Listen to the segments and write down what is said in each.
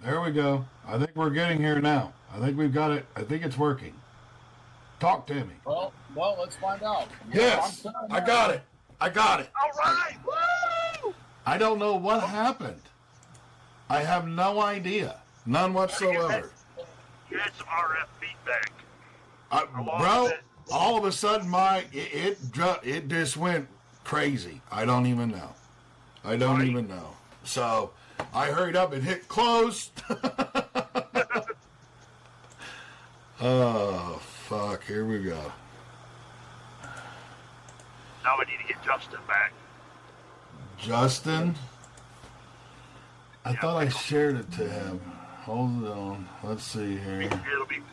There we go. I think we're getting here now. I think we've got it. I think it's working. Talk to me. Well, let's find out. Yes, I got it. I got it. All right. Woo! I don't know what happened. I have no idea. None whatsoever. You had some RF feedback. Bro, all of a sudden it just went crazy. I don't even know. Even know. So I hurried up and hit close. Oh, fuck. Here we go. Now we need to get Justin back. Justin? I thought I shared it to him. Hold on. Let's see here. It'll be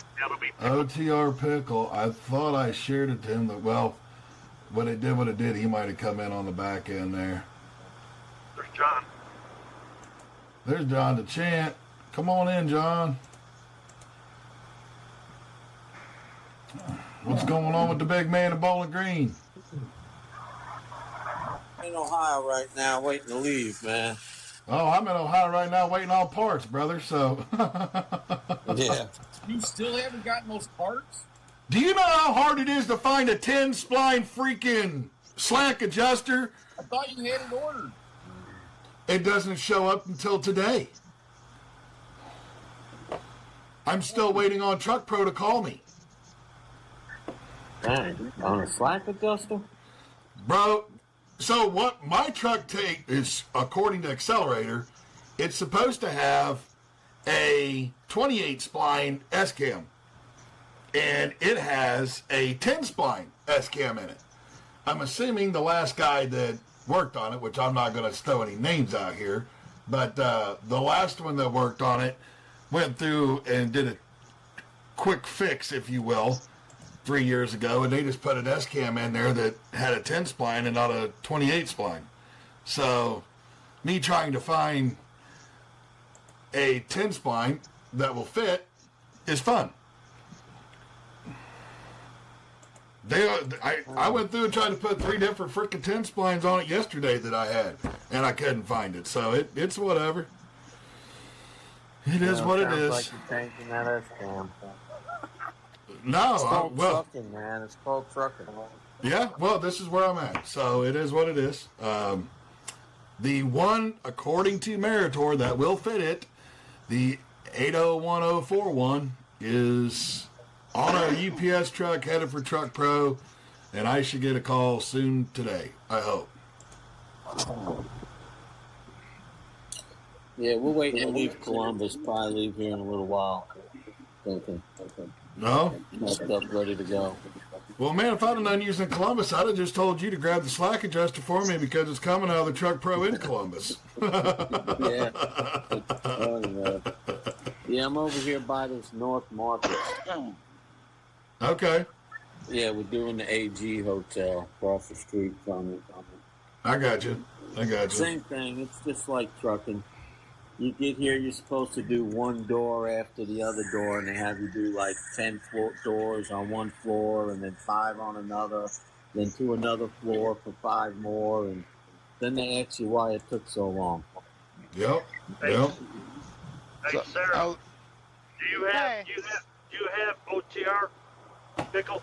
OTR Pickle. I thought I shared it to him. Well, when it did, he might have come in on the back end there. There's John. There's John the Chant. Come on in, John. What's going on with the big man of Bowling Green? In Ohio right now, waiting to leave, man. Oh, I'm in Ohio right now waiting on parts, brother, so. Yeah. You still haven't gotten those parts? Do you know how hard it is to find a 10-spline freaking slack adjuster? I thought you had it ordered. It doesn't show up until today. I'm still waiting on Truck Pro to call me. Dang, on a slack adjuster? Bro, so what my truck take is, according to Accelerator, it's supposed to have a 28-spline S-cam. And it has a 10-spline S-cam in it. I'm assuming the last guy that worked on it, which I'm not going to throw any names out here, but the last one that worked on it went through and did a quick fix, if you will, 3 years ago, and they just put an S-cam in there that had a 10-spline and not a 28-spline. So, me trying to find a 10-spline that will fit is fun. I went through and tried to put 3 different freaking 10-splines on it yesterday that I had, and I couldn't find it. So, it's whatever. It is what it is. Like you're changing that S-cam. No, It's called trucking, man. It's called trucking. Yeah, well, this is where I'm at, so it is what it is. The one, according to Meritor, that will fit it, the 801041, is on a UPS truck headed for Truck Pro, and I should get a call soon today, I hope. Yeah, we're waiting to leave Columbus. Probably leave here in a little while. Okay. No? Stuff ready to go. Well, man, if I'd have known you was in Columbus, I'd have just told you to grab the slack adjuster for me because it's coming out of the Truck Pro in Columbus. Yeah. Yeah, I'm over here by this North Market. Okay. Yeah, we're doing the AG Hotel across the street from it. I got you. Same thing. It's just like trucking. You get here, you're supposed to do one door after the other door, and they have you do like 10 doors on one floor, and then 5 on another, then to another floor for 5 more, and then they ask you why it took so long. Yep. Hey, Sarah, do you have OTR Pickle?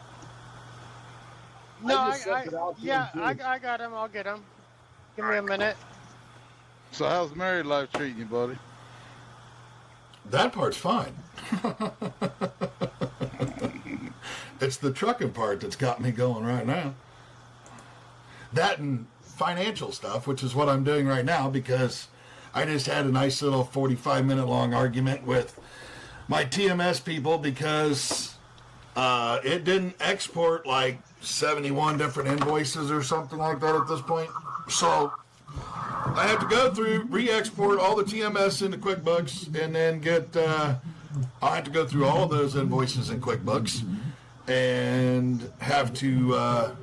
No, I got him. I'll get him. Give me a minute. So how's married life treating you, buddy? That part's fine. It's the trucking part that's got me going right now. That and financial stuff, which is what I'm doing right now because I just had a nice little 45-minute long argument with my TMS people because it didn't export like 71 different invoices or something like that at this point. So I have to go through, re-export all the TMS into QuickBooks, and then I'll have to go through all of those invoices in QuickBooks, and have to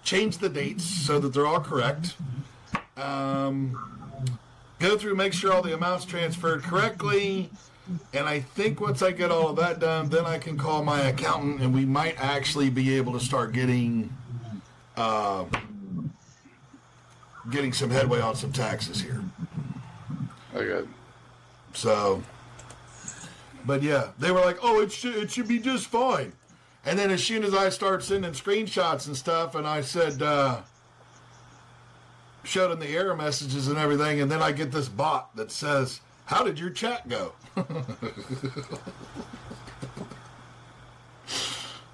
change the dates so that they're all correct. Go through, make sure all the amounts transferred correctly, and I think once I get all of that done, then I can call my accountant, and we might actually be able to start getting some headway on some taxes here. Okay. So, But yeah, they were like, oh, it should be just fine. And then as soon as I start sending screenshots and stuff, and I said, showed them the error messages and everything, and then I get this bot that says, how did your chat go?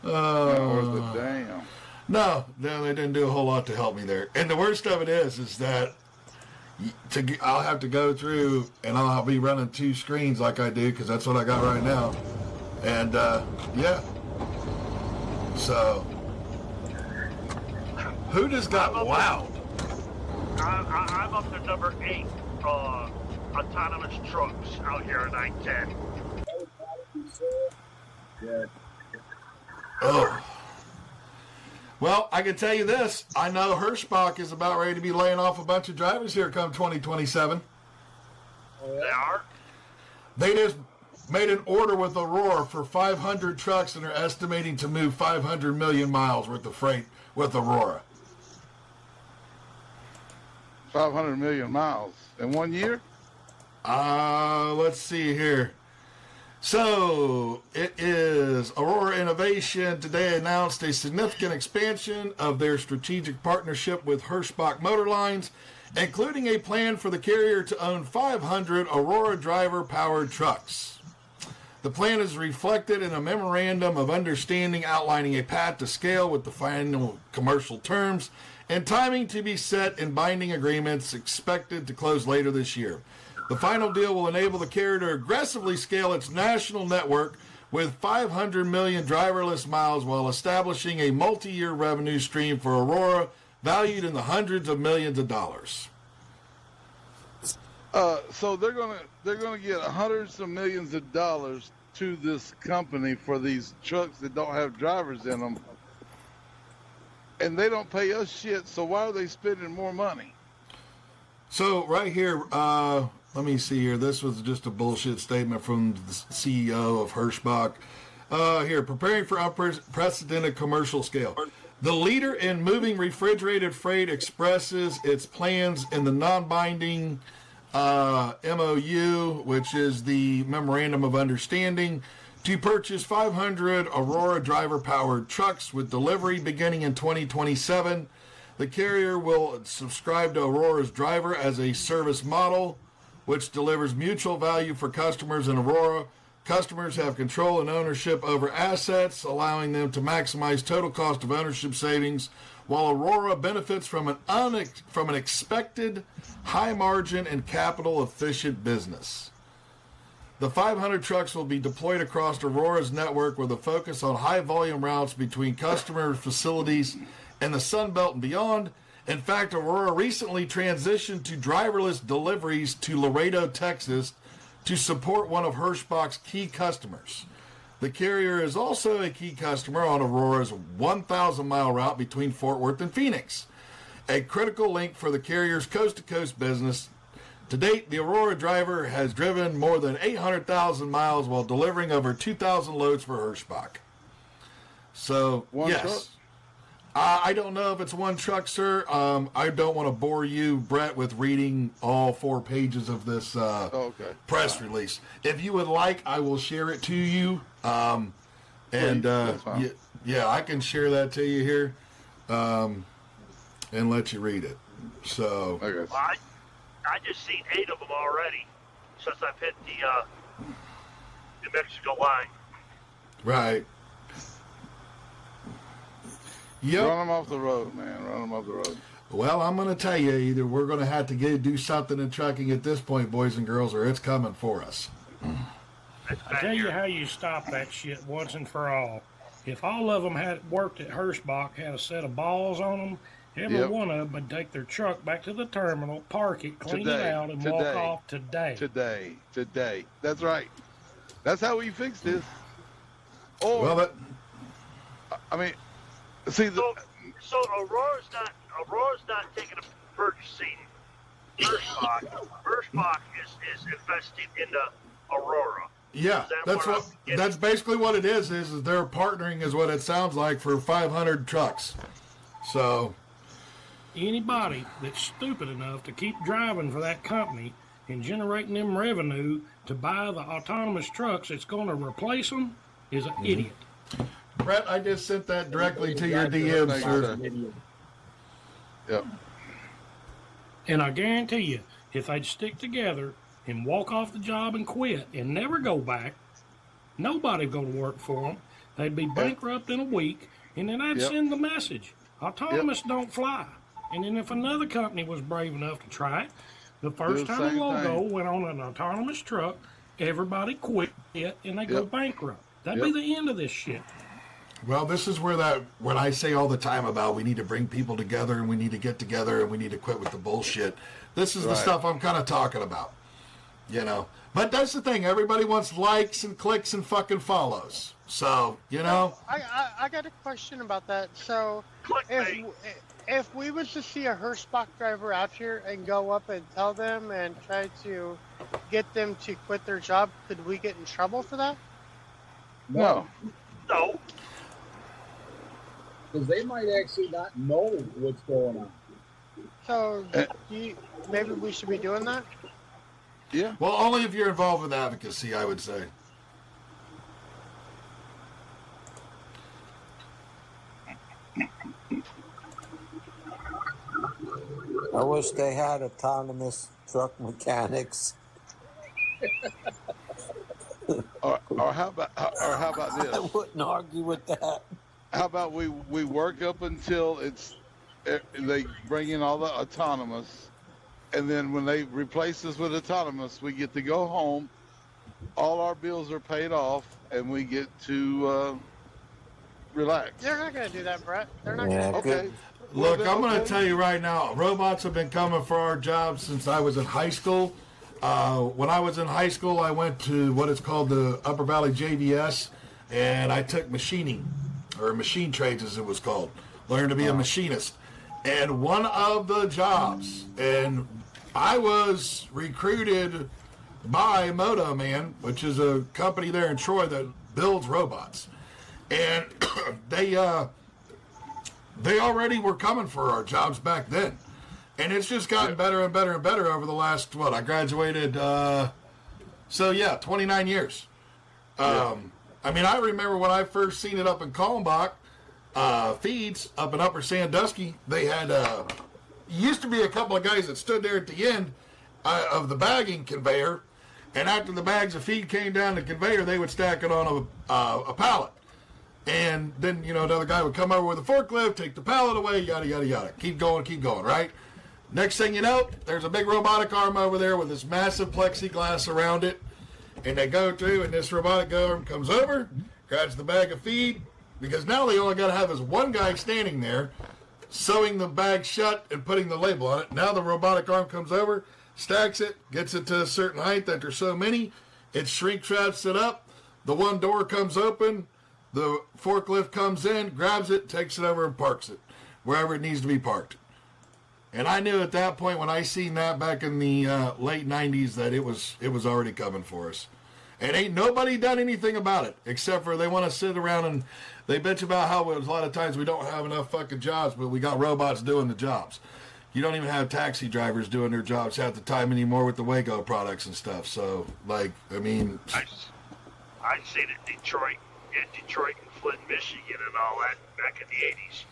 Damn. No, they didn't do a whole lot to help me there. And the worst of it is that I'll have to go through and I'll be running 2 screens like I do because that's what I got right now. And yeah. So, who just got loud? I'm up to number 8 autonomous trucks out here on I-10. Yeah. Oh. Well, I can tell you this. I know Hirschbach is about ready to be laying off a bunch of drivers here come 2027. They are? They just made an order with Aurora for 500 trucks and are estimating to move 500 million miles worth of freight with Aurora. 500 million miles in 1 year? Let's see here. So, it is Aurora Innovation today announced a significant expansion of their strategic partnership with Hirschbach Motor Lines, including a plan for the carrier to own 500 Aurora driver-powered trucks. The plan is reflected in a memorandum of understanding outlining a path to scale with the final commercial terms and timing to be set in binding agreements expected to close later this year. The final deal will enable the carrier to aggressively scale its national network with 500 million driverless miles while establishing a multi-year revenue stream for Aurora valued in the hundreds of millions of dollars. So they're gonna get hundreds of millions of dollars to this company for these trucks that don't have drivers in them, and they don't pay us shit. So why are they spending more money? So right here, let me see here. This was just a bullshit statement from the CEO of Hirschbach. Here, preparing for unprecedented commercial scale. The leader in moving refrigerated freight expresses its plans in the non-binding MOU, which is the Memorandum of Understanding, to purchase 500 Aurora driver-powered trucks with delivery beginning in 2027. The carrier will subscribe to Aurora's driver as a service model, which delivers mutual value for customers in Aurora. Customers have control and ownership over assets, allowing them to maximize total cost of ownership savings, while Aurora benefits from an expected high margin and capital efficient business. The 500 trucks will be deployed across Aurora's network with a focus on high volume routes between customer facilities in the Sun Belt and beyond. In fact, Aurora recently transitioned to driverless deliveries to Laredo, Texas, to support one of Hirschbach's key customers. The carrier is also a key customer on Aurora's 1,000-mile route between Fort Worth and Phoenix, a critical link for the carrier's coast-to-coast business. To date, the Aurora driver has driven more than 800,000 miles while delivering over 2,000 loads for Hirschbach. So, One yes. truck? I don't know if it's one truck, sir. I don't want to bore you, Brett, with reading all 4 pages of this press release. If you would like, I will share it to you. Yeah, I can share that to you here and let you read it. So, Well, I just seen 8 of them already since I've hit the New Mexico line. right. Yep. Run them off the road, man. Run them off the road. Well, I'm going to tell you, either we're going to have to do something in trucking at this point, boys and girls, or it's coming for us. I tell you how you stop that shit once and for all. If all of them had worked at Hirschbach, had a set of balls on them, every one of them would take their truck back to the terminal, park it, clean it out, and walk off today. Today. That's right. That's how we fix this. Or, Well, I mean, see, So Aurora's not taking a purchasing Hirschbach. Hirschbach is investing into Aurora. yeah, Is that that's what what. I'm getting? That's basically what it is they're partnering, is what it sounds like, for 500 trucks. So, Anybody that's stupid enough to keep driving for that company and generating them revenue to buy the autonomous trucks that's going to replace them is an idiot. Brett, I just sent that directly to your DM, Thanks, sir. Yep. And I guarantee you, if they'd stick together and walk off the job and quit and never go back, nobody'd go to work for them. They'd be bankrupt in a week, and then I'd send the message. Autonomous don't fly. And then if another company was brave enough to try it, the first time the logo went on an autonomous truck, everybody quit it and they go bankrupt. That'd be the end of this shit. Well, this is where when I say all the time about we need to bring people together and we need to get together and we need to quit with the bullshit. This is the stuff I'm kind of talking about, you know. But that's the thing. Everybody wants likes and clicks and fucking follows. So, you know. I got a question about that. So, if we was to see a Hirschbach driver out here and go up and tell them and try to get them to quit their job, could we get in trouble for that? No. No. Because they might actually not know what's going on. So, maybe we should be doing that? Yeah. Well, only if you're involved with advocacy, I would say. I wish they had autonomous truck mechanics. Or how about this? I wouldn't argue with that. How about we work up until they bring in all the autonomous, and then when they replace us with autonomous, we get to go home. All our bills are paid off, and we get to relax. They're not going to do that, Brett. They're not Yeah, going to. Okay. Look, Well, I'm going to okay. tell you right now, robots have been coming for our jobs since I was in high school. When I was in high school, I went to what is called the Upper Valley JVS, and I took machining, or machine trades as it was called. Learned to be a machinist. And one of the jobs, and I was recruited by Moto Man, which is a company there in Troy that builds robots. And they already were coming for our jobs back then. And it's just gotten better and better and better over the last, I graduated, 29 years. I mean, I remember when I first seen it up in Kalmbach, feeds up in Upper Sandusky, they had, used to be a couple of guys that stood there at the end of the bagging conveyor, and after the bags of feed came down the conveyor, they would stack it on a pallet. And then, another guy would come over with a forklift, take the pallet away, yada, yada, yada. Keep going, right? Next thing you know, there's a big robotic arm over there with this massive plexiglass around it. And they go through, and this robotic arm comes over, grabs the bag of feed, because now they only got to have is one guy standing there, sewing the bag shut and putting the label on it. Now the robotic arm comes over, stacks it, gets it to a certain height that there's so many, it shrink wraps it up, the one door comes open, the forklift comes in, grabs it, takes it over and parks it wherever it needs to be parked. And I knew at that point when I seen that back in the late 90s that it was already coming for us. And ain't nobody done anything about it except for they want to sit around and they bitch about how a lot of times we don't have enough fucking jobs, but we got robots doing the jobs. You don't even have taxi drivers doing their jobs half the time anymore with the Wago products and stuff. So, I seen it in Detroit and Flint, Michigan and all that back in the 80s.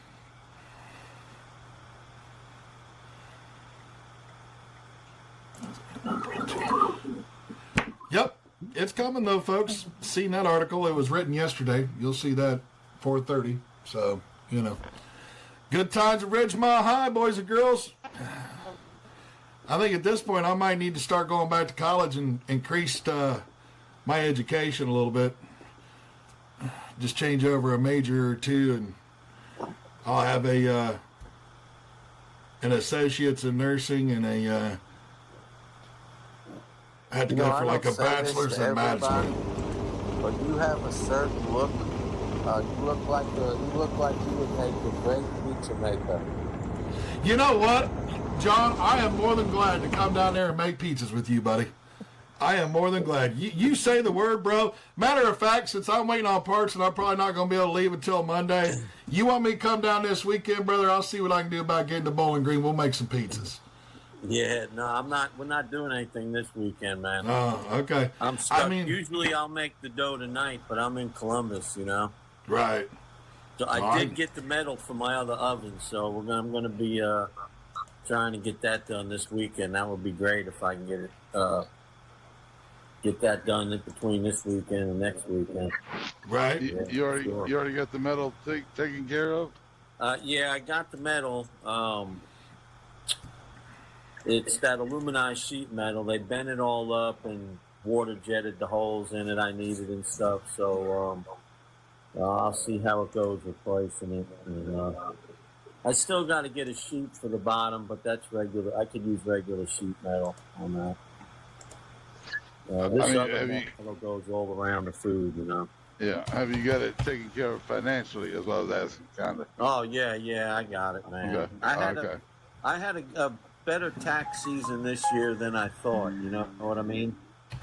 Yep, it's coming though, folks. Seen that article? It was written yesterday. You'll see that 4:30. So good times at Ridgemont High, boys and girls. I think at this point I might need to start going back to college and increase my education a little bit. Just change over a major or two, and I'll have an associate's in nursing and I had to go for like a bachelor's in management. But you have a certain look. You look like you would make a great pizza maker. You know what, John? I am more than glad to come down there and make pizzas with you, buddy. I am more than glad. You say the word, bro. Matter of fact, since I'm waiting on parts and I'm probably not going to be able to leave until Monday, you want me to come down this weekend, brother? I'll see what I can do about getting to Bowling Green. We'll make some pizzas. Yeah, no, I'm not. We're not doing anything this weekend, man. Oh, okay. I'm stuck. I mean, Usually I'll make the dough tonight, but I'm in Columbus, you know. right. So I did get the metal for my other oven, so I'm going to be trying to get that done this weekend. That would be great if I can get that done in between this weekend and next weekend. Right. You already got the metal taken care of? Yeah, I got the metal. It's that aluminized sheet metal. They bent it all up and water jetted the holes in it I needed and stuff. So I'll see how it goes replacing it. And, I still got to get a sheet for the bottom, but that's regular. I could use regular sheet metal on that. This other metal goes all around the food, you know. Yeah. Have you got it taken care of financially, as well as asking, kind of? Oh yeah, I got it, man. Okay. I had a better tax season this year than I thought. You know what I mean?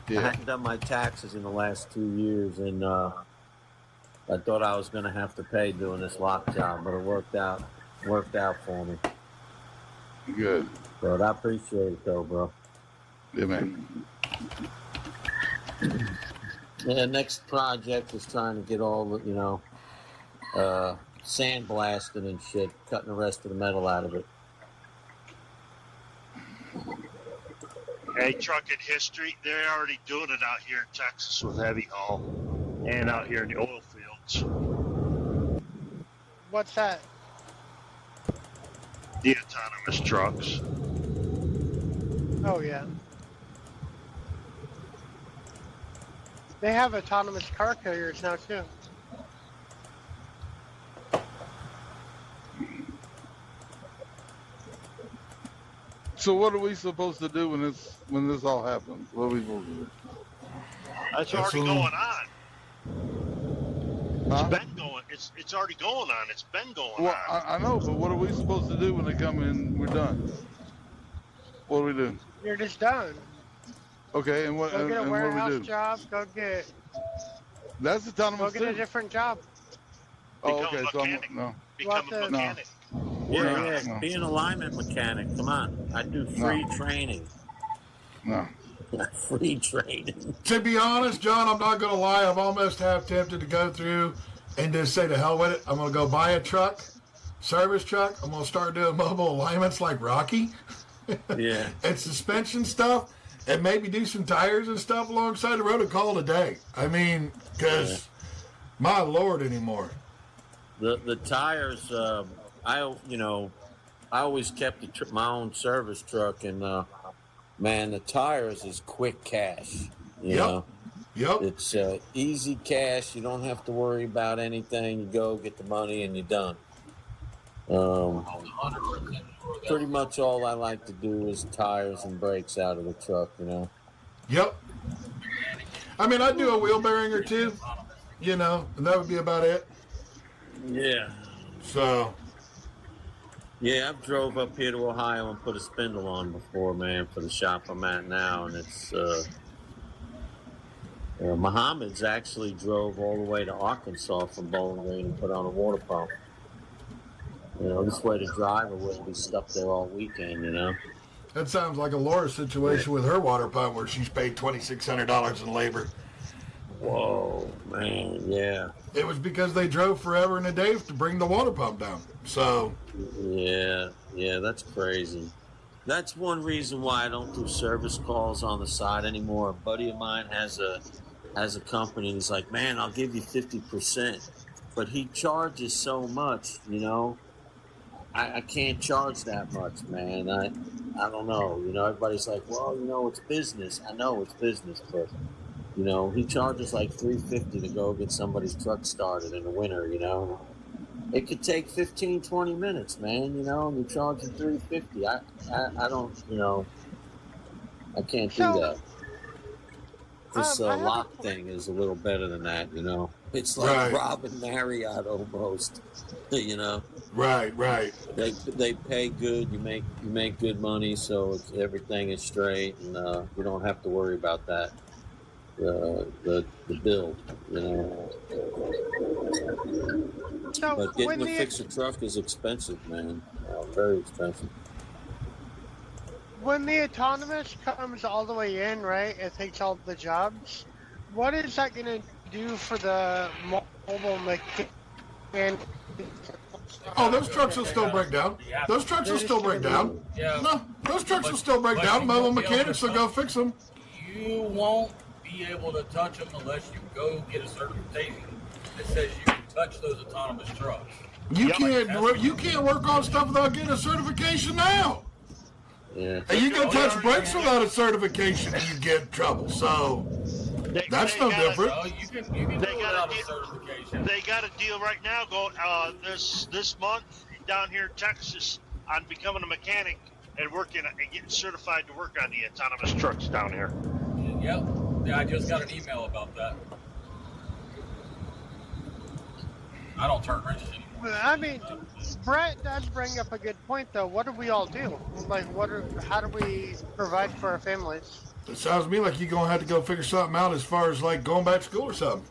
Yeah. I hadn't done my taxes in the last 2 years, and I thought I was going to have to pay doing this lock job, but it worked out for me. Good. But I appreciate it, though, bro. Yeah, man. The next project is trying to get all the, you know, sandblasting and shit, cutting the rest of the metal out of it. Hey, trucking history, they're already doing it out here in Texas with heavy haul and out here in the oil fields. What's that? The autonomous trucks. Oh, yeah. They have autonomous car carriers now, too. So what are we supposed to do when this all happens? What are we supposed to do? That's already going on. Huh? It's been going. It's already going on. It's been going Well, on. I know, but what are we supposed to do when they come in? We're done. What do we do? You're just done. Okay, and what? Go get a and what do we warehouse do? job. Go get Autonomous a too. different job. Oh, Become okay. a So I'm, mechanic. no. Become What a the- mechanic. Yeah, No. be an alignment mechanic. Come on. I do free training. No. Free training. To be honest, John, I'm not going to lie. I've almost half tempted to go through and just say to hell with it. I'm going to go buy a truck, service truck. I'm going to start doing mobile alignments like Rocky. Yeah. And suspension stuff, and maybe do some tires and stuff alongside the road and call it a day. I mean, because my Lord anymore. The tires, I always kept my own service truck, and man, the tires is quick cash. You know, Yep. it's easy cash. You don't have to worry about anything. You go get the money and you're done. Pretty much all I like to do is tires and brakes out of the truck. You know. Yep. I mean, I'd do a wheel bearing or two, you know, and that would be about it. Yeah. So, Yeah, I've drove up here to Ohio and put a spindle on before, man, for the shop I'm at now, and it's Muhammad's actually drove all the way to Arkansas from Bowling Green and put on a water pump. You know, this way the driver wouldn't be stuck there all weekend, you know. that sounds like a Laura situation with her water pump where she's paid $2,600 in labor. Whoa, man, yeah. It was because they drove forever and a day to bring the water pump down. So, Yeah, that's crazy. That's one reason why I don't do service calls on the side anymore. A buddy of mine has a company, and he's like, man, I'll give you 50%. But he charges so much, you know. I can't charge that much, man. I don't know. You know, everybody's like, well, you know, it's business. I know it's business, but you know, he charges like $350 to go get somebody's truck started in the winter, you know. It could take 15, 20 minutes, man, you know, and you charge him $350. I don't, you know, I can't do So, that. This I have a lock thing is a little better than that, you know. It's like Right. robbing Marriott almost, you know. right. They pay good. You make good money, so everything is straight, and you don't have to worry about that. The bill, you know. So But getting when to the fix a truck is expensive, man. Very expensive. when the autonomous comes all the way in, right? It takes all the jobs. What is that going to do for the mobile mechanic? Oh, those trucks will still break down. Those trucks will still break down. Yeah. No, those trucks will still break but down. you Mobile won't be able mechanics to will go fix them. You won't be able to touch them unless you go get a certification that says you can touch those autonomous trucks. You can't work on stuff without getting a certification now. Yeah. And you can touch brakes without a certification and you get in trouble. So that's no different. So you can do it without a certification. They got a deal right now going this month down here in Texas on becoming a mechanic and working and getting certified to work on the autonomous trucks down here. Yep. Yeah, I just got an email about that. I don't turn wrenches anymore. I mean, Brett does bring up a good point, though. What do we all do? Like, how do we provide for our families? It sounds to me like you're going to have to go figure something out as far as like going back to school or something.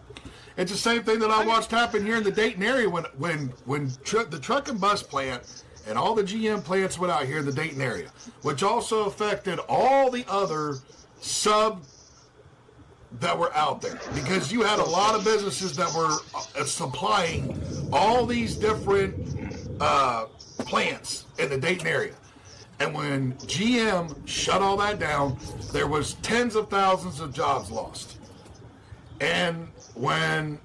It's the same thing that I watched happen here in the Dayton area when the truck and bus plant and all the GM plants went out here in the Dayton area, which also affected all the other sub that were out there, because you had a lot of businesses that were supplying all these different plants in the Dayton area. And when GM shut all that down, there was tens of thousands of jobs lost. And when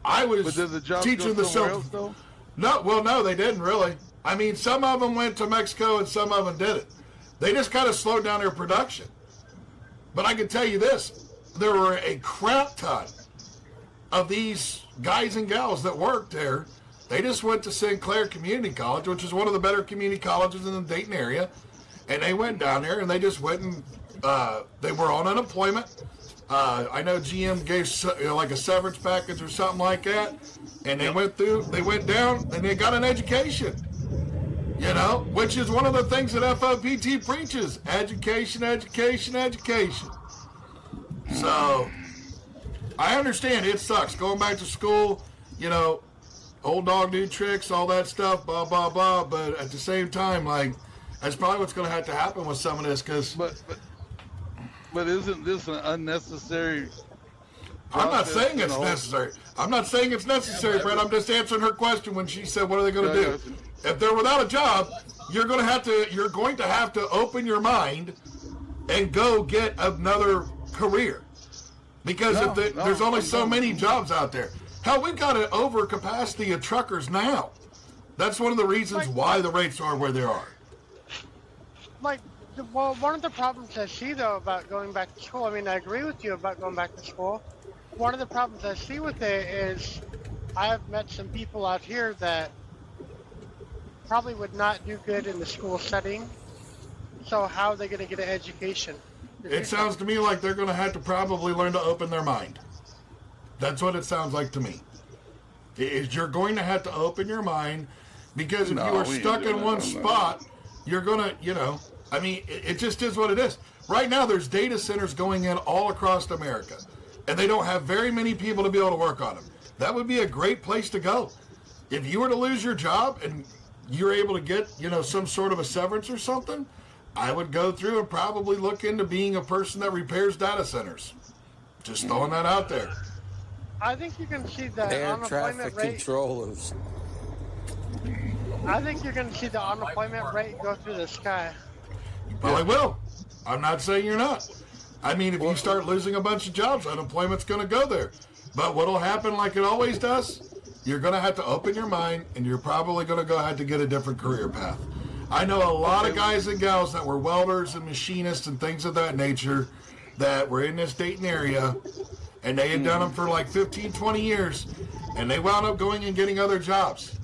I was But did the jobs teaching go the somewhere else, though? no, they didn't really. I mean, some of them went to Mexico and some of them didn't. They just kind of slowed down their production. But I can tell you this, there were a crap ton of these guys and gals that worked there. They just went to Sinclair Community College, which is one of the better community colleges in the Dayton area. And they went down there and they just went and they were on unemployment. I know GM gave like a severance package or something like that. And they went down and they got an education. You know, which is one of the things that FOPT preaches. Education, education, education. So, I understand it sucks. Going back to school, you know, old dog new tricks, all that stuff, blah, blah, blah. But at the same time, like, that's probably what's going to have to happen with some of this, because... But isn't this an unnecessary... I'm not saying it's necessary. I'm not saying it's necessary, Brett. I'm just answering her question when she said, what are they going to do? If they're without a job, you're going to have to open your mind and go get another career. Because there's only so many jobs out there. Hell, we've got an overcapacity of truckers now. That's one of the reasons why the rates are where they are. Well, one of the problems I see, though, about going back to school, I mean, I agree with you about going back to school. One of the problems I see with it is I have met some people out here that probably would not do good in the school setting. So how are they going to get an education? It sounds to me like they're going to have to probably learn to open their mind. That's what it sounds like to me. You're going to have to open your mind, because if you are stuck in one spot, you're going to, you know, I mean, it just is what it is. Right now, there's data centers going in all across America, and they don't have very many people to be able to work on them. That would be a great place to go. If you were to lose your job and you're able to get, you know, some sort of a severance or something, I would go through and probably look into being a person that repairs data centers. Just throwing that out there. I think you can see the Air unemployment traffic rate. controllers. I think you're going to see the unemployment rate go through the sky. You probably will. I'm not saying you're not. I mean, if you start losing a bunch of jobs, unemployment's going to go there. But what'll happen, like it always does, you're going to have to open your mind, and you're probably going to have to get a different career path. I know a lot of guys and gals that were welders and machinists and things of that nature that were in this Dayton area, and they had done them for like 15, 20 years, and they wound up going and getting other jobs.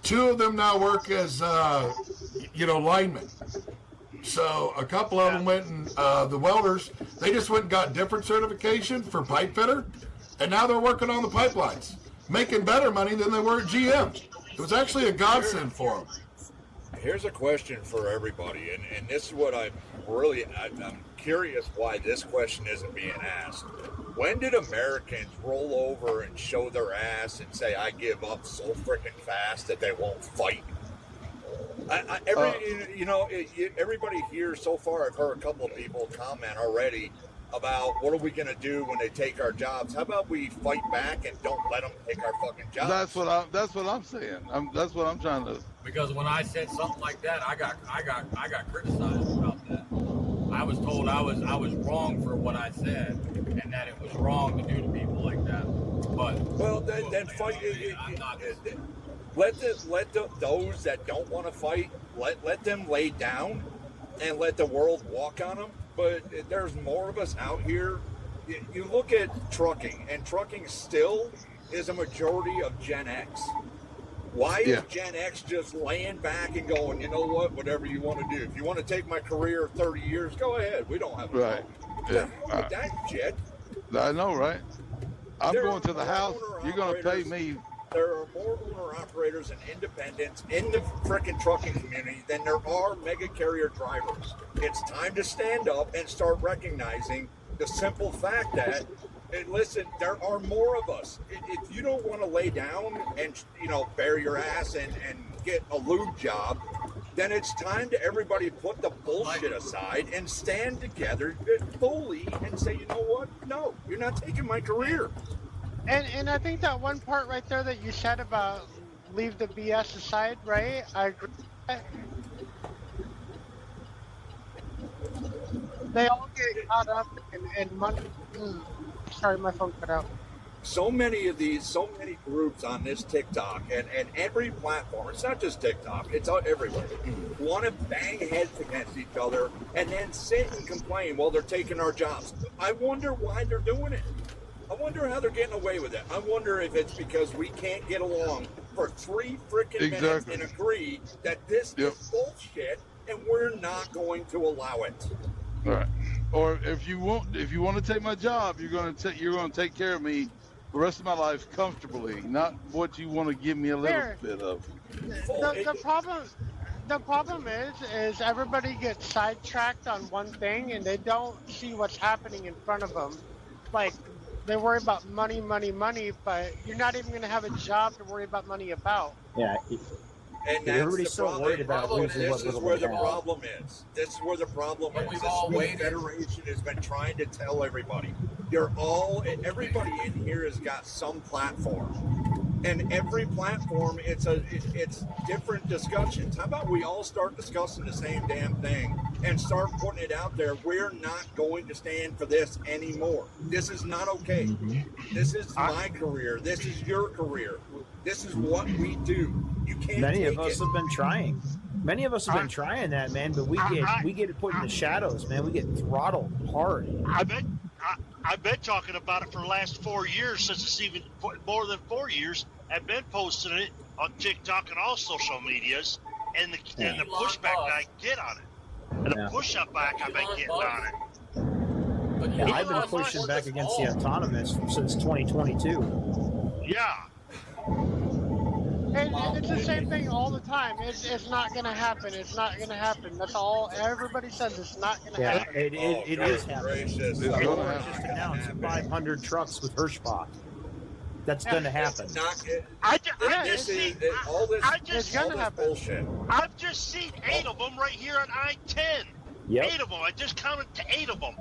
2 of them now work as, linemen. So a couple of them went and, the welders, they just went and got different certification for pipe fitter, and now they're working on the pipelines, making better money than they were at GM. It was actually a godsend for them. Here's a question for everybody, and this is what I'm curious why this question isn't being asked. When did Americans roll over and show their ass and say, I give up so freaking fast that they won't fight? Everybody here so far, I've heard a couple of people comment already about what are we going to do when they take our jobs. How about we fight back and don't let them take our fucking jobs? That's what I'm saying. That's what I'm trying to. Because when I said something like that, I got criticized about that. I was told I was wrong for what I said, and that it was wrong to do to people like that. But then fight. Let those that don't want to fight, let them lay down, and let the world walk on them. But there's more of us out here. You look at trucking, and trucking still is a majority of Gen X. Why is Gen X just laying back and going, you know what, whatever you want to do. If you want to take my career of 30 years, go ahead. We don't have a problem. Yeah. That shit. I know, right? I'm going to the house. You're going to pay me. There are more owner-operators and independents in the frickin' trucking community than there are mega carrier drivers. It's time to stand up and start recognizing the simple fact that, and listen, there are more of us. If you don't want to lay down and, bare your ass and get a lube job, then it's time to everybody put the bullshit aside and stand together fully and say, you know what? No, you're not taking my career. And I think that one part right there that you said about leave the BS aside, right? I agree. They all get caught up in money. Sorry, my phone cut out. So many groups on this TikTok and every platform, it's not just TikTok, it's everywhere, want to bang heads against each other and then sit and complain, well, they're taking our jobs. I wonder why they're doing it. I wonder how they're getting away with it. I wonder if it's because we can't get along for 3 freaking minutes and agree that this is bullshit and we're not going to allow it. All right. Or if you want to take my job, you're going to take care of me the rest of my life comfortably, not what you want to give me a little bit of. The problem is everybody gets sidetracked on one thing and they don't see what's happening in front of them. Like, they worry about money, but you're not even going to have a job to worry about money about. Yeah. And that's everybody's so worried about losing what little they have. This is where the problem is. This is where the problem is. This is what the Federation has been trying to tell everybody. Everybody in here has got some platform. And every platform, it's different discussions. How about we all start discussing the same damn thing and start putting it out there? We're not going to stand for this anymore. This is not okay. Mm-hmm. This is my career. This is your career. This is what we do. You can't. Many of us have been trying. Many of us have been trying that, man. But we get put in the shadows, man. We get throttled hard. I've been talking about it for the last 4 years, since it's even more than 4 years. I've been posting it on TikTok and all social medias, and the pushback that I get on it, and the push-up back I've been getting on it. Yeah, I've been pushing back against the autonomous since 2022. Yeah. And it's the same thing all the time. It's not going to happen. It's not going to happen. That's all everybody says. It's not going to happen. It is happening. It's just announced 500 trucks with Hirschbach. That's going to happen. It's going to happen. Bullshit. I've just seen 8 of them right here on I-10. Yep. 8 of them. I just counted to 8 of them.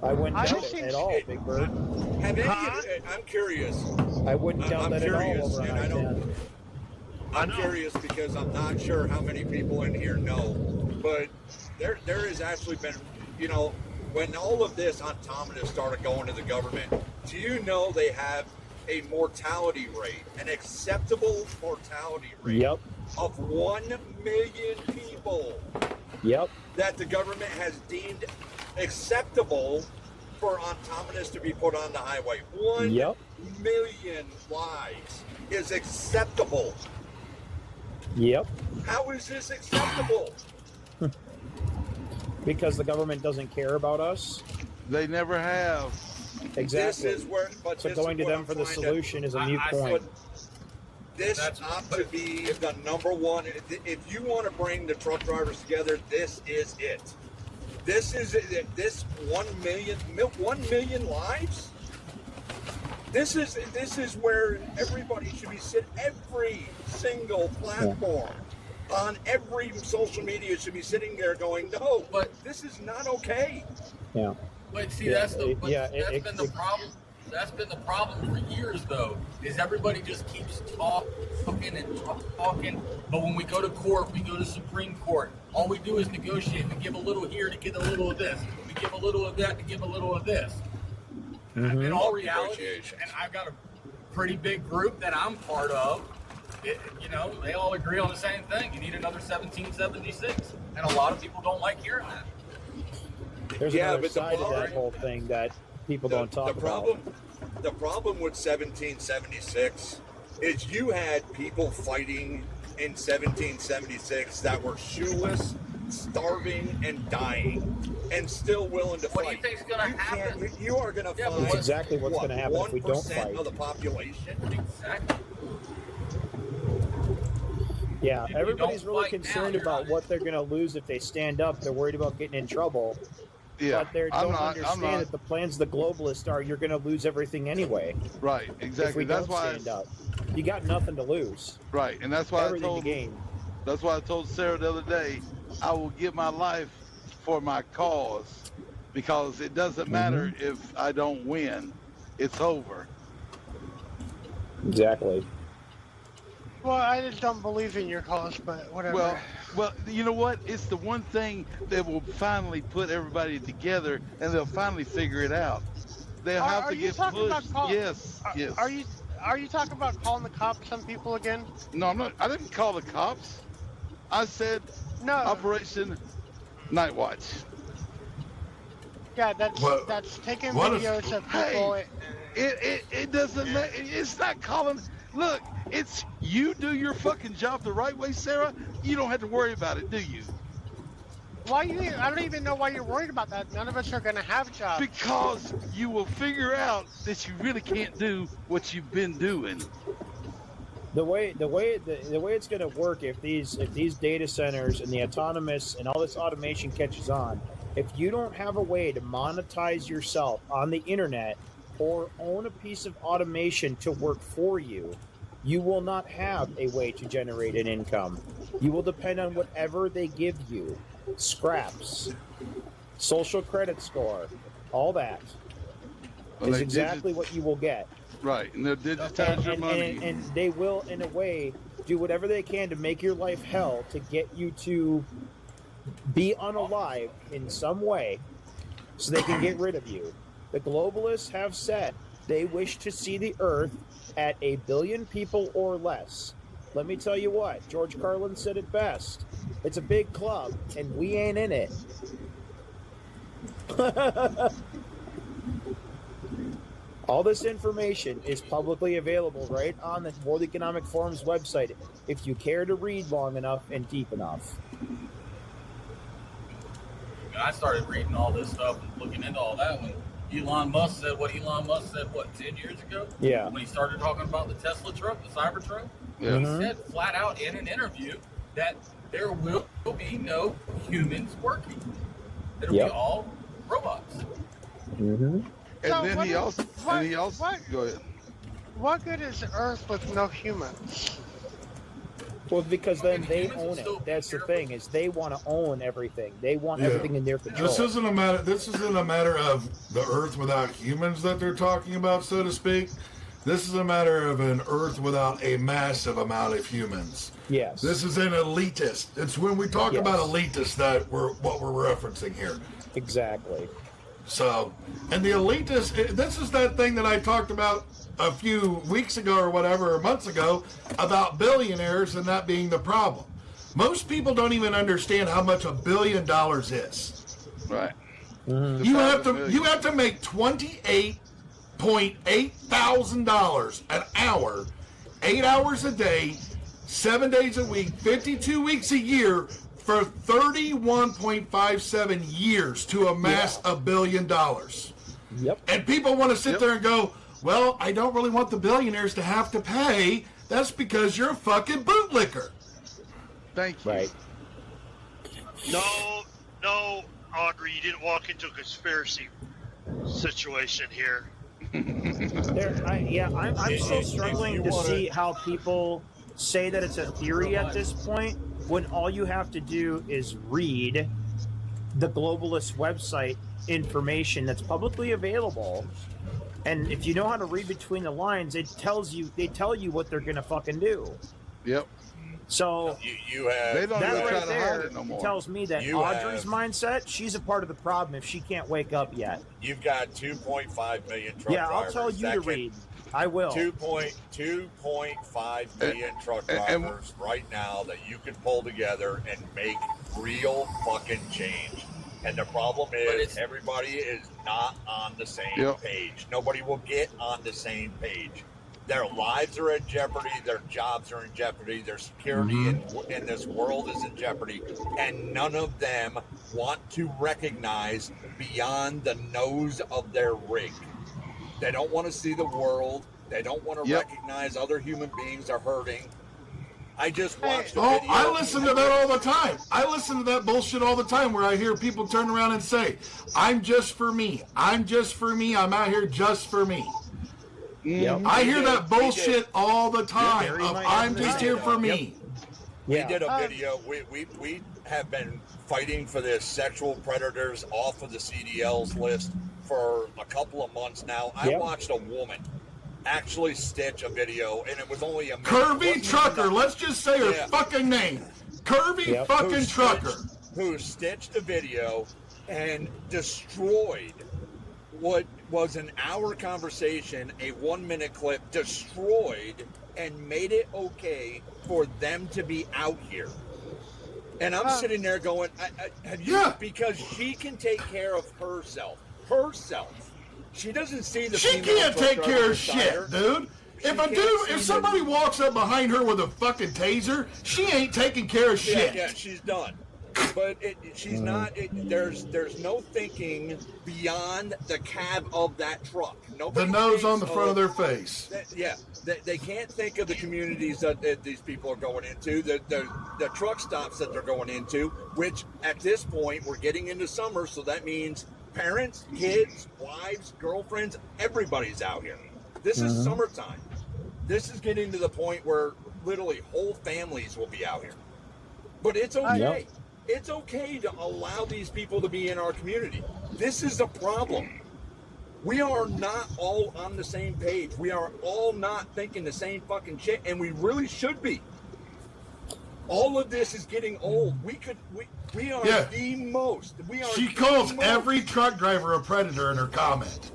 I wouldn't doubt it at all, Big Bird. I'm curious. I wouldn't doubt that at all over on I-10. I'm curious because I'm not sure how many people in here know, but there has actually been, when all of this autonomous started going to the government, do you know they have a mortality rate, an acceptable mortality rate of 1 million people that the government has deemed acceptable for autonomous to be put on the highway. 1 million lives is acceptable. Yep. How is this acceptable? Because the government doesn't care about us. They never have. Exactly. This is where, so going to them for the solution is a moot point. This ought to be the number one. If you want to bring the truck drivers together, this is it. This is it. This 1 million lives. This is where everybody should be sitting. Every single platform on every social media should be sitting there going, no, but this is not okay. Yeah. But see, that's been the problem. That's been the problem for years, though, is everybody just keeps talking and talking. But when we go to court, we go to Supreme Court, all we do is negotiate. We give a little here to get a little of this. We give a little of that to give a little of this. Mm-hmm. In all reality, and I've got a pretty big group that I'm part of, they all agree on the same thing. You need another 1776. And a lot of people don't like hearing that. There's another side of that whole thing that people don't talk about. The problem with 1776 is you had people fighting in 1776 that were shoeless, starving, and dying, and still willing to fight. What do you think's going to happen? You are going to find that's exactly what's going to happen if we don't fight. 1% of the population. Exactly. Yeah, everybody's really concerned about what they're going to lose if they stand up. They're worried about getting in trouble. Yeah, but they don't understand that the plans of the globalists are you're going to lose everything anyway. Right, exactly. If we don't stand up, you got nothing to lose. Right, and that's why everything I told to gain. That's why I told Sarah the other day, I will give my life for my cause, because it doesn't matter if I don't win. It's over. Exactly. Well, I just don't believe in your cause, but whatever. Well, you know what? It's the one thing that will finally put everybody together, and they'll finally figure it out. They'll have to get pushed. Yes. Are you talking about calling the cops on people again? No, I'm not. I didn't call the cops. I said Operation Night Watch. Yeah, that's taking videos of people. Hey, it doesn't matter. It's not calling. Look, it's you do your fucking job the right way, Sarah. You don't have to worry about it, do you? I don't even know why you're worried about that. None of us are going to have jobs. Because you will figure out that you really can't do what you've been doing. The way it's going to work if these data centers and the autonomous and all this automation catches on, if you don't have a way to monetize yourself on the internet or own a piece of automation to work for you, you will not have a way to generate an income. You will depend on whatever they give you. Scraps, social credit score, all that is exactly what you will get. Right, and they'll digitize your money. And they will, in a way, do whatever they can to make your life hell to get you to be unalive in some way so they can get rid of you. The globalists have said they wish to see the Earth at 1 billion people or less. Let me tell you what, George Carlin said it best. It's a big club, and we ain't in it. All this information is publicly available right on the World Economic Forum's website if you care to read long enough and deep enough. I started reading all this stuff and looking into all that when Elon Musk said what Elon Musk said, 10 years ago? Yeah. When he started talking about the Tesla truck, the Cybertruck, he said flat out in an interview that there will be no humans working. It'll be all robots. Mm-hmm. And then he also go ahead. What good is Earth with no humans? Well, because then they own it. That's the thing, is they want to own everything. They want everything in their control. This isn't a matter of the Earth without humans that they're talking about, so to speak. This is a matter of an Earth without a massive amount of humans. Yes. This is an elitist. It's when we talk about elitists that we're referencing here. Exactly. So, and the elitist, this is that thing that I talked about a few weeks ago or whatever, or months ago, about billionaires and that being the problem. Most people don't even understand how much $1 billion is. Right. Mm-hmm. You have to make $28,800 an hour, 8 hours a day, 7 days a week, 52 weeks a year for 31.57 years to amass $1 billion. Yep. And people want to sit there and go, well, I don't really want the billionaires to have to pay. That's because you're a fucking bootlicker. Thank you. Right. No, Audrey, you didn't walk into a conspiracy situation here. I'm still struggling to see how people say that it's a theory at this point, when all you have to do is read the globalist website information that's publicly available, and if you know how to read between the lines, they tell you what they're gonna fucking do. Yep. So you have they don't that even right try to hide there it no more. tells me that You Audrey's have- mindset, she's a part of the problem if she can't wake up yet. You've got 2.5 million truck Yeah, drivers. I'll tell you that to can- read. I will. 2.5 million truck drivers right now that you could pull together and make real fucking change. And the problem is everybody is not on the same page. Nobody will get on the same page. Their lives are in jeopardy. Their jobs are in jeopardy. Their security in this world is in jeopardy. And none of them want to recognize beyond the nose of their rig. They don't want to see the world. They don't want to recognize other human beings are hurting. I just watched a video. I listen to that all the time. I listen to that bullshit all the time where I hear people turn around and say, I'm just for me. I'm just for me. I'm out here just for me. Yep. I hear that bullshit all the time. Of, I'm just here for me. We did a video. We have been fighting for this sexual predators off of the CDL's list for a couple of months now. I watched a woman actually stitch a video, and it was only a minute. Curvy Trucker. Let's just say her fucking name. Curvy fucking Trucker. Who stitched a video and destroyed what was an hour conversation, a 1 minute clip, destroyed and made it okay for them to be out here. And I'm sitting there going, have you? Because she can take care of herself. She doesn't see the. She can't take care of shit, dude. If somebody walks up behind her with a fucking taser, she ain't taking care of shit. Yeah, she's done. But she's not. There's no thinking beyond the cab of that truck. Nobody The nose on the thinks front of their face. They can't think of the communities that these people are going into, the truck stops that they're going into, which at this point we're getting into summer, so that means parents, kids, wives, girlfriends, everybody's out here. This is summertime. This is getting to the point where literally whole families will be out here. But it's okay. It's okay to allow these people to be in our community. This is the problem. We are not all on the same page. We are all not thinking the same fucking shit, and we really should be. All of this is getting old. We are the most. She calls every truck driver a predator in her comment.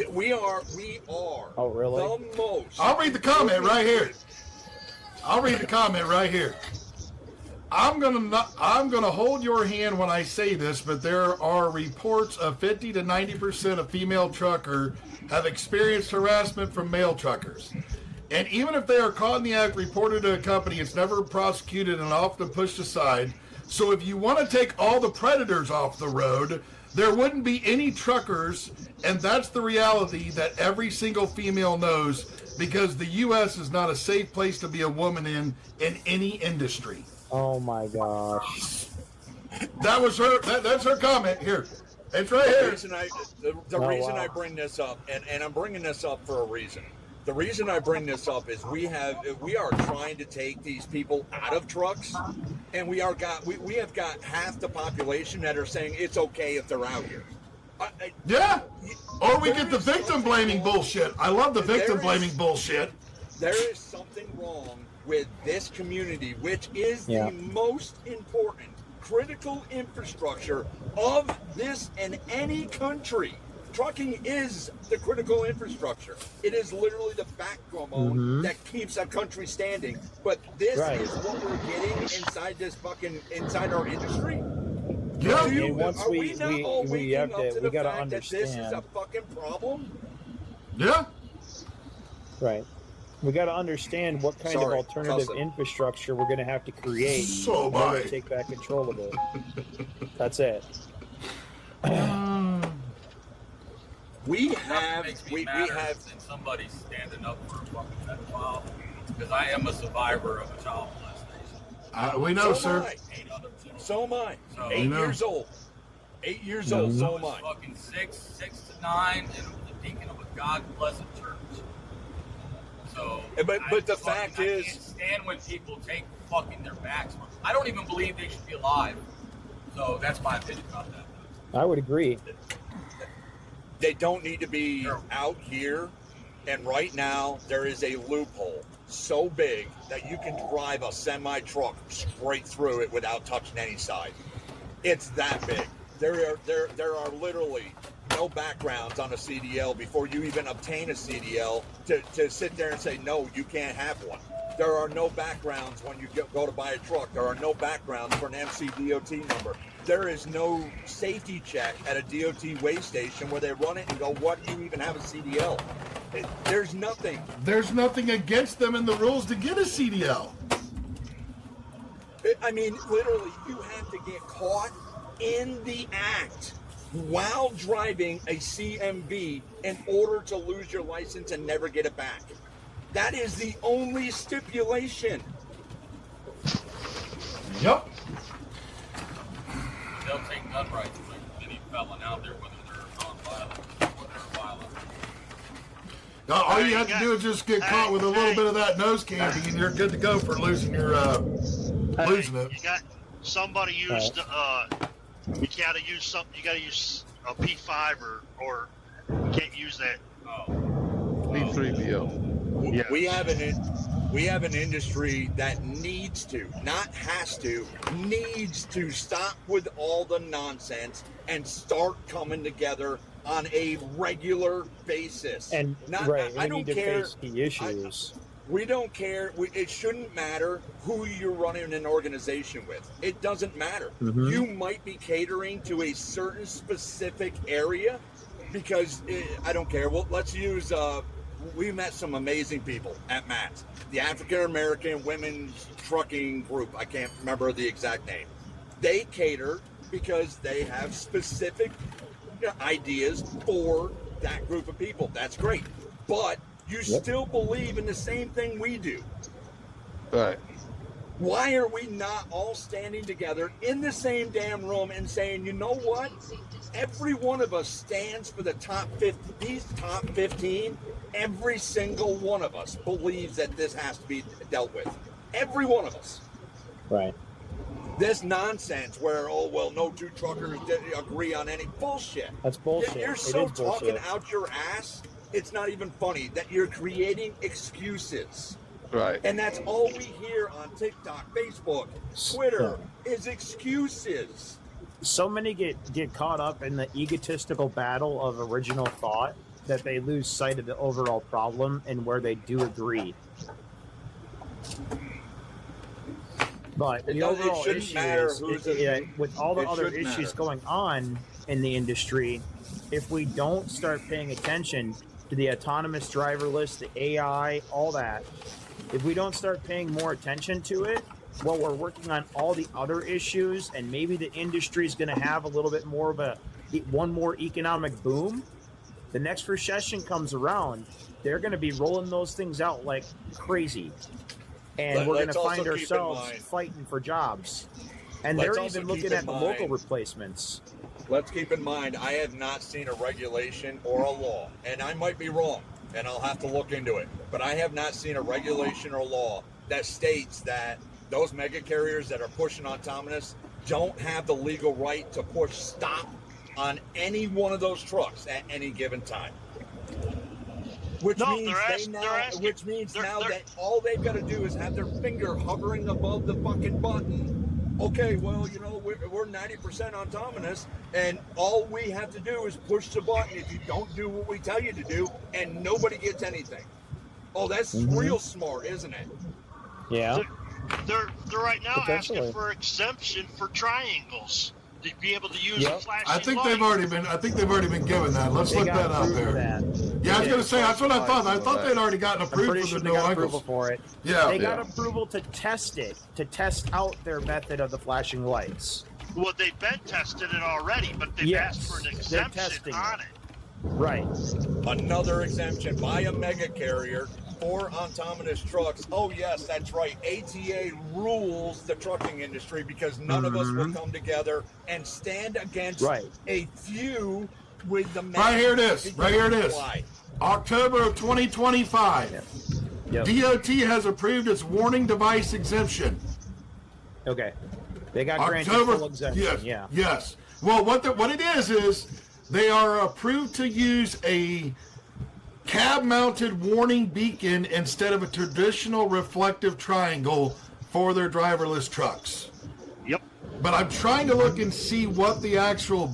We are. Oh, really? The most. I'll read the comment right here. I'm gonna hold your hand when I say this, but there are reports of 50 to 90% of female truckers have experienced harassment from male truckers. And even if they are caught in the act, reported to a company, it's never prosecuted and often pushed aside. So if you want to take all the predators off the road, there wouldn't be any truckers, and that's the reality that every single female knows, because the U.S. is not a safe place to be a woman in any industry. Oh my gosh. That was her. That's her comment here. It's right here. The reason I bring this up, and I'm bringing this up for a reason. The reason I bring this up is we are trying to take these people out of trucks, and we have got half the population that are saying it's okay if they're out here. Or we get the victim blaming bullshit. I love the victim blaming bullshit. There is something wrong with this community, which is the most important critical infrastructure of this and any country. Trucking is the critical infrastructure. It is literally the backbone that keeps a country standing. But this is what we're getting inside our industry. Yeah. And once we got to understand that this is a fucking problem. Yeah. Right. We got to understand what kind of alternative infrastructure we're going to have to create to take back control of it. That's it. We have somebody standing up for a fucking pedophile, because I am a survivor of a child molestation. We know, sir. So am I. So, 8 years old. 8 years old. So am I. Fucking 6 to 9, and the deacon of a God blessed church. So, but the fact is, I can't stand when people take fucking their backs. I don't even believe they should be alive. So that's my opinion about that. I would agree. They don't need to be out here. And right now, there is a loophole so big that you can drive a semi-truck straight through it without touching any side. It's that big. There are literally no backgrounds on a CDL before you even obtain a CDL to sit there and say, no, you can't have one. There are no backgrounds when you go to buy a truck. There are no backgrounds for an MCDOT number. There is no safety check at a DOT weigh station where they run it and go, what, do you even have a CDL? There's nothing. There's nothing against them in the rules to get a CDL. I mean, literally, you have to get caught in the act while driving a CMV in order to lose your license and never get it back. That is the only stipulation. Yep. They'll take gun rights like any felon out there, whether they're non-violent or whether they're violent. All you have to do is just get caught with a little bit of that nose candy, and you're good to go for losing your losing it. You got somebody used. You gotta use something. You gotta use a P5 or you can't use that. P3PO. Yes. We have an industry that needs to, not has to, needs to stop with all the nonsense and start coming together on a regular basis. And I don't need to care. face the issues. We don't care. It shouldn't matter who you're running an organization with. It doesn't matter. Mm-hmm. You might be catering to a certain specific area because I don't care. Well, let's use. We met some amazing people at MATS, the African American Women's Trucking Group. I can't remember the exact name. They cater because they have specific ideas for that group of people. That's great. But you still believe in the same thing we do. Right. Why are we not all standing together in the same damn room and saying, you know what? Every one of us stands for the top 50, these top 15. Every single one of us believes that this has to be dealt with. Every one of us. Right. This nonsense where, oh, well, no two truckers agree on any bullshit. That's bullshit. You're so talking out your ass, it's not even funny that you're creating excuses. Right. And that's all we hear on TikTok, Facebook, Twitter is excuses. So many get caught up in the egotistical battle of original thought that they lose sight of the overall problem and where they do agree. But the overall issue is, with all the other issues going on in the industry, if we don't start paying attention to the autonomous driverless, the AI, all that, if we don't start paying more attention to it, while we're working on all the other issues, and maybe the industry is going to have a little bit more of one more economic boom, the next recession comes around, they're going to be rolling those things out like crazy. And we're going to find ourselves fighting for jobs. And they're even looking at the local replacements. Let's keep in mind, I have not seen a regulation or a law, and I might be wrong, and I'll have to look into it, but I have not seen a regulation or law that states that those mega carriers that are pushing autonomous don't have the legal right to push stop on any one of those trucks at any given time. Which means now that all they've got to do is have their finger hovering above the fucking button. Okay, well, you know, we're 90% autonomous, and all we have to do is push the button if you don't do what we tell you to do, and nobody gets anything. Oh, that's real smart, isn't it? Yeah. They're right now asking for exemption for triangles to be able to use a flashing I think light. they've already been given that. Let's look that out there. Yeah, I was gonna say that's what I thought. I thought they'd already gotten approved for the no approval for it. Yeah, they got approval to test it, to test out their method of the flashing lights. Well, they've been testing it already, but they've asked for an exemption on it. Right. Another exemption by a mega carrier for autonomous trucks. Oh, yes, that's right. ATA rules the trucking industry because none of us will come together and stand against a few with the Right here it is. October of 2025. DOT has approved its warning device exemption. Okay. They got granted full exemption. Yes, yes. Well, what it is they are approved to use a cab-mounted warning beacon instead of a traditional reflective triangle for their driverless trucks. Yep. But I'm trying to look and see what the actual,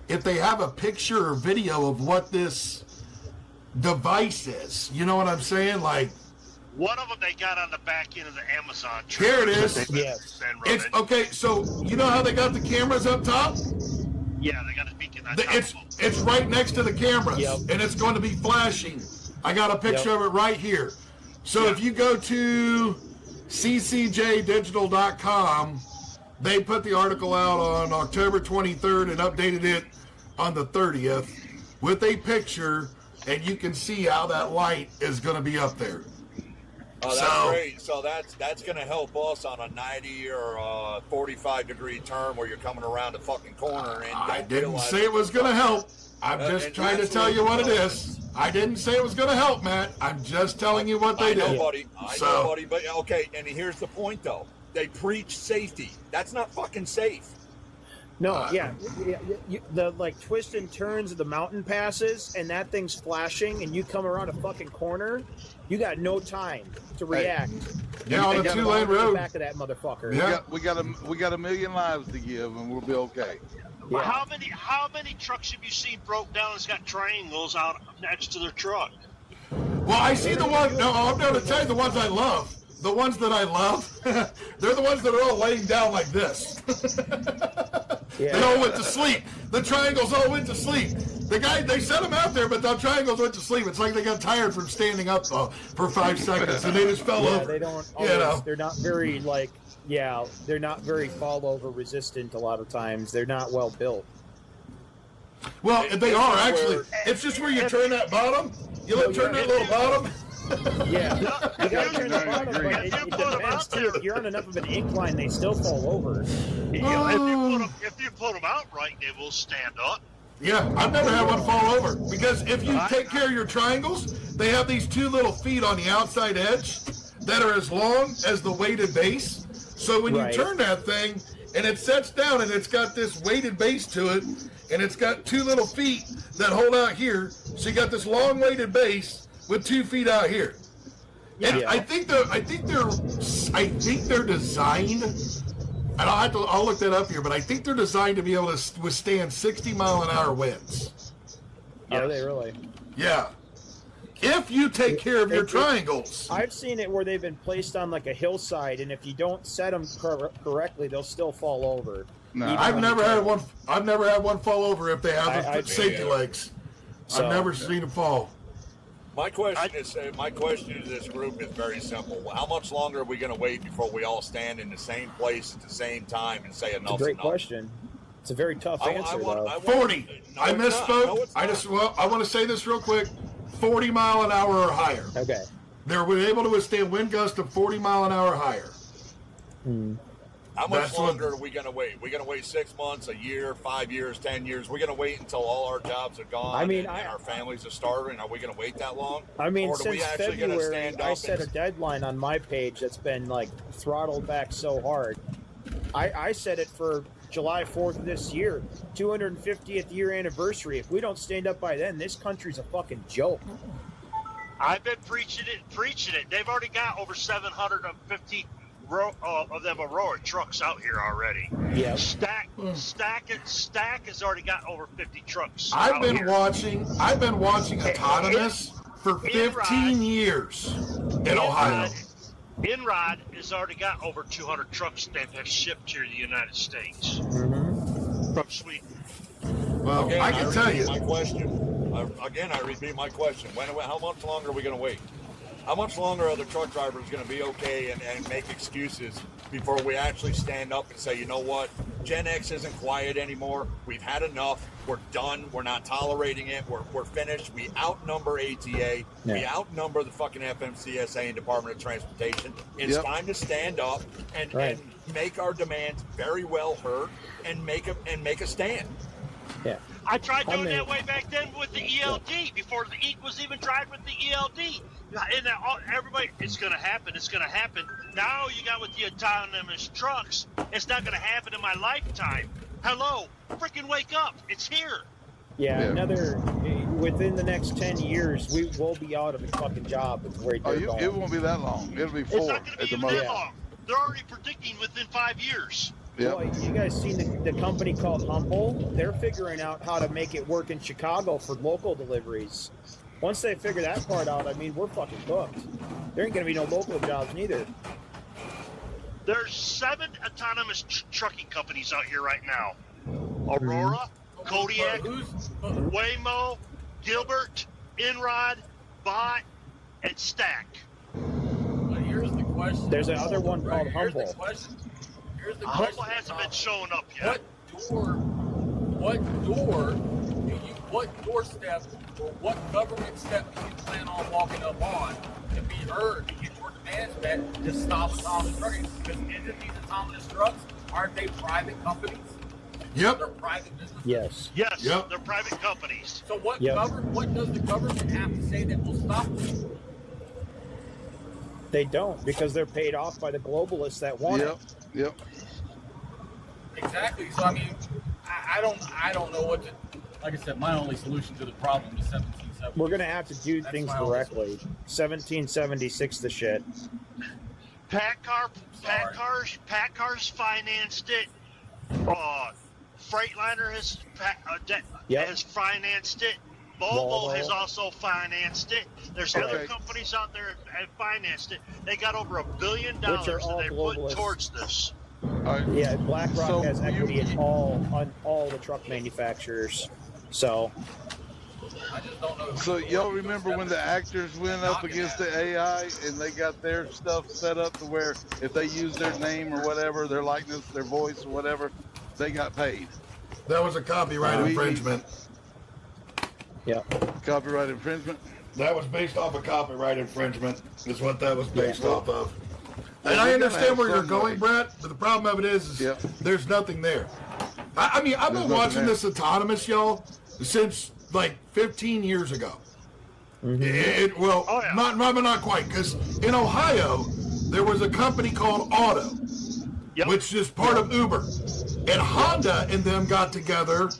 if they have a picture or video of what this device is. You know what I'm saying? Like, one of them they got on the back end of the Amazon truck. Here it is. Yes. It's okay. So you know how they got the cameras up top? Yeah, they got a beacon on top. It's right next to the cameras, Yep. and it's going to be flashing. I got a picture of it right here. So if you go to ccjdigital.com, they put the article out on October 23rd and updated it on the 30th with a picture, and you can see how that light is going to be up there. Oh, that's great. So that's going to help us on a 90 or 45 degree turn where you're coming around the fucking corner. And I didn't say it was going to help. I'm just trying to tell you what it is. I didn't say it was going to help, Matt. I'm just telling you what they did. I know, buddy. But okay, and here's the point, though. They preach safety. That's not fucking safe. No, the like twist and turns of the mountain passes, and that thing's flashing, and you come around a fucking corner, you got no time to react. Yeah, on a 2-lane road. Back of that motherfucker. Yeah, we got a million lives to give, and we'll be okay. Yeah. How many trucks have you seen broke down that's got triangles out next to their truck? Well, I see the one. No, I'm going to tell you the ones I love. The ones that I love, they're the ones that are all laying down like this. They all went to sleep. The triangles all went to sleep. They set them out there, but the triangles went to sleep. It's like they got tired from standing up for 5 seconds, and they just fell over. They don't always, they're not very they're not very fall over resistant a lot of times. They're not well built. Well, they are actually. It's just where you turn that bottom. Turn that little bottom. Yeah, you gotta turn the bottom, but it depends too. If you're on enough of an incline, they still fall over. If you put them out right, they will stand up. Yeah, I've never had one fall over because if you take care of your triangles, they have these 2 little feet on the outside edge that are as long as the weighted base. So when you turn that thing and it sets down and it's got this weighted base to it, and it's got 2 little feet that hold out here, so you got this long weighted base with 2 feet out here. And I think they're designed, and I'll look that up here, but I think they're designed to be able to withstand 60-mile-an-hour winds. Are they really? Yeah. If you take care of your triangles. I've seen it where they've been placed on like a hillside, and if you don't set them correctly, they'll still fall over. No, I've never had one fall over if they have the safety legs. So, I've never seen them fall. My question to this group is very simple. How much longer are we going to wait before we all stand in the same place at the same time and say enough's enough? Great question. It's a very tough answer, though. 40. I misspoke. I want to say this real quick. 40 mile an hour or higher. Okay. They're able to withstand wind gusts of 40 mile an hour or higher. How much longer are we going to wait? We're going to wait 6 months, a year, 5 years, 10 years. We're going to wait until all our jobs are gone and our families are starving. Are we going to wait that long? I mean, or since February, I set a deadline on my page that's been like throttled back so hard. I set it for July 4th this year, 250th year anniversary. If we don't stand up by then, this country's a fucking joke. I've been preaching it. They've already got over 750 of them Aurora trucks out here already. Yeah. Stack has already got over 50 trucks. I've been watching Autonomous for 15 years in Ohio. Inrod has already got over 200 trucks that have shipped here to the United States from Sweden. Well, again, I can tell you. My question. I repeat my question. How much longer are we going to wait? How much longer are the truck drivers going to be okay and make excuses before we actually stand up and say, you know what, Gen X isn't quiet anymore. We've had enough. We're done. We're not tolerating it. We're finished. We outnumber ATA. Yeah. We outnumber the fucking FMCSA and Department of Transportation. It's time to stand up and make our demands very well heard and make a stand. Yeah. I tried doing that way back then with the ELD before the EAT was even tried with the ELD. And everybody, it's going to happen. It's going to happen. Now you got with the autonomous trucks, it's not going to happen in my lifetime. Hello, freaking wake up! It's here. Yeah, within the next 10 years, we will be out of a fucking job. It won't be that long. It'll be 4 it's not going to be even that long. They're already predicting within 5 years. Yep. Well, you guys seen the company called Humble? They're figuring out how to make it work in Chicago for local deliveries. Once they figure that part out, I mean, we're fucking cooked. There ain't going to be no local jobs neither. There's 7 autonomous trucking companies out here right now. Aurora, Kodiak, Waymo, Gilbert, Enrod, Bot, and Stack. But here's the question. There's another one called Humble. Here's the question. Humble hasn't been showing up yet. What doorstep or what government step do you plan on walking up on to be heard to get your demands met to stop autonomous trucking? Because isn't these autonomous trucks, aren't they private companies? Yep. They're private businesses. Yes. Yes. Yep. They're private companies. So what does the government have to say that will stop them? They don't, because they're paid off by the globalists that want it. Yep. Exactly. So I mean, I don't know what to. Like I said, my only solution to the problem is 1770. We're gonna have to do things directly. 1776 the shit. PACCAR's financed it. Freightliner has financed it. Volvo has also financed it. There's other companies out there that have financed it. They got over $1 billion that they put towards this. Yeah, BlackRock has equity in all the truck manufacturers. So I just don't know. So y'all remember when the actors went up against the AI and they got their stuff set up to where if they use their name or whatever, their likeness, their voice or whatever, they got paid. That was a copyright infringement. Yeah. Copyright infringement? That was based off of copyright infringement, is what that was based off of. And I understand where you're going, Brett, but the problem of it is there's nothing there. I mean, I've been watching this autonomous, y'all, since like 15 years ago. Not quite, because in Ohio, there was a company called Auto, which is part of Uber. And Honda and them got together,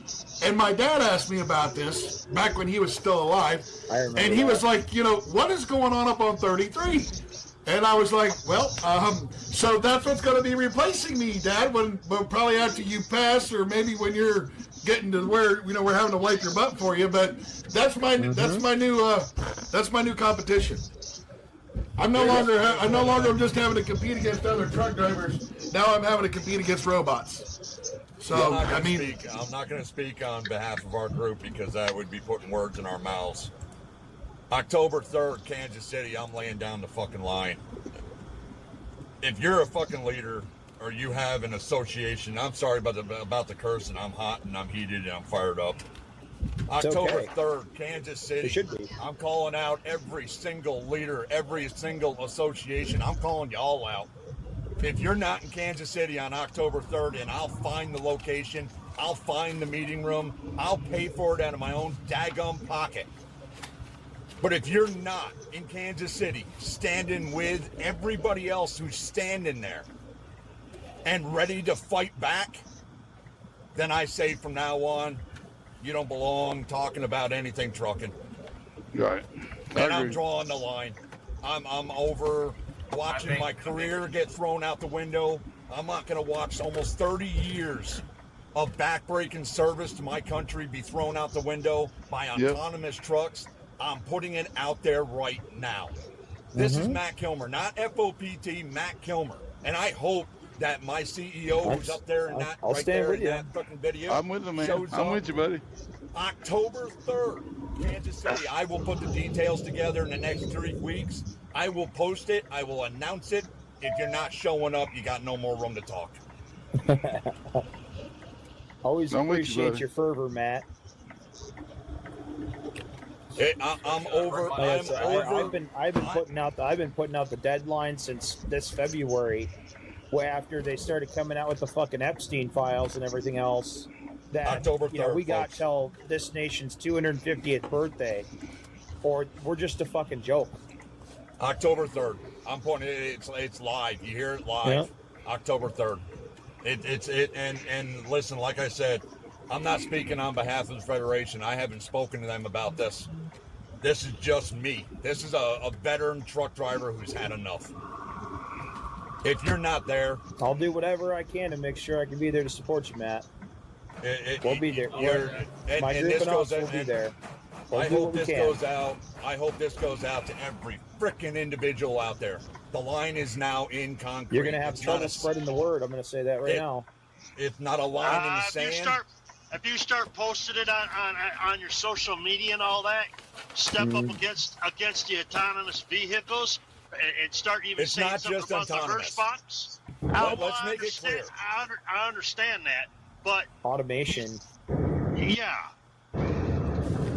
and my dad asked me about this back when he was still alive. And he was like, what is going on up on 33? And I was like, well, so that's what's going to be replacing me, Dad, when probably after you pass, or maybe when you're getting to where we're having to wipe your butt for you. But that's my new competition. I'm no longer just having to compete against other truck drivers. Now I'm having to compete against robots. So I'm not going to speak on behalf of our group because that would be putting words in our mouths. October 3rd, Kansas City, I'm laying down the fucking line. If you're a fucking leader or you have an association, I'm sorry about the cursing. I'm hot and I'm heated and I'm fired up. October 3rd, Kansas City. It should be. I'm calling out every single leader, every single association. I'm calling you all out. If you're not in Kansas City on October 3rd, and I'll find the location, I'll find the meeting room, I'll pay for it out of my own daggum pocket. But if you're not in Kansas City standing with everybody else who's standing there and ready to fight back, then I say from now on, you don't belong talking about anything trucking. Right. And I'm drawing the line. I'm over watching my career get thrown out the window. I'm not going to watch almost 30 years of backbreaking service to my country be thrown out the window by autonomous trucks. I'm putting it out there right now. This is Matt Kilmer, not FOPT, Matt Kilmer. And I hope that my CEO who's up there in that fucking video. I'm with him, man. I'm with you, buddy. October 3rd, Kansas City. I will put the details together in the next 3 weeks. I will post it. I will announce it. If you're not showing up, you got no more room to talk. Always appreciate your fervor, Matt. I'm over. I've been putting out the deadline since this February, after they started coming out with the fucking Epstein files and everything else. That October 3rd, we got till this nation's 250th birthday, or we're just a fucking joke. October 3rd. I'm putting it. It's live. You hear it live. Yeah. October 3rd. And listen, like I said, I'm not speaking on behalf of the Federation. I haven't spoken to them about this. This is just me. This is a veteran truck driver who's had enough. If you're not there, I'll do whatever I can to make sure I can be there to support you, Matt. We'll be there. My group and us will be there. I hope this goes out. I hope this goes out to every freaking individual out there. The line is now in concrete. You're going to have trouble spreading the word. I'm going to say that right now. It's not a line in the sand. If you start posting it on your social media and all that, step up against the autonomous vehicles and start even saying something about the Hirschbachs. Let's make it clear. I understand that, but automation. Yeah.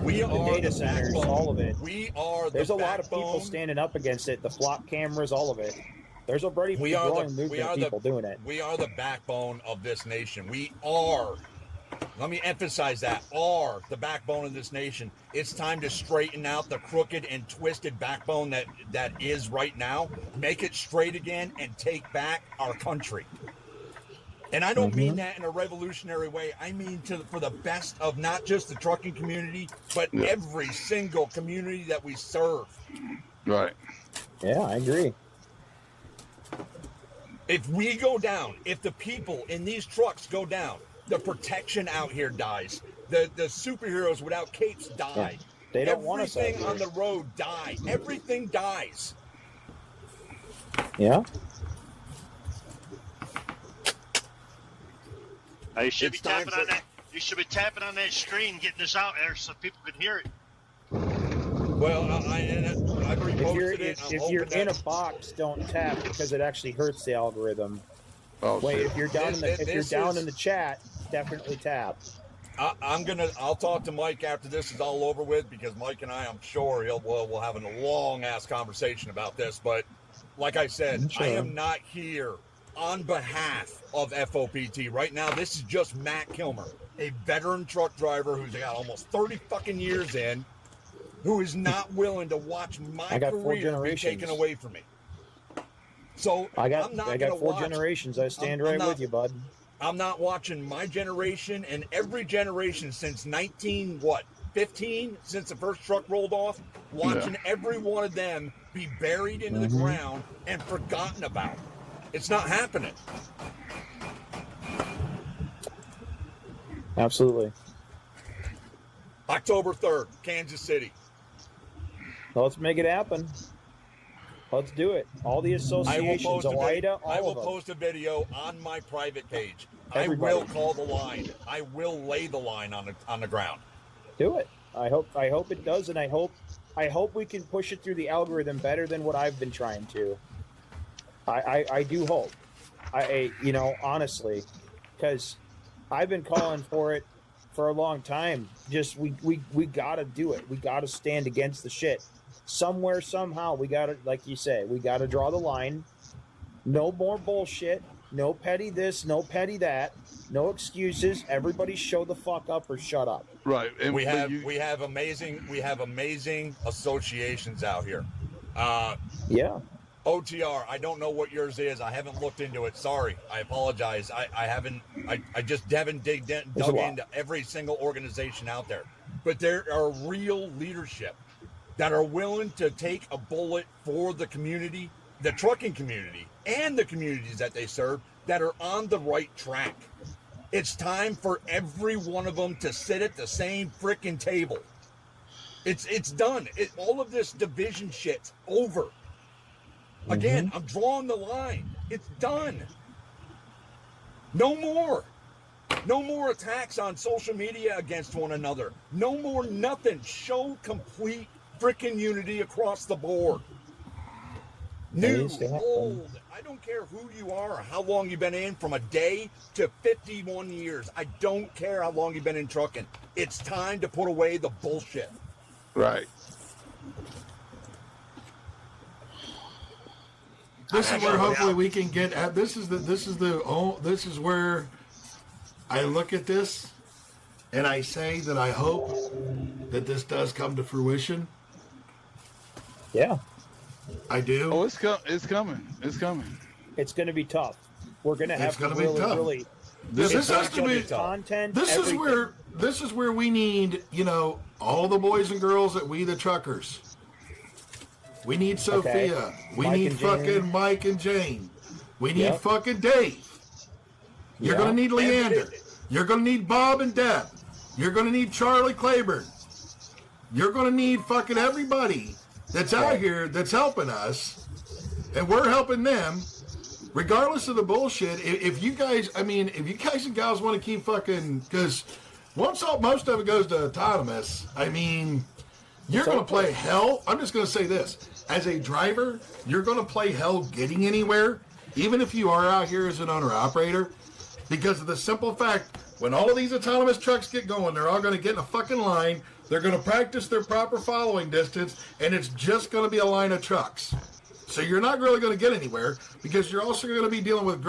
We are the data centers, all of it. We are. There's a lot of people standing up against it. The flock cameras, all of it. There's already a growing movement of people doing it. We are the backbone of this nation. We are. Let me emphasize that. Are the backbone of this nation. It's time to straighten out the crooked and twisted backbone that is right now. Make it straight again and take back our country. And I don't mean that in a revolutionary way. I mean for the best of not just the trucking community, but every single community that we serve. Right. Yeah, I agree. If we go down, if the people in these trucks go down, the protection out here dies. The superheroes without capes die. Yeah. They don't want us out here. Everything on the road die. Everything dies. Yeah. You should be tapping on that. You should be tapping on that screen, getting this out there so people can hear it. Well, I've reposted it. If you're in a box, don't tap because it actually hurts the algorithm. Oh, wait, if you're down in the chat, definitely tap. I'll talk to Mike after this is all over with because Mike and I, I'm sure we'll have a long ass conversation about this. But like I said, I am not here on behalf of FOPT right now. This is just Matt Kilmer, a veteran truck driver who's got almost 30 fucking years in, who is not willing to watch my career be taken away from me. So I got 4 generations. I stand with you, bud. I'm not watching my generation and every generation since 15, since the first truck rolled off, watching every one of them be buried into the ground and forgotten about. It's not happening. Absolutely. October 3rd, Kansas City. Let's make it happen. Let's do it. All the associations, OIDA, I will post a video on my private page. Everybody. I will call the line. I will lay the line on the ground. Do it. I hope it does, and I hope we can push it through the algorithm better than what I've been trying to. I do hope. Honestly, because I've been calling for it for a long time. Just we gotta do it. We gotta stand against the shit. Somewhere, somehow, we gotta, like you say, we gotta draw the line. No more bullshit. No petty this, no petty that. No excuses. Everybody show the fuck up or shut up. Right. And we have amazing associations out here. Yeah. OTR, I don't know what yours is. I haven't looked into it. Sorry. I apologize. I haven't dug into every single organization out there. But there are real leadership that are willing to take a bullet for the community, the trucking community, and the communities that they serve that are on the right track. It's time for every one of them to sit at the same frickin' table. It's done. All of this division shit's over. Again, I'm drawing the line. It's done. No more. No more attacks on social media against one another. No more nothing. Show complete frickin' unity across the board. New, old, I don't care who you are or how long you've been in, from a day to 51 years. I don't care how long you've been in trucking. It's time to put away the bullshit. Right. This is where hopefully we can get at. This is where I look at this and I say that I hope that this does come to fruition. Yeah. I do. Oh, it's coming. It's coming. It's going to be tough. We're going to have to be tough. really. This has to be content. This is where we need, all the boys and girls at We the Truckers. We need Sophia. Okay. We Mike need and fucking Jane. Mike and Jane. We need Yep. fucking Dave. You're Yeah. going to need Leander. You're going to need Bob and Deb. You're going to need Charlie Claiborne. You're going to need fucking everybody that's out here that's helping us. And we're helping them. Regardless of the bullshit, if you guys and gals want to keep fucking, because most of it goes to autonomous, you're going to play hell. I'm just going to say this. As a driver, you're going to play hell getting anywhere, even if you are out here as an owner-operator, because of the simple fact, when all of these autonomous trucks get going, they're all going to get in a fucking line, they're going to practice their proper following distance, and it's just going to be a line of trucks. So you're not really going to get anywhere, because you're also going to be dealing with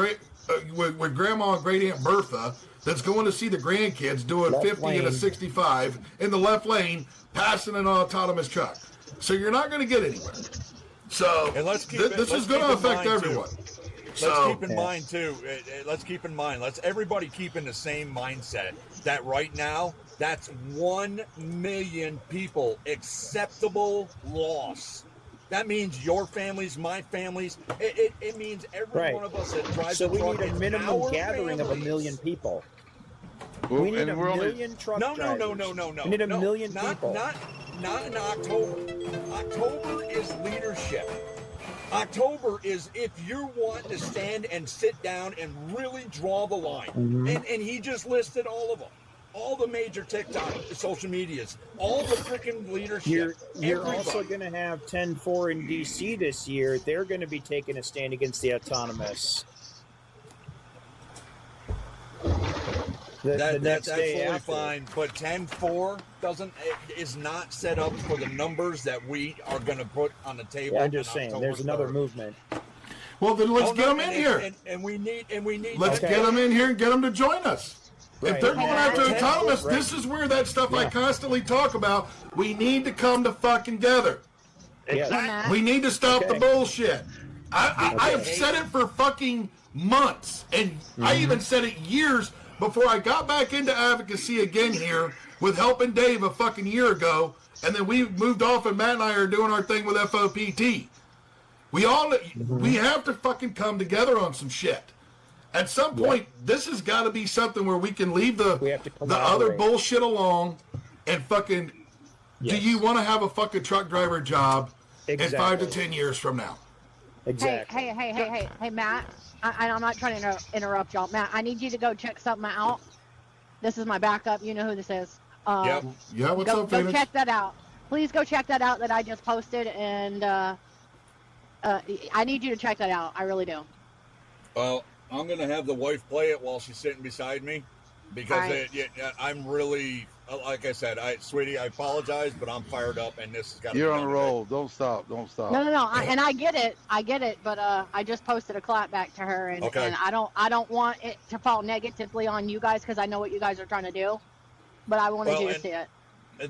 with Grandma and Great Aunt Bertha that's going to see the grandkids doing Left 50 lane. and a 65 in the left lane, passing an autonomous truck. So you're not going to get anywhere. So And let's keep this is going to affect everyone. Let's keep in mind too. Let's keep in mind. Let's everybody keep in the same mindset that right now that's 1 million people acceptable loss. That means your families, my families. It means every Right. one of us that drives So a we truck. need a it's minimum our gathering of a families. million people. Well, We need and a we're only- million truck No. drivers. We need a million people. Not in October. October is leadership. October is if you're wanting to stand and sit down and really draw the line. Mm-hmm. And he just listed all of them. All the major TikTok, social medias, all the freaking leadership. You're everybody. also going to have 10-4 in DC this year. They're going to be taking a stand against the autonomous. The That's next day absolutely after. fine, but 10-4 is not set up for the numbers that we are going to put on the table. Yeah, I'm just on saying, October there's another 3rd. movement. Well, then let's Oh, get no, them in and- here. and we need. Let's Okay. get them in here and get them to join us. If Right. they're going after Okay. autonomous, Right. this is where that stuff I Yeah. constantly talk about. We need to come to fucking together. Yes. We need to stop the Okay. bullshit. I have Okay. said it for fucking months, and I even said it years before I got back into advocacy again here with helping Dave a fucking year ago, and then we moved off, and Matt and I are doing our thing with FOPT. We have to fucking come together on some shit. At some point, this has got to be something where we can leave the We have to other collaborate. bullshit along and fucking. Do Yes. you want to have a fucking truck driver job in 5 to Exactly. 10 years from now? Exactly. Hey, Matt. I'm not trying to interrupt y'all. Matt, I need you to go check something out. This is my backup. You know who this is. Yep. Yeah, what's go, up, go Phoenix? check that out. Please go check that out that I just posted, and I need you to check that out. I really do. Well, I'm going to have the wife play it while she's sitting beside me because All right. I'm really, like I said, sweetie, I apologize, but I'm fired up, and this has got to You're be on a done roll. Don't stop. Don't stop. No. And I get it. But I just posted a clap back to her, and, Okay. and I don't want it to fall negatively on you guys because I know what you guys are trying to do. But I wanted Well, you to and- see it.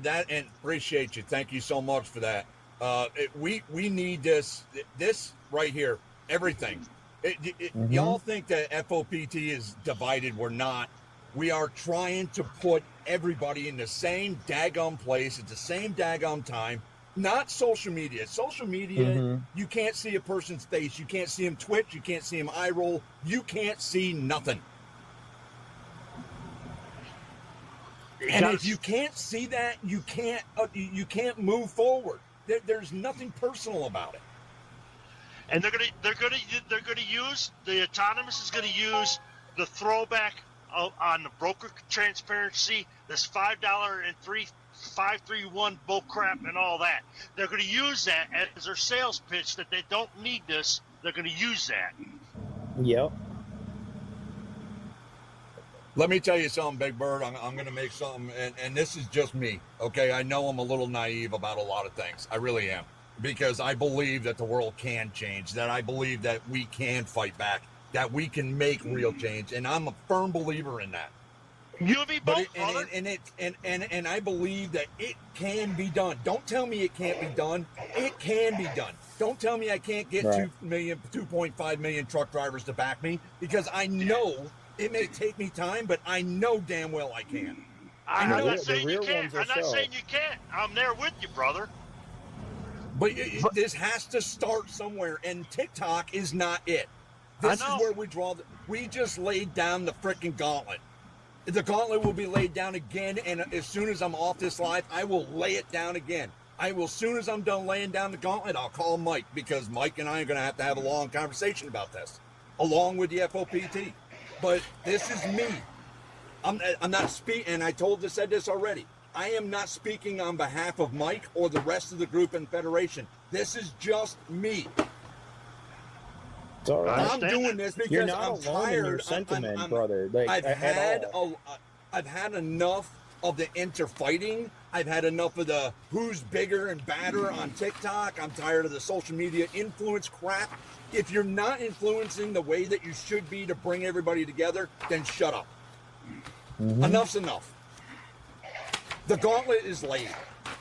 That and appreciate you. Thank you so much for that. We need this right here. Everything. Y'all think that FOPT is divided? We're not. We are trying to put everybody in the same daggum place at the same daggum time. Not social media. Social media, you can't see a person's face. You can't see him twitch. You can't see him eye roll. You can't see nothing. And if you can't see that, you can't move forward. There's nothing personal about it. And they're gonna use the autonomous is gonna use the throwback on the broker transparency, this $5 and 531 bull crap and all that. They're gonna use that as their sales pitch that they don't need this. They're gonna use that. Yep. Let me tell you something, Big Bird. I'm going to make something, and this is just me, okay? I know I'm a little naive about a lot of things. I really am, because I believe that the world can change, that I believe that we can fight back, that we can make real change, and I'm a firm believer in that. You and me both, and I believe that it can be done. Don't tell me it can't be done. It can be done. Don't tell me I can't get 2.5 million truck drivers to back me, because I know it may take me time, but I know damn well I can. I'm not saying you can't. I'm not saying you can't. I'm there with you, brother. But this has to start somewhere, and TikTok is not it. This is where we draw. We just laid down the freaking gauntlet. The gauntlet will be laid down again, and as soon as I'm off this live, I will lay it down again. As soon as I'm done laying down the gauntlet, I'll call Mike, because Mike and I are going to have a long conversation about this, along with the FOPT. But this is me. I'm not speaking, and I said this already. I am not speaking on behalf of Mike or the rest of the group and Federation. This is just me. It's all right. I'm doing this because You're not I'm alone tired. in your sentiment, brother. I've had enough of the interfighting. I've had enough of the who's bigger and badder on TikTok. I'm tired of the social media influence crap. If you're not influencing the way that you should be to bring everybody together, then shut up. Enough's enough. The gauntlet is laid.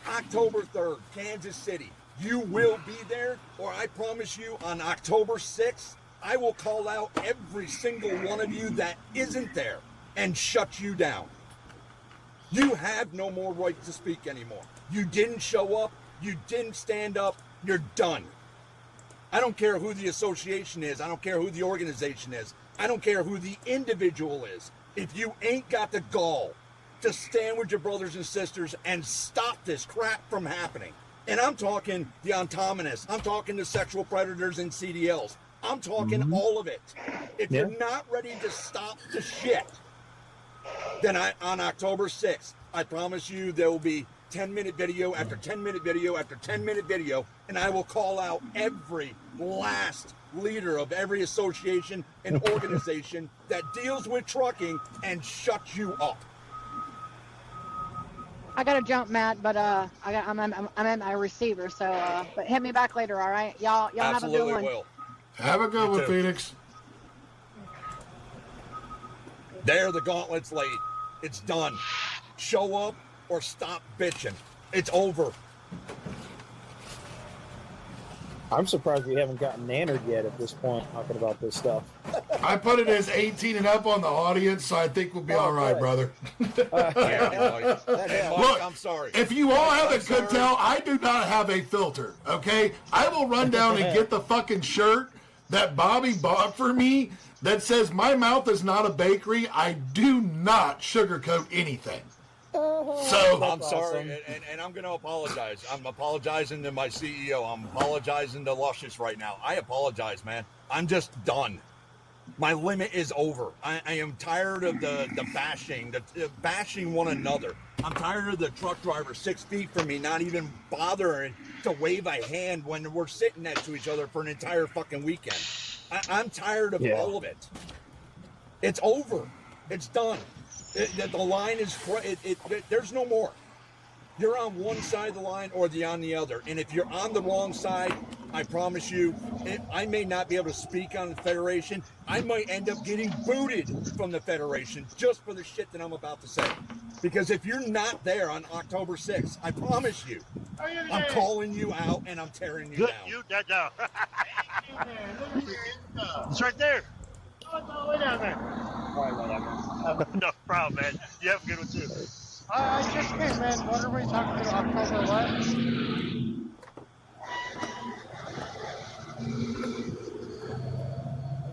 October 3rd, Kansas City. You will be there, or I promise you on October 6th, I will call out every single one of you that isn't there and shut you down. You have no more right to speak anymore. You didn't show up. You didn't stand up. You're done. I don't care who the association is. I don't care who the organization is. I don't care who the individual is. If you ain't got the gall to stand with your brothers and sisters and stop this crap from happening. And I'm talking the autonomous. I'm talking the sexual predators and CDLs. I'm talking all of it. If you're not ready to stop the shit, then on October 6th, I promise you there will be 10-minute video after 10-minute video after 10-minute video, and I will call out every last leader of every association and organization that deals with trucking and shut you up. I gotta jump, Matt, but I'm at my receiver, so but hit me back later, all right? Y'all have a good one. Will. Have a good one, Phoenix. There, the gauntlet's laid. It's done. Show up or stop bitching. It's over. I'm surprised we haven't gotten nannered yet at this point talking about this stuff. I put it as 18 and up on the audience, so I think we'll be all right, brother. Look, I'm sorry. If you all haven't could tell, I do not have a filter, okay? I will run down and get the fucking shirt that Bobby bought for me that says my mouth is not a bakery. I do not sugarcoat anything. So I'm sorry, and I'm going to apologize. I'm apologizing to my CEO. I'm apologizing to Luscious right now. I apologize, man. I'm just done. My limit is over. I am tired of the bashing, the bashing one another. I'm tired of the truck driver 6 feet from me not even bothering to wave a hand when we're sitting next to each other for an entire fucking weekend. I'm tired of all of it. It's over. It's done. The line is, there's no more. You're on one side of the line or on the other. And if you're on the wrong side, I promise you, I may not be able to speak on the Federation. I might end up getting booted from the Federation just for the shit that I'm about to say. Because if you're not there on October 6th, I promise you, I'm calling you out and I'm tearing you down. You that down. It's right there. Oh, way down there. No problem, man. You have a good one too. Just came, man. What are we talking about? October what?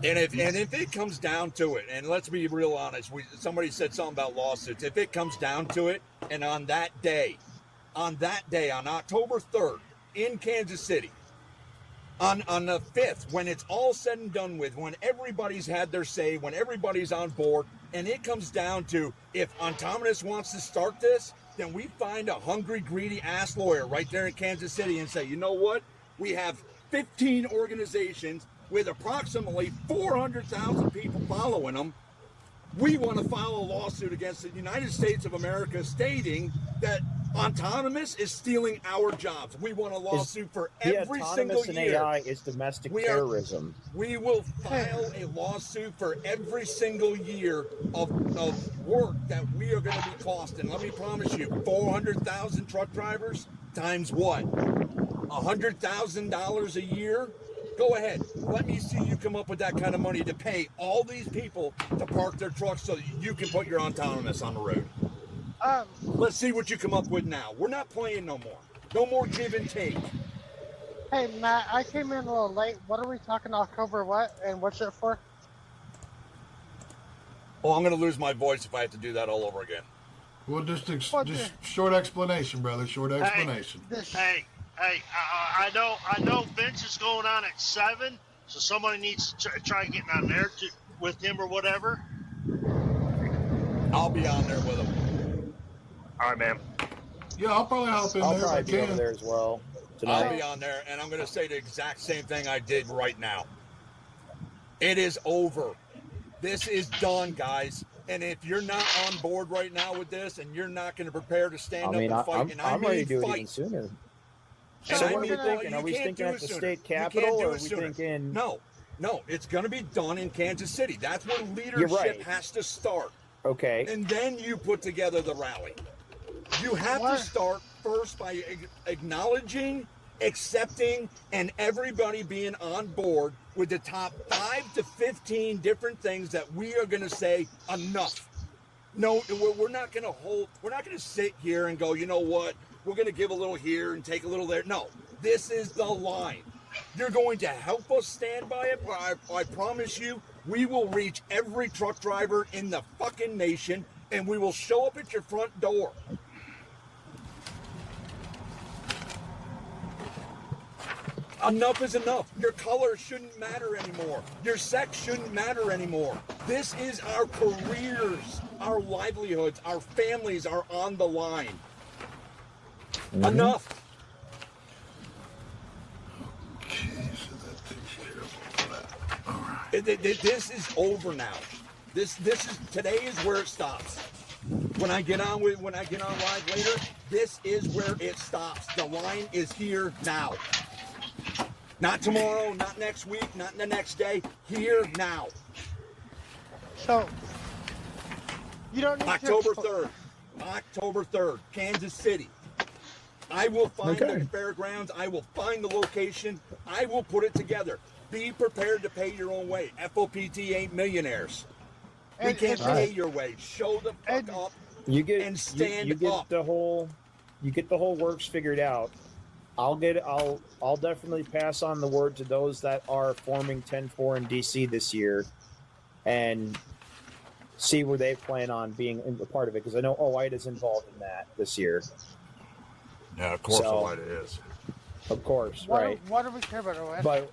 And if it comes down to it, and let's be real honest, somebody said something about lawsuits. If it comes down to it, and on that day, on October 3rd, in Kansas City, on the 5th, when it's all said and done with, when everybody's had their say, when everybody's on board, and it comes down to if Autonomous wants to start this, then we find a hungry, greedy ass lawyer right there in Kansas City and say, you know what? We have 15 organizations with approximately 400,000 people following them. We want to file a lawsuit against the United States of America stating that Autonomous is stealing our jobs. We want a lawsuit for every single autonomous year. AI is domestic terrorism. We will file a lawsuit for every single year of work that we are going to be costing. Let me promise you, 400,000 truck drivers times what? $100,000 a year? Go ahead. Let me see you come up with that kind of money to pay all these people to park their trucks so that you can put your autonomous on the road. Let's see what you come up with now. We're not playing no more. No more give and take. Hey, Matt, I came in a little late. What are we talking October what, and what's it for? Oh, I'm going to lose my voice if I have to do that all over again. Well, just short explanation, brother. Short explanation. Hey, I know Vince is going on at 7, so somebody needs to try getting on there with him or whatever. I'll be on there with him. All right, man. Yeah, I'll probably hop in I'll there. probably be over there as well tonight. I'll be on there, and I'm going to say the exact same thing I did right now. It is over. This is done, guys. And if you're not on board right now with this, and you're not going to prepare to stand up and fight, I'm ready to do it even sooner. So what are we thinking? Are we thinking at the state capitol, or are we thinking? No, it's going to be done in Kansas City. That's where leadership has to start. Okay. And then you put together the rally. You have to start first by acknowledging, accepting, and everybody being on board with the top 5 to 15 different things that we are going to say enough. No, we're not going to sit here and go, you know what, we're going to give a little here and take a little there. No, this is the line. You're going to help us stand by it. I promise you, we will reach every truck driver in the fucking nation, and we will show up at your front door. Enough is enough. Your color shouldn't matter anymore. Your sex shouldn't matter anymore. This is our careers, our livelihoods, our families are on the line. Mm-hmm. Enough. Okay, so that takes care of all that. All right. This is over now. Today is where it stops. When I get on live later, this is where it stops. The line is here now. Not tomorrow, not next week, not the next day. Here now. So you don't need October 3rd, Kansas City. I will find the fairgrounds. I will find the location. I will put it together. Be prepared to pay your own way. FOPT ain't millionaires. We can't pay your way. Show the fuck up and stand up. You get the whole works figured out. I'll definitely pass on the word to those that are forming 10-4 in DC this year, and see where they plan on being a part of it. Because I know OIDA's involved in that this year. Yeah, of course, OIDA is. Of course, right. What do we care about OIDA? But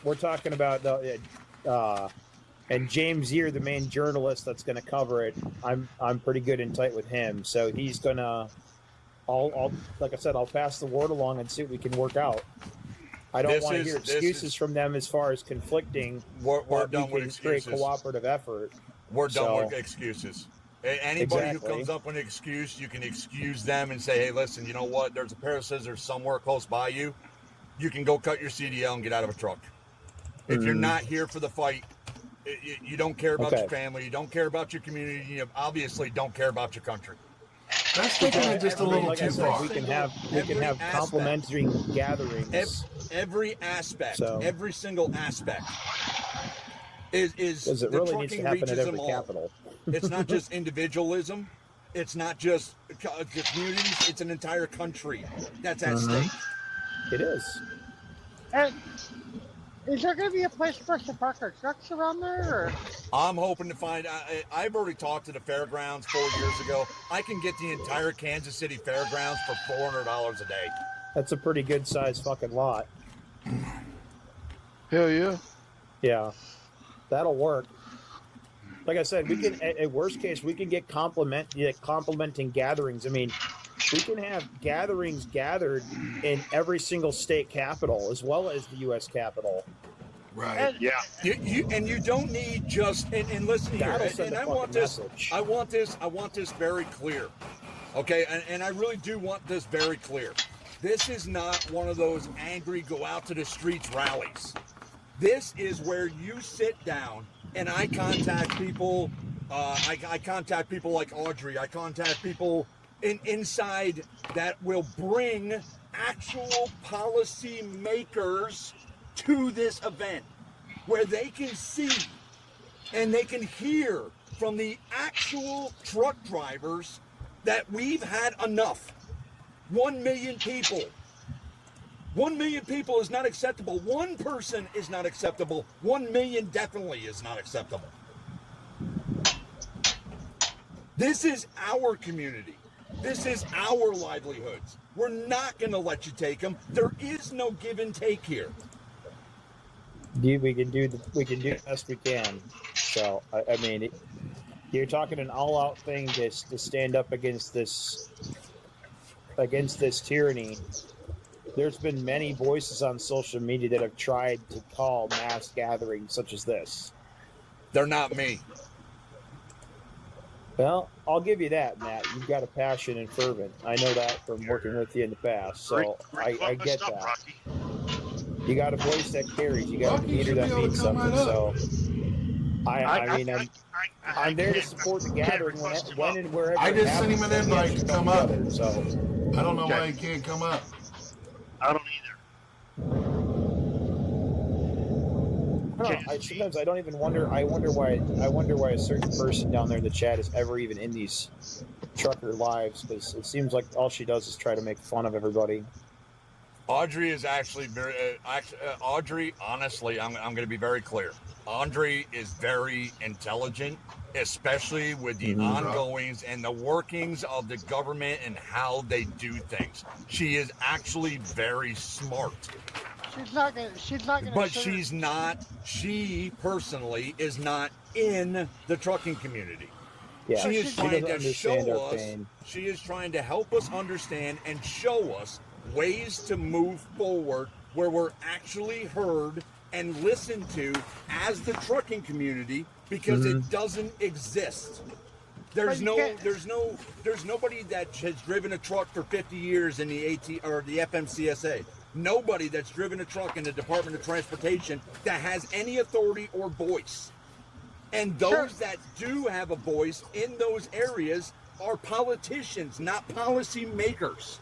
we're talking about and James Year, the main journalist that's going to cover it. I'm pretty good and tight with him, so he's gonna. I'll like I said, I'll pass the word along and see what we can work out. I don't want to hear excuses from them as far as conflicting. We're done with excuses. Create cooperative effort. We're done with excuses. Anybody who comes up with an excuse, you can excuse them and say, hey, listen, you know what? There's a pair of scissors somewhere close by you. You can go cut your CDL and get out of a truck. If you're not here for the fight, you don't care about your family, you don't care about your community, you obviously don't care about your country. That's taking it just a little too far. We can have complementary gatherings. Every aspect, every single aspect is it the really needs to happen at every capital. It's not just individualism. It's not just communities. It's an entire country that's at stake. It is. And is there going to be a place for us to park our trucks around there? Or? I'm hoping to find. I've already talked to the fairgrounds 4 years ago. I can get the entire Kansas City fairgrounds for $400 a day. That's a pretty good sized fucking lot. Hell yeah. Yeah, that'll work. Like I said, we can. At worst case, we can get complementing gatherings. I mean, we can have gatherings gathered in every single state capital as well as the U.S. Capitol. Right. Yeah. You don't need just and listen here. And I want this very clear. Okay, and I really do want this very clear. This is not one of those angry go out to the streets rallies. This is where you sit down and I contact people. I contact people like Audrey. I contact people inside that will bring actual policy makers to this event where they can see and they can hear from the actual truck drivers that we've had enough. 1 million people. 1 million people is not acceptable. One person is not acceptable. 1 million definitely is not acceptable. This is our community. This is our livelihoods. We're not going to let you take them. There is no give and take here. Dude, we can do the best we can. So I mean, you're talking an all-out thing to stand up against this tyranny. There's been many voices on social media that have tried to call mass gatherings such as this. They're not me. Well, I'll give you that, Matt. You've got a passion and fervent. I know that from working with you in the past. So I get that. You got a voice that carries. You got a meter that means something. So I'm there to support the gathering when and wherever. I just sent him an invite to come up. So I don't know why he can't come up. I don't either. Sometimes I don't even wonder. I wonder why a certain person down there in the chat is ever even in these trucker lives, because it seems like all she does is try to make fun of everybody. Audrey is actually Audrey, honestly, I'm going to be very clear. Audrey is very intelligent, especially with the ongoings and the workings of the government and how they do things. She is actually very smart. She's not gonna. But she personally is not in the trucking community. Yeah, she is trying to show us. Pain. She is trying to help us understand and show us ways to move forward where we're actually heard and listened to as the trucking community, because it doesn't exist. There's nobody that has driven a truck for 50 years in the or the FMCSA. Nobody that's driven a truck in the Department of Transportation that has any authority or voice. And those that do have a voice in those areas are politicians, not policy makers.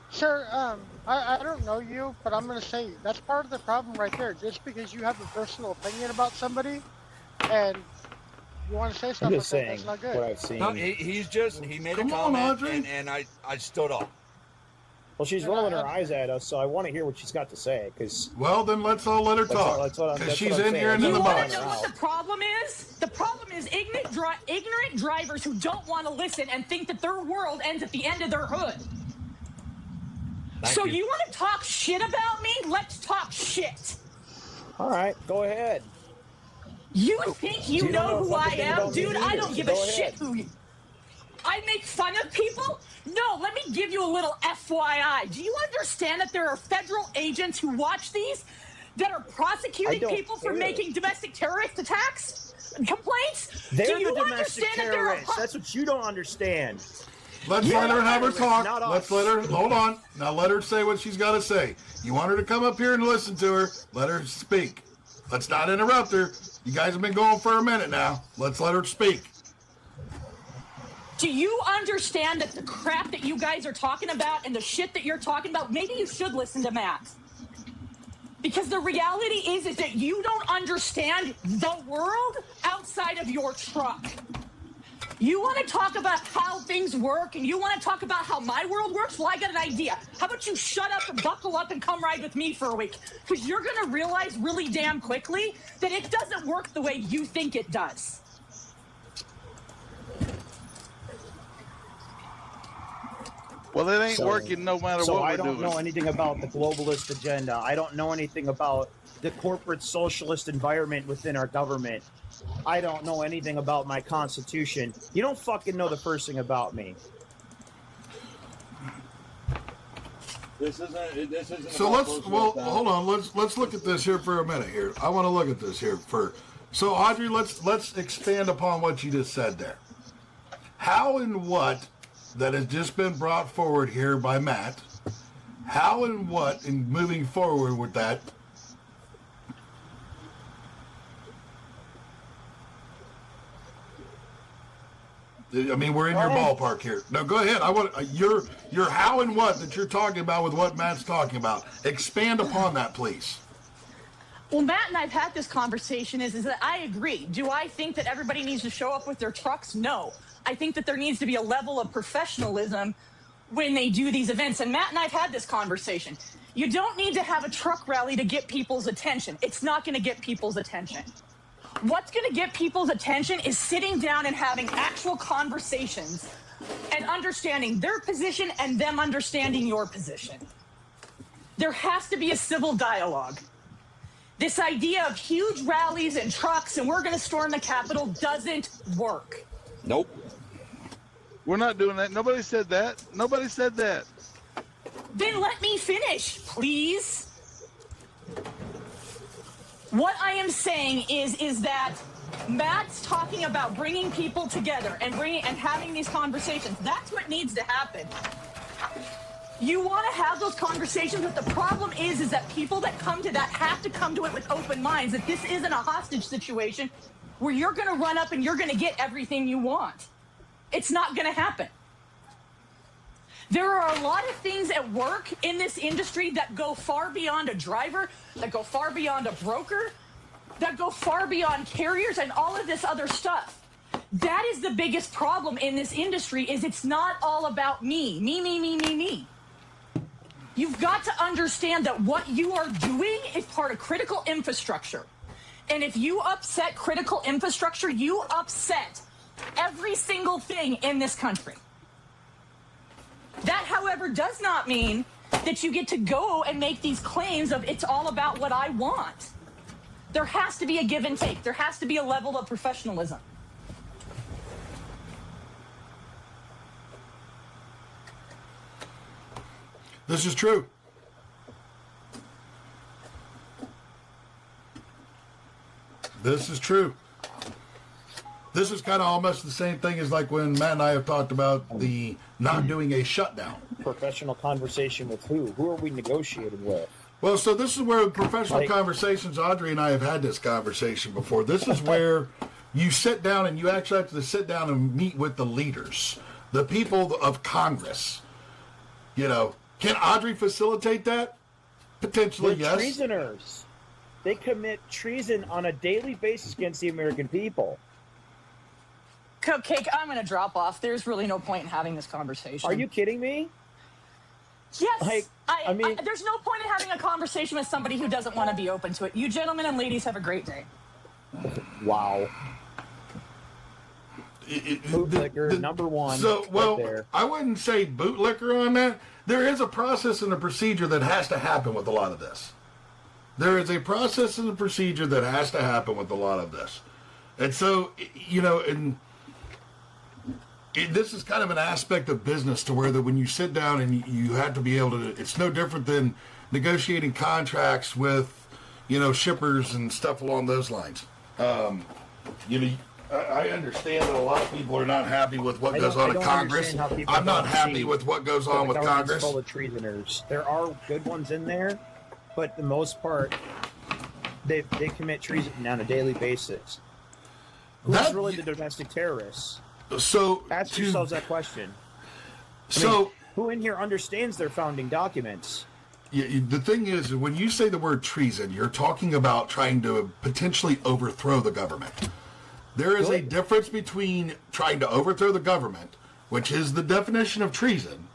Sir, I don't know you, but I'm going to say that's part of the problem right there. Just because you have a personal opinion about somebody and you want to say stuff like that, that's not good. What I've seen. No, he made a comment and I stood up. Well, she's rolling her eyes at us, so I want to hear what she's got to say. Well, then let's all let her talk. Because she's in here and in the box. You want to know what the problem is? The problem is ignorant drivers who don't want to listen and think that their world ends at the end of their hood. So you want to talk shit about me? Let's talk shit. All right, go ahead. You think you know who I am? Dude, I don't give a shit who you... I make fun of people? No, let me give you a little FYI. Do you understand that there are federal agents who watch these that are prosecuting people for making domestic terrorist attacks? Complaints? They're the domestic terrorists. That's what you don't understand. Let's let her have her talk. Let's let her, hold on. Now let her say what she's got to say. You want her to come up here and listen to her, let her speak. Let's not interrupt her. You guys have been going for a minute now. Let's let her speak. Do you understand that the crap that you guys are talking about and the shit that you're talking about, maybe you should listen to Matt. Because the reality is that you don't understand the world outside of your truck. You want to talk about how things work and you want to talk about how my world works? Well, I got an idea. How about you shut up and buckle up and come ride with me for a week? Because you're going to realize really damn quickly that it doesn't work the way you think it does. Well, it ain't working no matter what we're doing. So I don't know anything about the globalist agenda. I don't know anything about the corporate socialist environment within our government. I don't know anything about my constitution. You don't fucking know the first thing about me. This isn't. So hold on. Let's look at this here for a minute here. I want to look at this here for. So Audrey, let's expand upon what you just said there. How and what that has just been brought forward here by Matt, how and what in moving forward with that? I mean, we're in your ballpark here. No, go ahead. I want your how and what that you're talking about with what Matt's talking about. Expand upon that, please. Well, Matt and I've had this conversation is that I agree. Do I think that everybody needs to show up with their trucks? No. I think that there needs to be a level of professionalism when they do these events. And Matt and I've had this conversation. You don't need to have a truck rally to get people's attention. It's not going to get people's attention. What's going to get people's attention is sitting down and having actual conversations and understanding their position and them understanding your position. There has to be a civil dialogue. This idea of huge rallies and trucks and we're going to storm the Capitol doesn't work. Nope. We're not doing that. Nobody said that. Nobody said that. Then let me finish, please. What I am saying is that Matt's talking about bringing people together and having these conversations. That's what needs to happen. You want to have those conversations, but the problem is that people that come to that have to come to it with open minds, that this isn't a hostage situation where you're going to run up and you're going to get everything you want. It's not going to happen. There are a lot of things at work in this industry that go far beyond a driver, that go far beyond a broker, that go far beyond carriers and all of this other stuff. That is the biggest problem in this industry is it's not all about me. Me. You've got to understand that what you are doing is part of critical infrastructure. And if you upset critical infrastructure, you upset every single thing in this country. That, however, does not mean that you get to go and make these claims of it's all about what I want. There has to be a give and take. There has to be a level of professionalism. This is true. This is true. This is kind of almost the same thing as like when Matt and I have talked about the not doing a shutdown. Professional conversation with who? Who are we negotiating with? Well, so this is where professional conversations, Audrey and I have had this conversation before. This is where you sit down and you actually have to sit down and meet with the leaders, the people of Congress. You know, can Audrey facilitate that? Potentially, They're yes. Treasoners. They commit treason on a daily basis against the American people. Cupcake, I'm going to drop off. There's really no point in having this conversation. Are you kidding me? Yes. I mean, there's no point in having a conversation with somebody who doesn't want to be open to it. You gentlemen and ladies have a great day. Wow. Bootlicker, number one. So, well, right there. I wouldn't say bootlicker on that. There is a process and a procedure that has to happen with a lot of this. There is a process and a procedure that has to happen with a lot of this. And so, you know, this is kind of an aspect of business to where that when you sit down and you have to be able to, it's no different than negotiating contracts with, you know, shippers and stuff along those lines. You know, I understand that a lot of people are not happy with what goes on in Congress. I'm not happy with what goes on with Congress. Full of treasoners. There are good ones in there, but the most part, they commit treason on a daily basis. Who's really the domestic terrorists? So ask yourselves that question. Who in here understands their founding documents? The thing is, when you say the word treason, you're talking about trying to potentially overthrow the government. There is a difference between trying to overthrow the government, which is the definition of treason,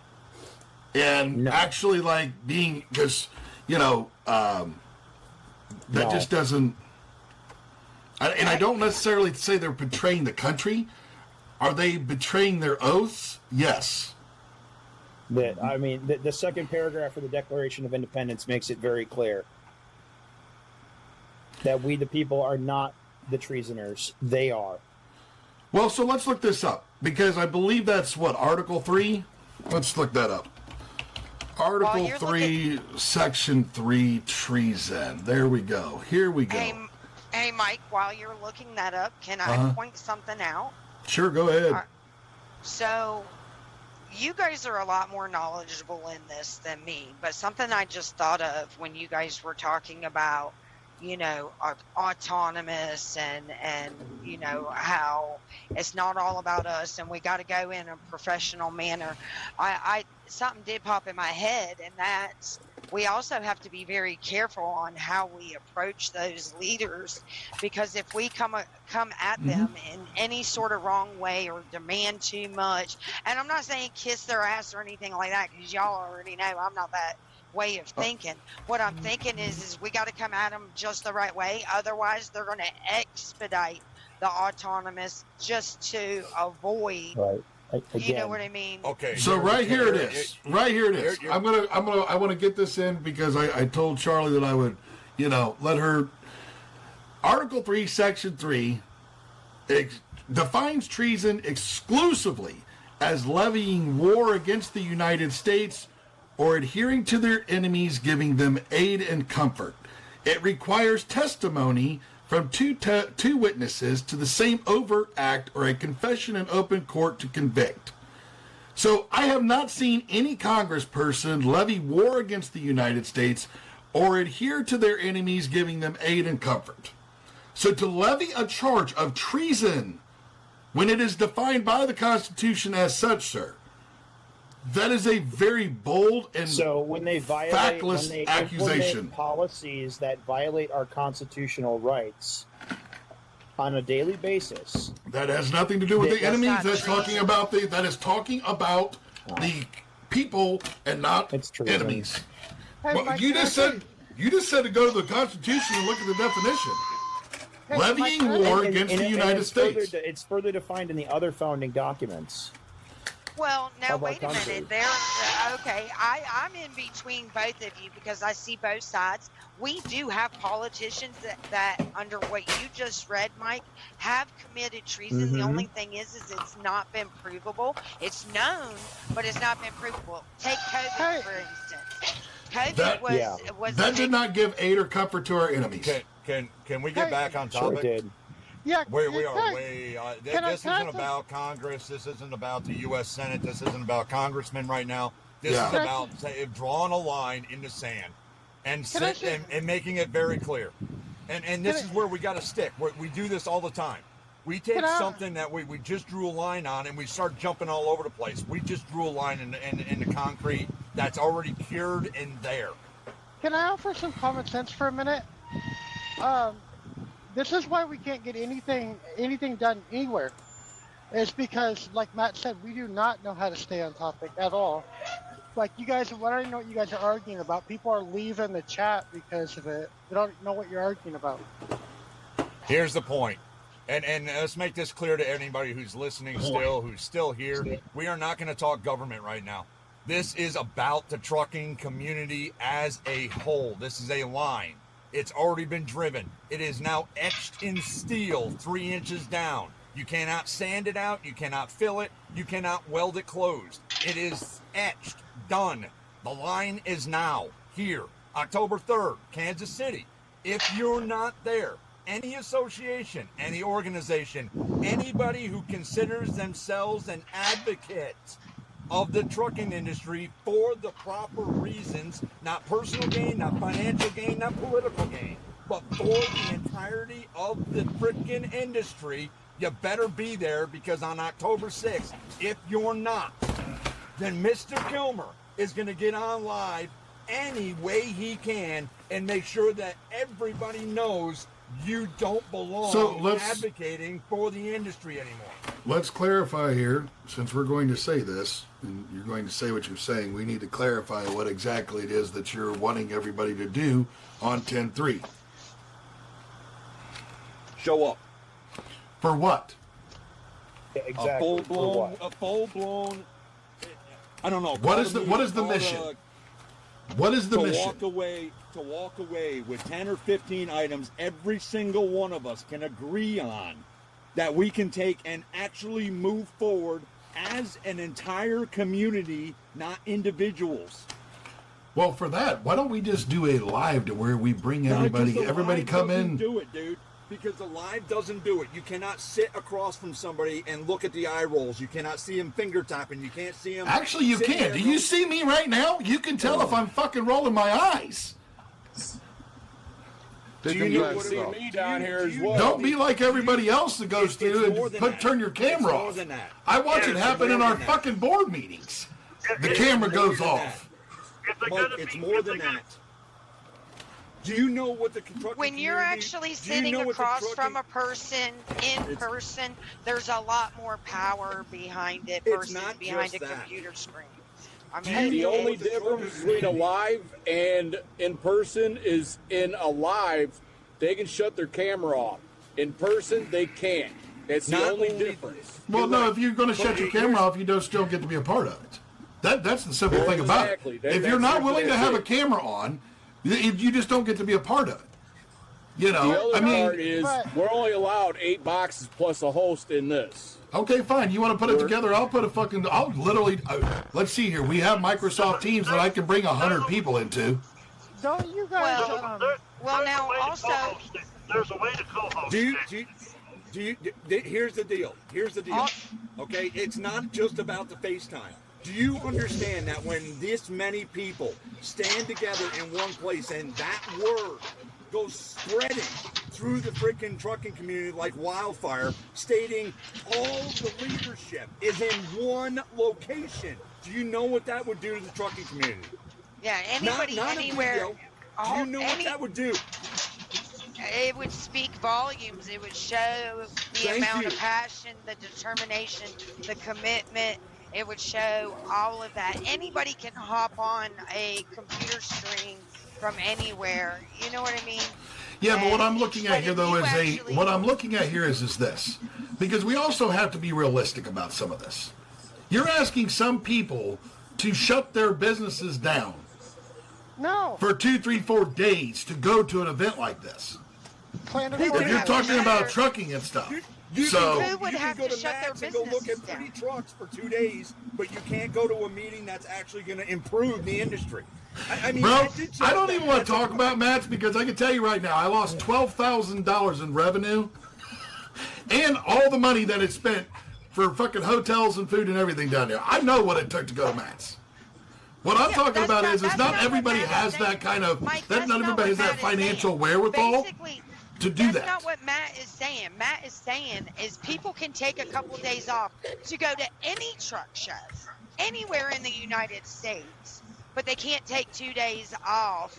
and actually like being, because, you know, that just doesn't, and I don't necessarily say they're betraying the country. Are they betraying their oaths? Yes. I mean, the second paragraph of the Declaration of Independence makes it very clear that we, the people, are not the treasoners. They are. Well, so let's look this up, because I believe that's what, Article 3? Let's look that up. Article 3, Section 3, treason. There we go. Here we go. Hey, Mike, while you're looking that up, can I point something out? Sure, go ahead. So, you guys are a lot more knowledgeable in this than me, but something I just thought of when you guys were talking about, you know, autonomous and you know, how it's not all about us and we got to go in a professional manner. I something did pop in my head, and that's we also have to be very careful on how we approach those leaders, because if we come at them in any sort of wrong way or demand too much, and I'm not saying kiss their ass or anything like that, because y'all already know I'm not that way of thinking. What I'm thinking is we got to come at them just the right way. Otherwise, they're going to expedite the autonomous just to avoid. Right. You know what I mean? Okay. So right here it is. Right here it is. I want to get this in because I told Charlie that I would, you know, let her. Article 3, Section 3 defines treason exclusively as levying war against the United States or adhering to their enemies, giving them aid and comfort. It requires testimony from two witnesses to the same overt act or a confession in open court to convict. So I have not seen any congressperson levy war against the United States or adhere to their enemies, giving them aid and comfort. So to levy a charge of treason when it is defined by the Constitution as such, sir, that is a very bold and so when they violate, factless accusation. Implement policies that violate our constitutional rights on a daily basis. That has nothing to do with the enemies. That's talking about that is talking about the people and not enemies. Hey, well, Mike, you just said to go to the Constitution and look at the definition. Hey, levying war against the United States. It's further defined in the other founding documents. Well, now wait a minute. Okay, I'm in between both of you because I see both sides. We do have politicians that under what you just read, Mike, have committed treason. The only thing is it's not been provable. It's known, but it's not been provable. Take COVID, for instance. COVID that did not give aid or comfort to our enemies. Can we get back on topic? Sure did. Yeah, we are way. This isn't about Congress. This isn't about the U.S. Senate. This isn't about congressmen right now. This is about drawing a line in the sand and making it very clear. And this is where we got to stick. We do this all the time. We take something that we just drew a line on and we start jumping all over the place. We just drew a line in the concrete that's already cured in there. Can I offer some common sense for a minute? This is why we can't get anything done anywhere. It's because, like Matt said, we do not know how to stay on topic at all. Like you guys, I don't know what you guys are arguing about. People are leaving the chat because of it. They don't know what you're arguing about. Here's the point. And let's make this clear to anybody who's listening who's still here. We are not going to talk government right now. This is about the trucking community as a whole. This is a line. It's already been driven. It is now etched in steel 3 inches down. You cannot sand it out. You cannot fill it. You cannot weld it closed. It is etched, done. The line is now here. October 3rd, Kansas City. If you're not there, any association, any organization, anybody who considers themselves an advocate of the trucking industry for the proper reasons, not personal gain, not financial gain, not political gain, but for the entirety of the frickin' industry, you better be there, because on October 6th, if you're not, then Mr. Kilmer is going to get on live any way he can and make sure that everybody knows you don't belong advocating for the industry anymore. Let's clarify here, since we're going to say this, and you're going to say what you're saying, we need to clarify what exactly it is that you're wanting everybody to do on 10-3. Show up. For what? Yeah, exactly. A full-blown, I don't know. What is the mission? What is the mission? To walk away with 10 or 15 items every single one of us can agree on that we can take and actually move forward as an entire community, not individuals. Well, for that, why don't we just do a live to where we bring everybody come in? Do it, dude. Because the live doesn't do it. You cannot sit across from somebody and look at the eye rolls. You cannot see him finger tapping. You can't see him. Actually, you can. Do you see me right now? You can tell if I'm fucking rolling my eyes. Do you need to see me down here as well? Don't be like everybody else that goes through and turn your camera off. I watch it happen in our fucking board meetings. The camera goes off. Mike, it's more than that. Do you know what the trucking When you're actually sitting across from a person in person, there's a lot more power behind it versus behind a computer screen. I mean, The only difference between a live and in person is in a live, they can shut their camera off. In person, they can't. That's the only difference. Well, no, if you're going to shut your camera off, you don't still get to be a part of it. That's the simple thing about it. If you're not willing to have a camera on, you just don't get to be a part of it. You know, the other part is we're only allowed 8 boxes plus a host in this. Okay, fine. You want to put it together? I'll literally. Let's see here. We have Microsoft Teams that I can bring 100 people into. Don't you guys? Well, now also. There's a way to co-host. Here's the deal. Okay, it's not just about the FaceTime. Do you understand that when this many people stand together in one place and that word goes spreading through the freaking trucking community like wildfire, stating all the leadership is in one location? Do you know what that would do to the trucking community? Yeah, anybody, not anywhere. Do you know what that would do? It would speak volumes. It would show the amount of passion, the determination, the commitment. It would show all of that. Anybody can hop on a computer screen from anywhere. You know what I mean? Yeah, but what I'm looking at here, though, is this. Because we also have to be realistic about some of this. You're asking some people to shut their businesses down. No. For 2, 3, 4 days to go to an event like this. If you're talking about trucking and stuff. Who would have to shut their business and go look at pretty trucks for 2 days, but you can't go to a meeting that's actually going to improve the industry. I mean, bro, I don't even want to talk about Matt's because I can tell you right now, I lost $12,000 in revenue and all the money that it spent for fucking hotels and food and everything down there. I know what it took to go to Matt's. What I'm talking about is not everybody has that kind of, not everybody has that financial wherewithal to do that. That's not what Matt is saying. Matt is saying is people can take a couple of days off to go to any truck show, anywhere in the United States, but they can't take 2 days off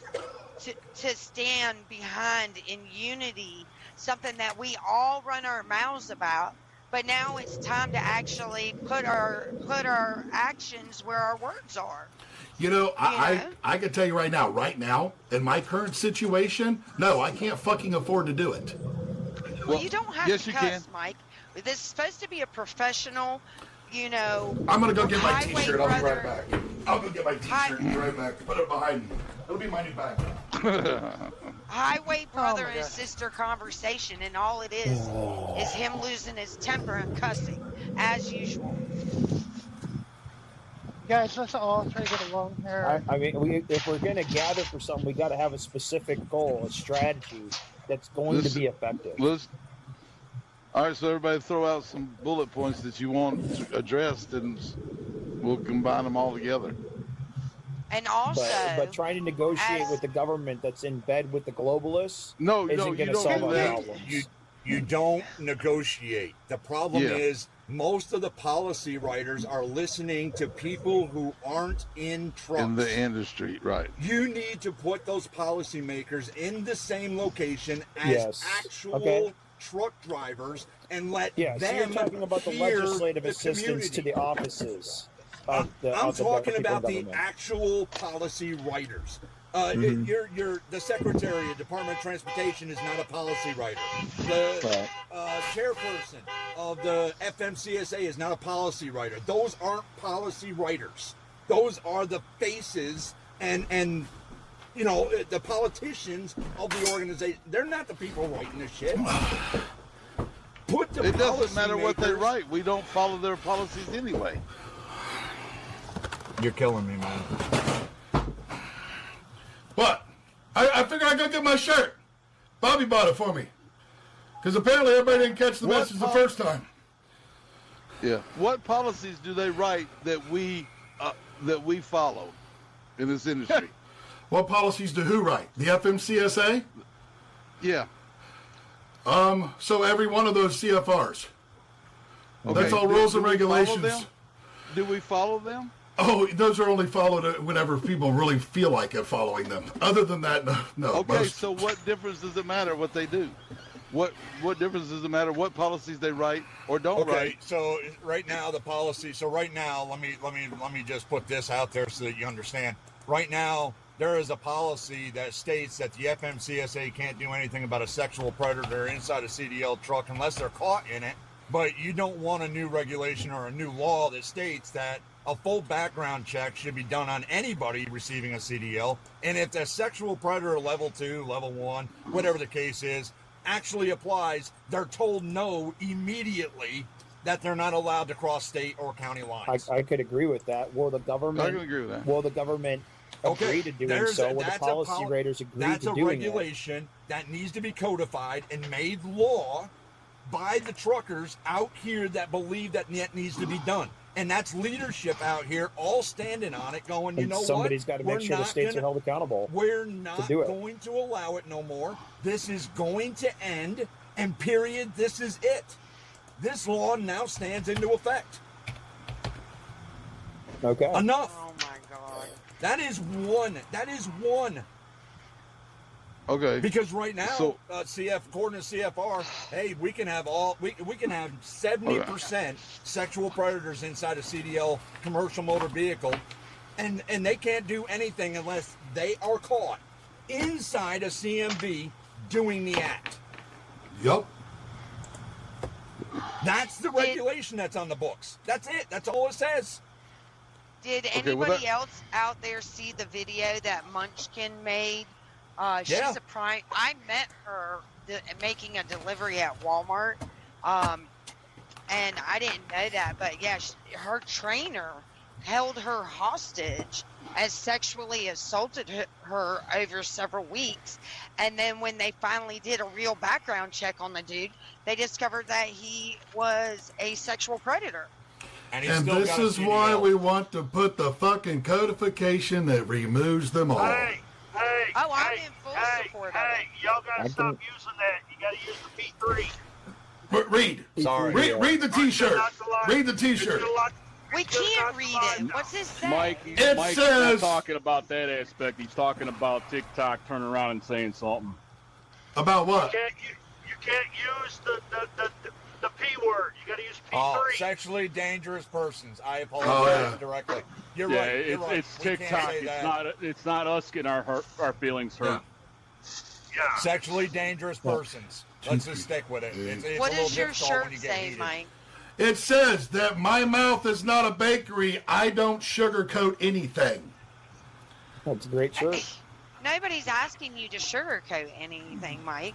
to stand behind in unity something that we all run our mouths about. But now it's time to actually put our actions where our words are. You know, I can tell you right now, in my current situation, no, I can't fucking afford to do it. Well, you don't have to cuss, Mike. This is supposed to be a professional, you know. I'm going to go get my t-shirt. I'll be right back. I'll go get my t-shirt and be right back. Put it behind me. It'll be my new bag. Highway brother and sister conversation, and all it is him losing his temper and cussing, as usual. Guys, let's all try to get along here. I mean, if we're going to gather for something, we got to have a specific goal, a strategy that's going to be effective. All right, so everybody throw out some bullet points that you want addressed, and we'll combine them all together. And also, but trying to negotiate with the government that's in bed with the globalists isn't going to solve our problems. You don't negotiate. The problem is most of the policy writers are listening to people who aren't in trucks. In the industry, right. You need to put those policymakers in the same location as actual truck drivers and let them so you're talking about the legislative assistance to the offices. I'm talking about the actual policy writers. The Secretary of Department of Transportation is not a policy writer. The chairperson of the FMCSA is not a policy writer. Those aren't policy writers. Those are the faces and you know, the politicians of the organization. They're not the people writing this shit. It doesn't matter what they write. We don't follow their policies anyway. You're killing me, man. What? I figure I go get my shirt. Bobby bought it for me. Because apparently everybody didn't catch the message the first time. Yeah. What policies do they write that we follow in this industry? What policies do who write? The FMCSA? Yeah. So every one of those CFRs. Okay. That's all rules and regulations. Do we follow them? Oh, those are only followed whenever people really feel like it following them. Other than that, no. Okay, so what difference does it matter what they do? What difference does it matter what policies they write or don't write? Okay, so right now the policy. So right now, let me just put this out there so that you understand. Right now, there is a policy that states that the FMCSA can't do anything about a sexual predator inside a CDL truck unless they're caught in it. But you don't want a new regulation or a new law that states that a full background check should be done on anybody receiving a CDL. And if the sexual predator level 2, level 1, whatever the case is, actually applies, they're told no immediately, that they're not allowed to cross state or county lines. I could agree with that. Will the government? I can agree with that. Will the government agree to doing so? Will the policy writers agree to doing That's a regulation that needs to be codified and made law by the truckers out here that believe that needs to be done. And that's leadership out here all standing on it going, you know what? Somebody's got to make sure the states are held accountable. We're not going to allow it no more. This is going to end, and period, this is it. This law now stands into effect. Okay. Enough. Oh my God. That is one. Okay. Because right now, according to CFR, hey, we can have 70% sexual predators inside a CDL commercial motor vehicle, and they can't do anything unless they are caught inside a CMV doing the act. Yup. That's the regulation that's on the books. That's it. That's all it says. Did anybody else out there see the video that Munchkin made? She's a prime. I met her making a delivery at Walmart, and I didn't know that. But yeah, her trainer held her hostage as sexually assaulted her over several weeks. And then when they finally did a real background check on the dude, they discovered that he was a sexual predator. And this is why we want to put the fucking codification that removes them all. Hey, I'm in full support of it. Y'all gotta stop using that. You gotta use the P3. Read. Sorry. Read the T-shirt. Read the T-shirt. We can't read it. What's this say? Mike says, not talking about that aspect. He's talking about TikTok turning around and saying something. About what? You can't use the P word. You got to use P3. Oh, sexually dangerous persons. I apologize directly. You're right. You're right. It's TikTok. It's not us getting our feelings hurt. Yeah. Sexually dangerous persons. Let's just stick with it. It's what a little does your difficult shirt when you get say, heated. Mike? It says that my mouth is not a bakery. I don't sugarcoat anything. That's a great shirt. Nobody's asking you to sugarcoat anything, Mike.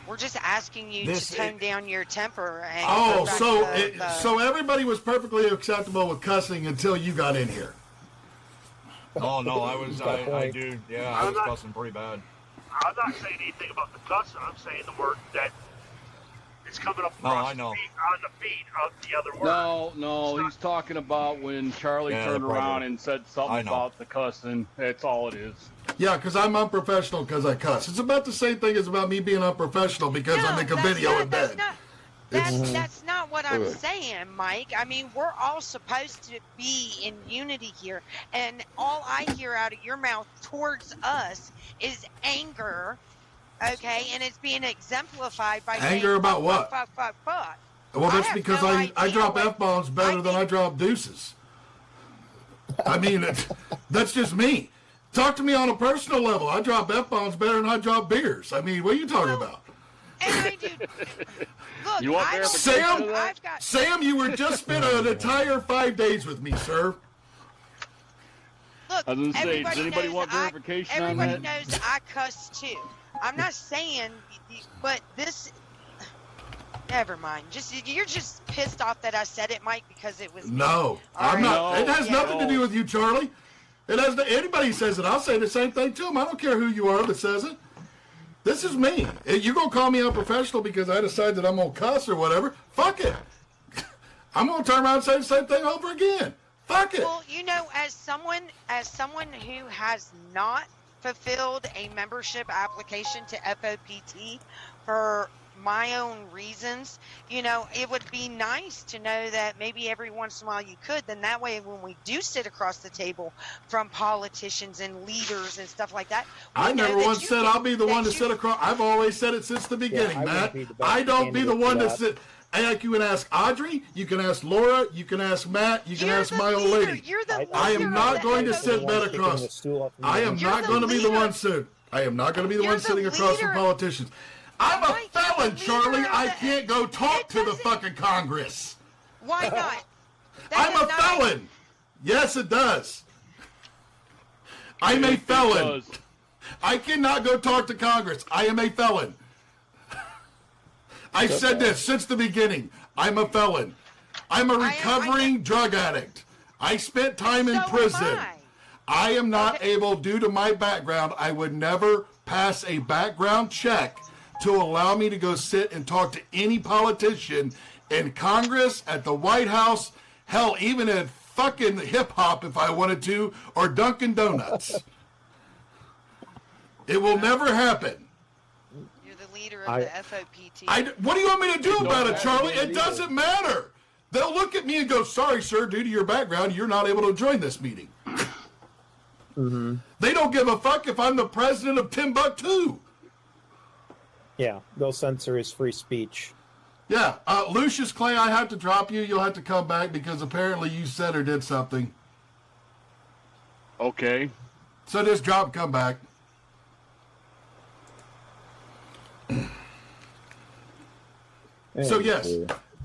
We're just asking you to tone down your temper. And so everybody was perfectly acceptable with cussing until you got in here. Oh no, I was cussing pretty bad. I'm not saying anything about the cussing. I'm saying the word that it's coming up across on the feed of the other word. No, he's talking about when Charlie turned around and said something about the cussing. That's all it is. Yeah, because I'm unprofessional because I cuss. It's about the same thing as about me being unprofessional because I make a video in bed. That's not what I'm saying, Mike. I mean, we're all supposed to be in unity here, and all I hear out of your mouth towards us is anger, okay? And it's being exemplified by anger saying, about what? Fuck. Well, that's because I drop F-bombs better than I drop deuces. I mean, that's just me. Talk to me on a personal level. I drop F-bombs better than I drop beers. I mean, what are you talking about? And I do. Look, you want Sam, you were just spent an entire 5 days with me, sir. Look, I was going to say, does anybody want verification on that? Everybody knows I cuss too. I'm not saying, but this. Never mind. You're just pissed off that I said it, Mike, because it was. No, I'm not. It has nothing to do with you, Charlie. It has. Anybody says it, I'll say the same thing to them. I don't care who you are that says it. This is me. You're going to call me unprofessional because I decide that I'm going to cuss or whatever. Fuck it. I'm going to turn around and say the same thing over again. Fuck it. Well, you know, as someone who has not fulfilled a membership application to FOPT for my own reasons, you know, it would be nice to know that maybe every once in a while you could. Then that way, when we do sit across the table from politicians and leaders and stuff like that, I never once said I'll be the one to sit across. I've always said it since the beginning, Matt. I don't be the one to sit. And you can ask Audrey, you can ask Laura, you can ask Matt, you can ask my old lady. I am not going to sit bed across. I am not going to be the one sitting. I am not going to be the one sitting across from politicians. I'm a felon, Charlie. I can't go talk to the fucking Congress. Why not? I'm a felon. Yes, it does. I'm a felon. I cannot go talk to Congress. I am a felon. I've said this since the beginning. I'm a felon. I'm a recovering drug addict. I spent time in prison. I am not able, due to my background, I would never pass a background check to allow me to go sit and talk to any politician in Congress, at the White House, hell, even at fucking hip hop if I wanted to, or Dunkin' Donuts. It will never happen. You're the leader of the FOPT. What do you want me to do about it, Charlie? It doesn't matter. They'll look at me and go, sorry, sir, due to your background, you're not able to join this meeting. Mm-hmm. They don't give a fuck if I'm the president of Timbuktu. Yeah, they'll censor his free speech. Yeah, Lucius Clay, I have to drop you. You'll have to come back because apparently you said or did something. Okay. So just drop and come back. So yes,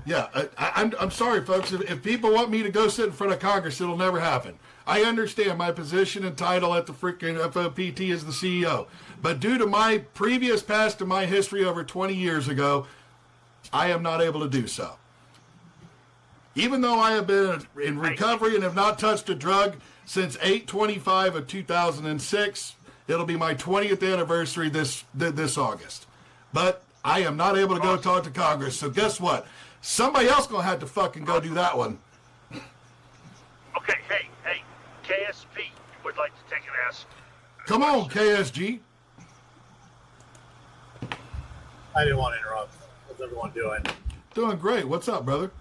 yeah, I'm sorry, folks. If people want me to go sit in front of Congress, it'll never happen. I understand my position and title at the freaking FOPT as the CEO, but due to my previous past and my history over 20 years ago, I am not able to do so. Even though I have been in recovery and have not touched a drug since 8/25 of 2006, it'll be my 20th anniversary this August. But I am not able to go talk to Congress. So guess what? Somebody else gonna have to fucking go do that one. Okay, hey, KSP would like to take an ask. Come on, KSG. I didn't want to interrupt. How's everyone doing? Doing great. What's up, brother?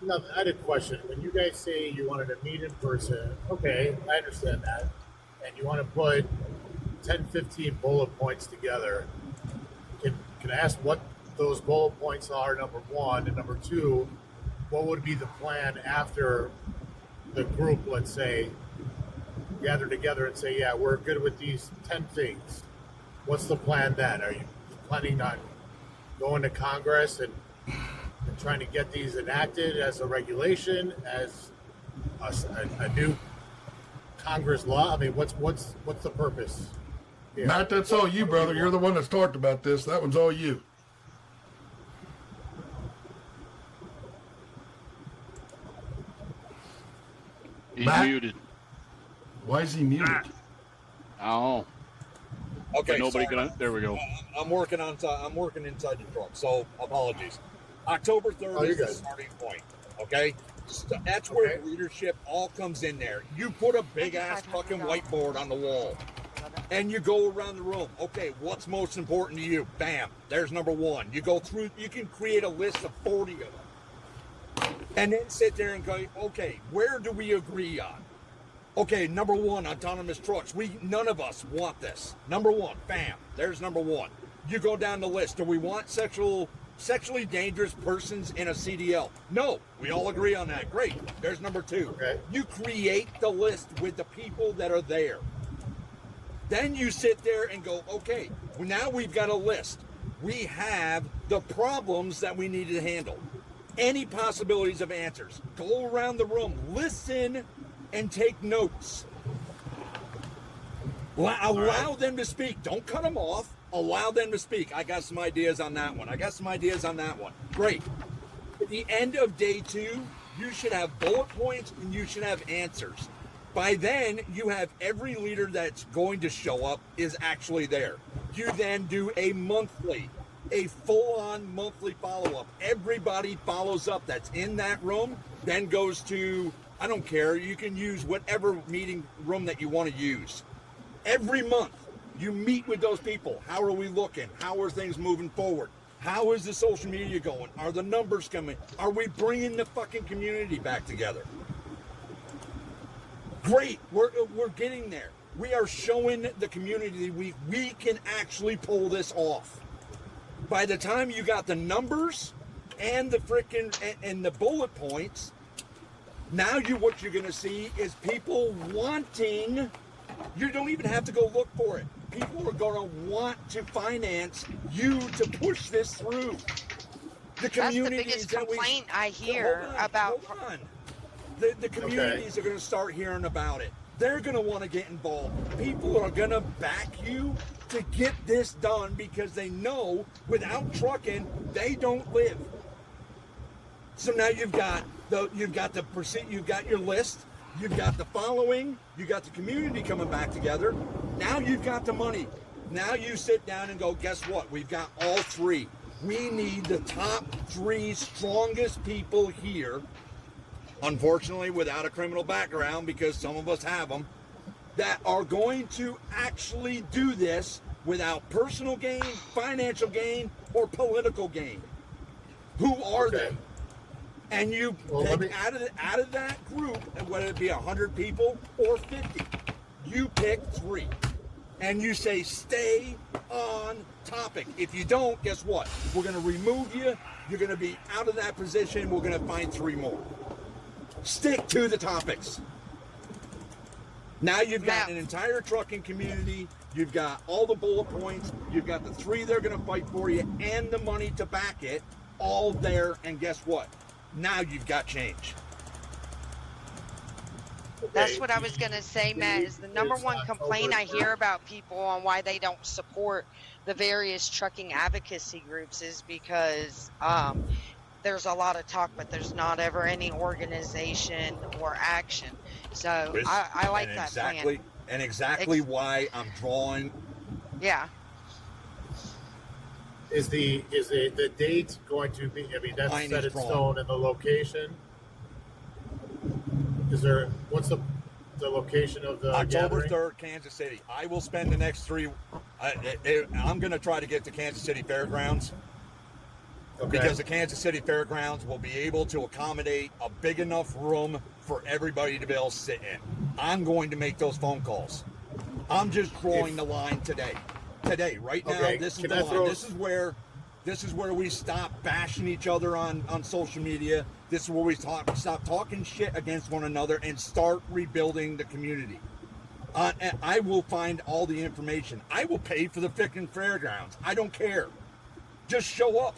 Nothing. I had a question. When you guys say you wanted to meet in person, okay, I understand that. And you want to put 10, 15 bullet points together. Can I ask what those bullet points are, number one? And number two, what would be the plan after the group, let's say, gather together and say, yeah, we're good with these 10 things? What's the plan then? Are you planning on going to Congress and trying to get these enacted as a regulation, as a new Congress law? I mean, what's the purpose here? Matt, that's all you, brother. You're the one that's talked about this. That one's all you. He's Matt? muted. Why is he muted? Oh. Okay, But nobody sorry. gonna. There we go. I'm working inside the truck, so apologies. October 3rd you're is the good. starting point. Okay, that's where leadership all comes in. There, you put a big ass fucking whiteboard on the wall, and you go around the room. Okay, what's most important to you? Bam, there's number one. You go through. You can create a list of 40 of them, and then sit there and go, okay, where do we agree on? Okay, number one, autonomous trucks. None of us want this. Number one, bam, there's number one. You go down the list. Do we want sexually dangerous persons in a CDL? No, we all agree on that. Great. There's number two. Okay. You create the list with the people that are there. Then you sit there and go, okay, well, now we've got a list. We have the problems that we need to handle. Any possibilities of answers. Go around the room, listen, and take notes. Allow them to speak. Don't cut them off. Allow them to speak. I got some ideas on that one. I got some ideas on that one. Great. At the end of day 2, you should have bullet points and you should have answers. By then, you have every leader that's going to show up is actually there. You then do a full-on monthly follow-up. Everybody follows up that's in that room, then goes to, I don't care, you can use whatever meeting room that you want to use. Every month, you meet with those people. How are we looking? How are things moving forward? How is the social media going? Are the numbers coming? Are we bringing the fucking community back together? Great, we're getting there. We are showing the community we can actually pull this off. By the time you got the numbers and the frickin' and the bullet points, now what you're gonna see is people wanting. You don't even have to go look for it. People are gonna want to finance you to push this through. The communities That's the biggest complaint I hear about. Hold on. The communities are going to start hearing about it. They're going to want to get involved. People are going to back you to get this done because they know without trucking, they don't live. So now you've got your list, you've got the following, you've got the community coming back together. Now you've got the money. Now you sit down and go, guess what? We've got all three. We need the top 3 strongest people here. Unfortunately, without a criminal background, because some of us have them, that are going to actually do this without personal gain, financial gain, or political gain. Who are they? And you pick out of that group, whether it be 100 people or 50, you pick 3. And you say, stay on topic. If you don't, guess what? We're going to remove you. You're going to be out of that position. We're going to find 3 more. Stick to the topics. Now you've got an entire trucking community. You've got all the bullet points. You've got the 3 they're going to fight for you and the money to back it all there. And guess what? Now you've got change. That's what I was going to say, Matt, is the number one complaint I hear about people on why they don't support the various trucking advocacy groups is because there's a lot of talk, but there's not ever any organization or action. So I like that plan. And exactly why I'm drawing. Yeah. Is the date going to be? I mean, that's set in stone, and the location. Is there? What's the location of the October gathering? 3rd, Kansas City. I will spend the next 3. I'm going to try to get to Kansas City Fairgrounds. Okay. Because the Kansas City Fairgrounds will be able to accommodate a big enough room for everybody to be able to sit in. I'm going to make those phone calls. I'm just drawing the line today. Right now, this is the line. This is where we stop bashing each other on social media. This is where we stop talking shit against one another and start rebuilding the community. And I will find all the information. I will pay for the frickin' fairgrounds. I don't care. Just show up.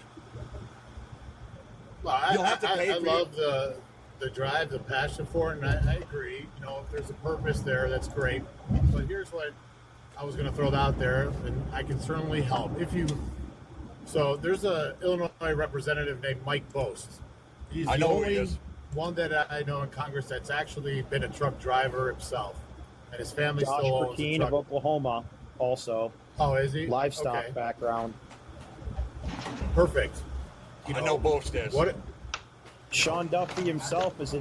Well, I love the drive, the passion for it, and I agree. You know, if there's a purpose there, that's great. But here's what I was going to throw out there, and I can certainly help. So there's a Illinois representative named Mike Bost. He's the only one that I know in Congress that's actually been a truck driver himself, and his family Josh still owns a truck. of Oklahoma, also. Oh, is he? Livestock background. Perfect. I know Bost is. Sean Duffy himself is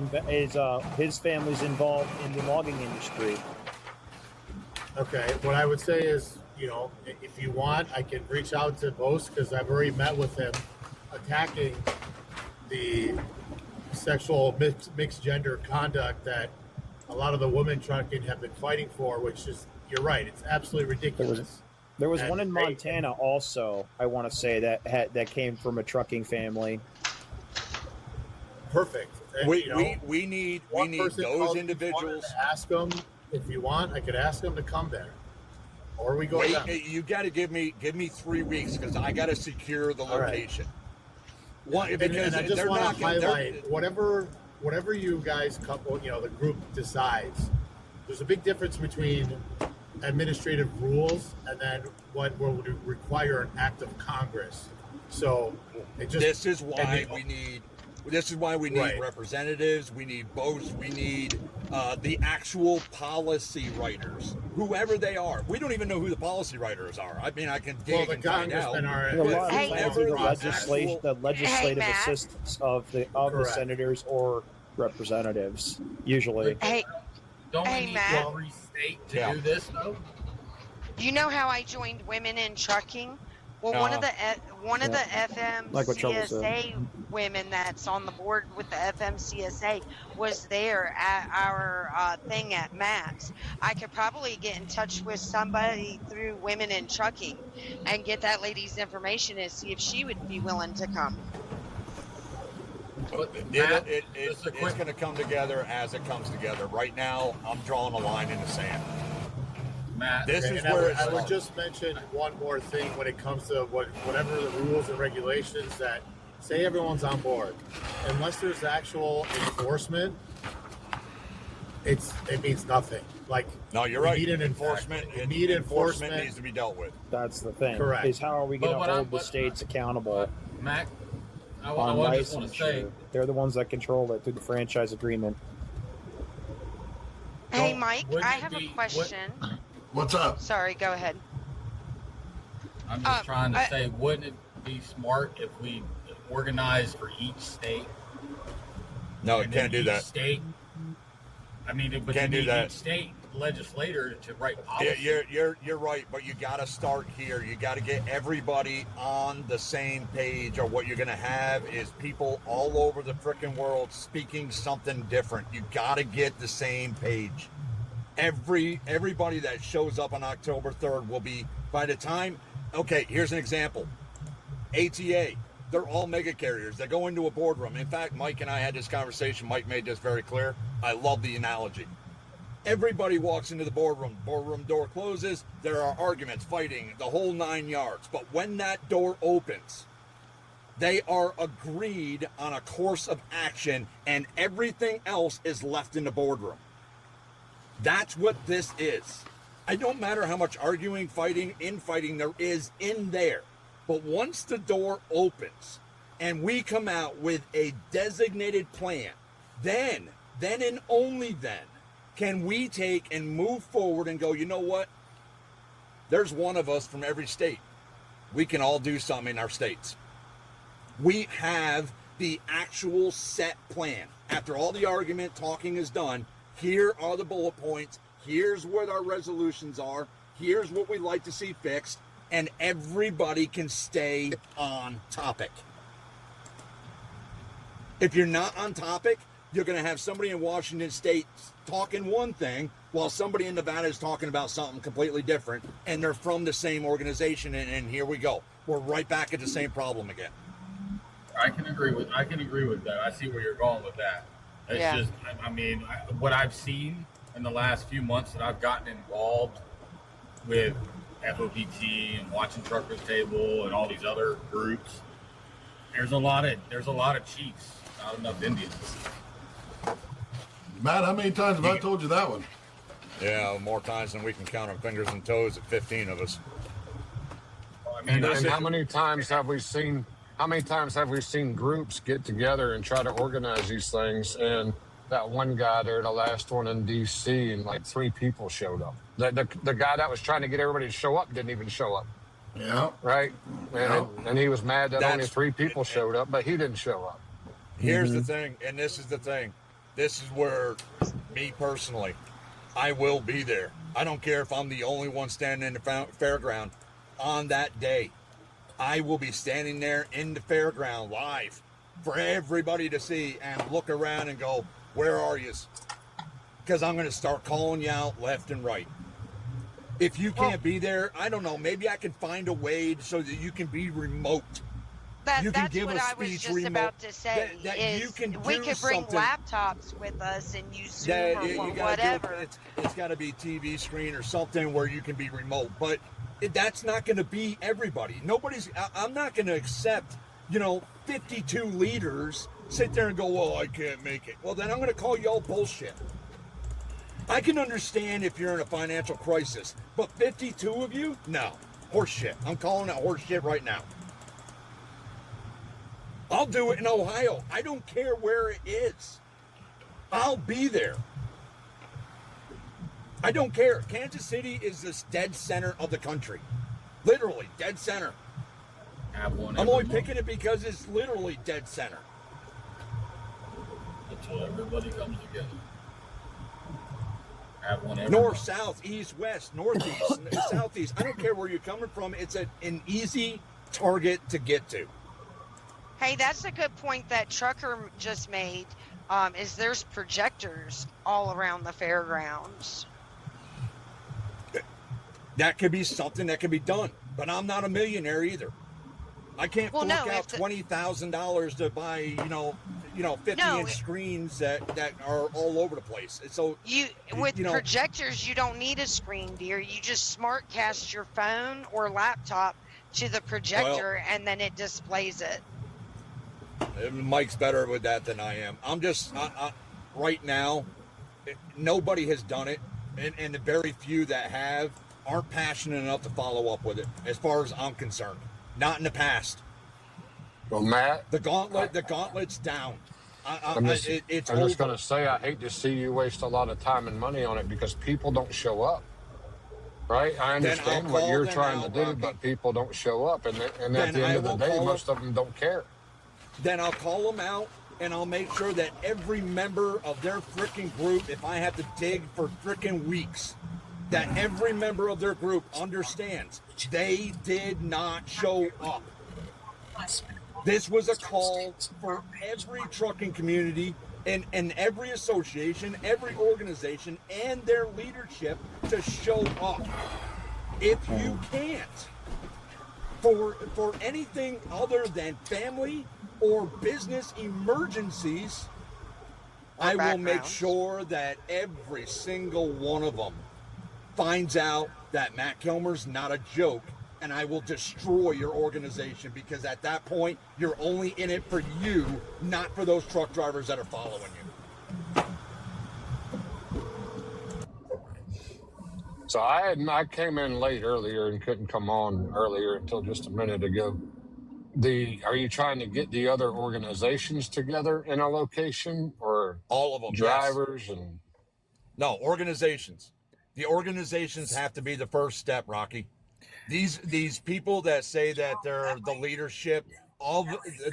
his family's involved in the logging industry. Okay, what I would say is, you know, if you want, I can reach out to Bost because I've already met with him attacking the sexual mixed gender conduct that a lot of the women trucking have been fighting for, which is, you're right, it's absolutely ridiculous. There was one in Montana also, I want to say, that came from a trucking family. Perfect. And, we need those individuals. Ask them if you want. I could ask them to come there, or we go. You got to give me 3 weeks because I got to secure the location. And I just want to highlight whatever you guys the group decides. There's a big difference between administrative rules and then what would require an act of Congress. So this is why we need This is why we need Right. representatives. We need both. We need the actual policy writers, whoever they are. We don't even know who the policy writers are. I mean, I can dig and find out. A lot of times Whoever the the legislative Matt. assistants of the senators or representatives, usually. Hey, Don't Hey, we need Matt. every state to Yeah. do this though? do you know how I joined Women in Trucking? Well, one of the Like what Trouble FMCSA women that's on the board with the FMCSA was there at our thing at Matt's. I could probably get in touch with somebody through Women in Trucking and get that lady's information and see if she would be willing to come. It's going to come together as it comes together. Right now, I'm drawing a line in the sand. Matt, This Okay, is and where I it's would from. just mention one more thing when it comes to whatever the rules and regulations that say everyone's on board. Unless there's actual enforcement, it means nothing. Like, No, you're we right. need an enforcement. we need enforcement. needs to be dealt with. That's the thing. Correct. Is how are we going But to what hold the states accountable Mac, I on just want to say, licensure? They're the ones that control it through the franchise agreement. Hey, Mike, wouldn't I it have a be- question. What's up? Sorry, go ahead. I'm just trying to I- say, wouldn't it be smart if we organized for each state? No, you And can't then do each that. State. I mean, but Can't you do need that. each state legislator to write Yeah, policy. you're right, but you got to start here. You got to get everybody on the same page, or what you're going to have is people all over the frickin' world speaking something different. You got to get the same page. Everybody that shows up on October 3rd will be, by the time, okay, here's an example. ATA, they're all mega carriers. They go into a boardroom. In fact, Mike and I had this conversation. Mike made this very clear. I love the analogy. Everybody walks into the boardroom. Boardroom door closes. There are arguments, fighting, the whole 9 yards. But when that door opens, they are agreed on a course of action, and everything else is left in the boardroom. That's what this is. I don't matter how much arguing, fighting, infighting there is in there. But once the door opens and we come out with a designated plan, then and only then can we take and move forward and go, you know what? There's one of us from every state. We can all do something in our states. We have the actual set plan. After all the argument, talking is done, here are the bullet points. Here's what our resolutions are. Here's what we'd like to see fixed. And everybody can stay on topic. If you're not on topic, you're going to have somebody in Washington State talking one thing while somebody in Nevada is talking about something completely different, and they're from the same organization, and here we go. We're right back at the same problem again. I can agree with that. I see where you're going with that. It's Yeah. just, I mean, what I've seen in the last few months that I've gotten involved with FOPT and Watching Truckers Table and all these other groups, there's a lot of chiefs, not enough Indians. Matt, how many times have I told you that one? Yeah, more times than we can count on fingers and toes at 15 of us. And how many times have we seen? How many times have we seen groups get together and try to organize these things? And that one guy there, the last one in D.C., and like 3 people showed up. The guy that was trying to get everybody to show up didn't even show up. Yeah. Right. And he was mad that only That's- 3 people showed up, but he didn't show up. Here's the thing, and this is the thing. This is where, me personally, I will be there. I don't care if I'm the only one standing in the fairground on that day. I will be standing there in the fairground live for everybody to see and look around and go, where are you? Because I'm going to start calling you out left and right. If you can't be there, I don't know, maybe I can find a way so that you can be remote. You can That's give what a I was speech just remote. about to say. That is you can we do could bring something. laptops with us and use Zoom Yeah, or you gotta whatever. it's got to be TV screen or something where you can be remote. But that's not going to be everybody. I'm not going to accept, 52 leaders sit there and go, well, I can't make it. Well, then I'm going to call y'all bullshit. I can understand if you're in a financial crisis, but 52 of you? No. Horse shit. I'm calling it horse shit right now. I'll do it in Ohio. I don't care where it is. I'll be there. I don't care. Kansas City is this dead center of the country. Literally, dead center. Have one I'm only every picking it because it's literally dead center. Until everybody comes together. Have one every North, south, east, west, northeast, southeast. I don't care where you're coming from. It's an easy target to get to. Hey, that's a good point that Trucker just made. Is there's projectors all around the fairgrounds. That could be something that could be done, but I'm not a millionaire either. I can't fork out $20,000 to buy, 50-inch screens that are all over the place. So projectors, you don't need a screen, dear. You just smart cast your phone or laptop to the projector, and then it displays it. Mike's better with that than I am. I'm just right now. Nobody has done it, and the very few that have aren't passionate enough to follow up with it. As far as I'm concerned, not in the past. Well, Matt, the gauntlet's down. I'm just going to say, I hate to see you waste a lot of time and money on it because people don't show up. Right? I understand what you're trying to do, but people don't show up, and at the end of the day, most of them don't care. Then I'll call them out, and I'll make sure that every member of their freaking group, if I have to dig for freaking weeks, that every member of their group understands they did not show up. This was a call for every trucking community and every association, every organization, and their leadership to show up. If you can't, for anything other than family or business emergencies, I will make sure that every single one of them finds out that Matt Kilmer's not a joke, and I will destroy your organization, because at that point, you're only in it for you, not for those truck drivers that are following you. So I came in late earlier and couldn't come on earlier until just a minute ago. Are you trying to get the other organizations together in a location, or all of them? Drivers yes. and no organizations. The organizations have to be the first step, Rocky. These people that say that they're the leadership of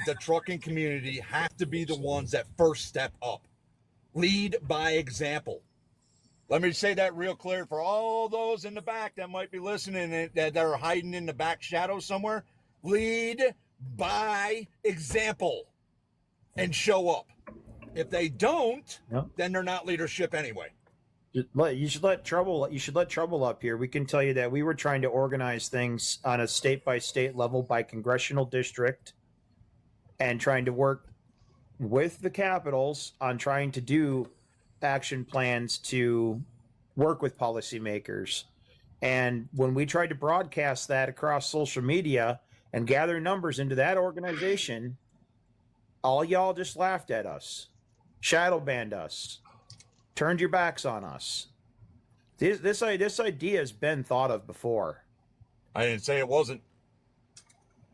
the trucking community have to be the ones that first step up. Lead by example. Let me say that real clear for all those in the back that might be listening that are hiding in the back shadow somewhere. Lead by example and show up. If they don't, then they're not leadership anyway. You should let trouble up here. We can tell you that we were trying to organize things on a state-by-state level by congressional district and trying to work with the capitals on trying to do action plans to work with policymakers. And when we tried to broadcast that across social media and gather numbers into that organization, all y'all just laughed at us, shadow banned us, turned your backs on us. This idea has been thought of before. I didn't say it wasn't,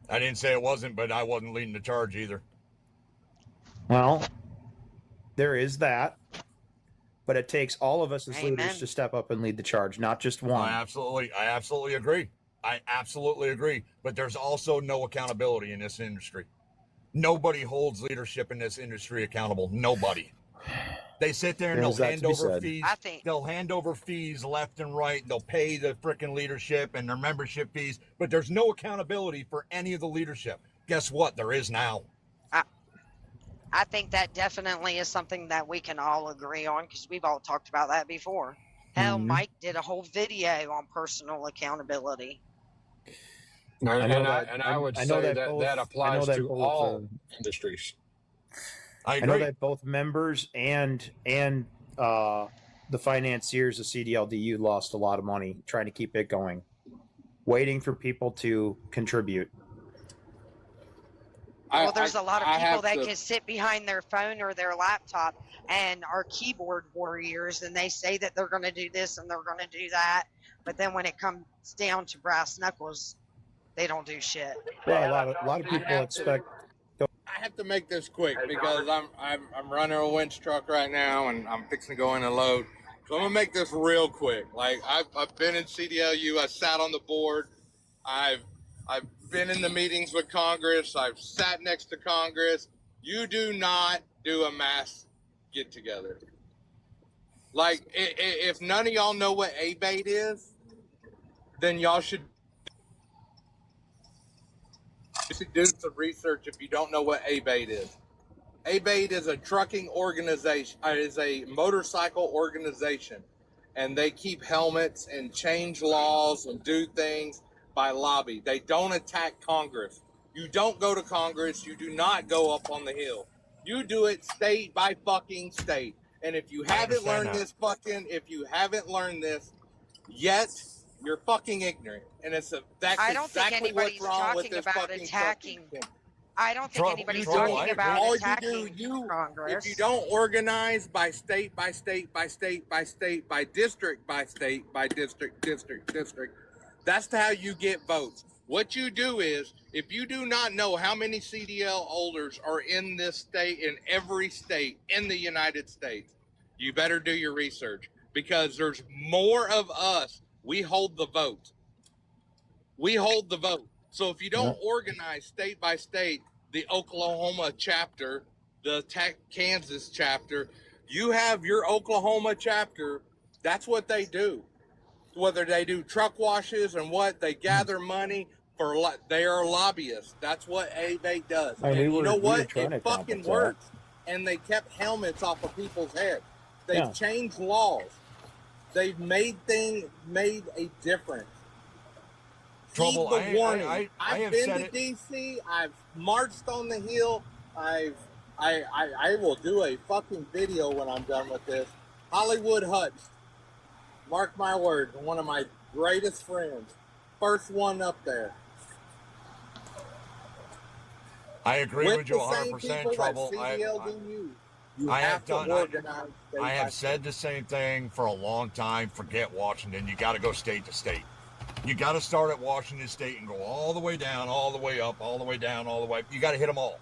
but I wasn't leading the charge either. Well, there is that, but it takes all of us as leaders to step up and lead the charge, not just one. I absolutely agree. I absolutely agree. But there's also no accountability in this industry. Nobody holds leadership in this industry accountable. Nobody. They sit there and they'll hand over fees. They'll hand over fees left and right. They'll pay the frickin' leadership and their membership fees, but there's no accountability for any of the leadership. Guess what? There is now. I think that definitely is something that we can all agree on, because we've all talked about that before. Hell, Mike did a whole video on personal accountability. I would say that applies to all industries. I know that both members and the financiers of CDLDU lost a lot of money trying to keep it going, waiting for people to contribute. Well, there's a lot of people that can sit behind their phone or their laptop and are keyboard warriors, and they say that they're going to do this and they're going to do that, but then when it comes down to brass knuckles, they don't do shit. Well, a lot of people expect. I have have to make this quick because I'm running a winch truck right now and I'm fixing to go in and load. So I'm gonna make this real quick. Like I've been in CDLU. I sat on the board. I've been in the meetings with Congress. I've sat next to Congress. You do not do a mass get together. Like if none of y'all know what ABATE is, then y'all should do some research if you don't know what ABATE is. ABATE is a trucking organization, is a motorcycle organization, and they keep helmets and change laws and do things by lobby. They don't attack Congress. You don't go to Congress. You do not go up on the Hill. You do it state by fucking state. And if you haven't learned this yet, you're fucking ignorant. And I don't think anybody's talking about attacking. I don't think anybody's talking about attacking Congress. If you don't organize by state by state by state by state by district by state by district, that's how you get votes. What you do is, if you do not know how many CDL holders are in this state, in every state in the United States, you better do your research because there's more of us. We hold the vote. We hold the vote. So if you don't organize state by state, the Oklahoma chapter, the Kansas chapter, you have your Oklahoma chapter. That's what they do. Whether they do truck washes and what, they gather money for, they are lobbyists. That's what ABATE does. And you know what? It fucking works. And they kept helmets off of people's heads. They've changed laws. They've made a difference. Trouble. Heed the warning. I have been said to DC. I've marched on the Hill. I will do a fucking video when I'm done with this. Hollywood Hutch. Mark my words, one of my greatest friends. First one up there. I agree with you 100%, Trouble. I have said the same thing for a long time. Forget Washington. You got to go state to state. You got to start at Washington State and go all the way down, all the way up, all the way down, all the way. You got to hit them all.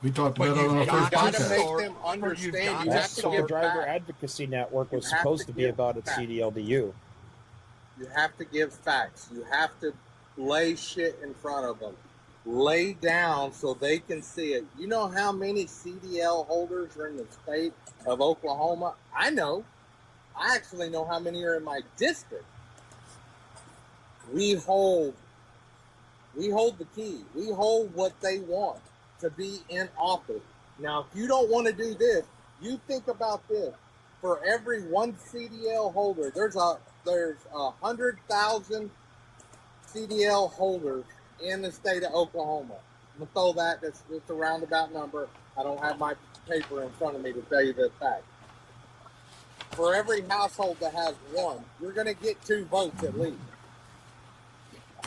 We talked about it on our first podcast. Make them understand. That's what the Driver Advocacy Network was supposed to be about at CDLDU. You have to give facts. You have to lay shit in front of them. Lay down so they can see it. You know how many CDL holders are in the state of Oklahoma? I know. I actually know how many are in my district. We hold the key. We hold what they want to be in office. Now, if you don't want to do this, you think about this. For every one CDL holder, there's 100,000 CDL holders in the state of Oklahoma. I'm gonna throw that. That's a roundabout number. I don't have my paper in front of me to tell you the fact. For every household that has one, you're gonna get 2 votes at least.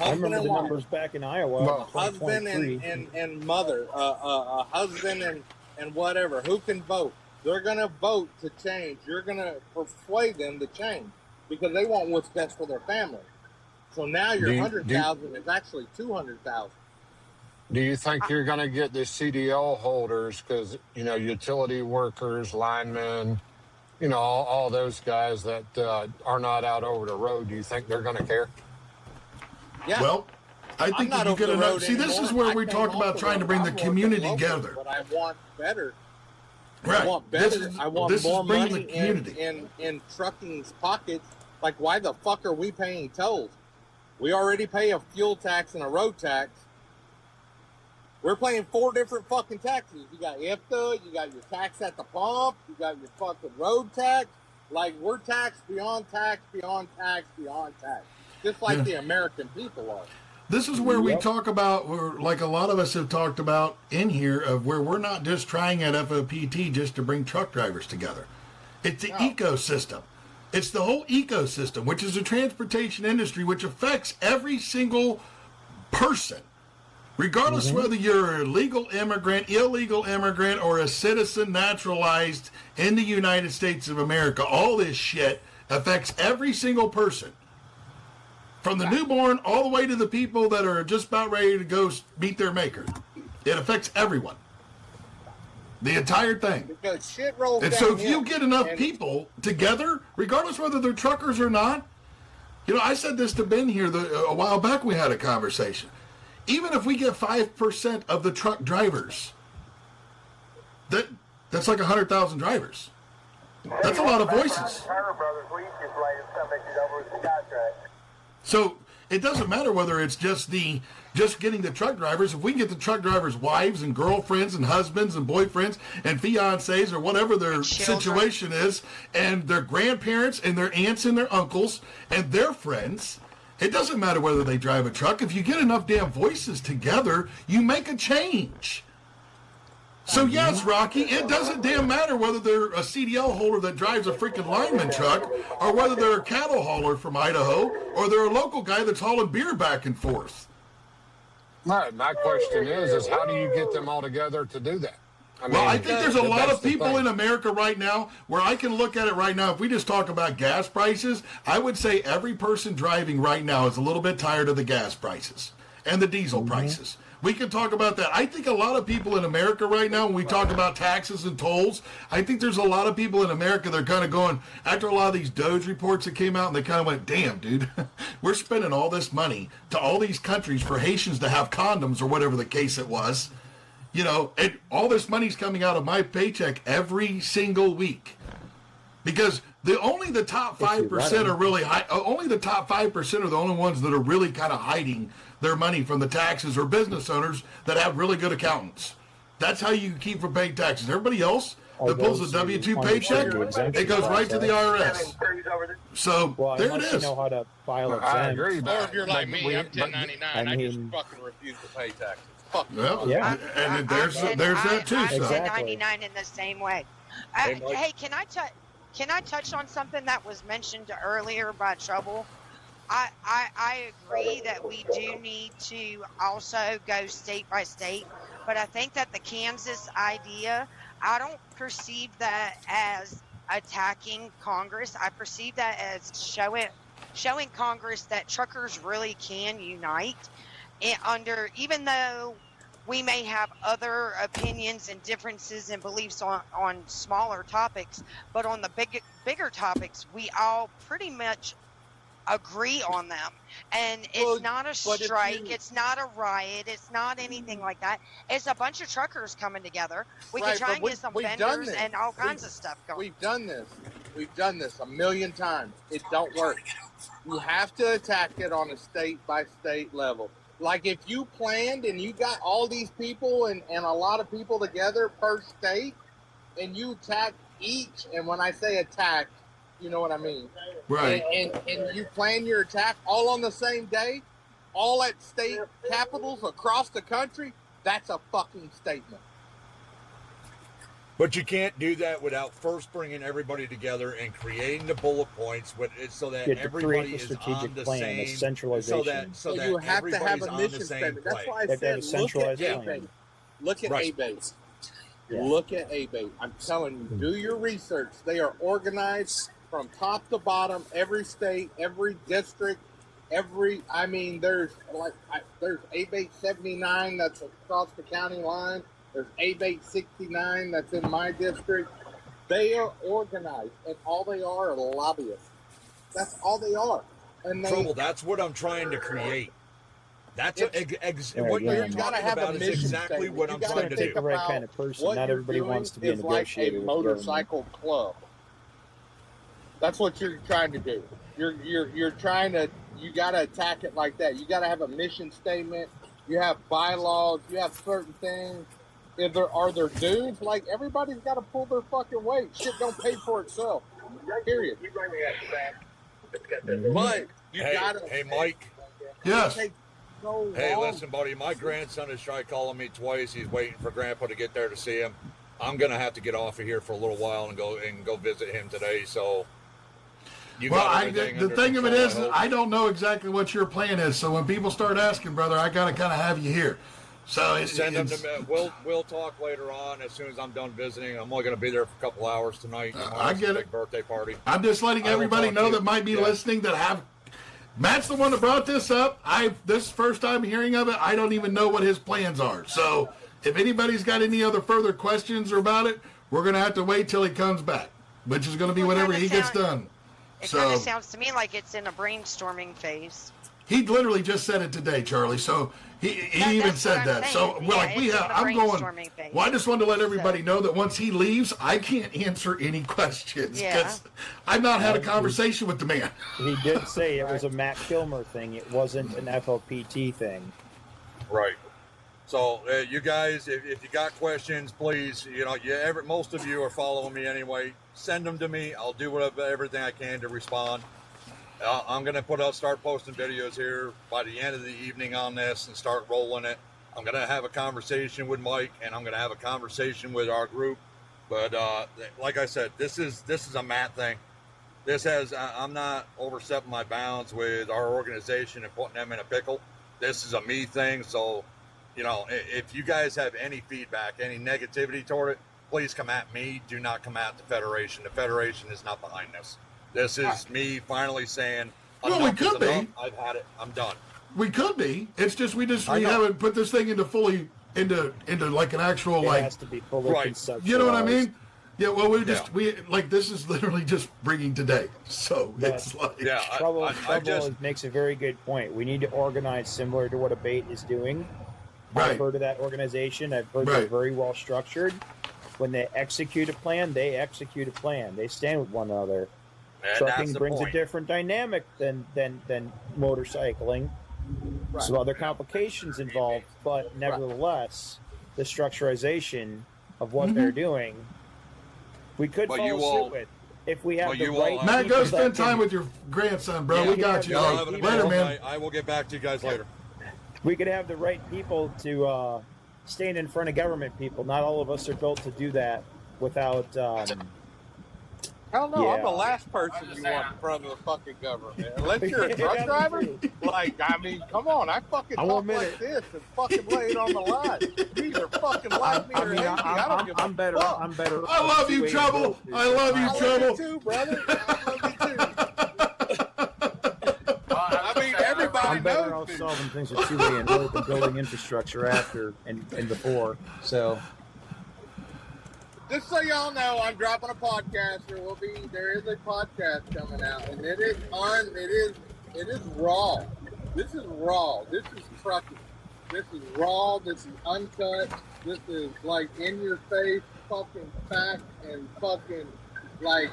I remember the numbers back in Iowa. Husband and mother, husband and whatever. Who can vote? They're going to vote to change. You're going to persuade them to change because they want what's best for their family. So now your 100,000 is actually 200,000. Do you think you're going to get the CDL holders, because, utility workers, linemen, all those guys that are not out over the road, do you think they're going to care? Yeah. Well, I think if you get enough. See, this is where we talk about trying to bring the community together. But I want better. Right. I want better. I want more money in trucking's pockets. Like, why the fuck are we paying tolls? We already pay a fuel tax and a road tax. We're paying 4 different fucking taxes. You got IFTA, you got your tax at the pump, you got your fucking road tax. Like, we're taxed beyond tax, beyond tax, beyond tax. Just like the American people are. This is where we talk about, like a lot of us have talked about in here, of where we're not just trying at FOPT just to bring truck drivers together. It's the ecosystem. It's the whole ecosystem, which is the transportation industry, which affects every single person, regardless whether you're a legal immigrant, illegal immigrant, or a citizen naturalized in the United States of America. All this shit affects every single person. From the newborn all the way to the people that are just about ready to go meet their maker. It affects everyone. The entire thing. Because shit rolls And down so if hill. you get enough And- people together, regardless whether they're truckers or not, you know, I said this to Ben here a while back. We had a conversation. Even if we get 5% of the truck drivers, that's like 100,000 drivers. That's a lot of voices. So it doesn't matter whether it's just getting the truck drivers. If we can get the truck drivers' wives and girlfriends and husbands and boyfriends and fiancés or whatever their situation is, and their grandparents and their aunts and their uncles and their friends, it doesn't matter whether they drive a truck. If you get enough damn voices together, you make a change. So yes, Rocky, it doesn't damn matter whether they're a CDL holder that drives a freaking lineman truck, or whether they're a cattle hauler from Idaho, or they're a local guy that's hauling beer back and forth. Right. My question is how do you get them all together to do that? I think there's a lot of people thing. in America right now where I can look at it right now. If we just talk about gas prices, I would say every person driving right now is a little bit tired of the gas prices and the diesel prices. We can talk about that. I think a lot of people in America right now, when we talk about taxes and tolls, I think there's a lot of people in America that are kind of going, after a lot of these DOJ reports that came out, and they kind of went, damn, dude, we're spending all this money to all these countries for Haitians to have condoms or whatever the case it was. You know, and all this money's coming out of my paycheck every single week. Because only the top 5% are really high. Only the top 5% are the only ones that are really kind of hiding their money from the taxes, or business owners that have really good accountants. That's how you keep from paying taxes. Everybody else that pulls a W-2 paycheck, it goes right to the IRS. So there it You is. know how to file exempt. I agree. Or if you're like me, I'm I 1099. I just mean- fucking refuse to pay taxes. Fuck you. Well, Yeah. and there's that too. I'm So. 1099 in the same way. Hey, can I touch on something that was mentioned earlier by Trouble? I agree that we do need to also go state by state, but I think that the Kansas idea, I don't perceive that as attacking Congress. I perceive that as showing Congress that truckers really can unite even though we may have other opinions and differences and beliefs on smaller topics, but on the bigger topics, we all pretty much agree on them. And it's not a strike, it's not a riot, it's not anything like that. It's a bunch of truckers coming together. We can try and get some vendors and all kinds of stuff going. We've done this. We've done this a million times. It don't work. You have to attack it on a state-by-state level. Like if you planned and you got all these people and a lot of people together per state, and you attack each, and when I say attack, you know what I mean. Right. And you plan your attack all on the same day, all at state capitals across the country, that's a fucking statement. But you can't do that without first bringing everybody together and creating the bullet points so that You have to everybody create the is on strategic the plan, the same. centralization. So that you have to have everybody's a on the mission same statement. That's play. why I You have to have a said look at centralized A-Bait. plan. Look at Right. A-Bait. Yeah. Look at A-Bait. I'm telling you, do your research. They are organized from top to bottom, every state, every district, there's A-Bait 79 that's across the county line. There's A-Bait 69 that's in my district. They are organized, and all they are lobbyists. That's all they are. And Trouble. That's what I'm trying to create. That's what you're you're talking about is exactly what I'm trying to Take do. the right kind of person. What Not you're everybody doing wants to be a is like negotiator. a with government. motorcycle club. That's what you're trying to do. You're trying to. You got to attack it like that. You got to have a mission statement. You have bylaws. You have certain things. If there are dues, like everybody's got to pull their fucking weight. Shit don't pay for itself. Period. But you gotta. Hey, Mike. Yes. Hey, listen, buddy. My grandson has tried calling me twice. He's waiting for Grandpa to get there to see him. I'm gonna have to get off of here for a little while and go visit him today. So. The thing of it is, I don't know exactly what your plan is. So when people start asking, brother, I gotta kind of have you here. So send them to me. We'll talk later on as soon as I'm done visiting. I'm only going to be there for a couple hours tonight. I get it. Birthday party. I'm just letting everybody know that might be listening that have. Matt's the one that brought this up. This first time hearing of it. I don't even know what his plans are. So if anybody's got any other further questions about it, we're going to have to wait till he comes back, which is going to be whenever he gets done. It kind of sounds to me like it's in a brainstorming phase. He literally just said it today, Charlie. So he even said that. So I'm going. Well, I just wanted to let everybody know that once he leaves, I can't answer any questions because I've not had a conversation with the man. He did say it was a Matt Kilmer thing. It wasn't an FOPT thing. Right. So you guys, if you got questions, please, most of you are following me anyway. Send them to me. I'll do everything I can to respond. I'm going to start posting videos here by the end of the evening on this and start rolling it. I'm going to have a conversation with Mike, and I'm going to have a conversation with our group. But like I said, this is a Matt thing. I'm not overstepping my bounds with our organization and putting them in a pickle. This is a me thing. So, if you guys have any feedback, any negativity toward it, please come at me. Do not come at the Federation. The Federation is not behind this. This is me finally saying, well, we could be. I've had it. I'm done. We could be. It's just we haven't put this thing into like an actual It has to be fully conceptualized. You know what I mean? Yeah. Well, this is literally just bringing today. So it's like Trouble makes a very good point. We need to organize similar to what Abate is doing. I've heard of that organization. I've heard they're very well structured. When they execute a plan, they execute a plan. They stand with one another. And trucking brings a different dynamic than motorcycling. Some other complications involved, but nevertheless, the structurization of what they're doing, we could follow suit with if we have the right. Matt, go spend time with your grandson, bro. We got you. Later, man. I will get back to you guys later. We could have the right people to stand in front of government people. Not all of us are built to do that without. Hell no, I'm the last person you want in front of the fucking government. Unless you're a truck driver. Come on, I fucking talk like this and fucking lay it on the line. You either fucking like me or hate me. I don't give a fuck. I'm better. I love you, Trouble. I love you, Trouble. I love you too, brother. I love you too. Everybody I'm better off solving things with two-way and road than building infrastructure after and before. So. Just so y'all know, I'm dropping a podcast. There is a podcast coming out, and it is raw. This is raw. This is trucking. This is raw. This is uncut. This is like in your face, fucking fact and fucking like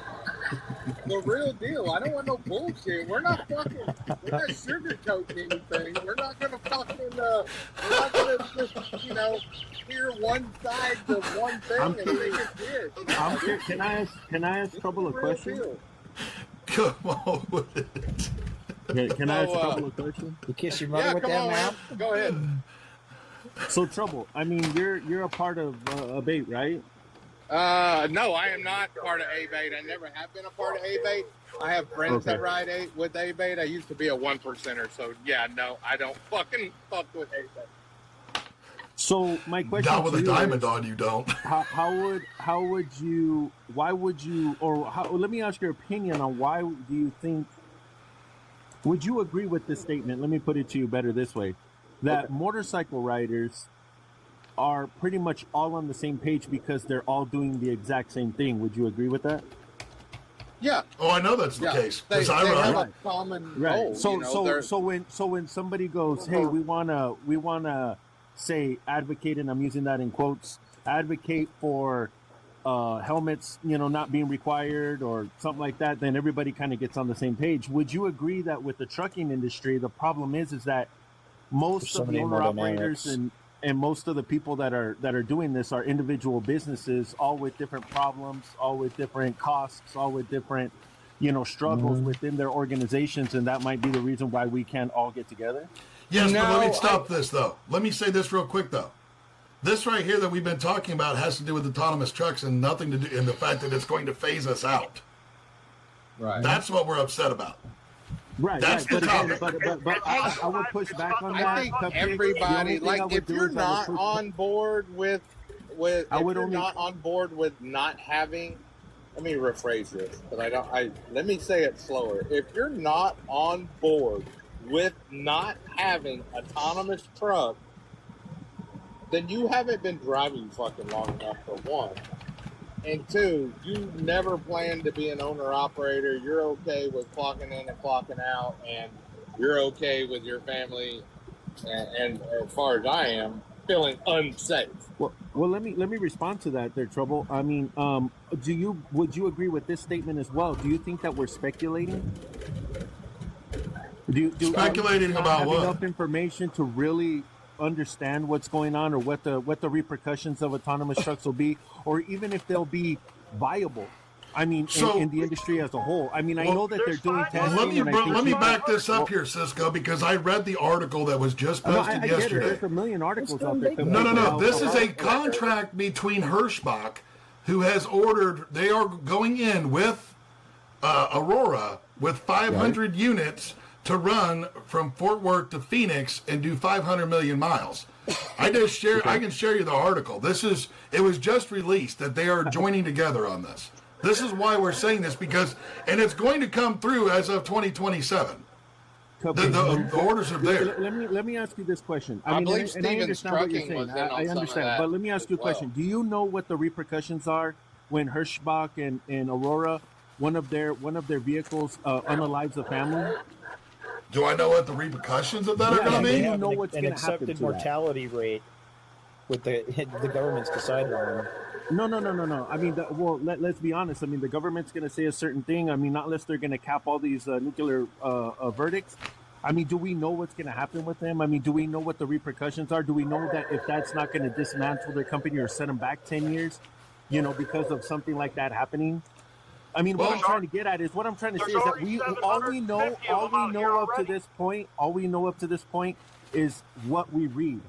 the real deal. I don't want no bullshit. We're not sugarcoating anything. We're not gonna fucking we're not gonna just hear one side of one thing and make it good. Can I ask Trouble a question? Come on with it. Can I ask Trouble a question? You kiss your mother with that mouth? Go ahead. So Trouble, I mean, you're a part of Abate, right? No, I am not part of Abate. I never have been a part of Abate. I have friends that ride with Abate. I used to be a 1%er, so yeah, no, I don't fucking fuck with Abate. So my question not with a diamond on, you don't. Let me ask your opinion on why do you think, would you agree with this statement? Let me put it to you better this way, that motorcycle riders are pretty much all on the same page because they're all doing the exact same thing. Would you agree with that? Yeah. Oh, I know that's the case. They have a common goal. So when somebody goes, hey, we wanna say advocate, and I'm using that in quotes, advocate for helmets, not being required or something like that, then everybody kind of gets on the same page. Would you agree that with the trucking industry, the problem is that most of the owner operators and most of the people that are doing this are individual businesses, all with different problems, all with different costs, all with different, struggles within their organizations, and that might be the reason why we can't all get together? Yes, but let me stop this, though. Let me say this real quick, though. This right here that we've been talking about has to do with autonomous trucks and nothing to do in the fact that it's going to phase us out. Right. That's what we're upset about. Right. That's the topic. But I would push back on that. I think everybody, if you're not on board with not having, let me rephrase this, but let me say it slower. If you're not on board with not having autonomous truck, then you haven't been driving fucking long enough, for one. And two, you never planned to be an owner-operator. You're okay with clocking in and clocking out, and you're okay with your family, and as far as I am, feeling unsafe. Well, let me respond to that. There, Trouble. I mean, would you agree with this statement as well? Do you think that we're speculating? Speculating about what? Enough information to really understand what's going on, or what the repercussions of autonomous trucks will be, or even if they'll be viable. I mean, in the industry as a whole. I mean, I know that they're doing testing. Let me back this up here, Cisco, because I read the article that was just posted yesterday. There's a million articles out there. No. This is a contract between Hirschbach, who has ordered. They are going in with Aurora with 500 units to run from Fort Worth to Phoenix and do 500 million miles. I can share you the article. It was just released that they are joining together on this. This is why we're saying this, because, and it's going to come through as of 2027. The orders are there. Let me ask you this question. I believe Stevens Trucking was in on I understand, that, but let me ask you a question. Do you know what the repercussions are when Hirschbach and Aurora, one of their vehicles, unalives a family? Do I know what the repercussions of that are going to be? You know what's an accepted mortality rate with the government's decided on. No. I mean, let's be honest. I mean, the government's going to say a certain thing. I mean, not unless they're going to cap all these nuclear verdicts. I mean, do we know what's going to happen with them? I mean, do we know what the repercussions are? Do we know that if that's not going to dismantle their company or set them back 10 years, because of something like that happening? I mean, what I'm trying to get at is, what I'm trying to say is that all we know up to this point is what we read,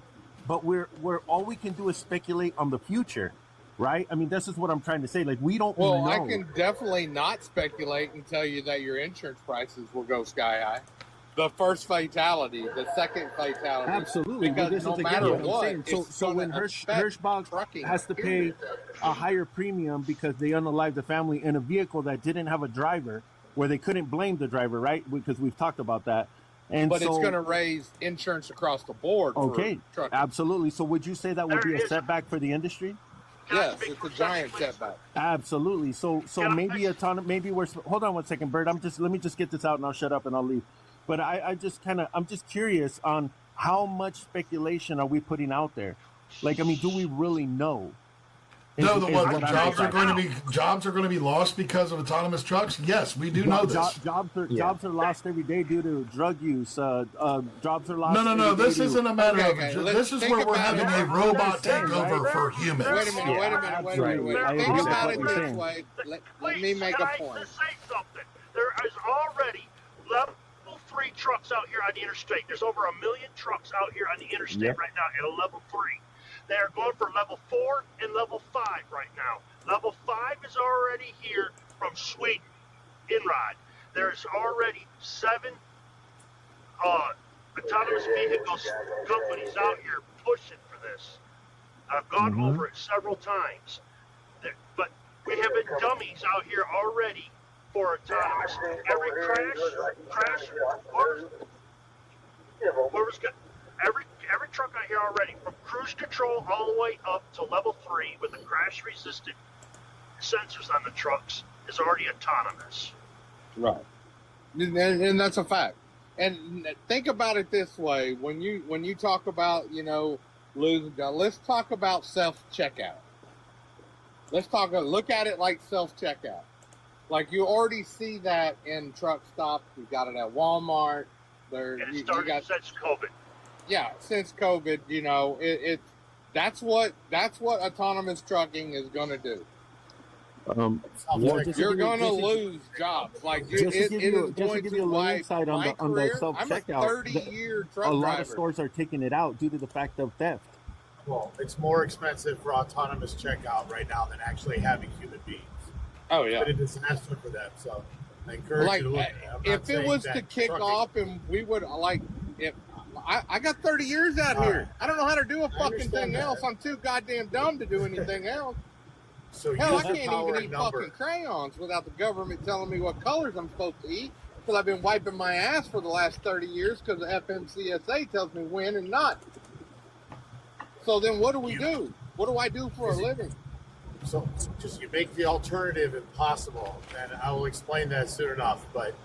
but we're all we can do is speculate on the future, right? I mean, this is what I'm trying to say. Like, we don't know. Well, I can definitely not speculate and tell you that your insurance prices will go sky high. The first fatality, the second fatality. Absolutely. Because no matter what, so when Hirschbach has to pay a higher premium because they unalived the family in a vehicle that didn't have a driver, where they couldn't blame the driver, right? Because we've talked about that. But it's going to raise insurance across the board. Okay, for absolutely. So would you say that would be a setback for the industry? Yes, it's a giant setback. Absolutely. So maybe we're. Hold on one second, Bert. Let me just get this out and I'll shut up and I'll leave. But I'm just curious on how much speculation are we putting out there? Like, I mean, do we really know? Jobs are going to be lost because of autonomous trucks? Yes, we do know this. Jobs are lost every day due to drug use. Jobs are lost. No. This isn't a matter of. This is where we're having a robot takeover for humans. Wait a minute. Think about it this way. Let me make a point. Say something. There is already level 3 trucks out here on the interstate. There's over 1 million trucks out here on the interstate right now at a level 3. They are going for level 4 and level 5 right now. Level 5 is already here from Sweden, Inrod. There's already 7 autonomous vehicles companies out here pushing for this. I've gone over it several times. But we have been dummies out here already for autonomous. Every every truck out here already, from cruise control all the way up to level 3 with the crash resistant sensors on the trucks, is already autonomous. Right. And that's a fact. And think about it this way: when you talk about let's talk about self checkout. Look at it like self checkout. Like, you already see that in truck stops. You got it at Walmart. And it started since COVID. Yeah, since COVID, that's what autonomous trucking is going to do. You're going to lose jobs. Like, it is going to wipe my career. I'm a 30-year truck driver. A lot of stores are taking it out due to the fact of theft. Well, it's more expensive for autonomous checkout right now than actually having human beings. Oh, yeah. It's been a disaster for them, so I encourage you to look at it. If it was to kick off and we would, I got 30 years out here. I don't know how to do a fucking thing else. I'm too goddamn dumb to do anything else. So hell, I can't even eat fucking crayons without the government telling me what colors I'm supposed to eat, because I've been wiping my ass for the last 30 years because the FMCSA tells me when and not. So then what do we do? What do I do for a living? So just you make the alternative impossible, and I will explain that soon enough. But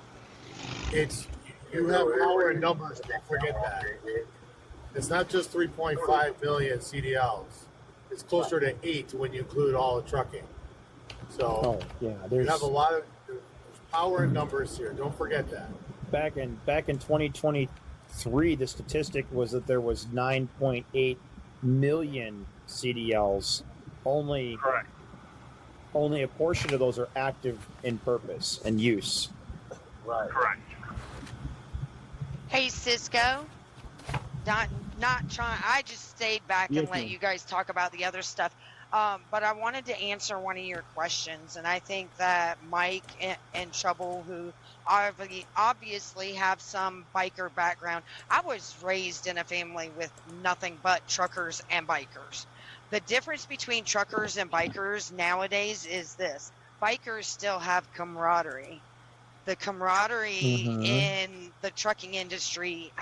it's you have power in numbers. Don't forget that. It's not just 3.5 million CDLs. It's closer to 8 when you include all the trucking. So you have a lot of there's power in numbers here. Don't forget that. Back in 2023, the statistic was that there was 9.8 million CDLs. Only a portion of those are active in purpose and use. Right. Correct. Hey, Cisco. Not trying. I just stayed back and let you guys talk about the other stuff. But I wanted to answer one of your questions, and I think that Mike and Trouble, who obviously have some biker background. I was raised in a family with nothing but truckers and bikers. The difference between truckers and bikers nowadays is this. Bikers still have camaraderie. The camaraderie in the trucking industry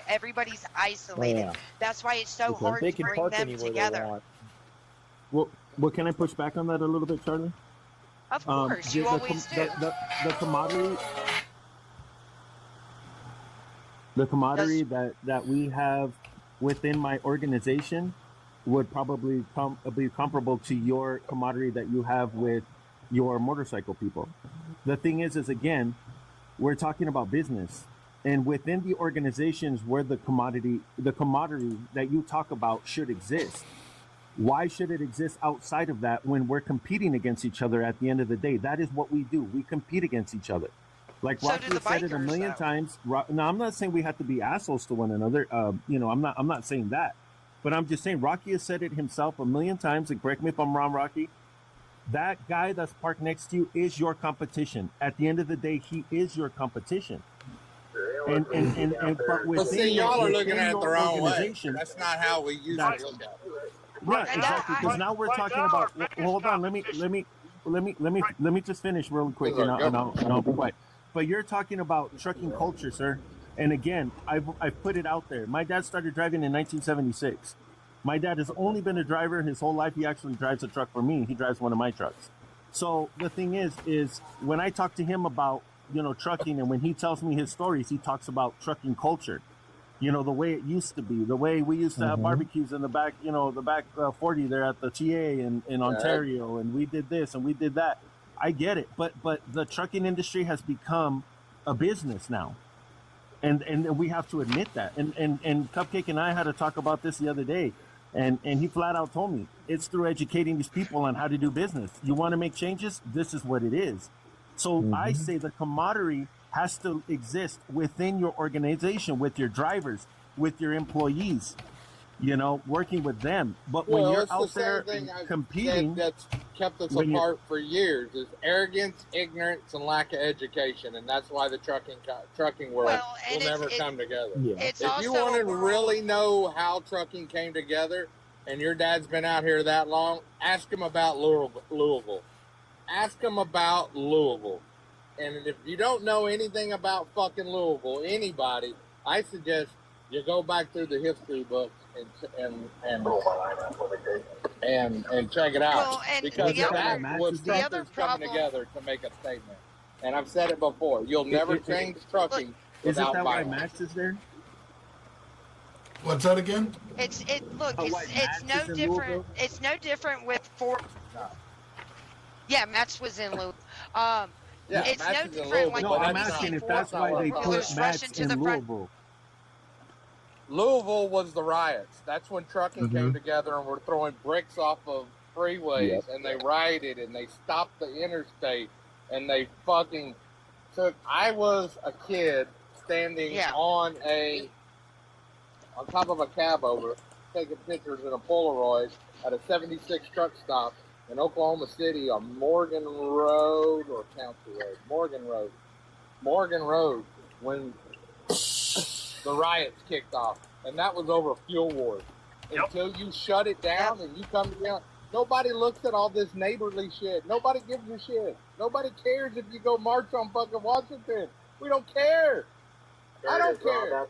everybody's isolated. That's why it's so hard to bring them together. Well, can I push back on that a little bit, Charlie? Of course, you always do. The camaraderie that we have within my organization would probably be comparable to your camaraderie that you have with your motorcycle people. The thing is again, we're talking about business, and within the organizations where the camaraderie that you talk about should exist. Why should it exist outside of that when we're competing against each other at the end of the day? That is what we do. We compete against each other. Like Rocky has said it a million times. Now, I'm not saying we have to be assholes to one another. I'm not saying that. But I'm just saying Rocky has said it himself a million times, and correct me if I'm wrong, Rocky. That guy that's parked next to you is your competition. At the end of the day, he is your competition. But see, y'all are looking at it the wrong way. That's not how we used to look at it. Right, exactly. Because now we're talking about. Hold on, let me just finish real quick, and I'll be quiet. But you're talking about trucking culture, sir. And again, I've put it out there. My dad started driving in 1976. My dad has only been a driver his whole life. He actually drives a truck for me. He drives one of my trucks. So the thing is when I talk to him about, trucking, and when he tells me his stories, he talks about trucking culture. The way it used to be, the way we used to have barbecues in the back, the back 40 there at the TA in Ontario, and we did this and we did that. I get it, but the trucking industry has become a business now. And we have to admit that. And Cupcake and I had to talk about this the other day. And he flat out told me, it's through educating these people on how to do business. You want to make changes? This is what it is. So I say the camaraderie has to exist within your organization, with your drivers, with your employees, working with them. But when you're out there competing, that's kept us apart for years is arrogance, ignorance, and lack of education, and that's why the trucking world will never come together. Yeah. If you want to really know how trucking came together, and your dad's been out here that long, ask him about Louisville. Ask him about Louisville. And if you don't know anything about fucking Louisville, anybody, I suggest you go back through the history books and check it out, because that was truckers coming together to make a statement. And I've said it before: you'll never change trucking without violence. Isn't that why Max is there? What's that again? It's no different. It's no different with Fort. Yeah, Max was in Louisville. It's no different. Like I'm asking if that's why they put Max in Louisville. Louisville was the riots. That's when trucking came together and were throwing bricks off of freeways, and they rioted and they stopped the interstate, and they fucking took. I was a kid standing on top of a cab over, taking pictures in a Polaroid at a 76 truck stop in Oklahoma City on Morgan Road or Council Road. Morgan Road, when the riots kicked off, and that was over fuel wars. Until you shut it down and you come down, nobody looks at all this neighborly shit. Nobody gives a shit. Nobody cares if you go march on fucking Washington. We don't care. I don't care.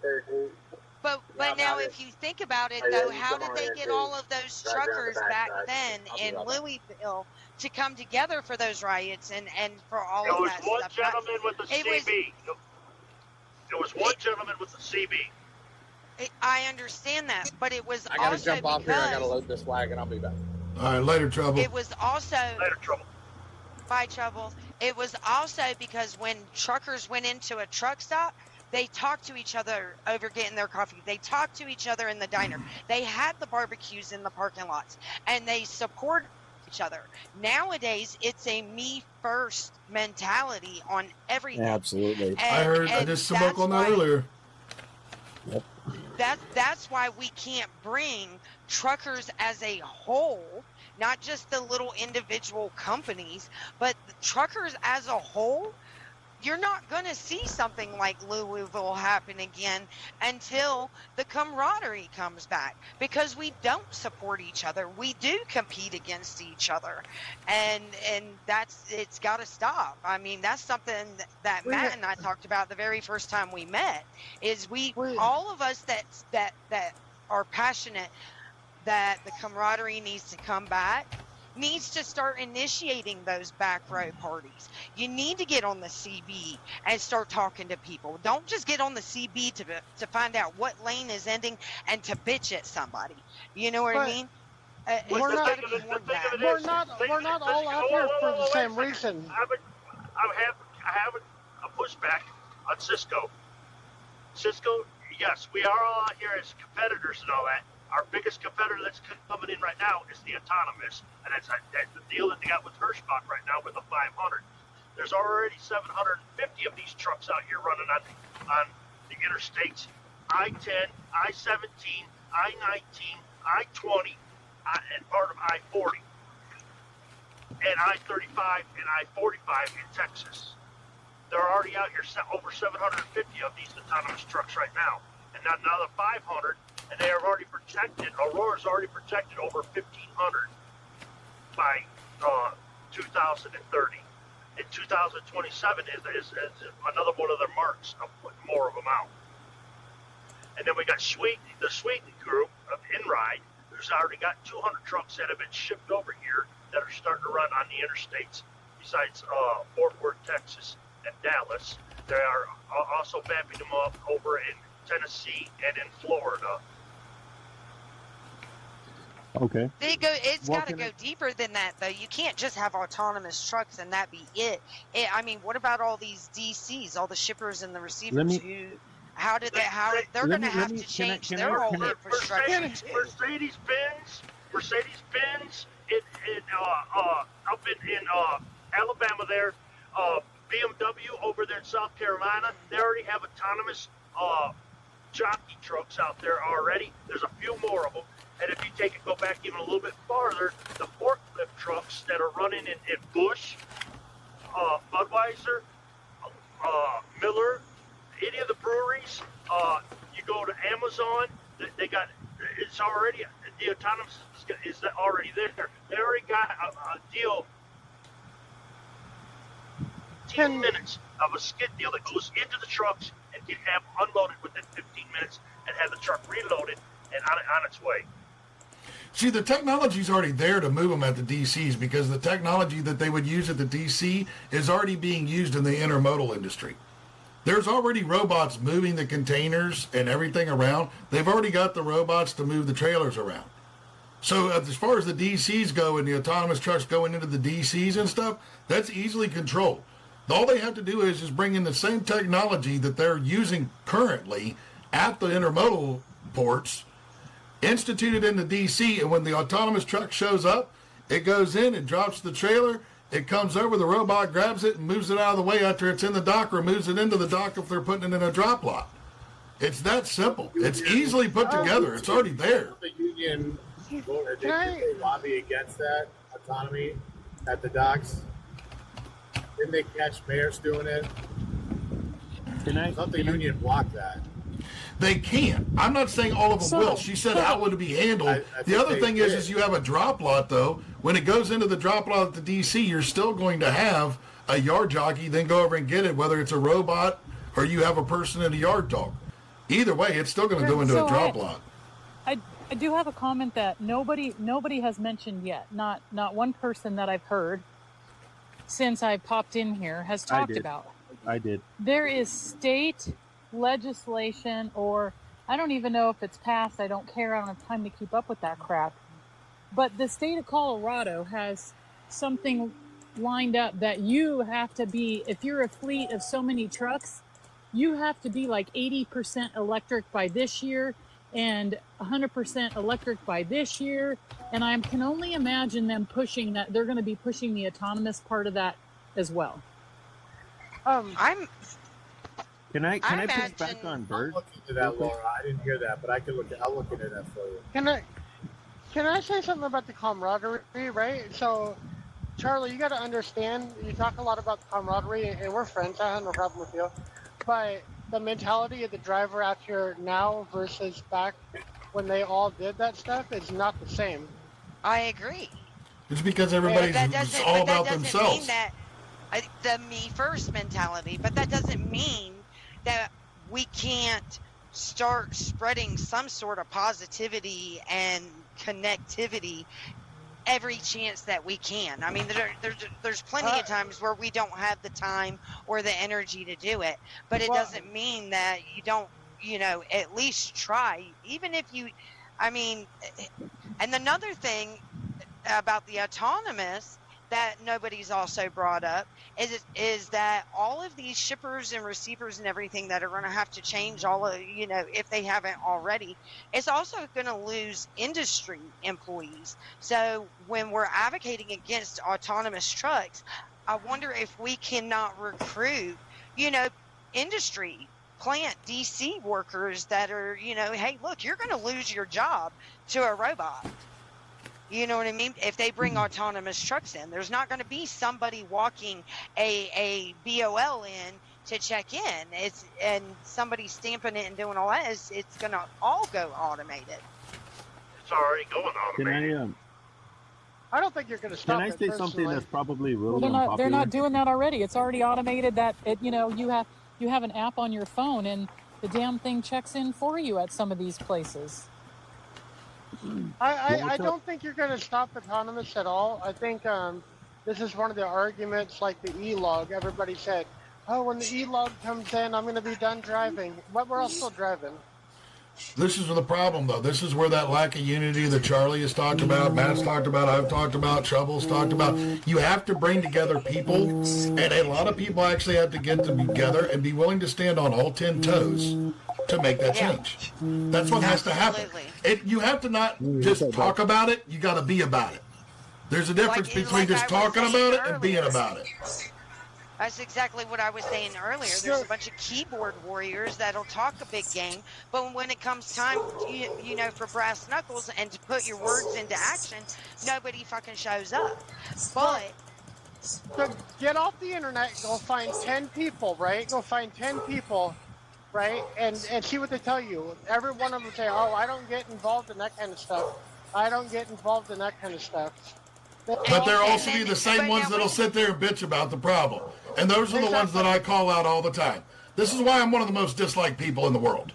But now, if you think about it, though, how did they get all of those truckers back then in Louisville to come together for those riots and for all of that stuff? It was one gentleman with the CB. It was one gentleman with the CB. I understand that, but it was I gotta also jump off here. I gotta because load this wagon. I'll be back. All right, later, Trouble. it was also Later, Trouble. by Trouble. It was also because when truckers went into a truck stop, they talked to each other over getting their coffee. They talked to each other in the diner. They had the barbecues in the parking lots, and they supported each other. Nowadays, it's a me first mentality on everything. Absolutely. I just spoke on that earlier. That's why we can't bring truckers as a whole, not just the little individual companies, but the truckers as a whole. You're not going to see something like Louisville happen again until the camaraderie comes back, because we don't support each other. We do compete against each other, and it's got to stop. I mean, that's something that Matt and I talked about the very first time we met. Is all of us that are passionate that the camaraderie needs to come back, needs to start initiating those back row parties. You need to get on the CB and start talking to people. Don't just get on the CB to find out what lane is ending and to bitch at somebody. You know what I mean? We're not all out here for the same reason. I have a pushback on Cisco. Cisco, yes, we are all out here as competitors and all that. Our biggest competitor that's coming in right now is the Autonomous, and that's the deal that they got with Hirschbach right now with the 500. There's already 750 of these trucks out here running on the interstates, I-10, I-17, I-19, I-20, and part of I-40, and I-35 and I-45 in Texas. They're already out here, over 750 of these autonomous trucks right now, and now another 500. And they are already projected, Aurora's already projected over 1,500 by 2030. In 2027 is another one of their marks of putting more of them out. And then we got the Sweden group of InRide, who's already got 200 trucks that have been shipped over here that are starting to run on the interstates, besides Fort Worth, Texas, and Dallas. They are also vamping them up over in Tennessee and in Florida. Okay. It's got to go deeper than that, though. You can't just have autonomous trucks and that be it. I mean, what about all these DCs, all the shippers and the receivers? How they're going to have to change their whole infrastructure? Mercedes-Benz up in Alabama there, BMW over there in South Carolina, they already have autonomous jockey trucks out there already. There's a few more of them. And if you go back even a little bit farther, the forklift trucks that are running in Busch, Budweiser, Miller, any of the breweries, you go to Amazon, they got, it's already, the autonomous is already there. They already got a deal, 10 minutes of a skid deal that goes into the trucks and can have unloaded within 15 minutes and have the truck reloaded and on its way. See, the technology's already there to move them at the DCs, because the technology that they would use at the DC is already being used in the intermodal industry. There's already robots moving the containers and everything around. They've already got the robots to move the trailers around. So as far as the DCs go and the autonomous trucks going into the DCs and stuff, that's easily controlled. All they have to do is just bring in the same technology that they're using currently at the intermodal ports, institute it in the DC, and when the autonomous truck shows up, it goes in, it drops the trailer, it comes over, the robot grabs it and moves it out of the way after it's in the dock, or moves it into the dock if they're putting it in a drop lot. It's that simple. It's easily put together. It's already there. The union did they lobby against that autonomy at the docks? Didn't they catch mayors doing it? I thought the union blocked that. They can't. I'm not saying all of them will. She said how would it be handled. The other thing is you have a drop lot, though. When it goes into the drop lot at the DC, you're still going to have a yard jockey then go over and get it, whether it's a robot or you have a person in a yard dog. Either way, it's still going to go into a drop lot. I do have a comment that nobody has mentioned yet. Not one person that I've heard since I popped in here has talked about. I did. There is state legislation, or I don't even know if it's passed. I don't care. I don't have time to keep up with that crap. But the state of Colorado has something lined up that you have to be, if you're a fleet of so many trucks, you have to be like 80% electric by this year and 100% electric by this year. And I can only imagine them pushing that. They're going to be pushing the autonomous part of that as well. Can I push back on Bert? I'll look into that, Laura. I didn't hear that, but I'll look into that for you. Can I say something about the camaraderie, right? So, Charlie, you got to understand, you talk a lot about the camaraderie, and we're friends, I have no problem with you, but the mentality of the driver out here now versus back when they all did that stuff is not the same. I agree. It's because everybody's all about themselves. Mean that, the me first mentality, but that doesn't mean that we can't start spreading some sort of positivity and connectivity every chance that we can. I mean, there's plenty of times where we don't have the time or the energy to do it, but it doesn't mean that you don't, at least try, even if you, and another thing about the autonomous that nobody's also brought up is that all of these shippers and receivers and everything that are going to have to change all of, if they haven't already, it's also going to lose industry employees. So when we're advocating against autonomous trucks, I wonder if we cannot recruit, industry plant DC workers that are, hey, look, you're going to lose your job to a robot. You know what I mean? If they bring autonomous trucks in, there's not going to be somebody walking a BOL in to check in. And somebody stamping it and doing all that. It's going to all go automated. It's already going automated. I don't think you're going to stop. Can I say something that's probably really unpopular? They're not doing that already. It's already automated. That you have an app on your phone and the damn thing checks in for you at some of these places. I don't think you're going to stop autonomous at all. I think this is one of the arguments, like the e-log. Everybody said, oh, when the e-log comes in, I'm going to be done driving. But we're all still driving. This is the problem, though. This is where that lack of unity that Charlie has talked about, Matt's talked about, I've talked about, Trouble's talked about. You have to bring together people, and a lot of people actually have to get them together and be willing to stand on all 10 toes to make that change. That's what has to happen. You have to not just talk about it, you got to be about it. There's a difference between just talking about it and being about it. That's exactly what I was saying earlier. There's a bunch of keyboard warriors that'll talk a big game, but when it comes time, for brass knuckles and to put your words into action, nobody fucking shows up. But so get off the internet, go find 10 people, right? Go find 10 people, right? And see what they tell you. Every one of them say, oh, I don't get involved in that kind of stuff. I don't get involved in that kind of stuff. But there also be the same ones that'll sit there and bitch about the problem. And those are the ones that I call out all the time. This is why I'm one of the most disliked people in the world.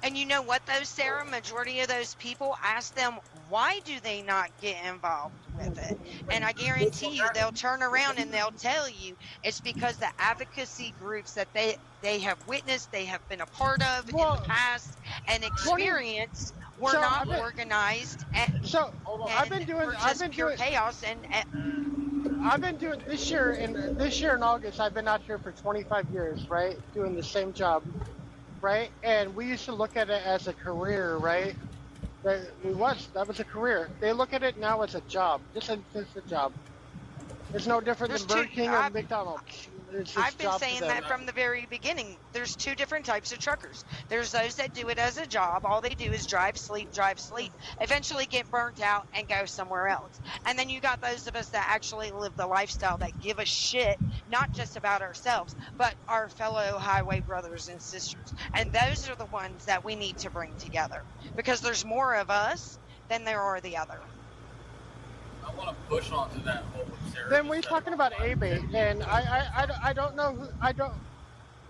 And you know what, though, Sarah? Majority of those people, ask them, why do they not get involved with it? And I guarantee you they'll turn around and they'll tell you it's because the advocacy groups that they have witnessed, they have been a part of in the past and experienced were not organized. I've been doing chaos I've been doing this year in August. I've been out here for 25 years, right, doing the same job, right? And we used to look at it as a career, right? That was a career. They look at it now as a job. Just as a job. It's no different than Burger King or McDonald's. I've been saying that from the very beginning. There's two different types of truckers. There's those that do it as a job. All they do is drive, sleep, eventually get burnt out and go somewhere else. And then you got those of us that actually live the lifestyle, that give a shit, not just about ourselves, but our fellow highway brothers and sisters. And those are the ones that we need to bring together, because there's more of us than there are the other. I want to push onto that whole Sarah. Then we're talking about ABATE, and I don't know who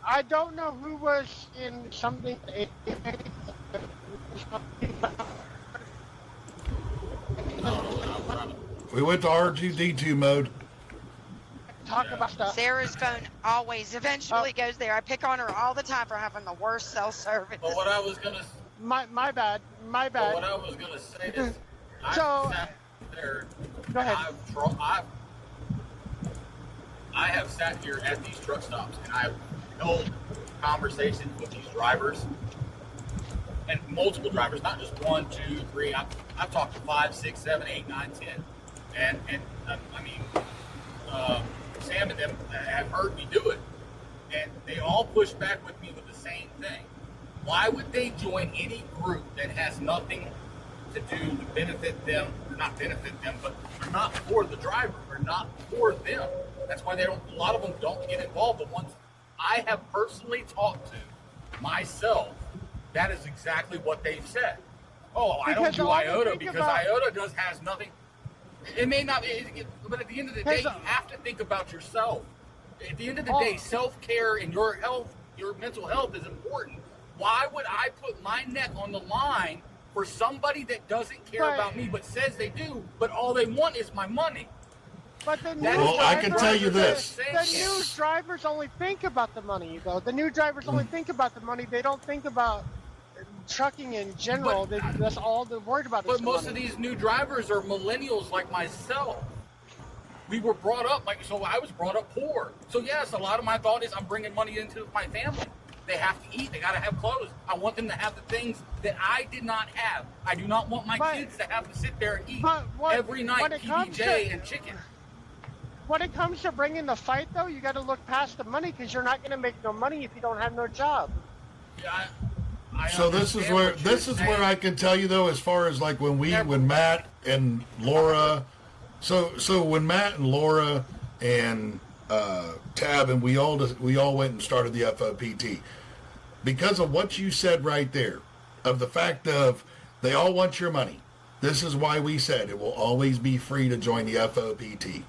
I don't know who was in something. We went to R2D2 mode. Talk about stuff. Sarah's phone always eventually goes there. I pick on her all the time for having the worst cell service. But what I was gonna. My bad. My bad. But what I was gonna say is, So- I sat there. Go ahead. I have sat here at these truck stops and I've held conversations with these drivers and multiple drivers, not just 1, 2, 3. I've talked to 5, 6, 7, 8, 9, 10, and I mean, Sam and them have heard me do it, and they all push back with me with the same thing. Why would they join any group that has nothing to do to benefit them, or not benefit them, but are not for the driver, or not for them? That's why they don't. A lot of them don't get involved. The ones I have personally talked to myself, that is exactly what they've said. Oh, I don't do IOTA because IOTA has nothing. It may not, but at the end of the day, you have to think about yourself. At the end of the day, self-care and your health, your mental health is important. Why would I put my neck on the line for somebody that doesn't care about me but says they do, but all they want is my money? But the new Well, I can tell you this. The new drivers only think about the money, though. The new drivers only think about the money. They don't think about trucking in general. That's all they're worried about. But most of these new drivers are millennials like myself. We were brought up so I was brought up poor. So yes, a lot of my thought is I'm bringing money into my family. They have to eat. They got to have clothes. I want them to have the things that I did not have. I do not want my kids to have to sit there and eat every night PBJ and chicken. When it comes to bringing the fight, though, you got to look past the money because you're not going to make no money if you don't have no job. Yeah. So this is where I can tell you though, as far as like when Matt and Laura, so when Matt and Laura and Tab and we all went and started the FOPT because of what you said right there, of the fact of they all want your money. This is why we said it will always be free to join the FOPT.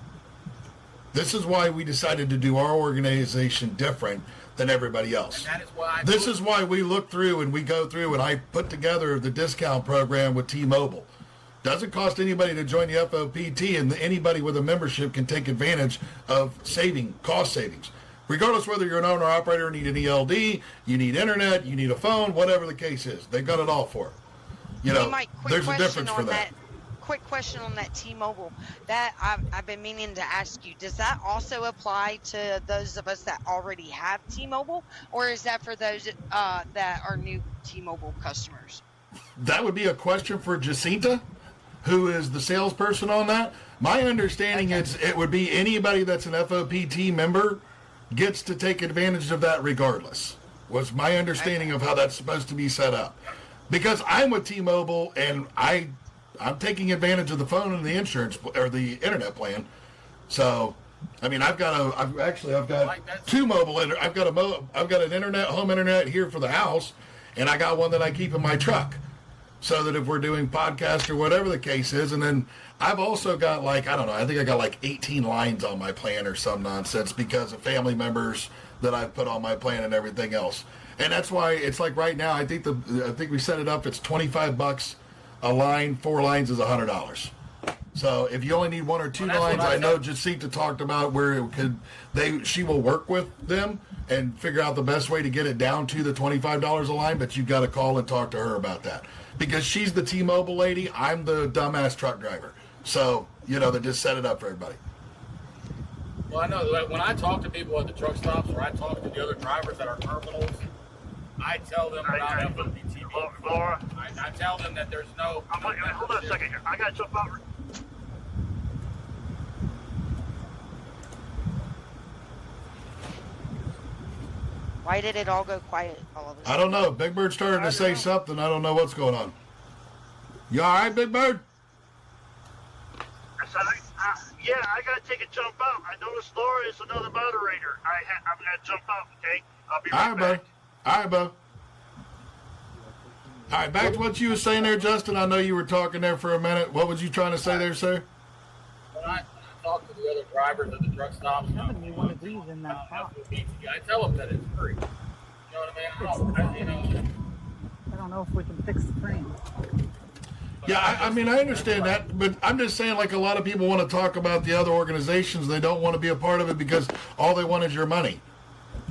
This is why we decided to do our organization different than everybody else. This is why we look through and we go through and I put together the discount program with T-Mobile. Doesn't cost anybody to join the FOPT, and anybody with a membership can take advantage of cost savings. Regardless whether you're an owner operator, need an ELD, you need internet, you need a phone, whatever the case is. They've got it all for it. You know, there's a difference for that. Quick question on that T-Mobile. That I've been meaning to ask you. Does that also apply to those of us that already have T-Mobile, or is that for those that are new T-Mobile customers? That would be a question for Jacinta, who is the salesperson on that. My understanding is it would be anybody that's an FOPT member gets to take advantage of that regardless. Was my understanding of how that's supposed to be set up. Because I'm with T-Mobile and I'm taking advantage of the phone and the insurance or the internet plan. So, I mean, I've got two mobile. I've got an internet, home internet here for the house, and I got one that I keep in my truck, so that if we're doing podcasts or whatever the case is, and then I've also got I think I got 18 lines on my plan or some nonsense because of family members that I've put on my plan and everything else. And that's why it's like right now. I think we set it up. It's $25 a line. 4 lines is $100. So if you only need 1 or 2 lines, I know Jacinta talked about where she will work with them and figure out the best way to get it down to the $25 a line. But you've got to call and talk to her about that because she's the T-Mobile lady. I'm the dumbass truck driver. So they just set it up for everybody. Well, I know that when I talk to people at the truck stops or I talk to the other drivers at our terminals, I tell them about FOPT. Laura, I tell them that there's no. Hold on a second here. I got to jump out. Why did it all go quiet all of a sudden? I don't know. Big Bird started to say something. I don't know what's going on. You all right, Big Bird? Yeah, I got to take a jump out. I noticed Laura is another moderator. I'm going to jump out, okay? I'll be right back. All right, bud. All right, back to what you were saying there, Justin. I know you were talking there for a minute. What was you trying to say there, sir? When I talk to the other drivers at the truck stops. Having me one of these in that house. I tell them that it's free. You know what I mean? I don't know if we can fix the frame. Yeah, I mean, I understand that, but I'm just saying, like, a lot of people want to talk about the other organizations. They don't want to be a part of it because all they want is your money.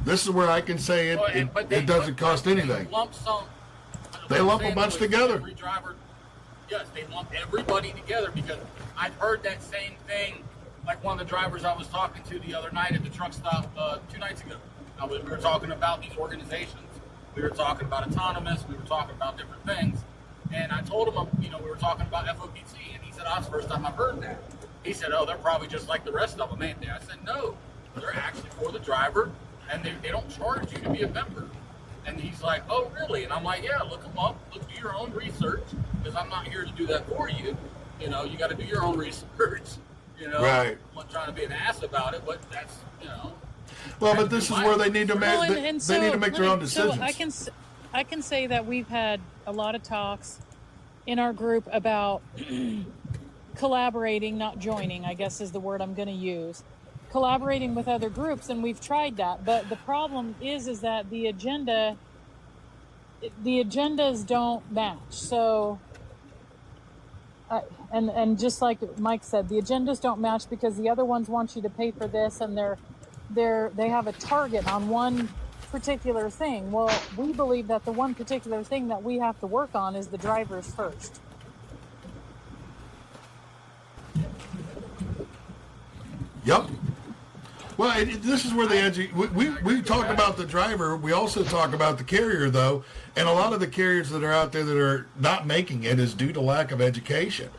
This is where I can say it doesn't cost anything. They lump a bunch together. Every driver, yes, they lump everybody together because I've heard that same thing. Like one of the drivers I was talking to the other night at the truck stop 2 nights ago. We were talking about these organizations. We were talking about autonomous. We were talking about different things. And I told him, we were talking about FOPC, and he said, that's the first time I've heard that. He said, oh, they're probably just like the rest of them, ain't they? I said, no, they're actually for the driver, and they don't charge you to be a member. And he's like, oh, really? And I'm like, yeah, look them up, do your own research, because I'm not here to do that for you. You got to do your own research. Right. I'm not trying to be an ass about it, but that's, Well, but this is where they need to make they need to make their own decisions. So I can say that we've had a lot of talks in our group about collaborating, not joining, I guess is the word I'm going to use. Collaborating with other groups, and we've tried that, but the problem is that the agendas don't match. So and just like Mike said, the agendas don't match because the other ones want you to pay for this, and they have a target on one particular thing. Well, we believe that the one particular thing that we have to work on is the drivers first. Yep. Well, this is where we talk about the driver. We also talk about the carrier, though, and a lot of the carriers that are out there that are not making it is due to lack of education,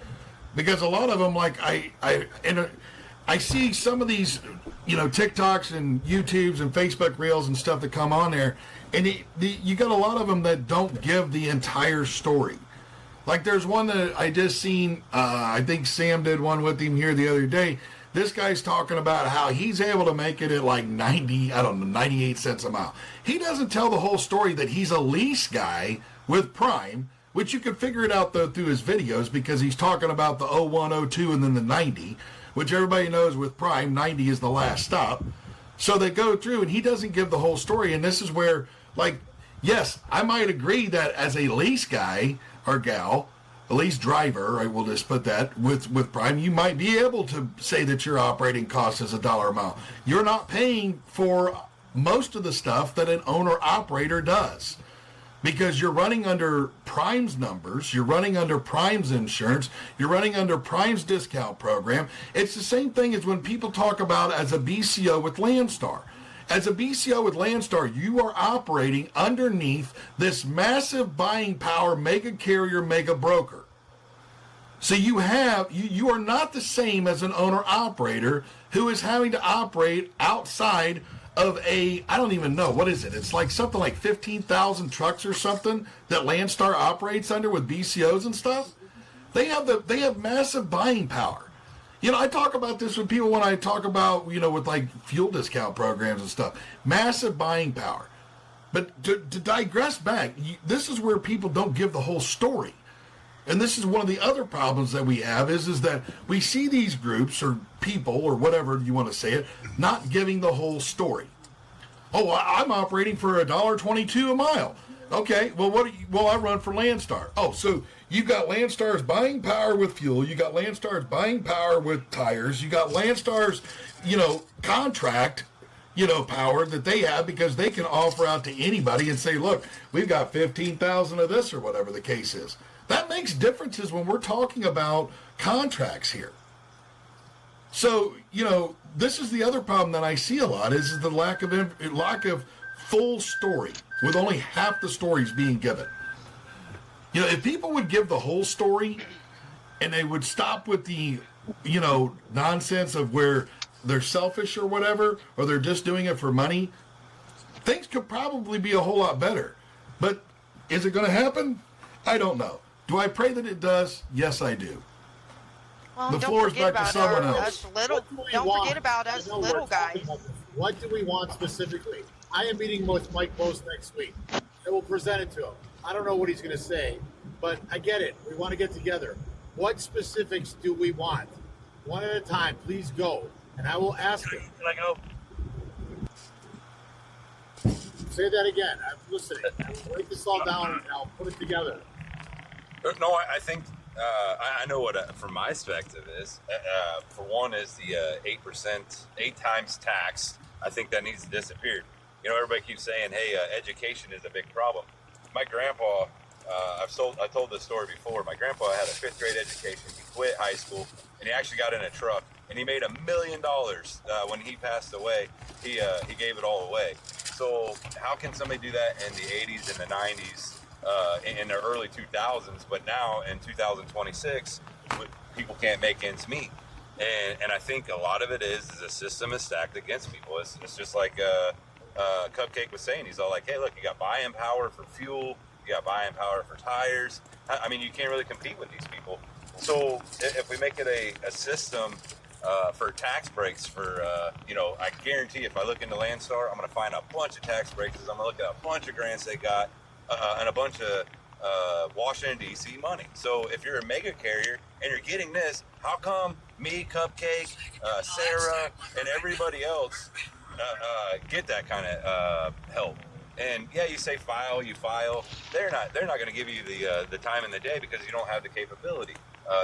because a lot of them, like I see some of these, TikToks and YouTubes and Facebook Reels and stuff that come on there, and you got a lot of them that don't give the entire story. Like there's one that I just seen, I think Sam did one with him here the other day. This guy's talking about how he's able to make it at like 98 cents a mile. He doesn't tell the whole story that he's a lease guy with Prime, which you can figure it out though through his videos, because he's talking about the 01, 02, and then the 90, which everybody knows with Prime, 90 is the last stop. So they go through, and he doesn't give the whole story. And this is where, like, yes, I might agree that as a lease guy or gal, a lease driver, I will just put that, with Prime, you might be able to say that your operating cost is $1 a mile. You're not paying for most of the stuff that an owner-operator does, because you're running under Prime's numbers, you're running under Prime's insurance, you're running under Prime's discount program. It's the same thing as when people talk about as a BCO with Landstar. As a BCO with Landstar, you are operating underneath this massive buying power mega carrier, mega broker. So you are not the same as an owner-operator who is having to operate outside of I don't even know, what is it? It's like something like 15,000 trucks or something that Landstar operates under with BCOs and stuff. They have massive buying power. I talk about this with people when I talk about, with like fuel discount programs and stuff. Massive buying power. But to digress back, this is where people don't give the whole story. And this is one of the other problems that we have is that we see these groups or people or whatever you want to say it, not giving the whole story. Oh, I'm operating for $1.22 a mile. Okay, well, I run for Landstar. Oh, so you've got Landstar's buying power with fuel. You got Landstar's buying power with tires. You got Landstar's, contract, power that they have, because they can offer out to anybody and say, look, we've got 15,000 of this or whatever the case is. That makes differences when we're talking about contracts here. So, this is the other problem that I see a lot is the lack of full story, with only half the stories being given. If people would give the whole story and they would stop with the, nonsense of where they're selfish or whatever, or they're just doing it for money, things could probably be a whole lot better. But is it going to happen? I don't know. Do I pray that it does? Yes, I do. Well, the floor is back to someone else. Don't forget about us little guys. What do we want specifically? I am meeting with Mike Bose next week. I will present it to him. I don't know what he's going to say, but I get it. We want to get together. What specifics do we want? one at a time. Please go, and I will ask him. Can I go? Say that again. I'm listening. I'll write this all down and I'll put it together. No, I think I know what from my perspective is. For one, is the 8%, 8 times tax. I think that needs to disappear. You know, everybody keeps saying, "Hey, education is a big problem." My grandpa, I told this story before. My grandpa had a 5th grade education. He quit high school and he actually got in a truck and he made $1 million when he passed away. He gave it all away. So how can somebody do that in the 80s and the 90s? In the early 2000s, but now in 2026, people can't make ends meet, and I think a lot of it is the system is stacked against people. It's just like Cupcake was saying. He's all like, "Hey, look, you got buying power for fuel, you got buying power for tires. I mean, you can't really compete with these people. So if we make it a system for tax breaks for, I guarantee if I look into Landstar, I'm going to find a bunch of tax breaks. I'm going to look at a bunch of grants they got. And a bunch of Washington, D.C. money. So if you're a mega carrier and you're getting this, how come me, Cupcake, Sarah, and everybody else get that kind of help? And yeah, you say you file. They're not going to give you the time in the day because you don't have the capability.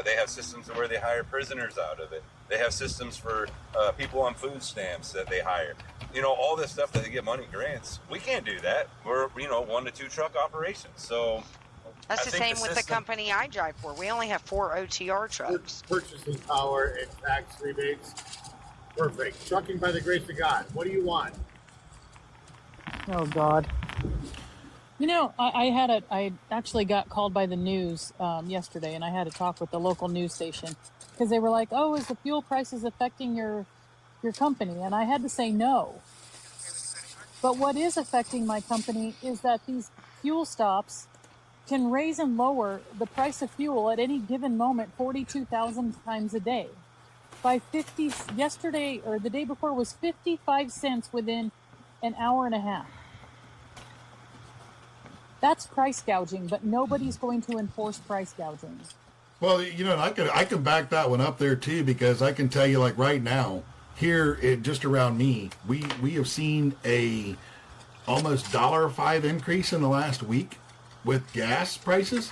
They have systems where they hire prisoners out of it. They have systems for people on food stamps that they hire. You know, all this stuff that they get money grants. We can't do that. We're 1 to 2 truck operations. So that's the same with the company I drive for. We only have 4 OTR trucks. Purchasing power and tax rebates. Perfect. Trucking by the grace of God. What do you want? Oh God. You know, I actually got called by the news yesterday, and I had a talk with the local news station because they were like, "Oh, is the fuel prices affecting your company?" And I had to say no. But what is affecting my company is that these fuel stops can raise and lower the price of fuel at any given moment 42,000 times a day. By 50, yesterday or the day before was 55 cents within an hour and a half. That's price gouging, but nobody's going to enforce price gouging. Well, I can back that one up there too, because I can tell you, like right now, here just around me, we have seen a almost $1.05 increase in the last week with gas prices,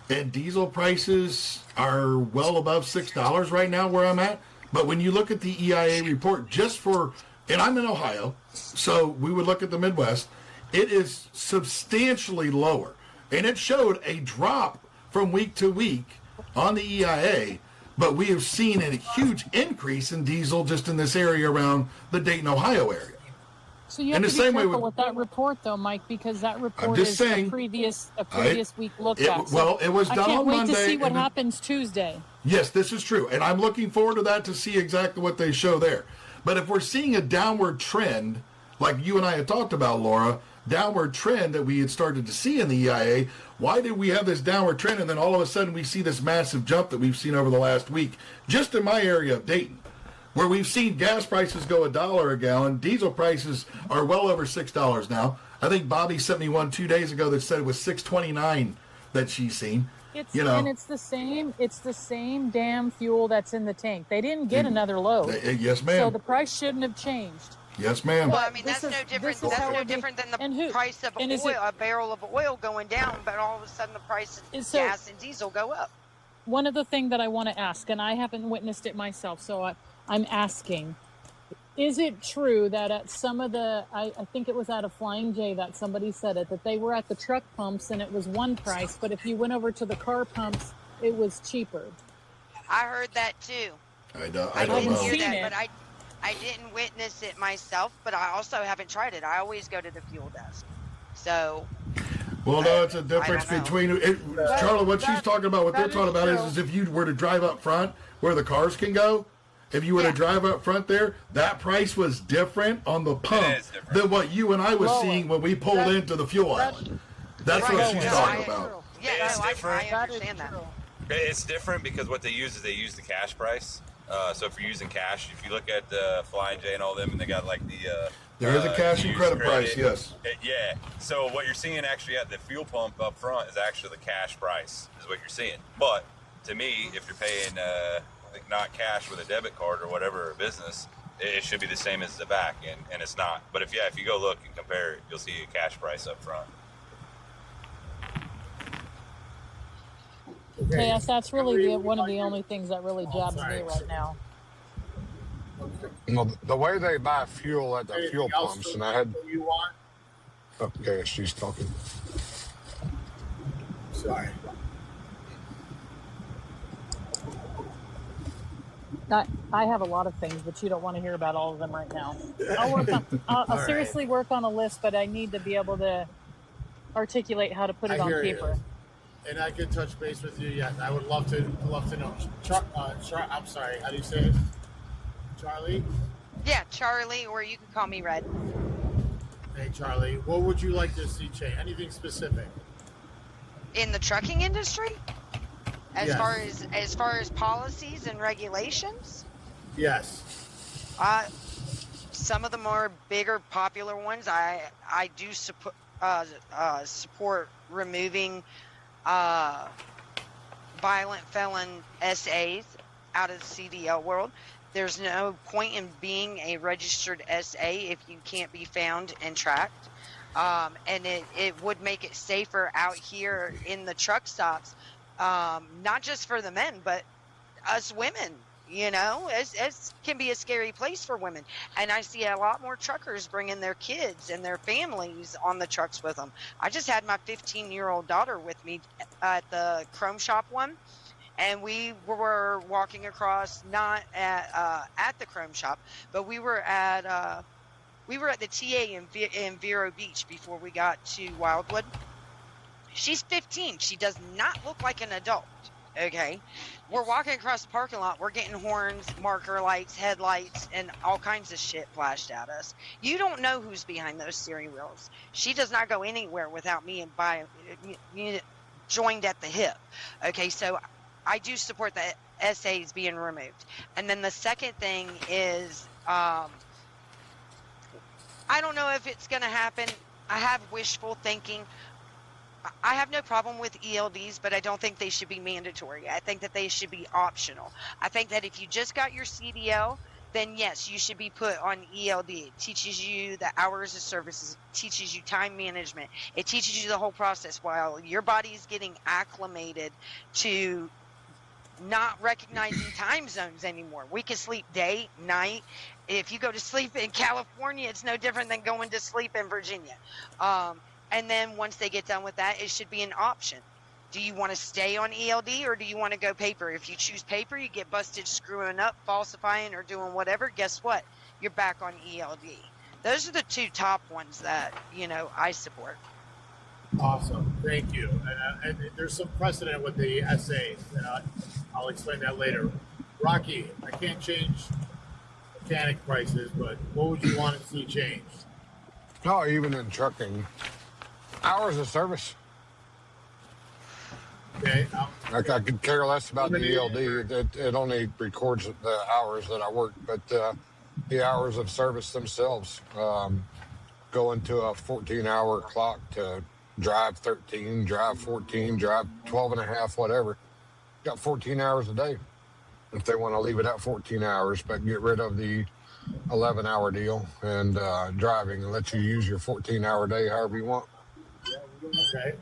and diesel prices are well above $6 right now where I'm at. But when you look at the EIA report, and I'm in Ohio, so we would look at the Midwest, it is substantially lower, and it showed a drop from week to week on the EIA. But we have seen a huge increase in diesel just in this area around the Dayton, Ohio area. So you have to be careful with that report, though, Mike, because that report is a previous week look back. Well, it was done on Monday. I can't wait to see what happens Tuesday. Yes, this is true, and I'm looking forward to that to see exactly what they show there. But if we're seeing a downward trend, like you and I had talked about, Laura, downward trend that we had started to see in the EIA, why did we have this downward trend and then all of a sudden we see this massive jump that we've seen over the last week just in my area of Dayton, where we've seen gas prices go $1 a gallon, diesel prices are well over $6 now. I think Bobby sent me one 2 days ago that said it was $6.29 that she's seen. And it's the same damn fuel that's in the tank. They didn't get another load. Yes, ma'am. So the price shouldn't have changed. Yes, ma'am. Well, I mean, that's no different. That's no different than the price of oil, a barrel of oil going down, but all of a sudden the price of gas and diesel go up. One other thing that I want to ask, and I haven't witnessed it myself, so I'm asking, is it true that at some of the, I think it was at a Flying J that somebody said it, that they were at the truck pumps and it was one price, but if you went over to the car pumps, it was cheaper? I heard that too. I don't didn't know. hear that, but I didn't witness it myself, but I also haven't tried it. I always go to the fuel desk. So. Well, no, it's a difference between Charlie. What she's talking about, what they're talking about is if you were to drive up front where the cars can go. If you were to drive up front there, that price was different on the pump than what you and I was seeing when we pulled into the fuel island. That's what she's talking about. Yeah, it's different. I understand that. It's different because what they use is they use the cash price. So if you're using cash, if you look at Flying J and all them, and they got like the there is a cash and credit price, yes. Yeah. So what you're seeing actually at the fuel pump up front is actually the cash price is what you're seeing. But to me, if you're paying not cash with a debit card or whatever business, it should be the same as the back, and it's not. But if you go look and compare it, you'll see a cash price up front. Okay. Yes, that's really one of the only things that really jabs me right now. Well, the way they buy fuel at the fuel pumps, and I had. You want? Okay, she's talking. Sorry. I have a lot of things, but you don't want to hear about all of them right now. I'll seriously work on a list, but I need to be able to articulate how to put it on paper. And I can touch base with you. Yeah, I would love to know. I'm sorry. How do you say it? Charlie? Yeah, Charlie, or you can call me Red. Hey, Charlie. What would you like to see change? Anything specific? In the trucking industry? As Yes. far as policies and regulations? Yes. Some of the more bigger popular ones, I do support removing violent felon SAs out of the CDL world. There's no point in being a registered SA if you can't be found and tracked. And it would make it safer out here in the truck stops, not just for the men, but us women. You know, it can be a scary place for women. And I see a lot more truckers bringing their kids and their families on the trucks with them. I just had my 15-year-old daughter with me at the Chrome Shop one. And we were walking across, not at the Chrome Shop, but we were at the TA in Vero Beach before we got to Wildwood. She's 15. She does not look like an adult. Okay, we're walking across the parking lot. We're getting horns, marker lights, headlights, and all kinds of shit flashed at us. You don't know who's behind those steering wheels. She does not go anywhere without me joined at the hip. Okay, so I do support the SAs being removed. And then the second thing is, I don't know if it's going to happen. I have wishful thinking. I have no problem with ELDs, but I don't think they should be mandatory. I think that they should be optional. I think that if you just got your CDL, then yes, you should be put on ELD. It teaches you the hours of services, it teaches you time management, it teaches you the whole process while your body is getting acclimated to not recognizing time zones anymore. We can sleep day, night. If you go to sleep in California, it's no different than going to sleep in Virginia. And then once they get done with that, it should be an option. Do you want to stay on ELD or do you want to go paper? If you choose paper, you get busted screwing up, falsifying, or doing whatever. Guess what? You're back on ELD. Those are the two top ones that, I support. Awesome. Thank you. And there's some precedent with the SAs. I'll explain that later. Rocky, I can't change mechanic prices, but what would you want to see change? No, even in trucking. Hours of service. Okay. I could care less about the ELD. It only records the hours that I work, but the hours of service themselves, going to a 14-hour clock to drive 13, drive 14, drive 12 and a half, whatever. Got 14 hours a day if they want to leave it at 14 hours, but get rid of the 11-hour deal and driving and let you use your 14-hour day however you want. Okay.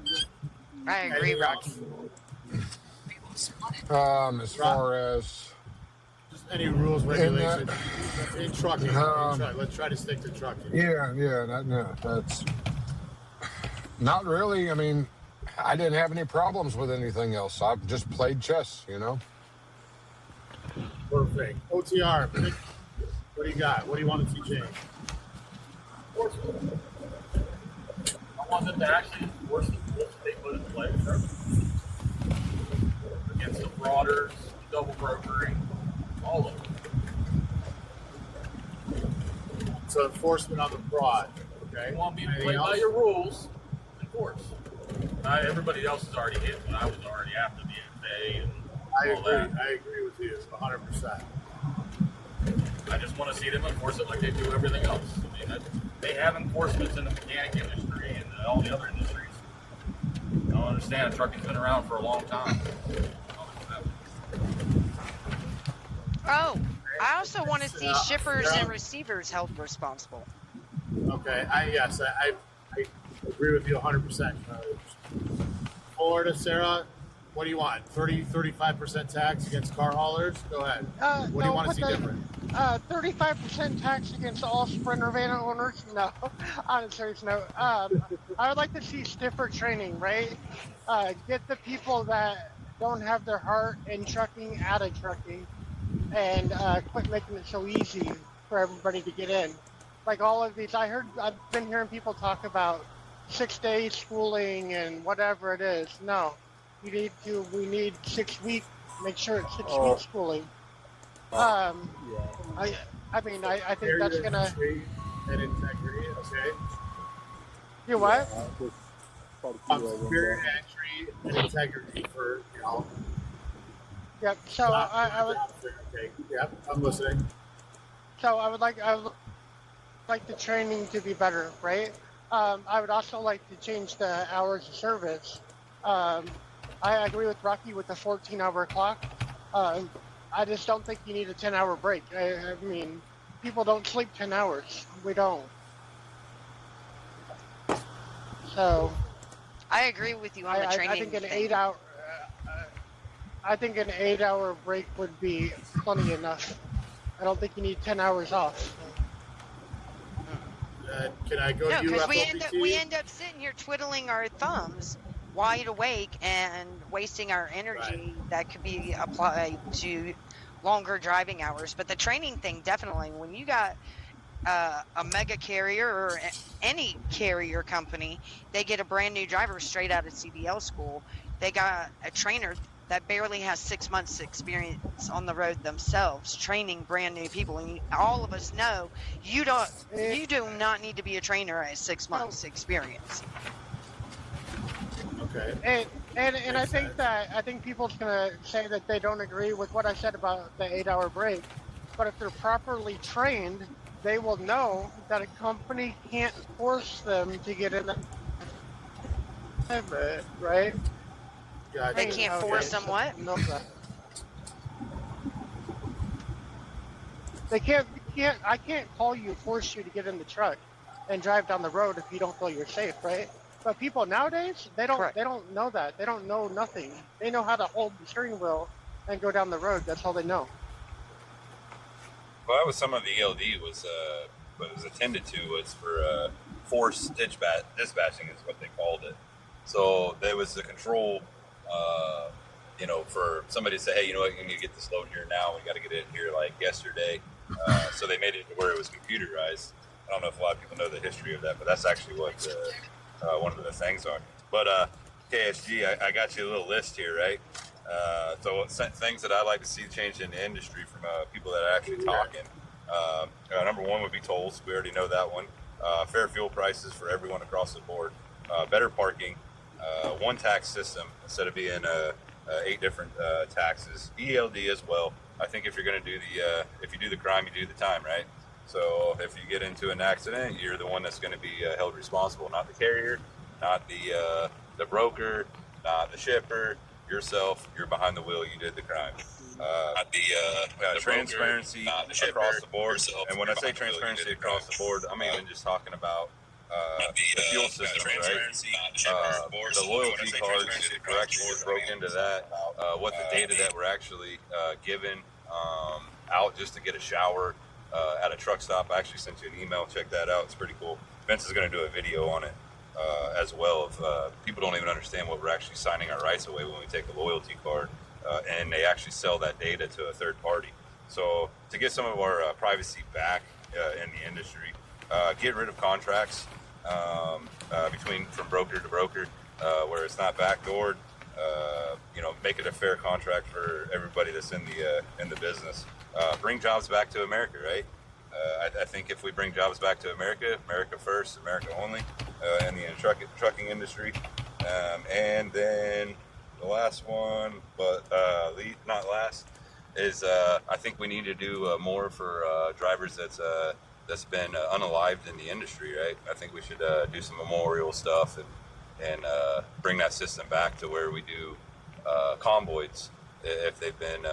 I agree, Rocky. As far as just any rules, regulations in trucking. Let's try to stick to trucking. That's not really. I mean, I didn't have any problems with anything else. I've just played chess, Perfect. OTR, what do you got? What do you want to see change? I want them to actually enforce the rules that they put in place against the frauders, double brokering, all of them. So enforcement on the fraud. Okay. You want me to play by your rules, enforce. Everybody else is already hit, but I was already after the FA and all that. I agree with you 100%. I just want to see them enforce it like they do everything else. I mean, they have enforcements in the mechanic industry and all the other industries. I don't understand. Trucking's been around for a long time. Oh, I also want to see shippers and receivers held responsible. Okay, I agree with you 100%. Florida, Sarah, what do you want? 35% tax against car haulers? Go ahead. What do you want to see different? 35% tax against all Sprinter van owners? No, on a serious note. I would like to see stiffer training, right? Get the people that don't have their heart in trucking out of trucking, and quit making it so easy for everybody to get in. Like all of these, I've been hearing people talk about 6 days schooling and whatever it is. No, we need 6 weeks. Make sure it's 6 weeks schooling. I think that's gonna. And integrity, okay. You what? Spirit, entry, and integrity for Yep. So I would. Okay. Yep. I'm listening. So I would like the training to be better, right? I would also like to change the hours of service. I agree with Rocky with the 14-hour clock. I just don't think you need a 10-hour break. I mean, people don't sleep 10 hours. We don't. So. I agree with you on the training. I think an thing. 8-hour. I think an 8-hour break would be plenty enough. I don't think you need 10 hours off. Can I go to because we end up sitting here twiddling our thumbs, wide awake, and wasting our energy that could be applied to longer driving hours. But the training thing, definitely, when you got a mega carrier or any carrier company, they get a brand new driver straight out of CDL school. They got a trainer that barely has 6 months experience on the road themselves, training brand new people. And all of us know you do not need to be a trainer at 6 months experience. Okay. And I think people's gonna say that they don't agree with what I said about the 8-hour break, but if they're properly trained, they will know that a company can't force them to get in the right. Gotcha. They can't force them what? No, they can't. I can't call you, force you to get in the truck and drive down the road if you don't feel you're safe, right? But people nowadays, they don't. Correct. They don't know that. They don't know nothing. They know how to hold the steering wheel and go down the road. That's all they know. Well, that was some of the ELD was what it was attended to was for force dispatching is what they called it. So there was the control, for somebody to say, hey, you know what, you need to get this load here now. We got to get it here like yesterday. So they made it to where it was computerized. I don't know if a lot of people know the history of that, but that's actually what one of the things are. But KSG, I got you a little list here, right? So things that I'd like to see change in the industry from people that are actually talking. Number one would be tolls. We already know that one. Fair fuel prices for everyone across the board. Better parking. One tax system instead of being 8 different taxes. ELD as well. I think if you're going to do if you do the crime, you do the time, right? So if you get into an accident, you're the one that's going to be held responsible, not the carrier, not the broker, not the shipper, yourself. You're behind the wheel. You did the crime. The transparency across the board. And when I say transparency across the board, I'm even just talking about the fuel system, right? The loyalty cards, if we're actually just broke into that, what the data that we're actually given out just to get a shower at a truck stop. I actually sent you an email. Check that out. It's pretty cool. Vince is going to do a video on it as well. People don't even understand what we're actually signing our rights away when we take a loyalty card, and they actually sell that data to a third party. So to get some of our privacy back in the industry, get rid of contracts from broker to broker where it's not backdoored. Make it a fair contract for everybody that's in the business. Bring jobs back to America, right? I think if we bring jobs back to America, America first, America only, in the trucking industry, and then the last one, but not last, is I think we need to do more for drivers that's been unalived in the industry, right? I think we should do some memorial stuff and bring that system back to where we do convoys if they've been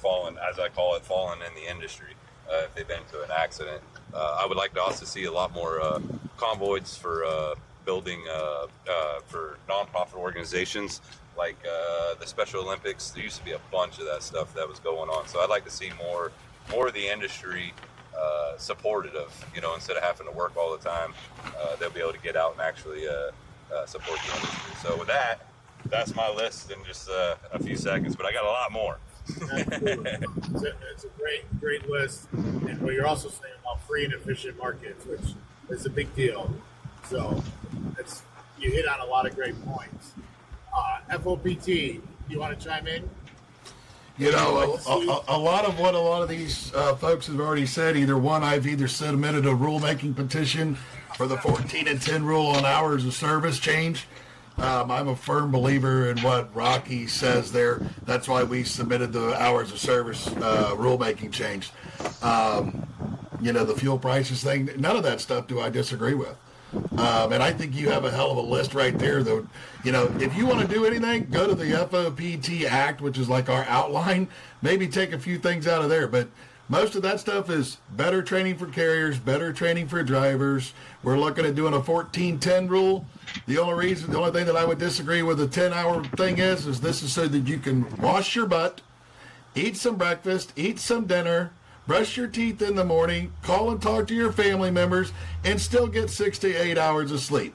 fallen, as I call it, fallen in the industry if they've been to an accident. I would like to also see a lot more convoys for building for nonprofit organizations like the Special Olympics. There used to be a bunch of that stuff that was going on. So I'd like to see more of the industry supported of, instead of having to work all the time, they'll be able to get out and actually support the industry. So with that, that's my list in just a few seconds, but I got a lot more. It's a great list. And what you're also saying about free and efficient markets, which is a big deal. So you hit on a lot of great points. FOPT, you want to chime in? A lot of these folks have already said, I've either submitted a rulemaking petition for the 14 and 10 rule on hours of service change. I'm a firm believer in what Rocky says there. That's why we submitted the hours of service rulemaking change. The fuel prices thing, none of that stuff do I disagree with. And I think you have a hell of a list right there, though. If you want to do anything, go to the FOPT Act, which is like our outline. Maybe take a few things out of there. But most of that stuff is better training for carriers, better training for drivers. We're looking at doing a 14-10 rule. The only thing that I would disagree with the 10-hour thing is this is so that you can wash your butt, eat some breakfast, eat some dinner, brush your teeth in the morning, call and talk to your family members, and still get 6 to 8 hours of sleep.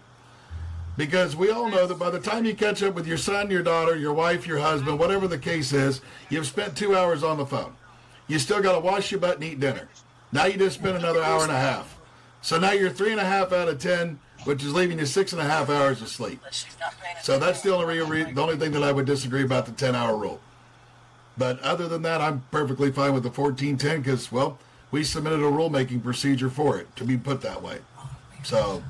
Because we all know that by the time you catch up with your son, your daughter, your wife, your husband, whatever the case is, you've spent 2 hours on the phone. You still got to wash your butt and eat dinner. Now you just spent another hour and a half. So now you're 3.5 out of 10, which is leaving you 6.5 hours of sleep. So that's the only thing that I would disagree about the 10-hour rule. But other than that, I'm perfectly fine with the 14-10 because, we submitted a rulemaking procedure for it to be put that way. So.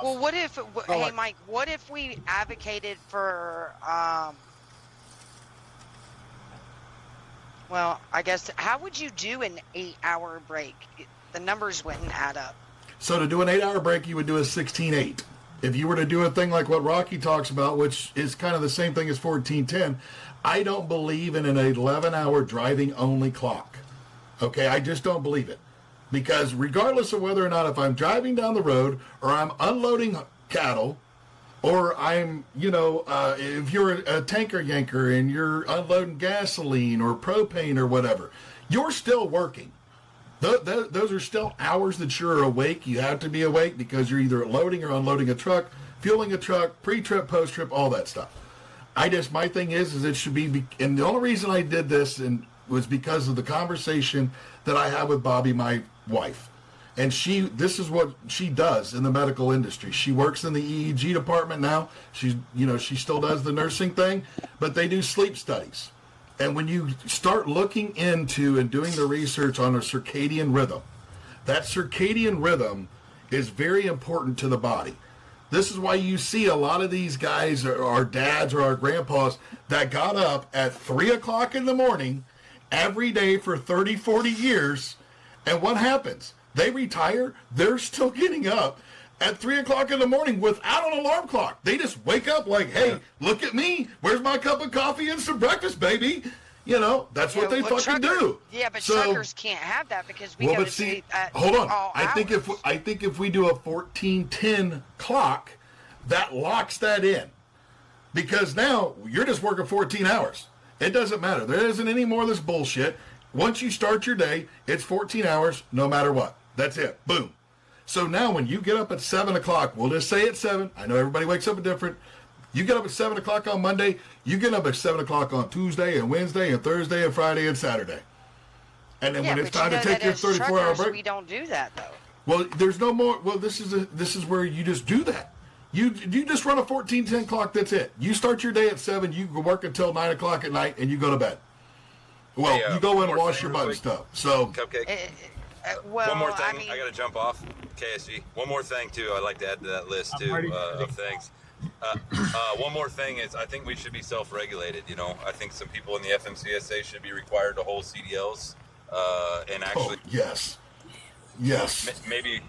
Well, what if, hey, Mike, what if we advocated for, I guess, how would you do an 8-hour break? The numbers wouldn't add up. So to do an 8-hour break, you would do a 16-8. If you were to do a thing like what Rocky talks about, which is kind of the same thing as 14-10, I don't believe in an 11-hour driving-only clock. Okay, I just don't believe it. Because regardless of whether or not if I'm driving down the road or I'm unloading cattle or I'm, if you're a tanker yanker and you're unloading gasoline or propane or whatever, you're still working. Those are still hours that you're awake. You have to be awake because you're either loading or unloading a truck, fueling a truck, pre-trip, post-trip, all that stuff. My thing is it should be, and the only reason I did this was because of the conversation that I had with Bobby, my wife. And this is what she does in the medical industry. She works in the EEG department now. She still does the nursing thing, but they do sleep studies. And when you start looking into and doing the research on a circadian rhythm, that circadian rhythm is very important to the body. This is why you see a lot of these guys, or our dads or our grandpas, that got up at 3 o'clock in the morning every day for 30, 40 years. And what happens? They retire. They're still getting up at 3 o'clock in the morning without an alarm clock. They just wake up like, hey, look at me. Where's my cup of coffee and some breakfast, baby? That's what they fucking do. Yeah, but truckers can't have that because we go to sleep at hold on. all I think if we do a 14-10 clock, that locks that in. Because now you're just working 14 hours. It doesn't matter. There isn't any more of this bullshit. Once you start your day, it's 14 hours no matter what. That's it. Boom. So now when you get up at 7 o'clock, we'll just say at 7. I know everybody wakes up at different. You get up at 7 o'clock on Monday. You get up at 7 o'clock on Tuesday and Wednesday and Thursday and Friday and Saturday. And then when it's time to take your 34-hour break. We don't do that, though. Well, there's no more. Well, this is where you just do that. You just run a 14-10 clock. That's it. You start your day at 7. You work until 9 o'clock at night, and you go to bed. Well, you go in and wash your butt and stuff. So, Cupcake. One more thing. I got to jump off. KSG. One more thing too. I'd like to add to that list too of things. One more thing is I think we should be self-regulated. I think some people in the FMCSA should be required to hold CDLs and actually. Yes. Yes. Maybe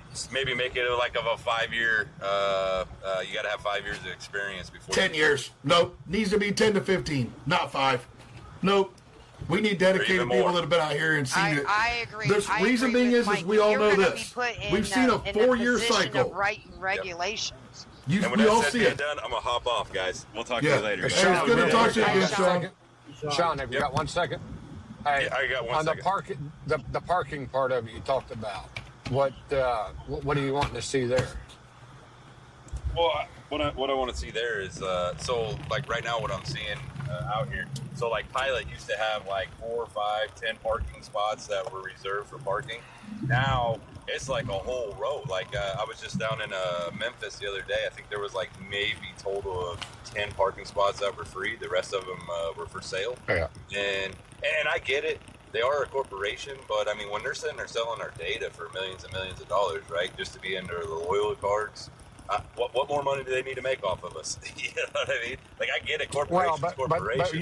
make it like of a 5-year. You got to have 5 years of experience before. 10 years. Nope. Needs to be 10 to 15, not 5. Nope. We need dedicated even people more. that have been out here and seen it. I agree. The I reason agree being with is Mike. we all You're know gonna this. be put in We've seen a in 4-year position cycle. of writing regulations. You, And when we all that's see said it. done, I'm gonna hop off, guys. We'll talk to Yeah. you later. Hey, it's good to talk to you again, Sean. Sean, have you got 1 second? Hey, Yeah, I got 1 on second. the parking part of it you talked about. What are you wanting to see there? Well, what I want to see there is so like right now what I'm seeing out here. So like Pilot used to have like 4, 5, 10 parking spots that were reserved for parking. Now it's like a whole row. Like I was just down in Memphis the other day. I think there was like maybe total of 10 parking spots that were free. The rest of them were for sale. Yeah. And I get it. They are a corporation, but I mean, when they're sitting there selling our data for millions and millions of dollars, right, just to be under the loyalty cards, what more money do they need to make off of us? You know what I mean? Like, I get it, corporation's corporation. But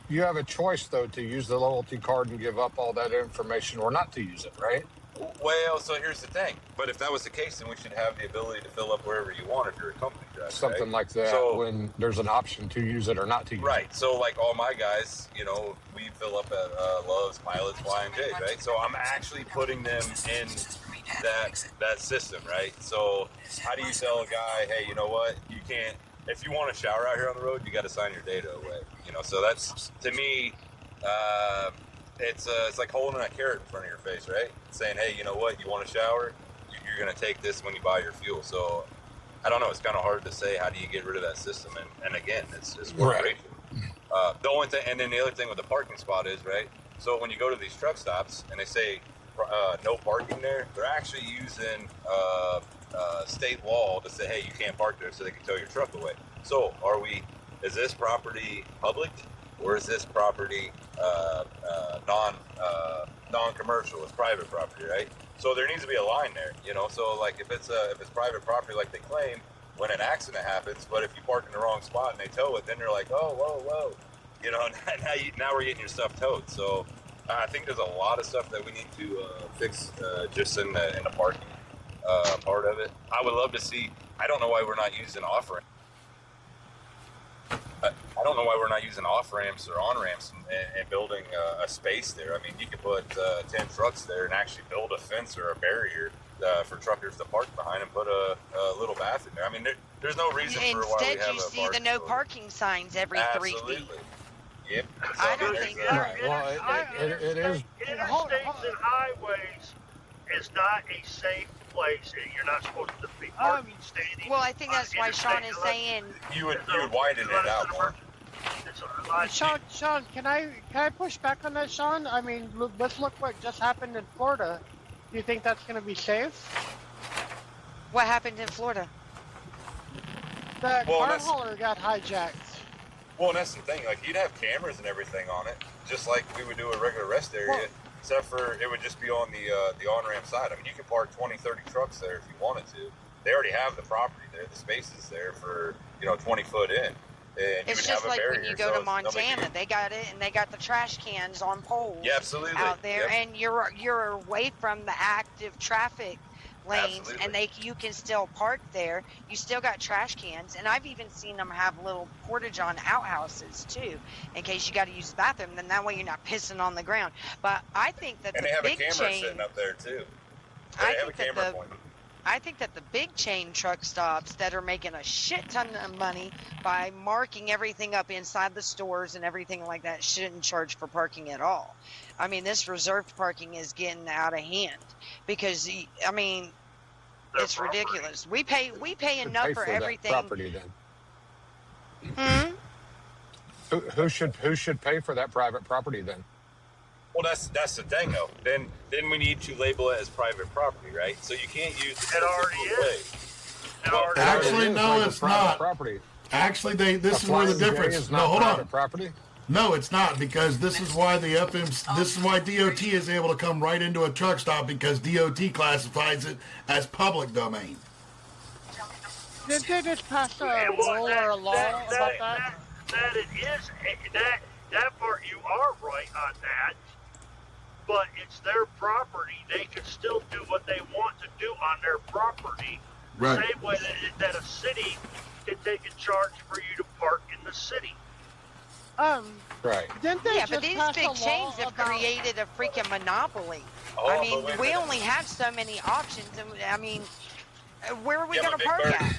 you have a choice though to use the loyalty card and give up all that information or not to use it, right? Well, so here's the thing. But if that was the case, then we should have the ability to fill up wherever you want if you're a company driver. Something right? like that So, when there's an option to use it or not to use it. right. So, like all my guys, you know, we fill up at Love's, Pilots, Y&J, right? So I'm actually putting them in that system, right? So how do you tell a guy, hey, you know what? You can't. If you want to shower out here on the road, you got to sign your data away. You know, so that's to me. It's like holding a carrot in front of your face, right? Saying, hey, you know what? You want to shower? You're going to take this when you buy your fuel. So, I don't know. It's kind of hard to say how do you get rid of that system. And again, it's corporation. The only thing, and then the other thing with the parking spot is, right? So when you go to these truck stops and they say no parking there, they're actually using state law to say, hey, you can't park there so they can tow your truck away. So is this property public? Or is this property non-commercial? It's private property, right? So there needs to be a line there, you know. So like if it's private property, like they claim, when an accident happens, but if you park in the wrong spot and they tow it, then they're like, oh, whoa, you know. Now we're getting your stuff towed. So I think there's a lot of stuff that we need to fix just in the parking part of it. I would love to see. I don't know why we're not using off-ramps. I don't know why we're not using off-ramps or on-ramps and building a space there. I mean, you could put 10 trucks there and actually build a fence or a barrier for truckers to park behind and put a little bath in there. I mean, there's no reason for why we have Instead, you see the no parking signs every 3 feet. Yep. I don't think Right. Well, it is. Interstates and highways is not a safe place, and you're not supposed to be parking standing. Well, I think that's why Sean is saying. You would widen it out more. Sean, can I push back on that, Sean? I mean, let's look what just happened in Florida. Do you think that's going to be safe? What happened in Florida? The car hauler got hijacked. Well, and that's the thing. Like, you'd have cameras and everything on it, just like we would do a regular rest area, except for it would just be on the on-ramp side. I mean, you could park 20, 30 trucks there if you wanted to. They already have the property there. The space is there for, 20 foot in. And It's just like when you go to Montana, they got it, and they got the trash cans on poles. Yeah, absolutely. Out there, Yep. and you're away from the active traffic lanes, Absolutely. and you can still park there. You still got trash cans, and I've even seen them have little portage on outhouses too, in case you got to use the bathroom. Then that way you're not pissing on the ground. But I think that And the they have big a camera chain. sitting up there too. I They have a think that camera the- appointment. I think that the big chain truck stops that are making a shit ton of money by marking everything up inside the stores and everything like that shouldn't charge for parking at all. I mean, this reserved parking is getting out of hand because, I mean, it's ridiculous. We pay enough Pay for that everything. property then. Who should pay for that private property then? Well, that's the thing though. Then we need to label it as private property, right? So you can't use It already is. Actually, no, it's not. Property. Actually, this A is where the flying J difference. is No, not hold on. private property. No, it's not, because this is why this is why DOT is able to come right into a truck stop, because DOT classifies it as public domain. Did they just pass a rule or a law about that? That it is that part you are right on that, but it's their property. They can still do what they want to do on their property. Right. Same way that a city can take a charge for you to park in the city. Right. Didn't they Yeah, but just these pass big a law chains have about- created a freaking monopoly. Oh, I mean, but wait a we minute. only have so many options, and I mean, where are we Yeah, going but to Big park Bird- at?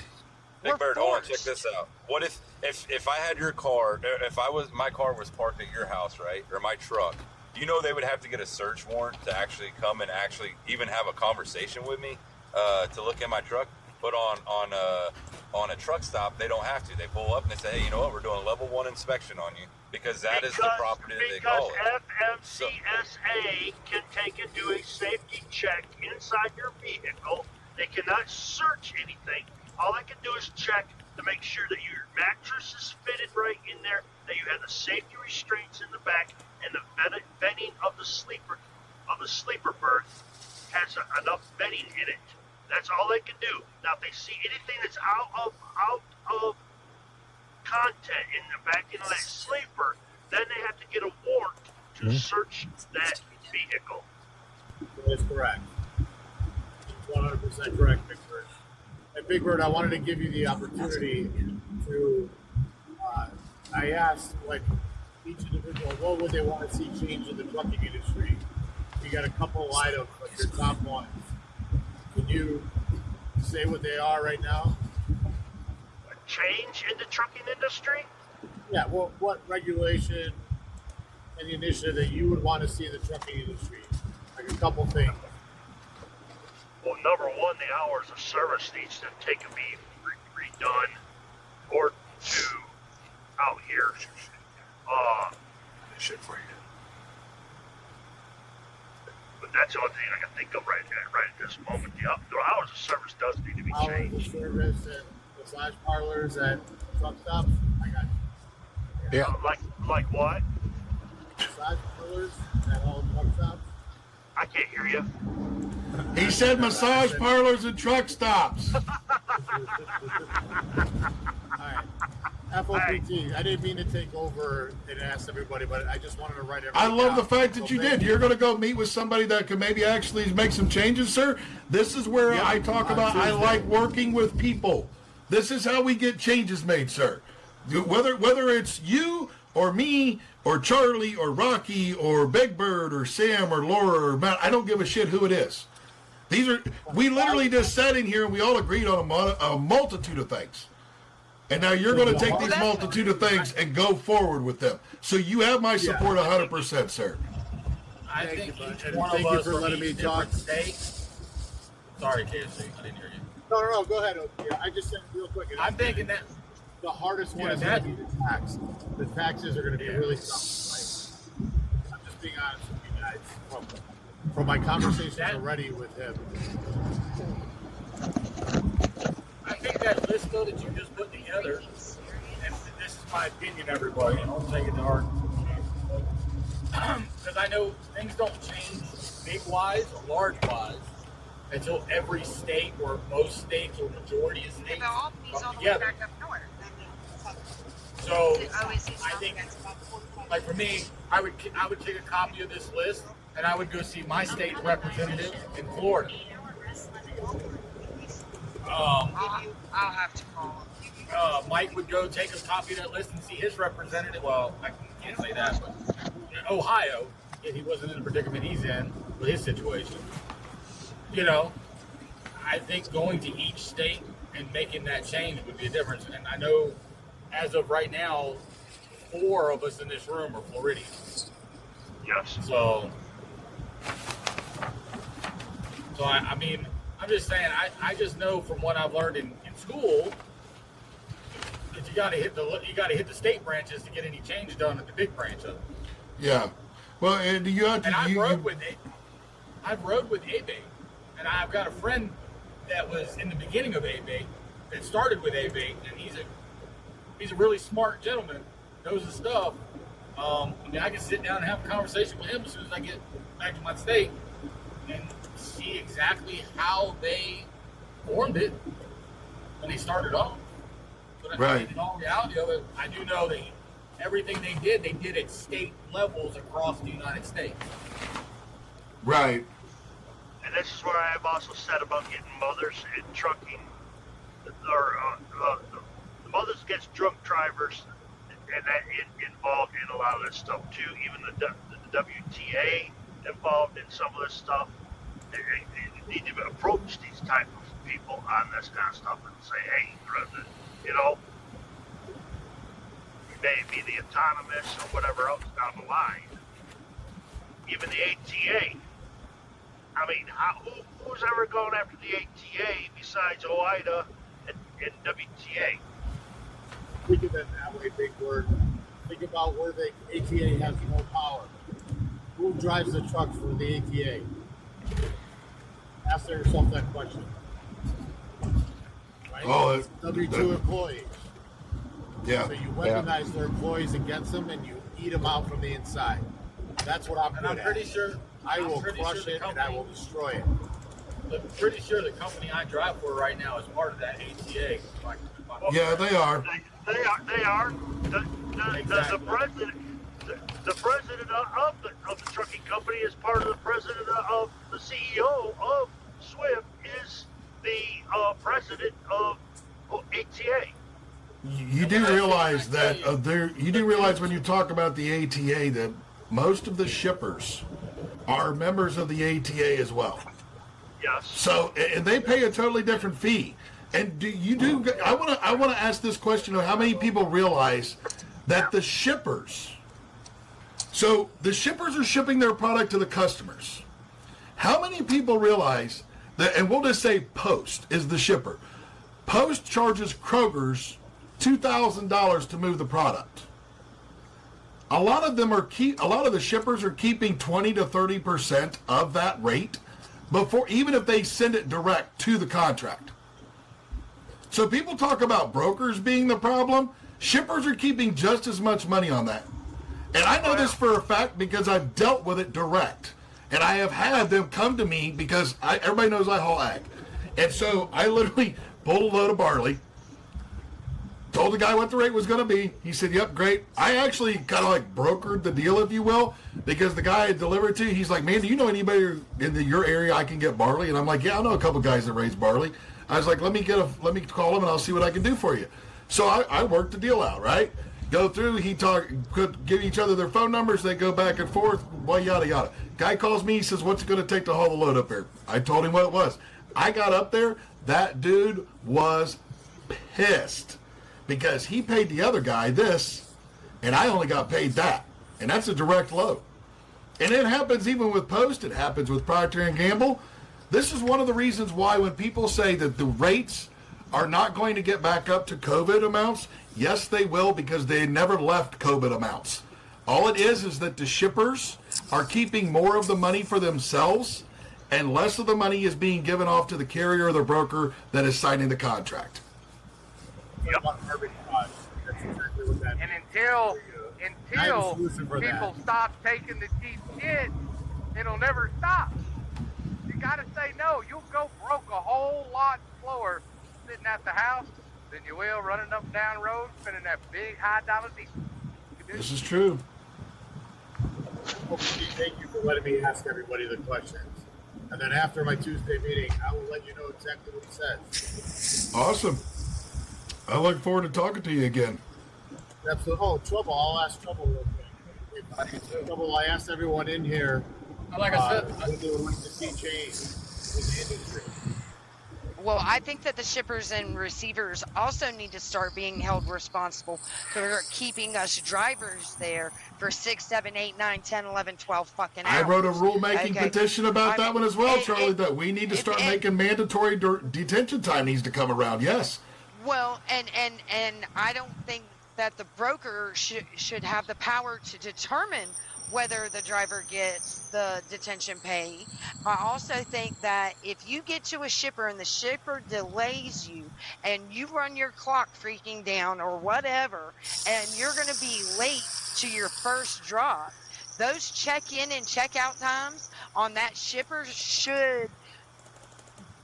Big We're Bird, hold on, forced. check this out. What if I had your car, if my car was parked at your house, right, or my truck? Do you know they would have to get a search warrant to actually come and actually even have a conversation with me to look at my truck? But on a truck stop, they don't have to. They pull up and they say, hey, you know what? We're doing a level 1 inspection on you because that is the property that they call it. FMCSA can take and do a safety check inside your vehicle. They cannot search anything. All they can do is check to make sure that your mattress is fitted right in there, that you have the safety restraints in the back, and the bedding of the sleeper berth has enough bedding in it. That's all they can do. Now, if they see anything that's out of content in the back end of that sleeper, then they have to get a warrant to search that vehicle. That is correct. 100% correct, Big Bird. And Big Bird, I wanted to give you the opportunity to. I asked like each individual, what would they want to see change in the trucking industry? You got a couple items, like your top ones. Can you say what they are right now? A change in the trucking industry? Yeah, well, what regulation and the initiative that you would want to see in the trucking industry? Like a couple things. Well, number one, the hours of service needs to take and be redone. Or two, out here. Shit for you. But that's the only thing I can think of right at this moment. The hours of service does need to be changed. Hours of service and massage parlors at truck stops. I got you. Yeah. Like what? Massage parlors at all truck stops. I can't hear you. He said massage parlors and truck stops. FOPT. I didn't mean to take over and ask everybody, but I just wanted to write everything I love the down. fact that So you thank did. You're going to go meet with somebody that can maybe actually make some changes, sir. This is where Yeah, I talk on about I Tuesday. like working with people. This is how we get changes made, sir. Whether it's you or me or Charlie or Rocky or Big Bird or Sam or Laura or Matt, I don't give a shit who it is. We literally just sat in here and we all agreed on a multitude of things. And now you're going to take these multitude of things and go forward with them. So you have my support 100%, sir. I think each And one thank of you us for from letting me each talk. different state. Sorry, KFC, I didn't hear you. No, go ahead. Yeah, I just said real quick. I'm thinking that the hardest one Yeah, is going to be the tax. The taxes are going to be really tough. Right? I'm just being honest with you guys. From my conversations already with him. I think that list though that you just put together, and this is my opinion, everybody, and don't take it to heart, because I know things don't change big wise or large wise until every state or most states or majority of states come together. So I think, like for me, I would take a copy of this list and I would go see my state representative in Florida. I'll have to call him. Mike would go take a copy of that list and see his representative. Well, I can't say that, but Ohio, if he wasn't in the predicament he's in with his situation. You know, I think going to each state and making that change would be a difference. And I know, as of right now, 4 of us in this room are Floridians. Yes. So I mean, I'm just saying, I just know from what I've learned in school that you got to hit the state branches to get any change done at the big branch of it. Yeah. Well, and you have to. And I've rode with ABAY, and I've got a friend that was in the beginning of ABAY, that started with ABAY, and he's a really smart gentleman, knows his stuff. I mean, I can sit down and have a conversation with him as soon as I get back to my state and see exactly how they formed it when they started off. But Right. in all reality of it, I do know that everything they did at state levels across the United States. Right. And this is where I have also said about getting mothers in trucking, or the mothers against drunk drivers. and that involved in a lot of this stuff too. Even the WTA involved in some of this stuff. They need to approach these type of people on this kind of stuff and say, hey, you know, maybe the autonomous or whatever else down the line. Even the ATA. I mean, who's ever going after the ATA besides OIDA and WTA? Think of it that way, big word. Think about where the ATA has no power. Who drives the trucks for the ATA? Ask yourself that question. Right? Oh, W-2 employees. Yeah. So you weaponize their employees against them and you eat them out from the inside. That's what I'm good at. pretty sure I will crush it and I will destroy it. I'm pretty sure the company I drive for right now is part of that ATA. Yeah, they are. They are. The president. The president of the trucking company is part of the president of the CEO of Swift is the president of ATA. You do realize that you do realize when you talk about the ATA that most of the shippers are members of the ATA as well. Yes. So, and they pay a totally different fee. And I want to ask this question of how many people realize that the shippers. So the shippers are shipping their product to the customers. How many people realize that? And we'll just say Post is the shipper. Post charges Kroger's $2,000 to move the product. A lot of them a lot of the shippers are keeping 20 to 30% of that rate before, even if they send it direct to the contract. So people talk about brokers being the problem. Shippers are keeping just as much money on that. And I know this for a fact because I've dealt with it direct. And I have had them come to me because everybody knows I haul ag. And so I literally pulled a load of barley, told the guy what the rate was going to be. He said, yep, great. I actually kind of like brokered the deal, if you will, because the guy I delivered to, he's like, man, do you know anybody in your area I can get barley? And I'm like, yeah, I know a couple guys that raise barley. I was like, let me call him and I'll see what I can do for you. So I worked the deal out, right? Go through, could give each other their phone numbers, they go back and forth, well, yada, yada. Guy calls me, he says, what's it going to take to haul the load up here? I told him what it was. I got up there, that dude was pissed because he paid the other guy this, and I only got paid that. And that's a direct load. And it happens even with Post, it happens with Procter & Gamble. This is one of the reasons why when people say that the rates are not going to get back up to COVID amounts, yes, they will, because they never left COVID amounts. All it is that the shippers are keeping more of the money for themselves and less of the money is being given off to the carrier or the broker that is signing the contract. Yep. And until people stop taking the cheap shit, it'll never stop. You gotta say no. You'll go broke a whole lot slower sitting at the house than you will running up and down the road spending that big high dollar diesel. This is true. Thank you for letting me ask everybody the questions. And then after my Tuesday meeting, I will let you know exactly what he says. Awesome. I look forward to talking to you again. Absolutely. Oh, Trouble. I'll ask Trouble real quick. Trouble, I asked everyone in here like I said, what they would like to see change in the industry. Well, I think that the shippers and receivers also need to start being held responsible for keeping us drivers there for 6, 7, 8, 9, 10, 11, 12 fucking hours. I wrote a rulemaking petition about that one as well, Charlie, that we need to start making mandatory detention time needs to come around, yes. Well, and I don't think that the broker should have the power to determine whether the driver gets the detention pay. I also think that if you get to a shipper and the shipper delays you and you run your clock freaking down or whatever, and you're going to be late to your first drop, those check-in and check-out times on that shipper should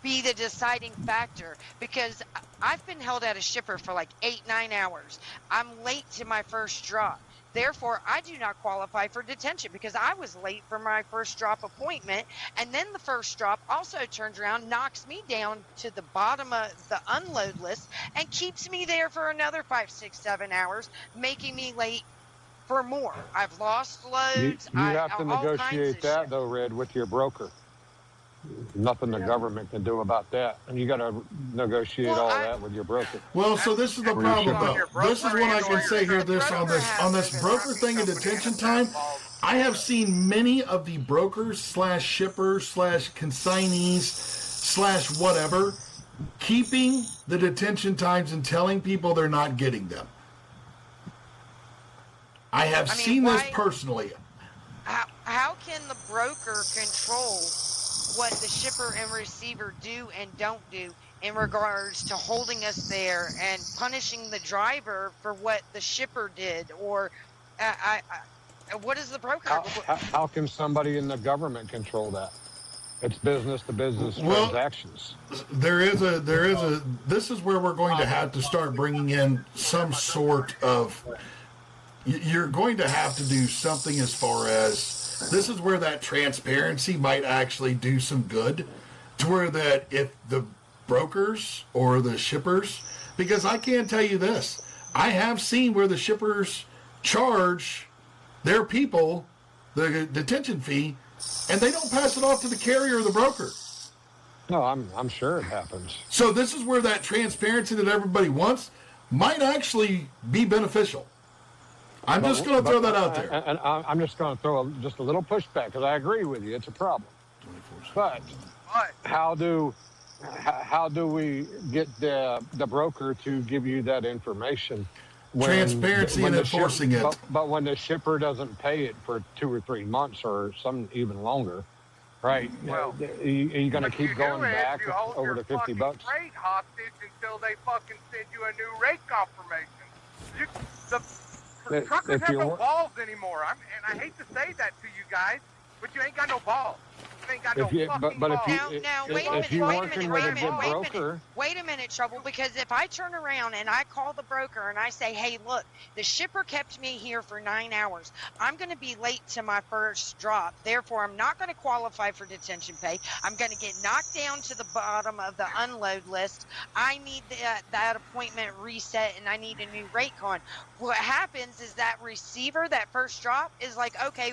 be the deciding factor, because I've been held at a shipper for like 8-9 hours. I'm late to my first drop. Therefore, I do not qualify for detention because I was late for my first drop appointment. And then the first drop also turns around, knocks me down to the bottom of the unload list and keeps me there for another 5, 6, 7 hours, making me late for more. I've lost loads. You have to all kinds negotiate of that, shit. though, Red, with your broker. Nothing the government can do about that. And you got to negotiate all that with your broker. Well, so this is the problem, though. This is what I can say here. On this broker thing in detention time, I have seen many of the brokers / shippers / consignees / whatever keeping the detention times and telling people they're not getting them. I have seen this personally. How can the broker control what the shipper and receiver do and don't do in regards to holding us there and punishing the driver for what the shipper did? Or what is the broker? How can somebody in the government control that? It's business to business transactions. This is where we're going to have to start bringing in some sort of, you're going to have to do something as far as, this is where that transparency might actually do some good, to where that if the brokers or the shippers, because I can tell you this, I have seen where the shippers charge their people the detention fee and they don't pass it off to the carrier or the broker. No, I'm sure it happens. So this is where that transparency that everybody wants might actually be beneficial. I'm just going to throw that out there. And I'm just going to throw just a little pushback because I agree with you. It's a problem. But how do we get the broker to give you that information? Transparency and enforcing it. But when the shipper doesn't pay it for 2 or 3 months or some even longer, right? Well, you're going to keep going back over the $50. Rate hostage until they fucking send you a new rate confirmation. Truckers have no balls anymore. And I hate to say that to you guys, but you ain't got no balls. You ain't got no fucking balls. Wait a minute, Trouble, because if I turn around and I call the broker and I say, hey, look, the shipper kept me here for 9 hours. I'm going to be late to my first drop. Therefore, I'm not going to qualify for detention pay. I'm going to get knocked down to the bottom of the unload list. I need that appointment reset and I need a new rate con. What happens is that receiver, that first drop, is like, okay,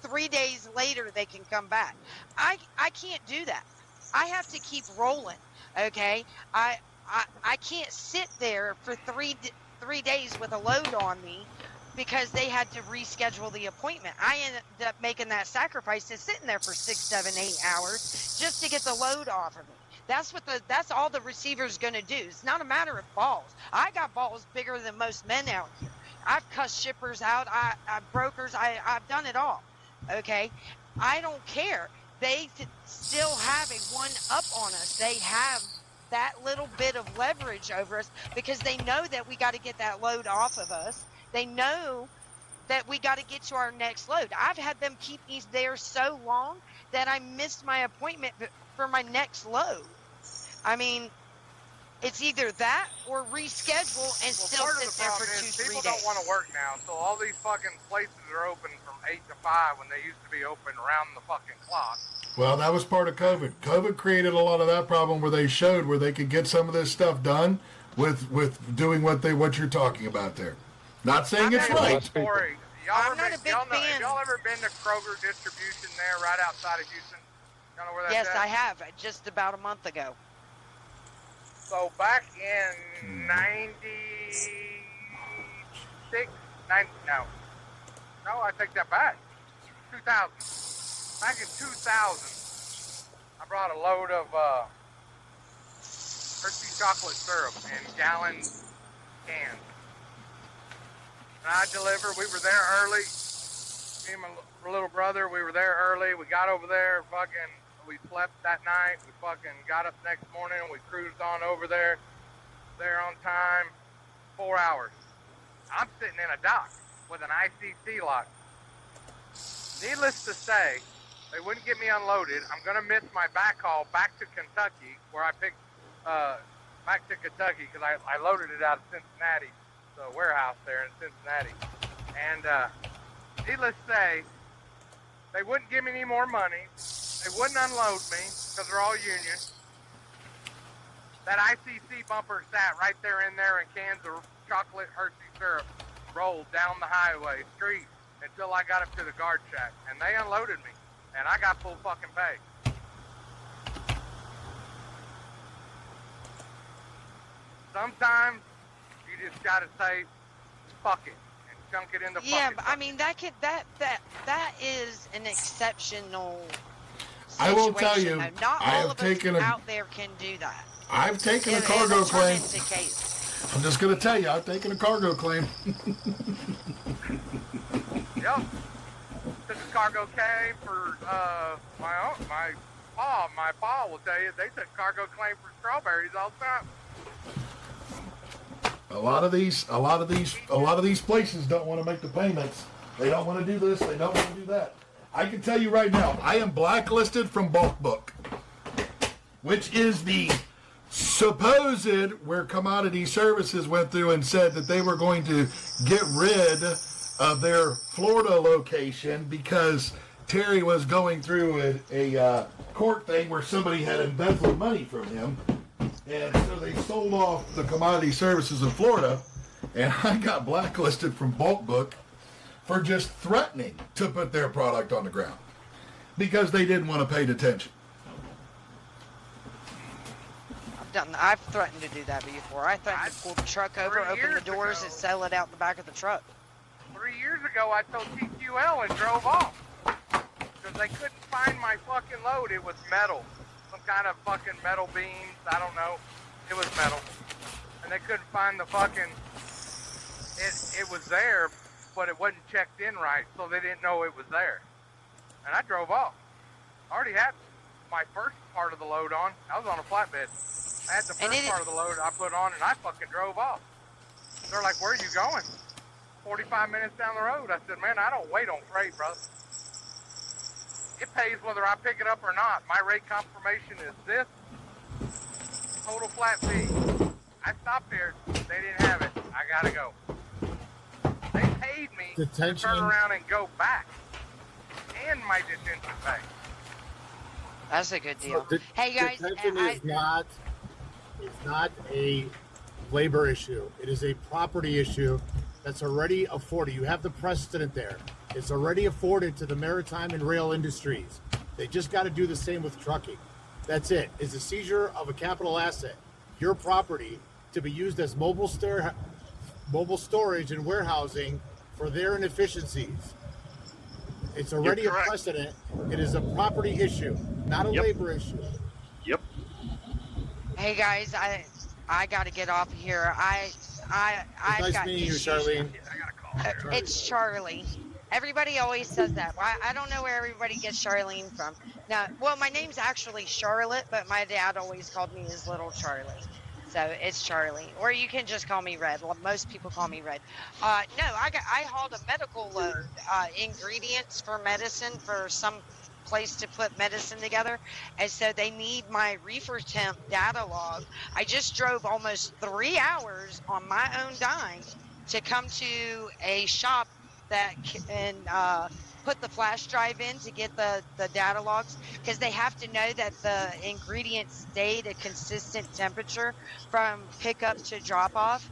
3 days later they can come back. I can't do that. I have to keep rolling. Okay, I can't sit there for three days with a load on me because they had to reschedule the appointment. I ended up making that sacrifice and sitting there for 6, 7, 8 hours just to get the load off of me. That's all the receiver's going to do. It's not a matter of balls. I got balls bigger than most men out here. I've cussed shippers out. Brokers. I've done it all. Okay, I don't care. They still have a one-up on us. They have that little bit of leverage over us because they know that we got to get that load off of us. They know that we got to get to our next load. I've had them keep me there so long that I missed my appointment for my next load. I mean, it's either that or reschedule and still sit there for 2, 3 days. People don't want to work now, so all these fucking places are open from 8 to 5 when they used to be open around the fucking clock. Well, that was part of COVID. COVID created a lot of that problem where they showed where they could get some of this stuff done with doing what you're talking about there. Not saying it's right. Y'all ever been to Kroger distribution there right outside of Houston? Y'all know where that's Yes, at? I have. Just about a month ago. So back in 96, no, I take that back. 2000. Back in 2000, I brought a load of Hershey chocolate syrup in gallon cans. And I delivered. We were there early. Me and my little brother, we were there early. We got over there, we slept that night. We got up next morning and we cruised on over there on time, 4 hours. I'm sitting in a dock with an ICC lock. Needless to say, they wouldn't get me unloaded. I'm going to miss my backhaul back to Kentucky, where I picked back to Kentucky because I loaded it out of Cincinnati, the warehouse there in Cincinnati. And needless to say, they wouldn't give me any more money. They wouldn't unload me because they're all union. That ICC bumper sat right there in there, and cans of chocolate Hershey syrup rolled down the highway street until I got up to the guard shack, and they unloaded me, and I got full fucking pay. Sometimes you just gotta say, fuck it, and chunk it in the Yeah, fucking but I mean that is an exceptional I will tell situation, you, though. Not I all have of taken us a- out there can do that. I've taken a It- cargo it'll turn claim. into chaos. I'm just going to tell you, I've taken a cargo claim. Yep. Took a cargo claim for my pa will tell you they took cargo claim for strawberries all the time. A lot of these places don't want to make the payments. They don't want to do this. They don't want to do that. I can tell you right now, I am blacklisted from Bulk Book, which is the supposed where Commodity Services went through and said that they were going to get rid of their Florida location because Terry was going through a court thing where somebody had embezzled money from him. And so they sold off the Commodity Services in Florida, and I got blacklisted from Bulk Book for just threatening to put their product on the ground because they didn't want to pay attention. I've threatened to do that before. I threatened to pull the truck over, open the doors, and sell it out the back of the truck. 3 years ago, I told TQL and drove off because they couldn't find my fucking load. It was metal, some kind of fucking metal beams. I don't know. It was metal, and they couldn't find the fucking. It was there, but it wasn't checked in right, so they didn't know it was there. And I drove off. I already had my first part of the load on. I was on a flatbed. I had the first part of the load I put on, and I fucking drove off. They're like, where are you going? 45 minutes down the road. I said, man, I don't wait on freight, brother. It pays whether I pick it up or not. My rate confirmation is this. Total flat fee. I stopped here. They didn't have it. I gotta go. They paid me to turn around and go back. And my detention pay. That's a good deal. So Hey guys, detention is not a labor issue. It is a property issue that's already afforded. You have the precedent there. It's already afforded to the maritime and rail industries. They just got to do the same with trucking. That's it. It's a seizure of a capital asset, your property, to be used as mobile storage and warehousing for their inefficiencies. It's already a precedent. It is a property issue, not a labor issue. Yep. Hey guys, I got to get off here. I've Nice got meeting you, issues. Charlene. It's Charlie. Everybody always says that. I don't know where everybody gets Charlene from. Now, well, my name's actually Charlotte, but my dad always called me his little Charlie. So it's Charlie. Or you can just call me Red. Well, most people call me Red. No, I hauled a medical load, ingredients for medicine for some place to put medicine together, and so they need my reefer temp data log. I just drove almost 3 hours on my own dime to come to a shop that can put the flash drive in to get the data logs, because they have to know that the ingredients stayed a consistent temperature from pickup to drop off.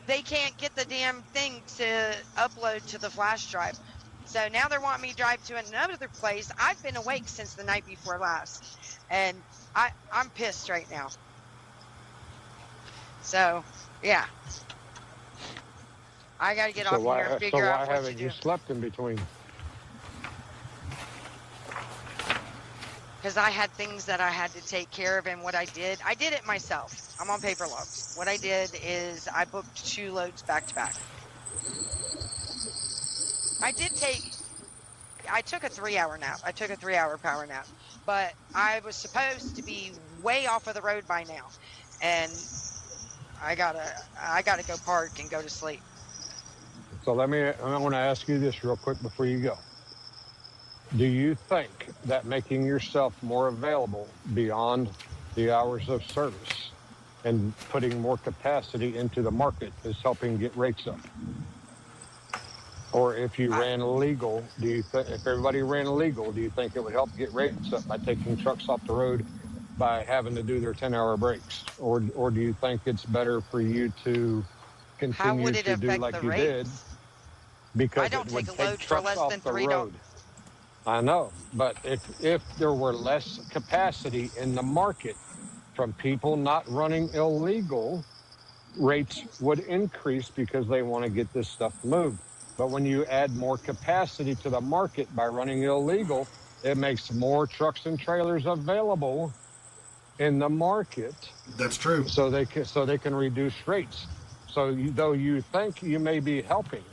They can't get the damn thing to upload to the flash drive. So now they're wanting me to drive to another place. I've been awake since the night before last, and I'm pissed right now. So, yeah. I got to get off here and figure out what to do. So why haven't you slept in between? Because I had things that I had to take care of, and what I did it myself. I'm on paper logs. What I did is I booked 2 loads back to back. I took a 3-hour nap. I took a 3-hour power nap, but I was supposed to be way off of the road by now, and I gotta go park and go to sleep. So I want to ask you this real quick before you go. Do you think that making yourself more available beyond the hours of service and putting more capacity into the market is helping get rates up? Or if you ran illegal, if everybody ran illegal, do you think it would help get rates up by taking trucks off the road by having to do their 10-hour breaks? Or do you think it's better for you to continue to do like you did? Because I don't it would take a load take for trucks less off than the $3. road. I know, but if there were less capacity in the market from people not running illegal, rates would increase because they want to get this stuff moved. But when you add more capacity to the market by running illegal, it makes more trucks and trailers available in the market. That's true. So they can reduce rates. So though you think you may be helping,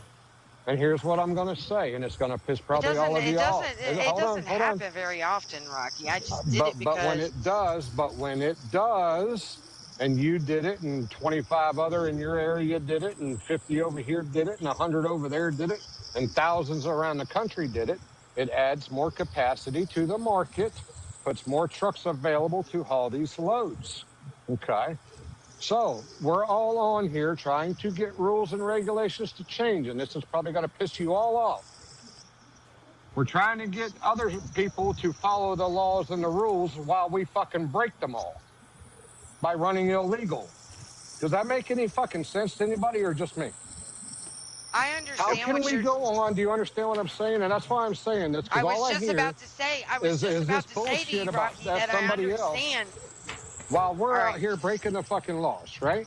and here's what I'm going to say, and it's going to piss probably all of you off. It doesn't happen very often, Rocky. I just did it because... But when it does, and you did it, and 25 other in your area did it, and 50 over here did it, and 100 over there did it, and thousands around the country did it, it adds more capacity to the market, puts more trucks available to haul these loads, okay? So we're all on here trying to get rules and regulations to change, and this is probably going to piss you all off. We're trying to get other people to follow the laws and the rules while we fucking break them all by running illegal. Does that make any fucking sense to anybody or just me? I understand. How can we go on? Do you understand what I'm saying? And that's why I'm saying this, because all I hear is this bullshit about somebody else. While we're out here breaking the fucking laws, right?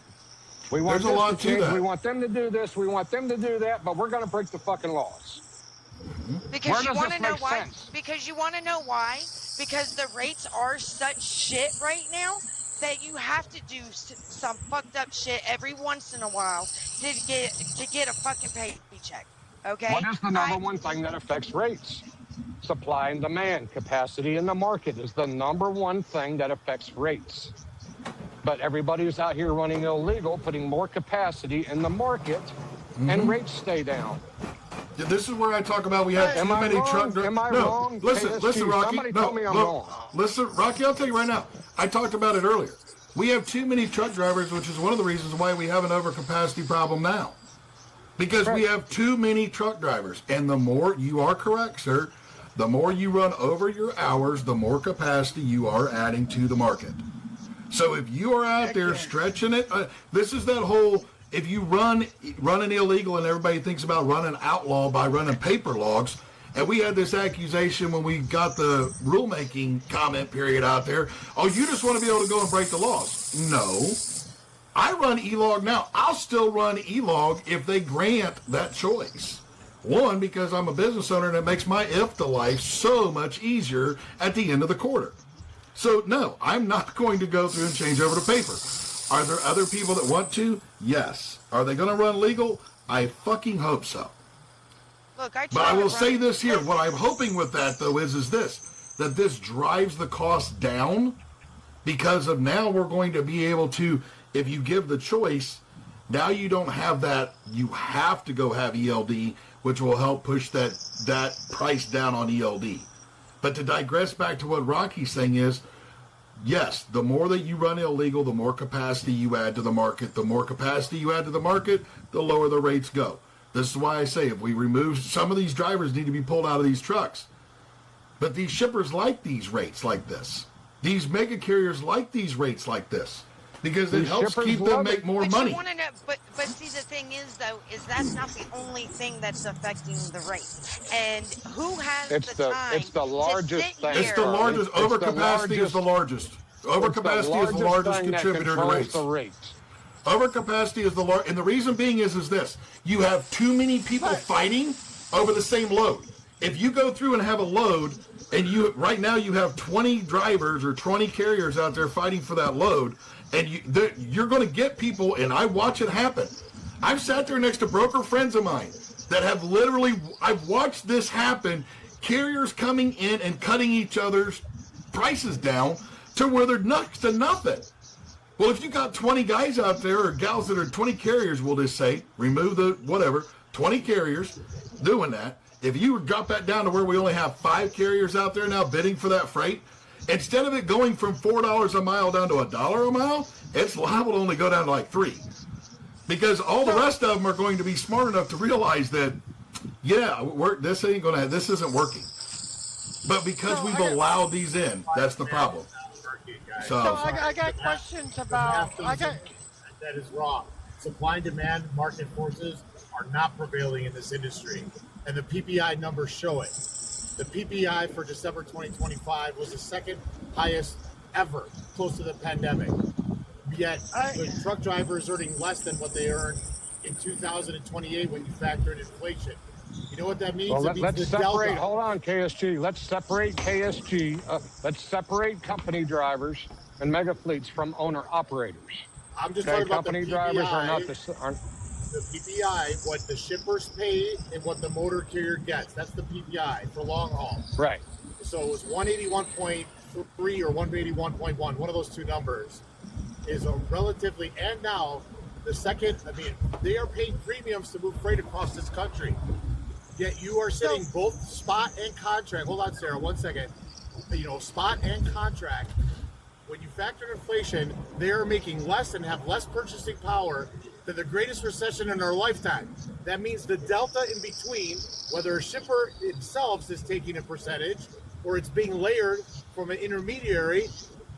We want There's a lot to that. We want them to do this. We want them to do that. But we're going to break the fucking laws. Because you want to know why? Because you want to know why? Because the rates are such shit right now that you have to do some fucked up shit every once in a while to get a fucking paycheck. Okay. What is the number one thing that affects rates? Supply and demand. Capacity in the market is the number one thing that affects rates. But everybody's out here running illegal, putting more capacity in the market, and rates stay down. Yeah, this is where I talk about we have too many truck drivers. Am I wrong? Listen, Rocky. Somebody told me I'm wrong. Listen, Rocky, I'll tell you right now. I talked about it earlier. We have too many truck drivers, which is one of the reasons why we have an overcapacity problem now. Because we have too many truck drivers. And the more, you are correct, sir, the more you run over your hours, the more capacity you are adding to the market. So if you are out there stretching it, this is that whole, if you running illegal and everybody thinks about running outlaw by running paper logs, and we had this accusation when we got the rulemaking comment period out there, oh, you just want to be able to go and break the laws. No. I run E-log now. I'll still run E-log if they grant that choice. One, because I'm a business owner and it makes my IFTA life so much easier at the end of the quarter. So, no, I'm not going to go through and change over to paper. Are there other people that want to? Yes. Are they going to run legal? I fucking hope so. Look, but I will say this here. What I'm hoping with that, though, is this, that this drives the cost down because of now we're going to be able to, if you give the choice, now you don't have that, you have to go have ELD, which will help push that price down on ELD. But to digress back to what Rocky's saying is, yes, the more that you run illegal, the more capacity you add to the market. The more capacity you add to the market, the lower the rates go. This is why I say if we remove, some of these drivers need to be pulled out of these trucks. But these shippers like these rates like this. These mega carriers like these rates like this. Because it helps keep them make more money. You want to know, but see, the thing is, though, is that's not the only thing that's affecting the rate. And who has the time It's the largest thing. It's the largest. Overcapacity is the largest. Overcapacity is the largest contributor to rates. Overcapacity is the largest. And the reason being is this. You have too many people fighting over the same load. If you go through and have a load, and right now you have 20 drivers or 20 carriers out there fighting for that load, and you're going to get people, and I watch it happen. I've sat there next to broker friends of mine that have literally, I've watched this happen, carriers coming in and cutting each other's prices down to where they're next to nothing. Well, if you got 20 guys out there, or gals that are 20 carriers, we'll just say, remove the whatever, 20 carriers doing that. If you drop that down to where we only have 5 carriers out there now bidding for that freight, instead of it going from $4 a mile down to $1 a mile, it's liable to only go down to like $3. Because all the rest of them are going to be smart enough to realize that yeah, this ain't gonna. This isn't working. But because we've allowed these in, that's the problem. So I got questions about. That is wrong. Supply and demand market forces are not prevailing in this industry, and the PPI numbers show it. The PPI for December 2025 was the second highest ever, close to the pandemic. Yet the truck drivers earning less than what they earned in 2028 when you factor in inflation. You know what that means? Well, let's separate. Delta. Hold on, KSG. Let's separate KSG. Let's separate company drivers and mega fleets from owner operators. I'm just talking about company the PPI, drivers are not the. The PPI, what the shippers pay and what the motor carrier gets. That's the PPI for long haul. Right. So it was 181.3 or 181.1. One of those two numbers is a relatively, and now the second. I mean, they are paying premiums to move freight across this country. Yet you are setting both spot and contract. Hold on, Sarah, 1 second. You know, spot and contract. When you factor in inflation, they are making less and have less purchasing power than the greatest recession in our lifetime. That means the delta in between, whether a shipper itself is taking a percentage or it's being layered from an intermediary,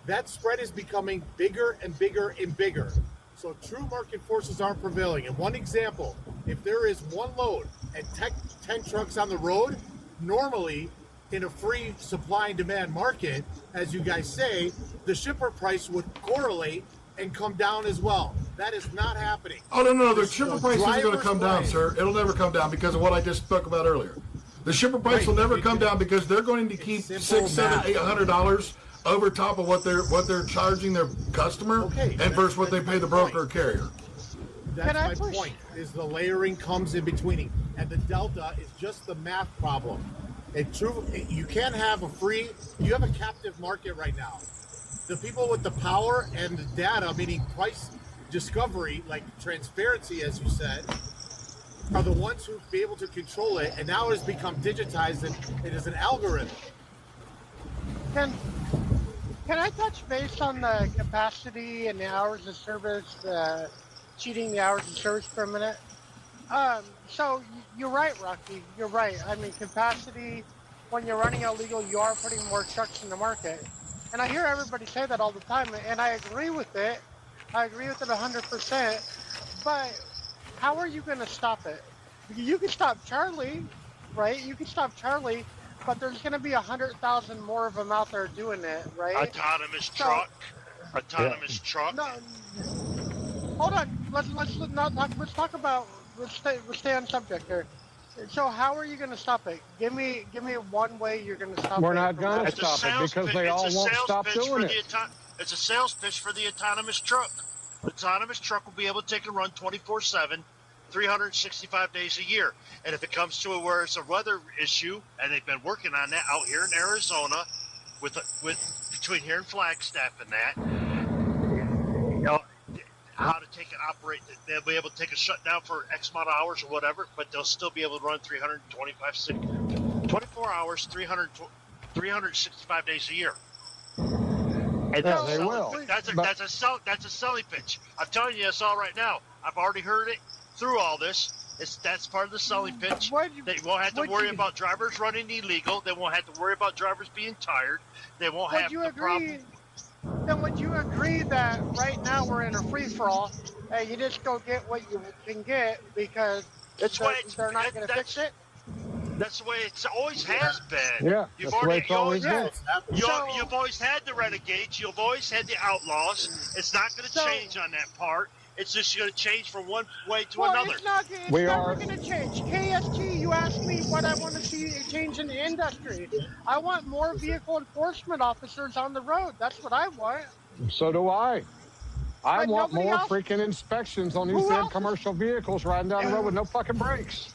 that spread is becoming bigger and bigger and bigger. So true market forces aren't prevailing. And one example, if there is one load and 10 trucks on the road, normally in a free supply and demand market, as you guys say, the shipper price would correlate and come down as well. That is not happening. Oh, no. The shipper price isn't going to come down, sir. It'll never come down because of what I just spoke about earlier. The shipper price will never come down because they're going to keep $600, $700, $800 over top of what they're charging their customer and versus what they pay the broker or carrier. That's my point, is the layering comes in between. And the delta is just the math problem. You can't have you have a captive market right now. The people with the power and the data, meaning price discovery, like transparency, as you said, are the ones who be able to control it. And now it has become digitized and it is an algorithm. Can I touch base on the capacity and the hours of service, cheating the hours of service for a minute? So you're right, Rocky. You're right. I mean, capacity, when you're running illegal, you are putting more trucks in the market. And I hear everybody say that all the time, and I agree with it. I agree with it 100%. But how are you going to stop it? You can stop Charlie, right? You can stop Charlie, but there's going to be 100,000 more of them out there doing it, right? Autonomous truck. No, hold on. Let's talk about. Let's stay on subject here. So how are you going to stop it? Give me one way you're going to stop it. We're not going to stop it because they all won't stop doing it. It's a sales pitch for the autonomous truck. The autonomous truck will be able to take a run 24/7, 365 days a year. And if it comes to where it's a weather issue, and they've been working on that out here in Arizona, with between here and Flagstaff and that, you know, how to take and operate. They'll be able to take a shutdown for X amount of hours or whatever, but they'll still be able to run 24 hours, 365 days a year. And they will. That's a selling pitch. I'm telling you this all right now. I've already heard it through all this. That's part of the selling pitch. They won't have to worry about drivers running illegal. They won't have to worry about drivers being tired. They won't have the problem. Then would you agree that right now we're in a free-for-all and you just go get what you can get because they're not going to fix it? That's the way it always has been. Yeah, you've always had the renegades. You've always had the outlaws. It's not going to change on that part. It's just going to change from one way to another. It's never going to change. KSG, you asked me what I want to see change in the industry. I want more vehicle enforcement officers on the road. That's what I want. So do I. I want more freaking inspections on these damn commercial vehicles riding down the road with no fucking brakes.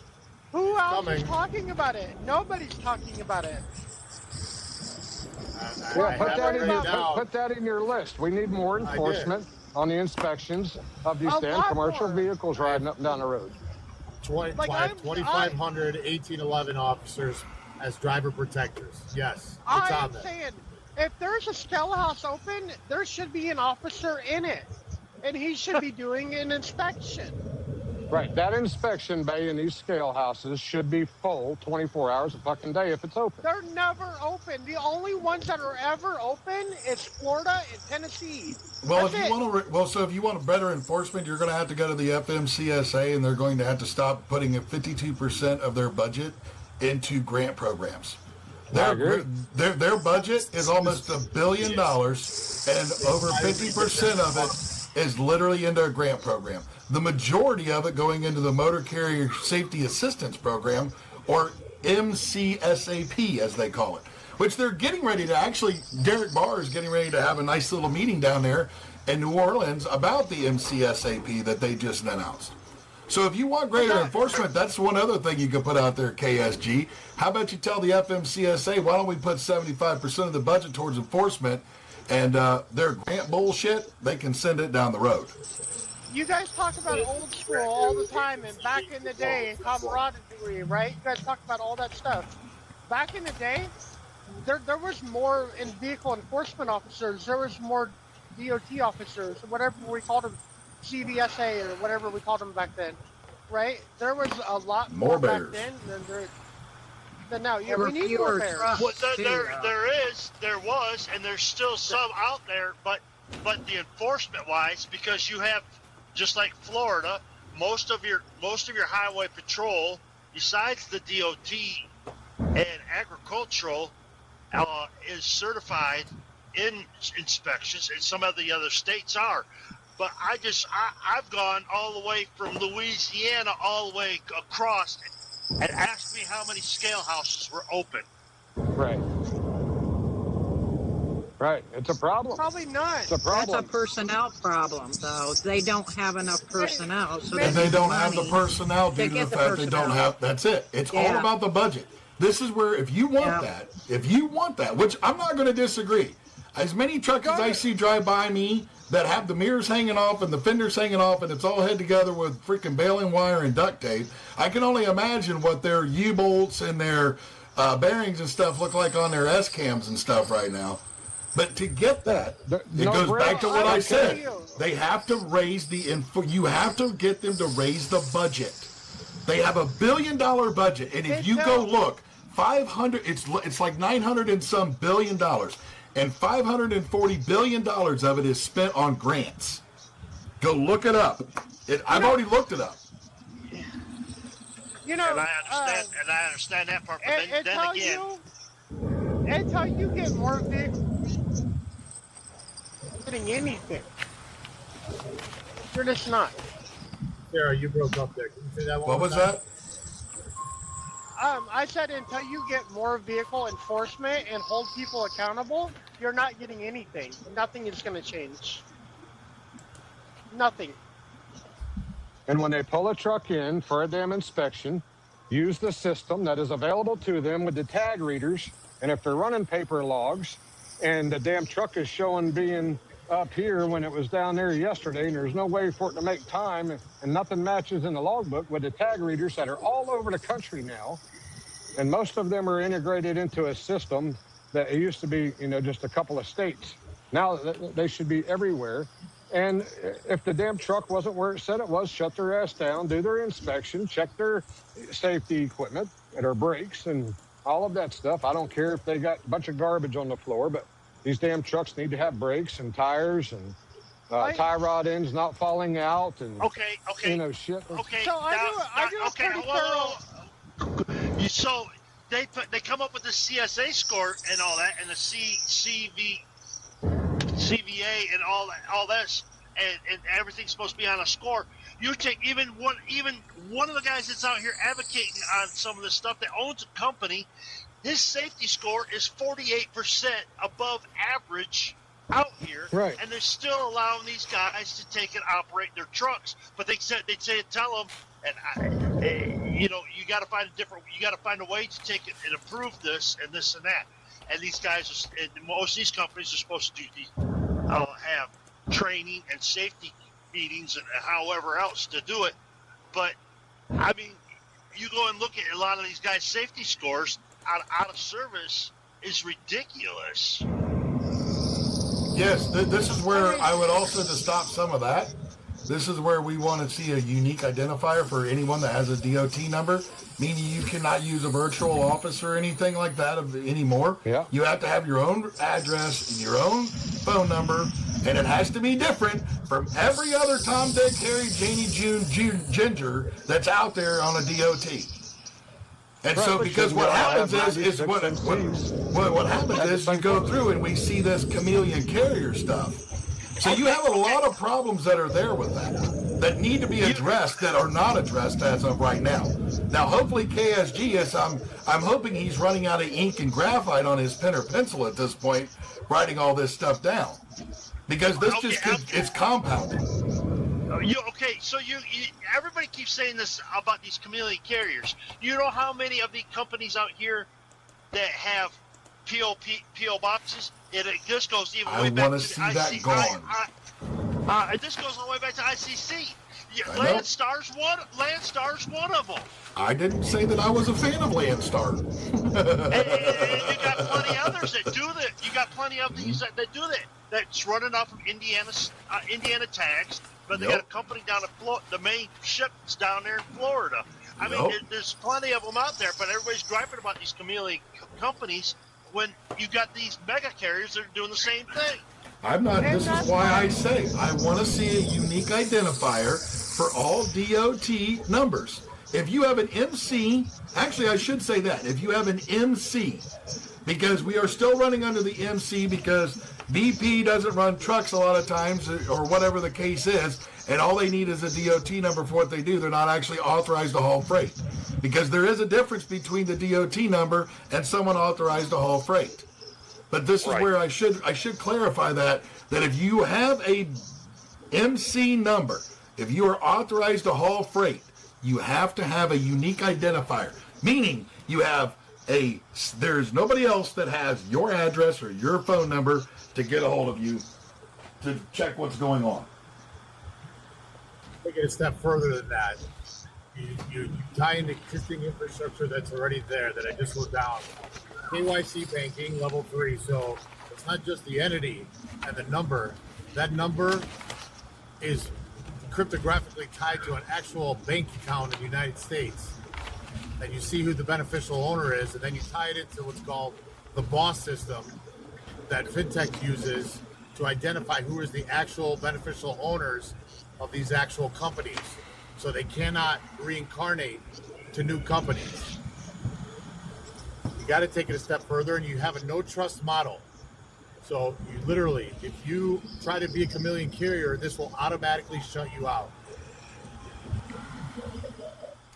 Who else is talking about it? Nobody's talking about it. Put that in your list. We need more enforcement on the inspections of these damn commercial vehicles riding up and down the road. 2,500 1811 officers as driver protectors. Yes, it's on there. Saying, if there's a Stella House open, there should be an officer in it, and he should be doing an inspection. Right. That inspection bay in these scale houses should be full 24 hours a fucking day if it's open. They're never open. The only ones that are ever open is Florida and Tennessee. Well, That's if you want to, if you want better enforcement, you're going to have to go to the FMCSA, and they're going to have to stop putting 52% of their budget into grant programs. Their budget is almost $1 billion, and over 50% of it is literally into a grant program. The majority of it going into the Motor Carrier Safety Assistance Program, or MCSAP as they call it, which they're getting ready to actually, Derek Barr is getting ready to have a nice little meeting down there in New Orleans about the MCSAP that they just announced. So if you want greater enforcement, that's one other thing you can put out there, KSG. How about you tell the FMCSA, why don't we put 75% of the budget towards enforcement, and their grant bullshit, they can send it down the road. You guys talk about old school all the time and back in the day and camaraderie, right? You guys talk about all that stuff. Back in the day, there was more in vehicle enforcement officers. There was more DOT officers, whatever we called them, CVSA or whatever we called them back then, right? There was a lot more back then than now. Yeah, we need more bears. Well, there was, and there's still some out there, but the enforcement wise, because you have, just like Florida, most of your highway patrol, besides the DOT and agricultural, is certified in inspections, and some of the other states are. But I've gone all the way from Louisiana all the way across and asked me how many scale houses were open. Right. Right. It's a problem. Probably not. It's a problem. That's a personnel problem, though. They don't have enough personnel. So And they don't have the personnel due to the fact they don't have, that's it. It's all about the budget. This is where, if you want that, which I'm not going to disagree. As many trucks as I see drive by me that have the mirrors hanging off and the fenders hanging off and it's all held together with freaking baling wire and duct tape, I can only imagine what their U-bolts and their bearings and stuff look like on their S-cams and stuff right now. But to get that, it goes back to what I said. They have to raise you have to get them to raise the budget. They have $1 billion budget, and if you go look, 500, it's like 900 and some billion dollars, and $540 billion of it is spent on grants. Go look it up. I've already looked it up. You know, and I understand that part. But then again, until you get more vehicles, getting anything, you're just not. Sarah, you broke up there. Can you say that one What more was time? that? I said until you get more vehicle enforcement and hold people accountable, you're not getting anything. Nothing is going to change. Nothing. And when they pull a truck in for a damn inspection, use the system that is available to them with the tag readers. And if they're running paper logs and the damn truck is showing being up here when it was down there yesterday, and there's no way for it to make time, and nothing matches in the logbook with the tag readers that are all over the country now, and most of them are integrated into a system that it used to be, just a couple of states. Now they should be everywhere. And if the damn truck wasn't where it said it was, shut their ass down, do their inspection, check their safety equipment and their brakes and all of that stuff. I don't care if they got a bunch of garbage on the floor, but these damn trucks need to have brakes and tires and tie rod ends not falling out and shit. Okay. So I do a pretty thorough. So they come up with the CSA score and all that, and the CVA and all this, and everything's supposed to be on a score. You take even one of the guys that's out here advocating on some of this stuff that owns a company. His safety score is 48% above average out here, right? And they're still allowing these guys to take and operate their trucks. But they tell them, and you got to find a way to take it and improve this and this and that. And these guys, most of these companies are supposed to have training and safety meetings and however else to do it. But I mean, you go and look at a lot of these guys' safety scores. Out of service is ridiculous. Yes, this is where I would also, to stop some of that, this is where we want to see a unique identifier for anyone that has a DOT number, meaning you cannot use a virtual office or anything like that anymore. Yeah. You have to have your own address and your own phone number, and it has to be different from every other Tom, Dick, Harry, Janie, June, Ginger that's out there on a DOT. And Right, so, but because you what gotta happens have is what happens is you go through and we see this chameleon carrier stuff. So you have a lot of problems that are there with that need to be addressed that are not addressed as of right now. Now, hopefully KSG is. I'm hoping he's running out of ink and graphite on his pen or pencil at this point, writing all this stuff down, because this it's compounding. So everybody keeps saying this about these chameleon carriers. You know how many of the companies out here that have PO boxes? This goes even way back to the ICC. That gone. This goes all the way back to ICC. Landstar's one of them. I didn't say that I was a fan of Landstar. and you got plenty of others that do that. You got plenty of these that do that. That's running off of Indiana tags, but they got a company down at the main ship's down there in Florida. I mean, there's plenty of them out there, but everybody's griping about these chameleon companies when you got these mega carriers that are doing the same thing. I'm not. This is why I say I want to see a unique identifier for all DOT numbers. If you have an MC, actually I should say that, if you have an MC, because we are still running under the MC because BP doesn't run trucks a lot of times or whatever the case is, and all they need is a DOT number for what they do. They're not actually authorized to haul freight, because there is a difference between the DOT number and someone authorized to haul freight. But this is where I should clarify that if you have a MC number, if you are authorized to haul freight, you have to have a unique identifier, meaning you have there's nobody else that has your address or your phone number to get a hold of you to check what's going on. Take it a step further than that. You tie in existing infrastructure that's already there that I just wrote down. KYC banking level 3, so it's not just the entity and the number. That number is cryptographically tied to an actual bank account in the United States. And you see who the beneficial owner is, and then you tie it into what's called the BOSS system that FinTech uses to identify who is the actual beneficial owners of these actual companies, so they cannot reincarnate to new companies. You got to take it a step further, and you have a no trust model. So you literally, if you try to be a chameleon carrier, this will automatically shut you out.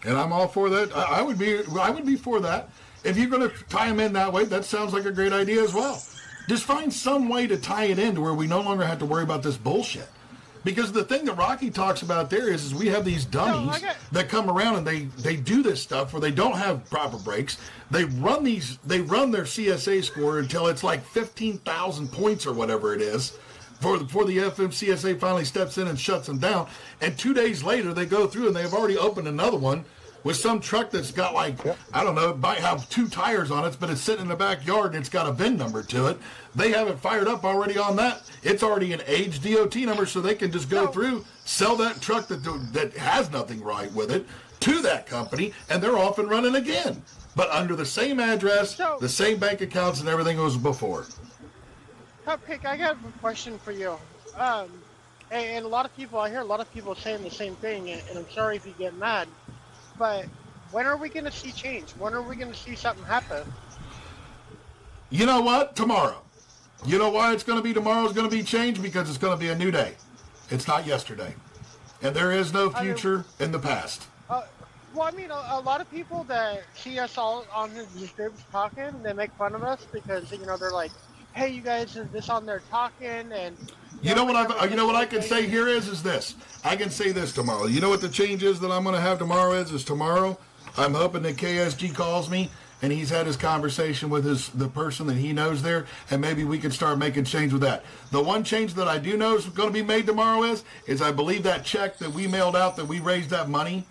And I'm all for that. I would be for that. If you're going to tie them in that way, that sounds like a great idea as well. Just find some way to tie it in to where we no longer have to worry about this bullshit. Because the thing that Rocky talks about there is we have these dummies that come around and they do this stuff where they don't have proper brakes. They run their CSA score until it's like 15,000 points or whatever it is before the FMCSA finally steps in and shuts them down. And 2 days later, they go through and they've already opened another one with some truck that's got I don't know, it might have 2 tires on it, but it's sitting in the backyard and it's got a VIN number to it. They have it fired up already on that. It's already an aged DOT number, so they can just go through, sell that truck that has nothing right with it to that company, and they're off and running again. But under the same address, the same bank accounts, and everything was before. Cupcake, I got a question for you. And I hear a lot of people saying the same thing, and I'm sorry if you get mad, but when are we going to see change? When are we going to see something happen? You know what? Tomorrow. You know why it's going to be tomorrow is going to be changed? Because it's going to be a new day. It's not yesterday. And there is no future in the past. Well, I mean, a lot of people that see us all on these groups talking, they make fun of us because, they're like, hey, you guys, is this on there talking? And you know what I can say here is this. I can say this tomorrow. You know what the change is that I'm going to have tomorrow is tomorrow I'm hoping that KSG calls me and he's had his conversation with the person that he knows there, and maybe we can start making change with that. The one change that I do know is going to be made tomorrow is I believe that check that we mailed out that we raised that money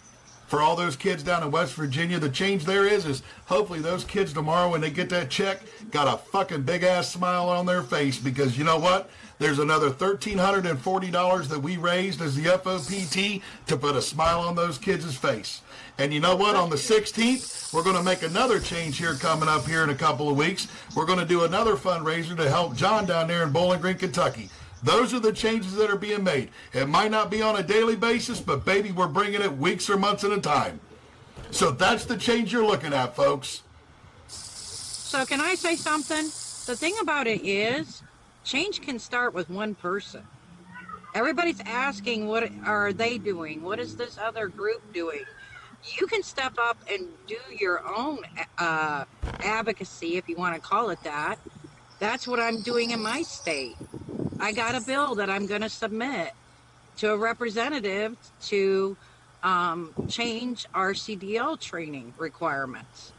for all those kids down in West Virginia. The change there is hopefully those kids tomorrow when they get that check got a fucking big-ass smile on their face, because you know what? There's another $1,340 that we raised as the FOPT to put a smile on those kids' face. And you know what? On the 16th, we're going to make another change here coming up here in a couple of weeks. We're going to do another fundraiser to help John down there in Bowling Green, Kentucky. Those are the changes that are being made. It might not be on a daily basis, but baby, we're bringing it weeks or months at a time. So that's the change you're looking at, folks. So can I say something? The thing about it is, change can start with one person. Everybody's asking, what are they doing? What is this other group doing? You can step up and do your own advocacy, if you want to call it that. That's what I'm doing in my state. I got a bill that I'm going to submit to a representative to change our CDL training requirements.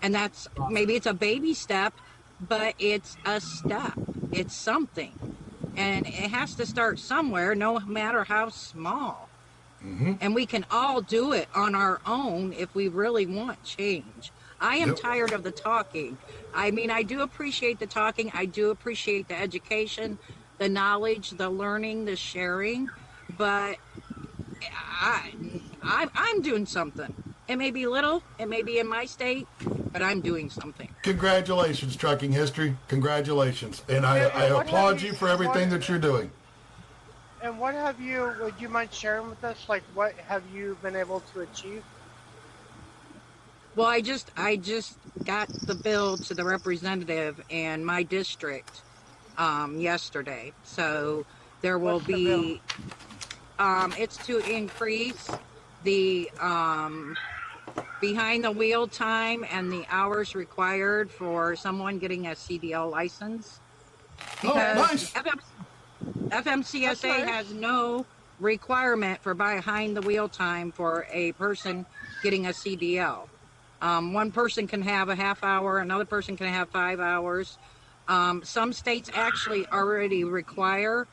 And that's, maybe it's a baby step, but it's a step. It's something. And it has to start somewhere, no matter how small. Mm-hmm. And we can all do it on our own if we really want change. I am tired of the talking. I mean, I do appreciate the talking. I do appreciate the education, the knowledge, the learning, the sharing. But I'm doing something. It may be little, it may be in my state, but I'm doing something. Congratulations, Trucking History. Congratulations. And I applaud you for everything that you're doing. And what have you, would you mind sharing with us, like what have you been able to achieve? Well, I just got the bill to the representative in my district yesterday. So there will be, it's to increase the behind the wheel time and the hours required for someone getting a CDL license. Because FMCSA has no requirement for behind the wheel time for a person getting a CDL. One person can have a half hour, another person can have 5 hours. Some states actually already require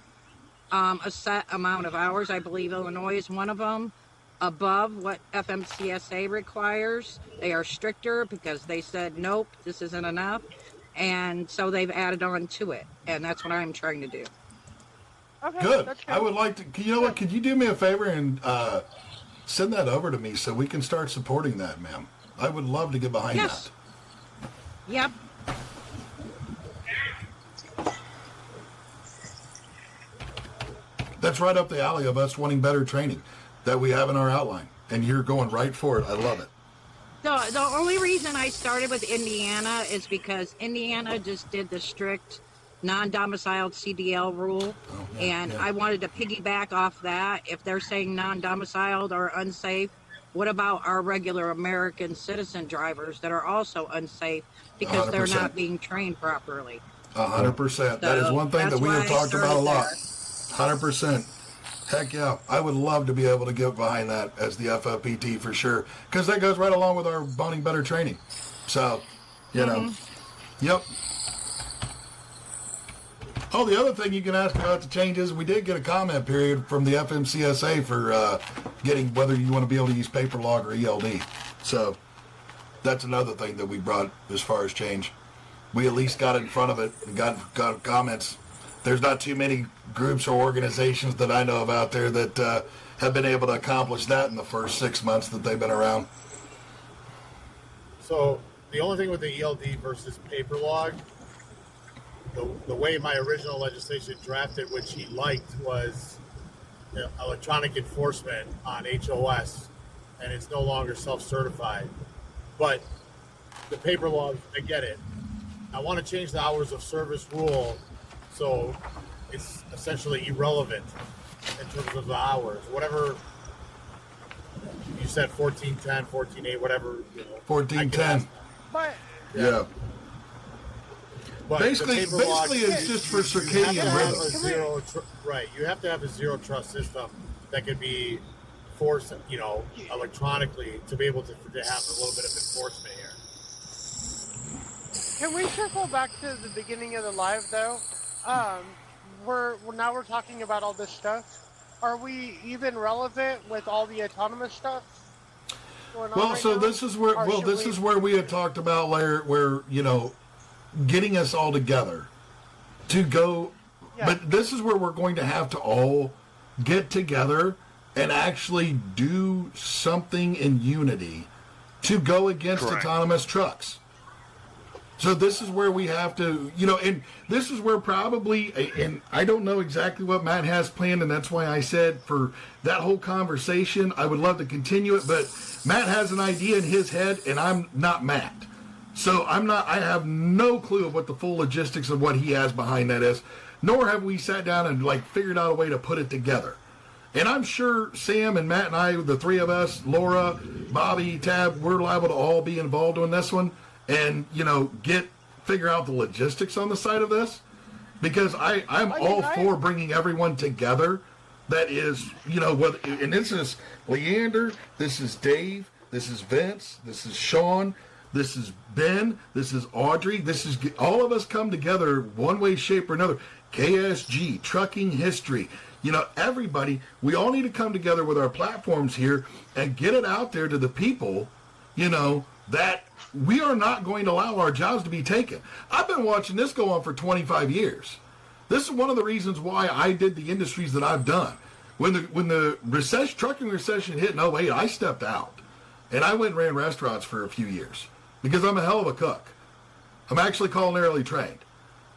a set amount of hours. I believe Illinois is one of them, above what FMCSA requires. They are stricter because they said, nope, this isn't enough. And so they've added on to it. And that's what I'm trying to do. Okay, good. I would like to, you know what, could you do me a favor and send that over to me so we can start supporting that, ma'am? I would love to get behind that. Yep. That's right up the alley of us wanting better training that we have in our outline. And you're going right for it. I love it. The only reason I started with Indiana is because Indiana just did the strict non-domiciled CDL rule, and I wanted to piggyback off that. If they're saying non-domiciled or unsafe, what about our regular American citizen drivers that are also unsafe because 100%. they're not being trained properly? 100%. That is one thing that we have talked about a lot. 100%. Heck yeah. I would love to be able to get behind that as the FOPT for sure, because that goes right along with our wanting better training. So, you know, yep. Oh, the other thing you can ask about the changes, we did get a comment period from the FMCSA for getting whether you want to be able to use paper log or ELD. So that's another thing that we brought as far as change. We at least got in front of it and got comments. There's not too many groups or organizations that I know of out there that have been able to accomplish that in the first 6 months that they've been around. So the only thing with the ELD versus paper log, the way my original legislation drafted, which he liked, was electronic enforcement on HOS, and it's no longer self-certified. But the paper log, I get it. I want to change the hours of service rule so it's essentially irrelevant in terms of the hours. Whatever you said, 1410, 14.8, whatever. 1410. But yeah. But basically, it's just for circadian rhythm. Right. You have to have a zero trust system that can be forced, electronically to be able to have a little bit of enforcement here. Can we circle back to the beginning of the live though? We're talking about all this stuff. Are we even relevant with all the autonomous stuff? going on Well, right so now? this is where Or should this is where we had talked about where getting us all together to go. Yeah. But this is where we're going to have to all get together and actually do something in unity to go against Correct. autonomous trucks. So this is where we have to, and this is where probably, and I don't know exactly what Matt has planned, and that's why I said for that whole conversation, I would love to continue it, but Matt has an idea in his head, and I'm not Matt. So I have no clue of what the full logistics of what he has behind that is, nor have we sat down and figured out a way to put it together. And I'm sure Sam and Matt and I, the three of us, Laura, Bobby, Tab, we're liable to all be involved in this one. And, figure out the logistics on the side of this. Because I'm all for bringing everyone together. That is, and this is Leander, this is Dave, this is Vince, this is Sean, this is Ben, this is Audrey, this is all of us come together one way, shape, or another. KSG, Trucking History, everybody, we all need to come together with our platforms here and get it out there to the people, that we are not going to allow our jobs to be taken. I've been watching this go on for 25 years. This is one of the reasons why I did the industries that I've done. When the trucking recession hit in 08, I stepped out. And I went and ran restaurants for a few years because I'm a hell of a cook. I'm actually culinarily trained.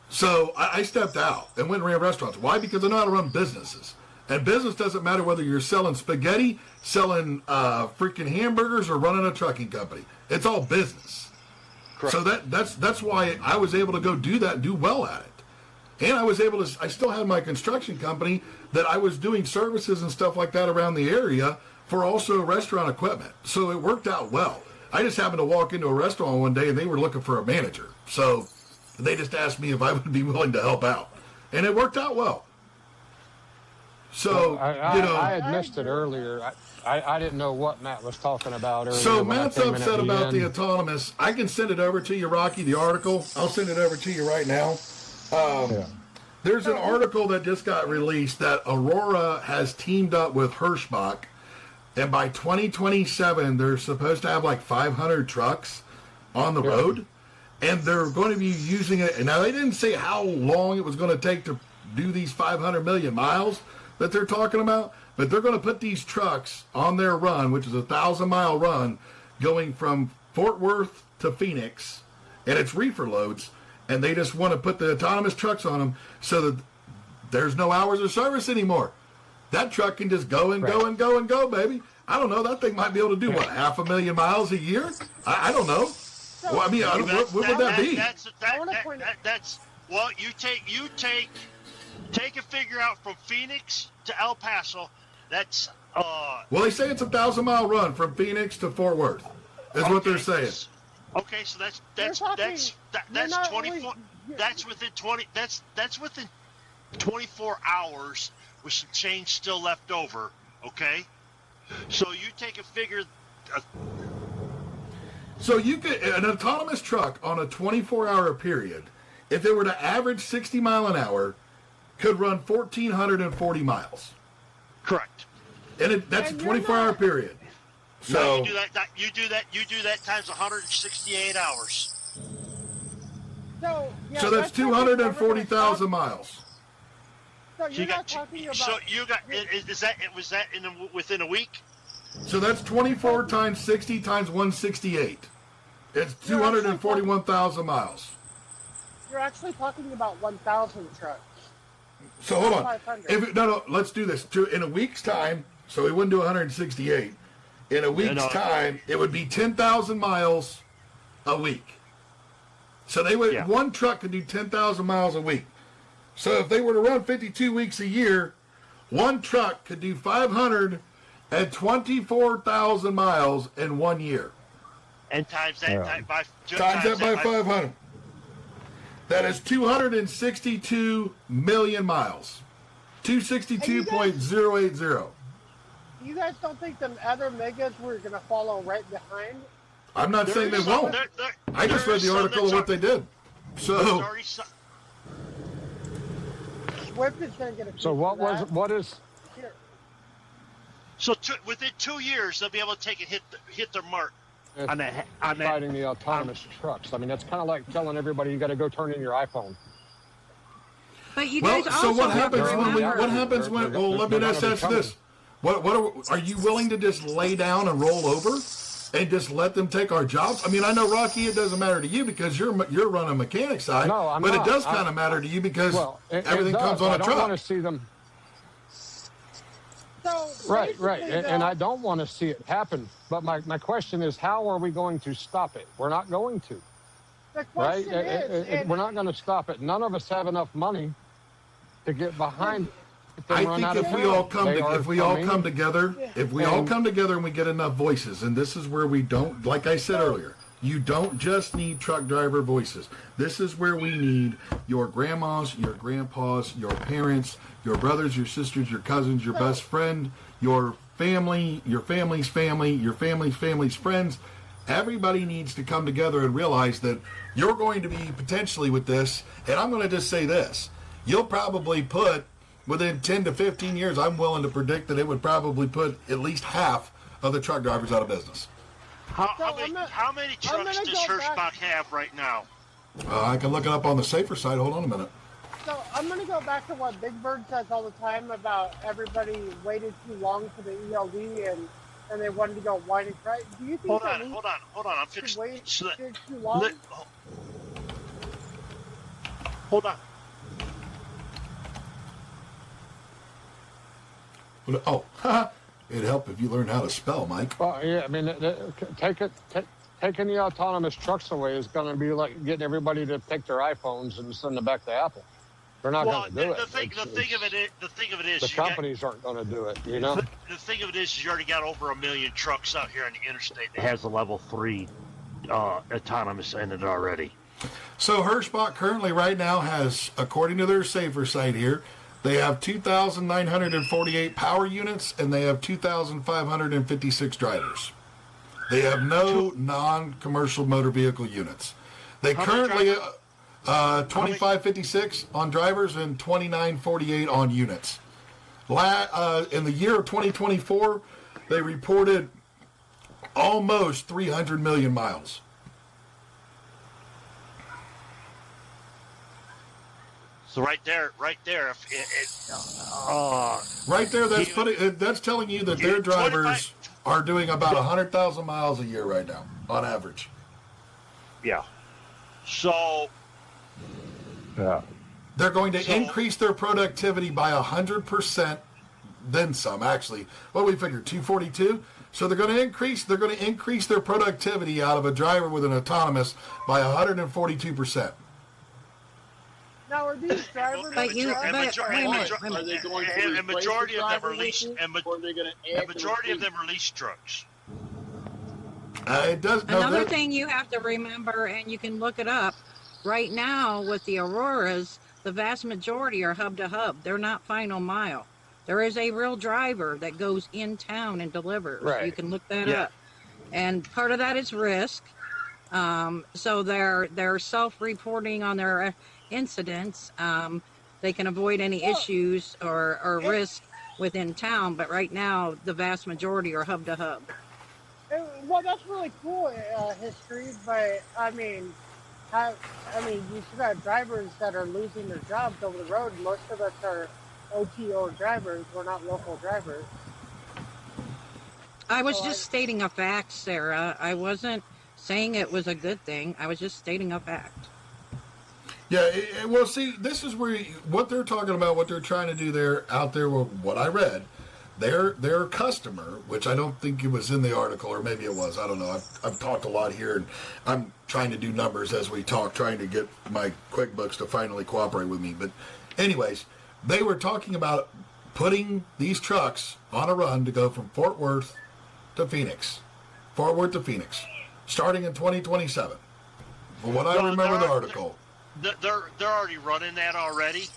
So I stepped out and went and ran restaurants. Why? Because I know how to run businesses. And business doesn't matter whether you're selling spaghetti, selling freaking hamburgers, or running a trucking company. It's all business. Correct. So that's why I was able to go do that and do well at it. And I still had my construction company that I was doing services and stuff like that around the area for also restaurant equipment. So it worked out well. I just happened to walk into a restaurant one day and they were looking for a manager. So they just asked me if I would be willing to help out. And it worked out well. So, I had missed it earlier. I didn't know what Matt was talking about earlier. So Matt's upset about the autonomous. I can send it over to you, Rocky, the article. I'll send it over to you right now. There's an article that just got released that Aurora has teamed up with Hirschbach, and by 2027, they're supposed to have 500 trucks on the road, and they're going to be using it. And now they didn't say how long it was going to take to do these 500 million miles that they're talking about, but they're going to put these trucks on their run, which is a 1,000-mile run, going from Fort Worth to Phoenix, and it's reefer loads, and they just want to put the autonomous trucks on them so that there's no hours of service anymore. That truck can just go and go and go and go, baby. I don't know. That thing might be able to do, 500,000 miles a year? I don't know. Well, I mean, what would that be? Take a figure out from Phoenix to El Paso. That's well, they say it's a 1,000-mile run from Phoenix to Fort Worth. Is what they're saying. Okay, so that's 24. That's within 20. That's within 24 hours with some change still left over. Okay, so you take a figure. So you could an autonomous truck on a 24-hour period, if it were to average 60 mile an hour, could run 1,440 miles. Correct. And that's a 24-hour period. So you do that times 168 hours. So that's 240,000 miles. So you're not talking about. So you got was that within a week? So that's 24 times 60 times 168. It's 241,000 miles. You're actually talking about 1,000 trucks. So hold on. Let's do this. In a week's time, so we wouldn't do 168. In a week's time, it would be 10,000 miles a week. So they would one truck could do 10,000 miles a week. So if they were to run 52 weeks a year, one truck could do 524,000 miles in 1 year. And times that by 500. That is 262 million miles. 262.080. You guys don't think the other megas were going to follow right behind? I'm not saying they won't. I just read the article of what they did. So Swift is going to get a piece So what of that. is? So within 2 years, they'll be able to take and hit their mark. On fighting the autonomous trucks. I mean, that's kind of like telling everybody you got to go turn in your iPhone. But you guys also so what happens when? Well, let me just ask this: are you willing to just lay down and roll over, and just let them take our jobs? I mean, I know, Rocky, it doesn't matter to you because you're running mechanic side, but it does kind of matter to you because everything comes on a truck. I don't want to see them. So right, and I don't want to see it happen. But my question is, how are we going to stop it? We're not going to. The question we're not going to stop it. None of us have enough money to get behind. I think if we all come together and we get enough voices, and this is where we don't, like I said earlier, you don't just need truck driver voices. This is where we need your grandmas, your grandpas, your parents, your brothers, your sisters, your cousins, your best friend, your family, your family's family, your family's family's friends. Everybody needs to come together and realize that you're going to be potentially with this, and I'm going to just say this, you'll probably put, within 10 to 15 years, I'm willing to predict that it would probably put at least half of the truck drivers out of business. How many trucks does Hirschbach have right now? I can look it up on the safer side. Hold on a minute. So I'm going to go back to what Big Bird says all the time about everybody waited too long for the ELD and they wanted to go wide and cry. Do you think hold on. I'm fixing. Wait too long? Hold on. Oh, it'd help if you learned how to spell, Mike. Well, yeah, I mean, taking the autonomous trucks away is going to be like getting everybody to take their iPhones and send them back to Apple. They're not going to do it. The thing of it is, the companies aren't going to do it. You know. The thing of it is, you already got over 1 million trucks out here on the interstate that has a level 3 autonomous in it already. So Hirschbach currently right now has, according to their safer site here, they have 2,948 power units and they have 2,556 drivers. They have no non-commercial motor vehicle units. They currently 2,556 on drivers and 2,948 on units. In the year of 2024, they reported almost 300 million miles. So right there. Right there, that's telling you that their drivers are doing about 100,000 miles a year right now, on average. Yeah. So. Yeah. They're going to increase their productivity by 100%, then some. Actually, what we figured, 242. So they're going to increase their productivity out of a driver with an autonomous by 142%. Now, are these drivers? And majority of them are leased. And majority of them are leased trucks. It does. Another thing you have to remember, and you can look it up. Right now, with the Auroras, the vast majority are hub to hub. They're not final mile. There is a real driver that goes in town and delivers. Right. You can look that up. And part of that is risk. So they're self-reporting on their incidents. They can avoid any issues or risk within town. But right now, the vast majority are hub to hub. Well, that's really cool history. But I mean, you should have drivers that are losing their jobs over the road. Most of us are OTO drivers. We're not local drivers. I was just stating a fact, Sarah. I wasn't saying it was a good thing. I was just stating a fact. Yeah, well, see, this is where what they're talking about, what they're trying to do there, out there, what I read, their customer, which I don't think it was in the article, or maybe it was, I don't know. I've talked a lot here, and I'm trying to do numbers as we talk, trying to get my QuickBooks to finally cooperate with me. But anyways, they were talking about putting these trucks on a run to go from Fort Worth to Phoenix, starting in 2027. From what I remember the article. They're already running that already.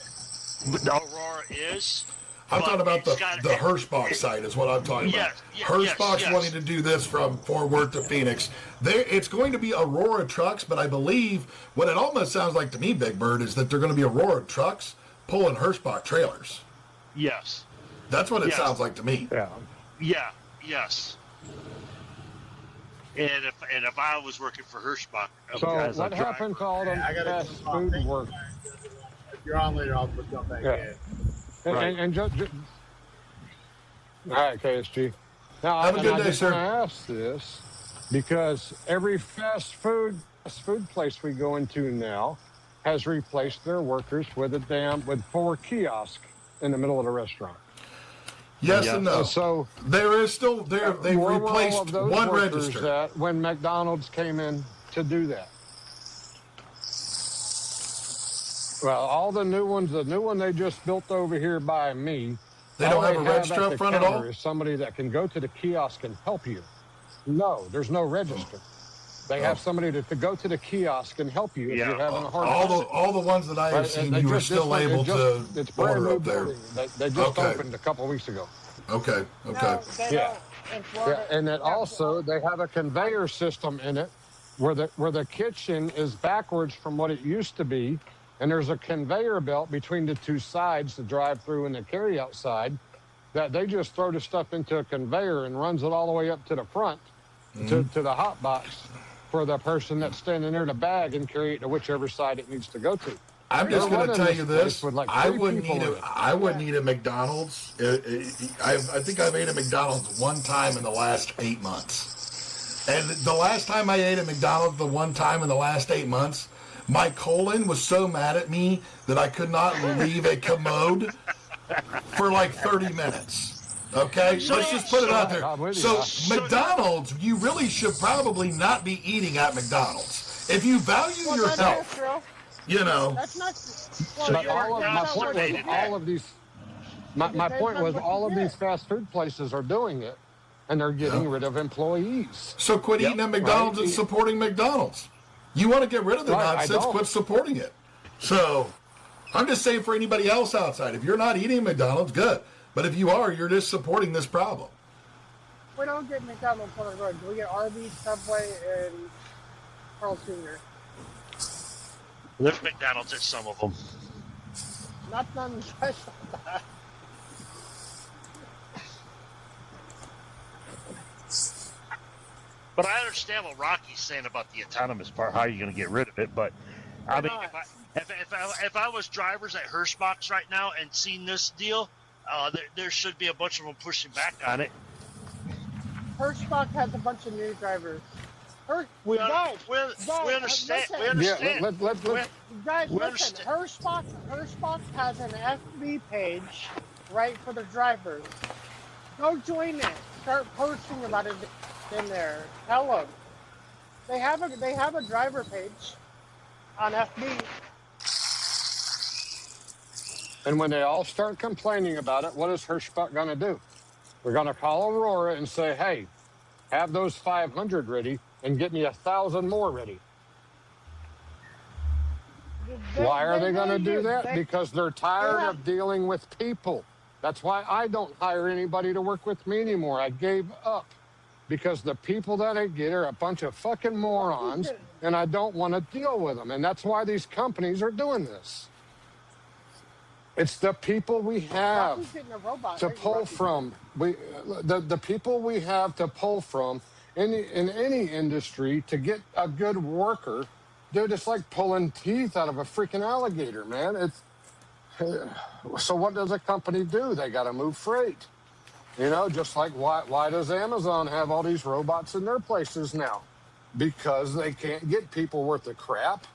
The Aurora is. I'm talking about the Hirschbach site is what I'm talking about. Hirschbach's wanting to do this from Fort Worth to Phoenix. It's going to be Aurora trucks, but I believe what it almost sounds like to me, Big Bird, is that they're going to be Aurora trucks pulling Hirschbach trailers. Yes. That's what it sounds like to me. Yeah. Yeah. Yes. And if I was working for Hirschbach, So what happened to all them fast food workers? If you're on later, I'll jump back in. And just, all right, KSG. Now, Have a good I day, just sir. want to ask this because every fast food place we go into now has replaced their workers with 4 kiosks in the middle of the restaurant. Yes and no. So there is still there. They've where were all replaced of those one workers register. at when McDonald's came in to do that. Well, all the new ones, the new one they just built over here by me. They don't all have a register at up the front at counter all? Is somebody that can go to the kiosk and help you. No, there's no register. They have somebody to go to the kiosk and help you if you're having a hard time. All the ones that I have seen, you were still able to order up there. They just opened a couple of weeks ago. Okay. Yeah. And then also they have a conveyor system in it where the kitchen is backwards from what it used to be, and there's a conveyor belt between the two sides, the drive-through and the carry-out side, that they just throw the stuff into a conveyor and runs it all the way up to the front to the hot box for the person that's standing there to bag and carry it to whichever side it needs to go to. I'm just going to tell you this: like I 3 wouldn't people eat in it. it. I wouldn't eat a McDonald's. I think I've ate a McDonald's one time in the last 8 months, and the last time I ate a McDonald's, the one time in the last 8 months, my colon was so mad at me that I could not leave a commode for like 30 minutes. Okay, let's just put it out there. So McDonald's, you really should probably not be eating at McDonald's if you value your health. You know. That's not. But all of these fast food places are doing it, and they're getting rid of employees. So quit eating at McDonald's and supporting McDonald's. You want to get rid of the nonsense, quit supporting it. So I'm just saying for anybody else outside, if you're not eating McDonald's, good. But if you are, you're just supporting this problem. We don't get McDonald's on the road. We get Arby's, Subway, and Carl's Jr. There's McDonald's at some of them. Not none special. But I understand what Rocky's saying about the autonomous part. How are you going to get rid of it? But I mean, if I was drivers at Hirschbach's right now and seen this deal, there should be a bunch of them pushing back on it. Hirschbach has a bunch of new drivers. We guys, understand. Listen. We understand. Guys, we listen. Hirschbach has an FB page, right, for the drivers. Go join it. Start posting about it in there. Tell them. They have a driver page on FB. And when they all start complaining about it, what is Hirschbach going to do? We're going to call Aurora and say, hey, have those 500 ready and get me 1,000 more ready. Why are they going to do that? Because they're tired of dealing with people. That's why I don't hire anybody to work with me anymore. I gave up because the people that I get are a bunch of fucking morons, and I don't want to deal with them. And that's why these companies are doing this. It's the people we have to pull from. The people we have to pull from in any industry to get a good worker, they're just like pulling teeth out of a freaking alligator, man. So what does a company do? They got to move freight. You know, just like why does Amazon have all these robots in their places now? Because they can't get people worth the crap.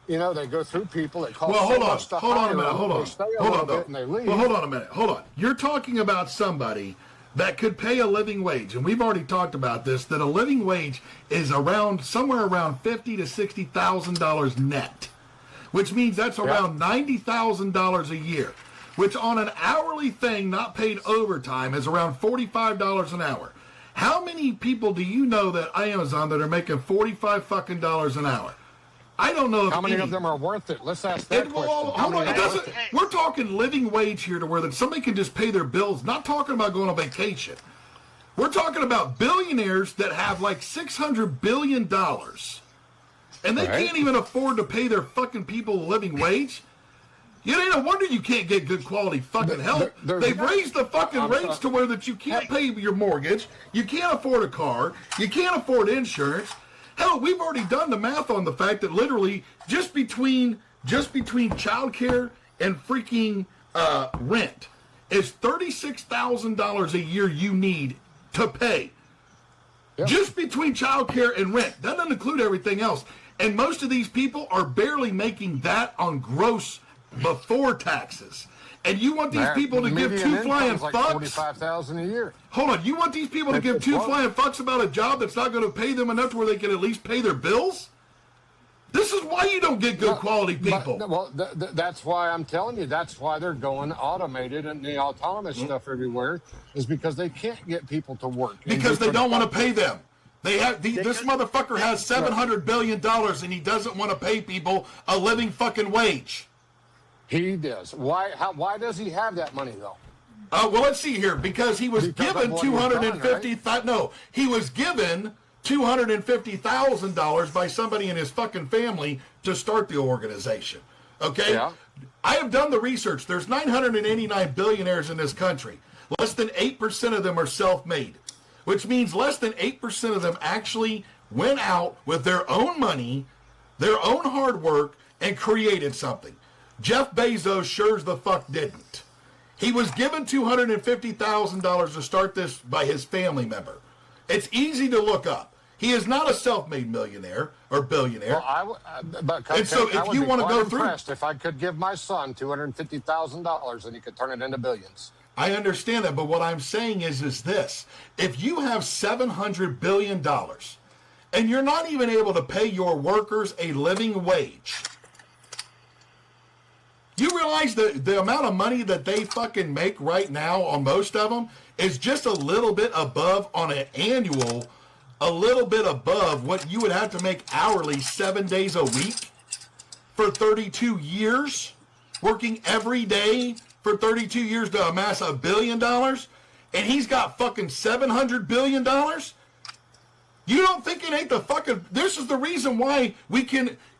You know, they go through people that cost Well, so much to hire them. They stay a little bit and they leave. Well, hold on a minute. Hold on. You're talking about somebody that could pay a living wage, and we've already talked about this, that a living wage is somewhere around $50,000 to $60,000 net, which means that's around $90,000 a year, which on an hourly thing, not paid overtime, is around $45 an hour. How many people do you know that Amazon that are making $45 fucking an hour? I don't know if how many of them are worth it. Let's ask that question. Hold on, we're talking living wage here to where that somebody can just pay their bills. Not talking about going on vacation. We're talking about billionaires that have like $600 billion, and they can't even afford to pay their fucking people a living wage. You ain't no wonder you can't get good quality fucking help. They've raised the fucking rates to where that you can't pay your mortgage, you can't afford a car, you can't afford insurance. Hell, we've already done the math on the fact that literally just between childcare and freaking rent is $36,000 a year you need to pay. Yep. Just between childcare and rent. That doesn't include everything else. And most of these people are barely making that on gross before taxes. And you want these people to give two flying like fucks? $45,000 a year. Hold on, you want these people to give two flying fucks about a job that's not going to pay them enough to where they can at least pay their bills? This is why you don't get good quality people. That's why I'm telling you. That's why they're going automated and the autonomous stuff everywhere, is because they can't get people to work. Because they don't want to pay them. This motherfucker has $700 billion and he doesn't want to pay people a living fucking wage. He does. Why does he have that money though? Well, let's see here. Because he was given $250,000. No, he was given $250,000 by somebody in his fucking family to start the organization. Okay? Yeah. I have done the research. There's 989 billionaires in this country. Less than 8% of them are self-made, which means less than 8% of them actually went out with their own money, their own hard work, and created something. Jeff Bezos sure as the fuck didn't. He was given $250,000 to start this by his family member. It's easy to look up. He is not a self-made millionaire or billionaire. Well, and so if you want to go through, if I could give my son $250,000 and he could turn it into billions. I understand that, but what I'm saying is this: if you have $700 billion and you're not even able to pay your workers a living wage, you realize the amount of money that they fucking make right now on most of them is just a little bit above on an annual, a little bit above what you would have to make hourly 7 days a week for 32 years, working every day for 32 years to amass $1 billion, and he's got fucking $700 billion? You don't think it ain't the fucking... This is the reason why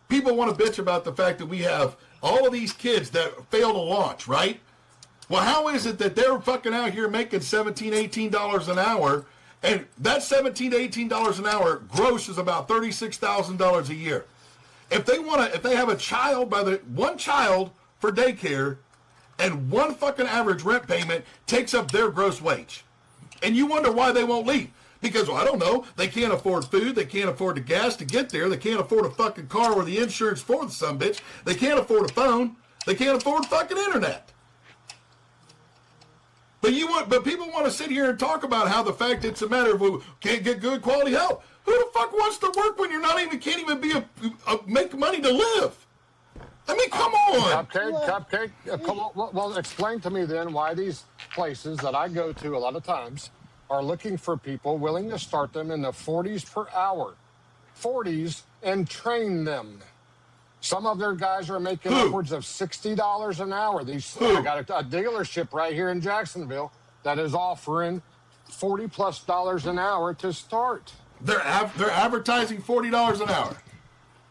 people want to bitch about the fact that we have all of these kids that fail to launch, right? Well, how is it that they're fucking out here making $17, $18 an hour, and that $17 to $18 an hour gross is about $36,000 a year? If they have a child one child for daycare, and one fucking average rent payment takes up their gross wage, and you wonder why they won't leave. Because, well, I don't know, they can't afford food, they can't afford the gas to get there, they can't afford a fucking car or the insurance for the sumbitch, they can't afford a phone, they can't afford fucking internet. But people want to sit here and talk about how the fact it's a matter of we can't get good quality help. Who the fuck wants to work when can't even make money to live? I mean, come on. Cupcake. Come on. Well, explain to me then why these places that I go to a lot of times are looking for people willing to start them in the 40s per hour. 40s, and train them. Some of their guys are making upwards of $60 an hour. I got a dealership right here in Jacksonville that is offering $40+ an hour to start. They're advertising $40 an hour.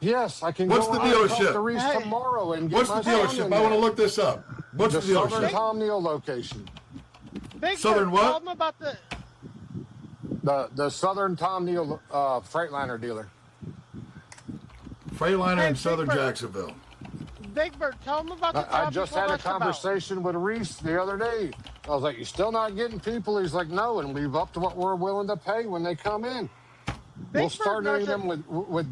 Yes, I can. What's the dealership? Tomorrow and get What's the dealership? I want to look this up. What's the dealership? Southern Tom Neal location. Southern what? Tell them about the Southern Tom Neal Freightliner dealer. Freightliner in Southern Jacksonville. Big Bird, tell them about the job I just had a conversation with Reese the other day. I was like, "You still not getting people?" He's like, "No," and leave up to what we're willing to pay when they come in. We'll start them with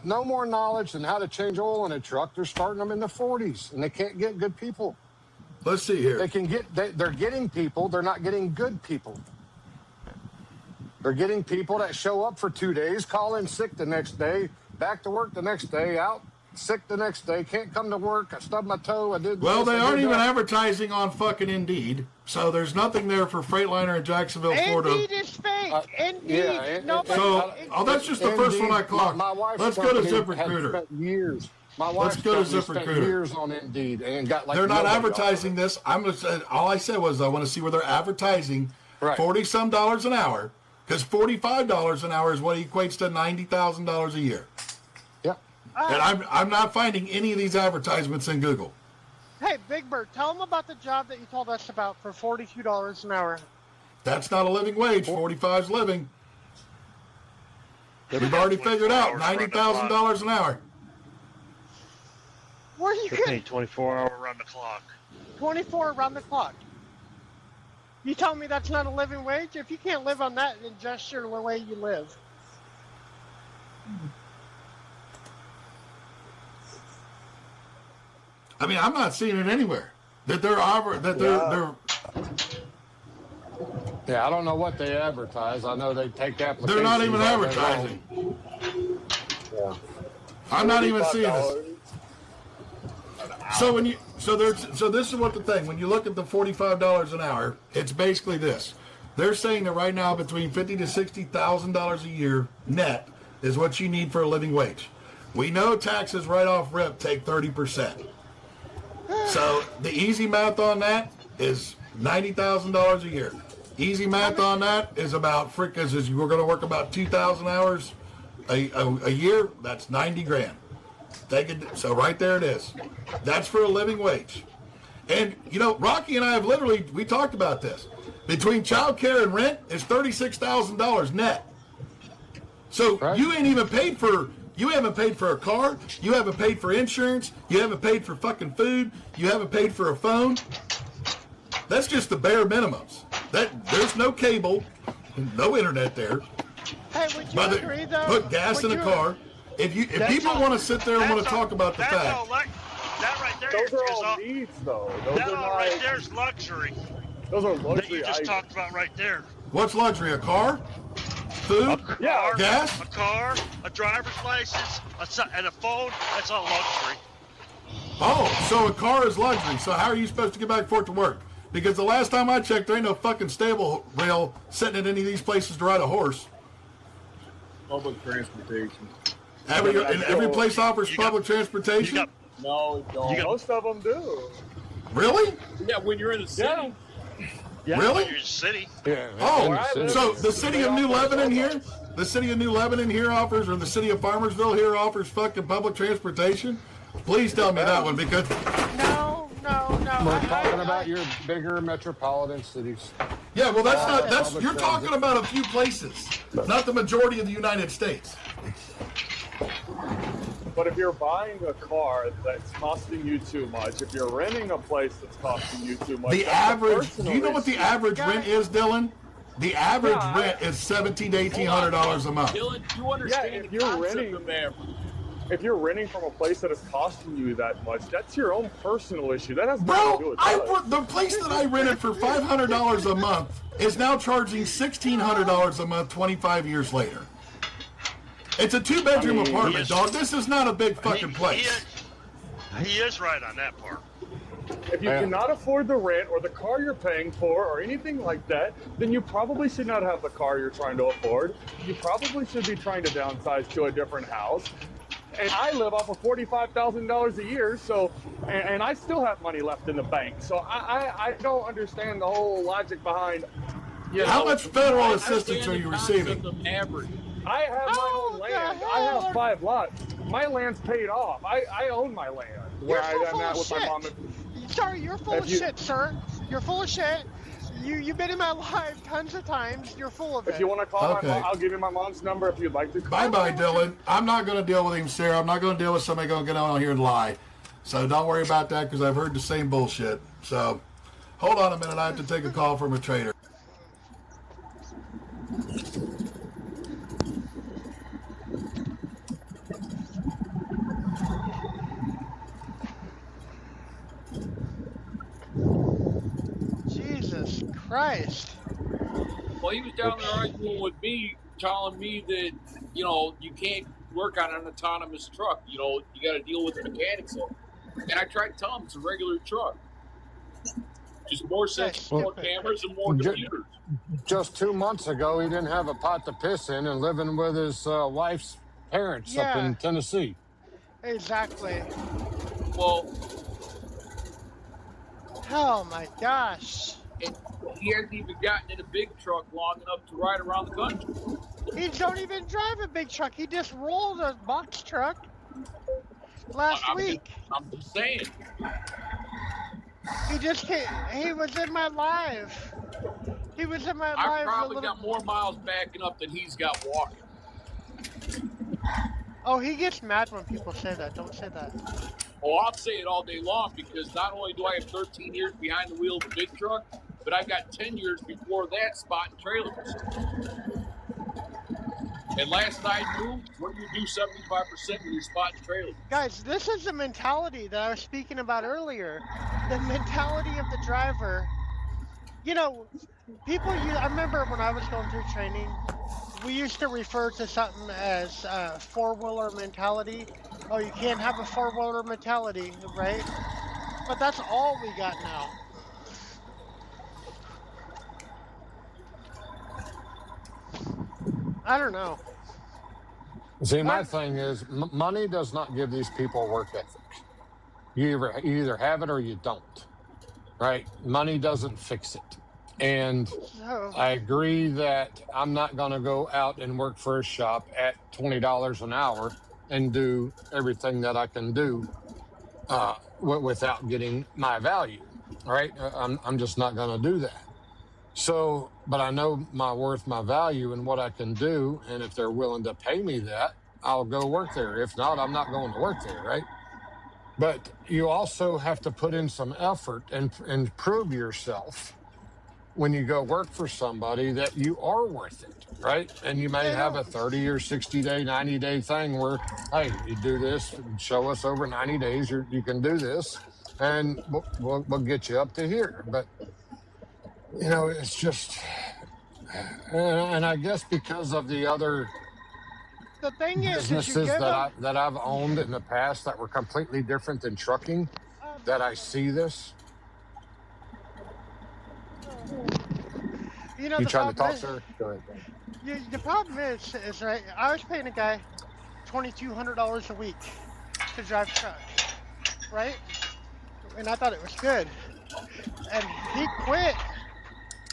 no more knowledge than how to change oil in a truck. They're starting them in the 40s, and they can't get good people. Let's see here. They're getting people. They're not getting good people. They're getting people that show up for 2 days, call in sick the next day, back to work the next day, out sick the next day, can't come to work, I stubbed my toe, I did Well, this, they aren't even advertising on fucking Indeed, so there's nothing there for Freightliner in Jacksonville, Florida. Indeed is fake. Indeed. That's just the first one I clocked. Let's go to ZipRecruiter. Years. My Let's go to ZipRecruiter. Years on Indeed and got like. They're not advertising this. I'm gonna say, all I said was I want to see where they're advertising $40-some an hour, because $45 an hour is what equates to $90,000 a year. Yeah. And I'm not finding any of these advertisements in Google. Hey, Big Bird, tell them about the job that you told us about for $42 an hour. That's not a living wage. 45 is living. We've already figured out $90,000 an hour. Where are you getting 24 hour around the clock? 24 around the clock. You tell me that's not a living wage? If you can't live on that, then just your way you live. I mean, I'm not seeing it anywhere that they're they're. Yeah, I don't know what they advertise. I know they take applications. They're not even advertising. Yeah. I'm not even seeing this. So this is what the thing. When you look at the $45 an hour, it's basically this. They're saying that right now between $50,000 to $60,000 a year net is what you need for a living wage. We know taxes right off rip take 30%. So the easy math on that is $90,000 a year. Easy math on that is about we're going to work about 2,000 hours a year. That's 90 grand. So right there it is. That's for a living wage. And Rocky and I have we talked about this. Between child care and rent is $36,000 net. So you ain't even paid for. You haven't paid for a car. You haven't paid for insurance. You haven't paid for fucking food. You haven't paid for a phone. That's just the bare minimums. There's no cable, no internet there. Hey, would you agree though? Put gas in a car. If people want to sit there and want to talk about the fact. That right there those are all needs, though. That all right there is luxury. Those are luxury that you just talked about right there. What's luxury? A car? Food? Gas? A car, a driver's license, and a phone. That's all luxury. Oh, so a car is luxury. So how are you supposed to get back and forth to work? Because the last time I checked, there ain't no fucking stable rail sitting at any of these places to ride a horse. Public transportation. Every place offers public transportation? No, most of them do. Really? Yeah, when you're in the city. Yeah. Really? You're in the city. Yeah. So the city of New Lebanon here, the city offers, or the city of Farmersville here offers fucking public transportation? Please tell me that one, because... No. We're talking about your bigger metropolitan cities. Yeah, well, you're talking about a few places, not the majority of the United States. But if you're buying a car that's costing you too much, if you're renting a place that's costing you too much, the average. Do you know what the average rent is, Dylan? The average rent is $1,700 to $1,800 a month. Dylan, you understand if you're renting of average. If you're renting from a place that is costing you that much, that's your own personal issue. That has nothing to do with us. The place that I rented for $500 a month is now charging $1,600 a month 25 years later. It's a 2-bedroom apartment, dog. This is not a big fucking place. He is right on that part. If you cannot afford the rent or the car you're paying for or anything like that, then you probably should not have the car you're trying to afford. You probably should be trying to downsize to a different house. And I live off of $45,000 a year, so and I still have money left in the bank. So I don't understand the whole logic behind. How much federal assistance are you receiving? I have my own land. I have 5 lots. My land's paid off. I own my land. You're full of shit. Sorry, you're full of shit, sir. You're full of shit. You've been in my life tons of times. You're full of it. If you want to call my mom, I'll give you my mom's number if you'd like to. Bye-bye, Dylan. I'm not going to deal with him, Sarah. I'm not going to deal with somebody going to get on here and lie. So don't worry about that, because I've heard the same bullshit. So hold on a minute. I have to take a call from a trader. Jesus Christ. Well, he was down there arguing with me, telling me that, you can't work on an autonomous truck. You got to deal with the mechanics of it. And I tried to tell him it's a regular truck. Just more sensors, more cameras, and more computers. Just 2 months ago, he didn't have a pot to piss in and living with his wife's parents up in Tennessee. Exactly. Well, oh my gosh. He hasn't even gotten in a big truck long enough to ride around the country. He don't even drive a big truck. He just rolled a box truck last week. I'm just saying. He just came. He was in my live. He was in my live. I probably got more miles backing up than he's got walking. Oh, he gets mad when people say that. Don't say that. Oh, I'll say it all day long because not only do I have 13 years behind the wheel of a big truck, but I got 10 years before that spotting trailers. And last night, what do you do 75% when you're spotting trailers? Guys, this is the mentality that I was speaking about earlier. The mentality of the driver. You know, I remember when I was going through training, we used to refer to something as four-wheeler mentality. Oh, you can't have a four-wheeler mentality, right? But that's all we got now. I don't know. See, my thing is, money does not give these people work ethic. You either have it or you don't, right? Money doesn't fix it. And I agree that I'm not going to go out and work for a shop at $20 an hour and do everything that I can do without getting my value, right? I'm just not going to do that. So, but I know my worth, my value, and what I can do. And if they're willing to pay me that, I'll go work there. If not, I'm not going to work there, right? But you also have to put in some effort and prove yourself when you go work for somebody that you are worth it, right? And you may have a 30 or 60 day, 90 day thing where, hey, you do this, show us over 90 days, you can do this, and we'll get you up to here. But, you know, it's just, and I guess because of the other the thing is, businesses that I've owned in the past that were completely different than trucking, that I see this. You know, you the trying to talk, is, sir? Go ahead. The problem is right. I was paying a guy $2,200 a week to drive a truck, right? And I thought it was good. And he quit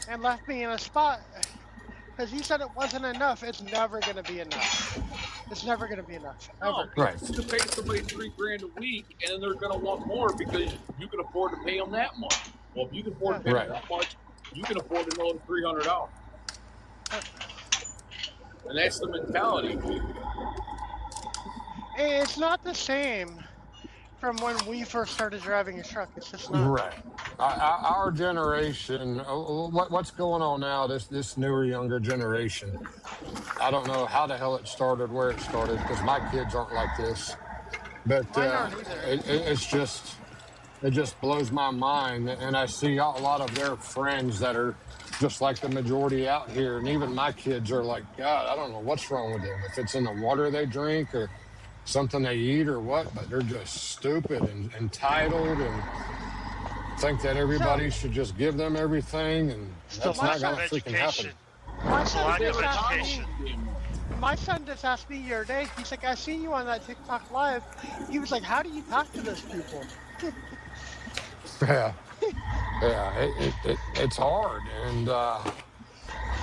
and left me in a spot because he said it wasn't enough. It's never going to be enough. It's never going to be enough. Ever. Right. You pay somebody $3,000 a week, and then they're going to want more because you can afford to pay them that much. Well, if you can afford to pay them that much, you can afford another $300. And that's the mentality. It's not the same from when we first started driving a truck. It's just not. Right. Our generation, what's going on now, this newer, younger generation, I don't know how the hell it started, where it started, because my kids aren't like this. But it just blows my mind. And I see a lot of their friends that are just like the majority out here. And even my kids are like, God, I don't know what's wrong with them. If it's in the water they drink or something they eat or what, but they're just stupid and entitled and think that everybody should just give them everything, and that's not going to freaking happen. My son just asked me the other day, he's like, I seen you on that TikTok live. He was like, how do you talk to those people? Yeah, it's hard, and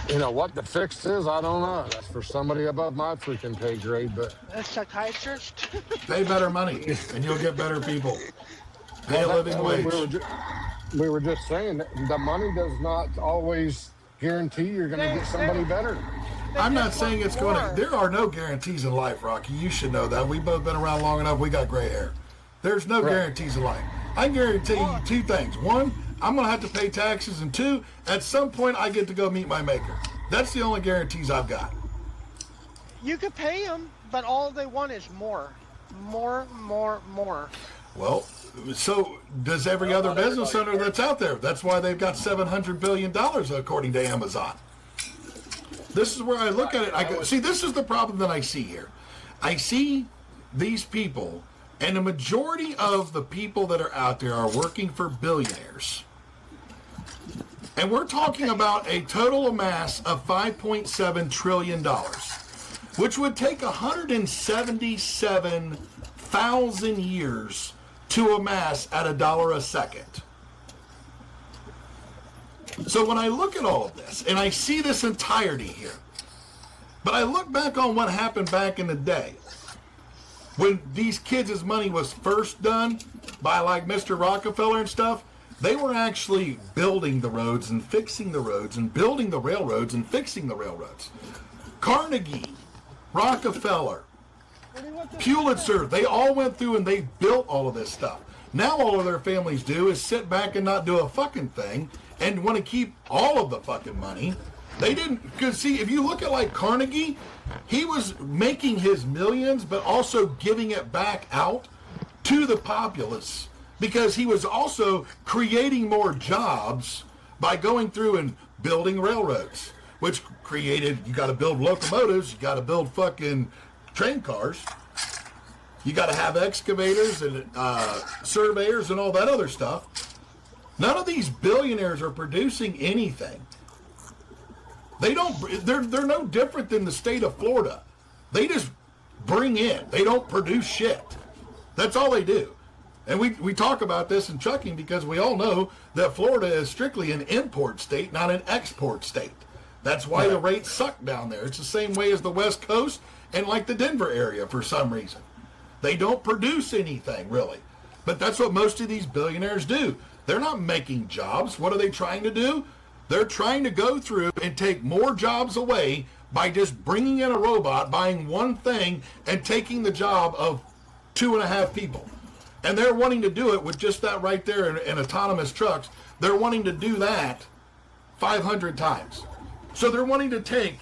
you know what the fix is, I don't know. That's for somebody above my freaking pay grade, but a psychiatrist. Pay better money, and you'll get better people. Pay a living wage. We were just saying that the money does not always guarantee you're going to get somebody better. I'm not saying it's going to. There are no guarantees in life, Rocky. You should know that. We've both been around long enough. We got gray hair. There's no guarantees in life. I guarantee you two things. One, I'm going to have to pay taxes. And two, at some point, I get to go meet my maker. That's the only guarantees I've got. You could pay them, but all they want is more. More. Well, so does every other business owner that's out there. That's why they've got $700 billion, according to Amazon. This is where I look at it. I go, see, this is the problem that I see here. I see these people, and the majority of the people that are out there are working for billionaires. And we're talking about a total amass of $5.7 trillion, which would take 177,000 years to amass at $1 a second. So when I look at all of this, and I see this entirety here, but I look back on what happened back in the day, when these kids' money was first done by like Mr. Rockefeller and stuff, They were actually building the roads and fixing the roads and building the railroads and fixing the railroads. Carnegie, Rockefeller, Pulitzer, they all went through and they built all of this stuff. Now all of their families do is sit back and not do a fucking thing and want to keep all of the fucking money. They didn't, because see, if you look at like Carnegie, he was making his millions, but also giving it back out to the populace because he was also creating more jobs by going through and building railroads, which created, you got to build locomotives, you got to build fucking train cars, you got to have excavators and surveyors and all that other stuff. None of these billionaires are producing anything. They're no different than the state of Florida. They just bring in. They don't produce shit. That's all they do. And we talk about this in trucking because we all know that Florida is strictly an import state, not an export state. That's why the rates suck down there. It's the same way as the West Coast and like the Denver area for some reason. They don't produce anything, really. But that's what most of these billionaires do. They're not making jobs. What are they trying to do? They're trying to go through and take more jobs away by just bringing in a robot, buying one thing, and taking the job of 2.5 people. And they're wanting to do it with just that right there in autonomous trucks. They're wanting to do that 500 times. So they're wanting to take,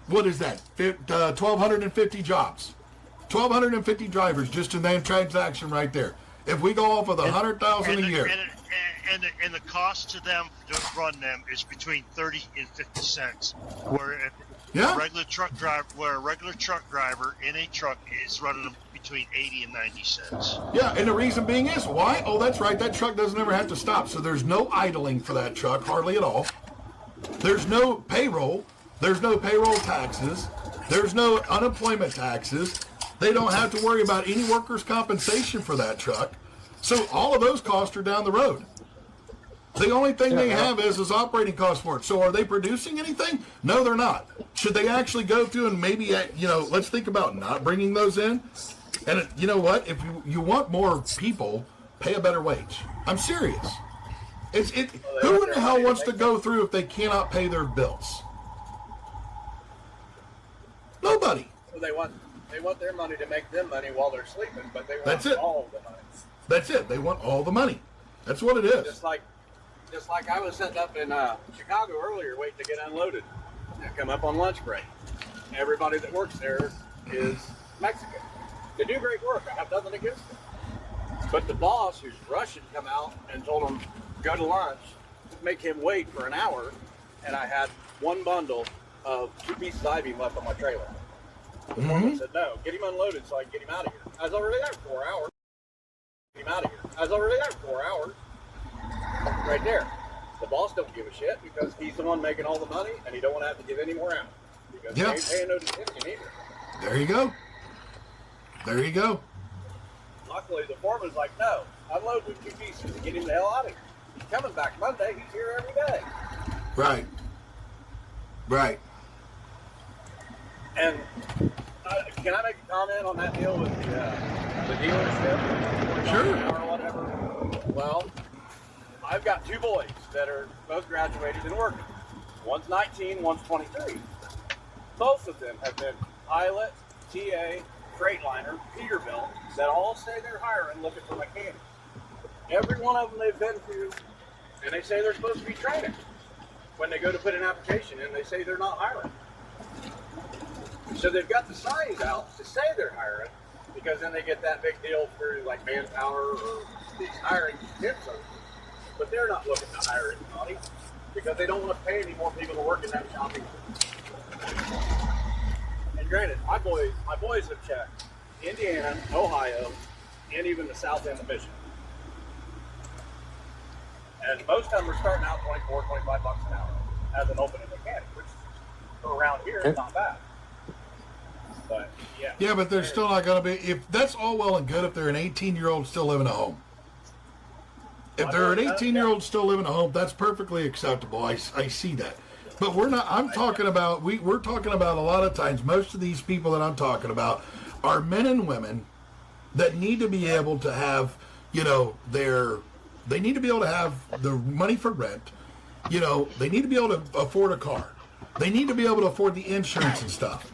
what is that, 1,250 jobs. 1,250 drivers just in that transaction right there. If we go off of 100,000 a year. And the cost to them to run them is between 30 and 50 cents. Where a regular truck driver in a truck is running them between 80 and 90 cents. Yeah, and the reason being is why? Oh, that's right. That truck doesn't ever have to stop. So there's no idling for that truck, hardly at all. There's no payroll. There's no payroll taxes. There's no unemployment taxes. They don't have to worry about any workers' compensation for that truck. So all of those costs are down the road. The only thing they have is operating costs for it. So are they producing anything? No, they're not. Should they actually go through and maybe, let's think about not bringing those in? And you know what? If you want more people, pay a better wage. I'm serious. Who in the hell wants to go through if they cannot pay their bills? Nobody. So they want their money to make them money while they're sleeping, but they want all the money. That's it. They want all the money. That's what it is. Just like I was sitting up in Chicago earlier waiting to get unloaded. I come up on lunch break. Everybody that works there is Mexican. They do great work. I have nothing against them. But the boss, who's Russian, come out and told him, go to lunch, make him wait for an hour, and I had one bundle of 2 pieces of I-beam left on my trailer. The foreman said, no, get him unloaded so I can get him out of here. I was already there for 4 hours. Get him out of here. I was already there for 4 hours. Right there. The boss don't give a shit because he's the one making all the money and he don't want to have to give any more out. Because he ain't paying no detention either. There you go. There you go. Luckily, the foreman's like, no, unload with 2 pieces and get him the hell out of here. He's coming back Monday. He's here every day. Right. Right. And can I make a comment on that deal with the dealership? Sure. Or whatever? Well, I've got 2 boys that are both graduated and working. One's 19, one's 23. Both of them have been pilot, TA, Freightliner, Peterbilt, that all say they're hiring looking for mechanics. Every one of them they've been through, and they say they're supposed to be training. When they go to put an application in, they say they're not hiring. So they've got the signs out to say they're hiring, because then they get that big deal through like Manpower or these hiring tips. But they're not looking to hire anybody because they don't want to pay any more people to work in that shop. And granted, my boys have checked Indiana, Ohio, and even the south end of Michigan. And most of them are starting out $24, $25 an hour as an opening mechanic, which around here is not bad. But yeah, but they're still not going to be. If that's all well and good, if they're an 18-year-old still living at home. If they're an 18-year-old still living at home, that's perfectly acceptable. I see that. But we're not. I'm talking about. We're talking about a lot of times. Most of these people that I'm talking about are men and women that need to be able to have, their They need to be able to have the money for rent. You know, they need to be able to afford a car. They need to be able to afford the insurance and stuff.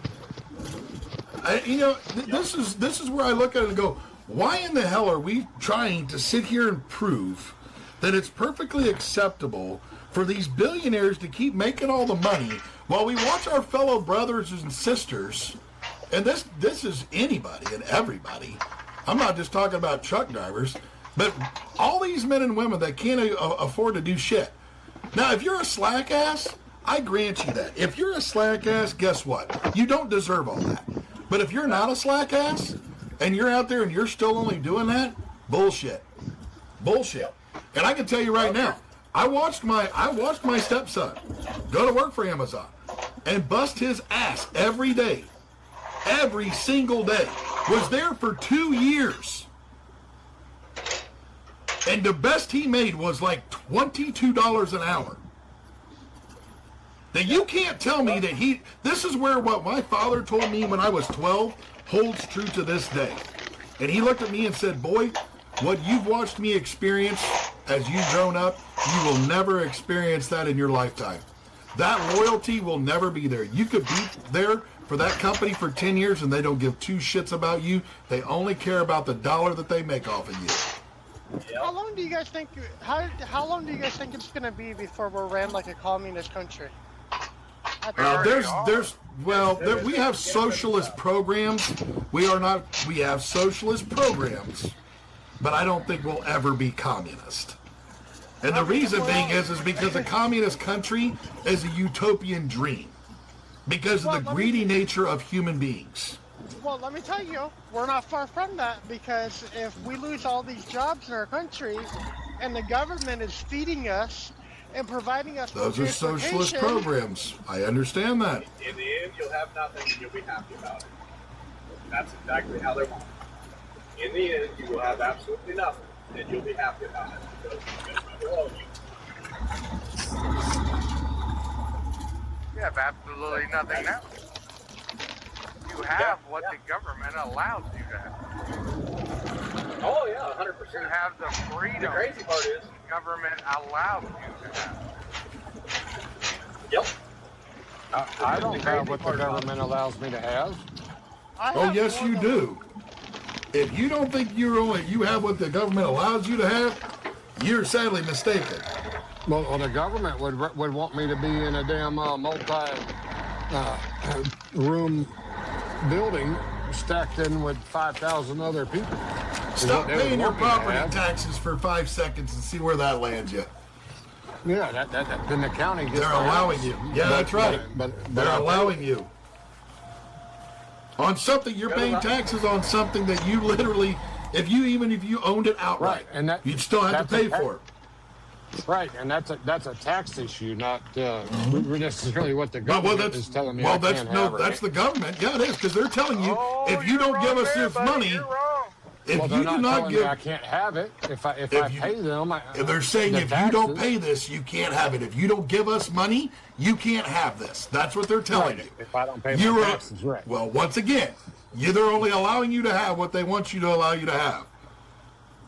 This is where I look at it and go, why in the hell are we trying to sit here and prove that it's perfectly acceptable for these billionaires to keep making all the money while we watch our fellow brothers and sisters, and this is anybody and everybody. I'm not just talking about truck drivers, but all these men and women that can't afford to do shit. Now, if you're a slack ass, I grant you that. If you're a slack ass, guess what? You don't deserve all that. But if you're not a slack ass, and you're out there and you're still only doing that, bullshit. Bullshit. And I can tell you right now, I watched my stepson go to work for Amazon and bust his ass every day. Every single day. Was there for 2 years. And the best he made was like $22 an hour. Now you can't tell me that this is where what my father told me when I was 12 holds true to this day. And he looked at me and said, boy, what you've watched me experience as you've grown up, you will never experience that in your lifetime. That loyalty will never be there. You could be there for that company for 10 years and they don't give two shits about you. They only care about the dollar that they make off of you. How long do you guys think? How long do you guys think it's gonna be before we're ran like a communist country? We have socialist programs. We have socialist programs, but I don't think we'll ever be communist. And the reason being is because a communist country is a utopian dream because of the greedy nature of human beings. Well, let me tell you, we're not far from that, because if we lose all these jobs in our country and the government is feeding us and providing us those are socialist programs. I understand that. In the end, you'll have nothing and you'll be happy about it. That's exactly how they want it. In the end, you will have absolutely nothing and you'll be happy about it because it's below you. You have absolutely nothing now. You have what the government allows you to have. Oh yeah, 100%. You have the freedom. The crazy part is the government allows you to have. Yep. I don't have what the government allows me to have. Oh yes, you do. If you don't think you have what the government allows you to have, you're sadly mistaken. Well, the government would want me to be in a damn multi-room building stacked in with 5,000 other people. Stop paying your property taxes for 5 seconds and see where that lands you. Yeah, then the county gets. They're allowing you. Yeah, that's right. But they're allowing you on something. You're paying taxes on something that you literally, if you owned it outright, and you'd still have to pay for it. Right, and that's a tax issue, not necessarily what the government is telling me. Well, that's the government. Yeah, it is, because they're telling you if you don't give us this money, if you do not give, I can't have it. If I pay them, they're saying if you don't pay this, you can't have it. If you don't give us money, you can't have this. That's what they're telling you. If I don't pay my taxes, right? Well, once again, they're only allowing you to have what they want you to allow you to have.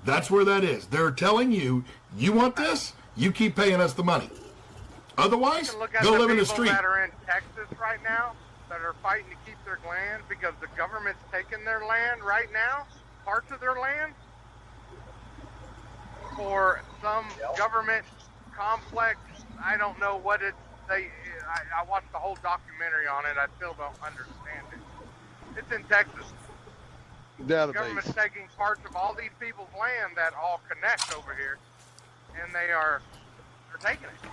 That's where that is. They're telling you, you want this, you keep paying us the money. Otherwise, go live in the street. That are in Texas right now that are fighting to keep their land because the government's taking their land right now, parts of their land, for some government complex. I don't know what it's. I watched the whole documentary on it. I still don't understand it. It's in Texas. The government's taking parts of all these people's land that all connect over here, and they're taking it.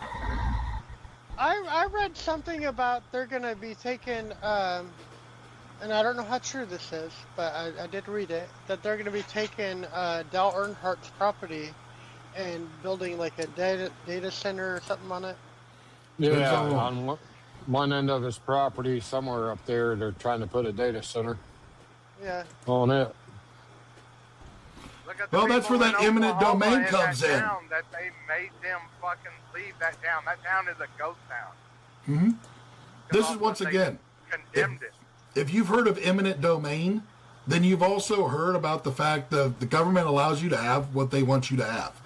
I read something about they're going to be taking, and I don't know how true this is, but I did read it, that they're going to be taking Dale Earnhardt's property and building like a data center or something on it. Yeah, on one end of his property, somewhere up there, they're trying to put a data center. Yeah. On it. Well, that's where that eminent domain comes in. That they made them fucking leave that town. That town is a ghost town. Mm-hmm. This is once again, if you've heard of eminent domain, then you've also heard about the fact that the government allows you to have what they want you to have.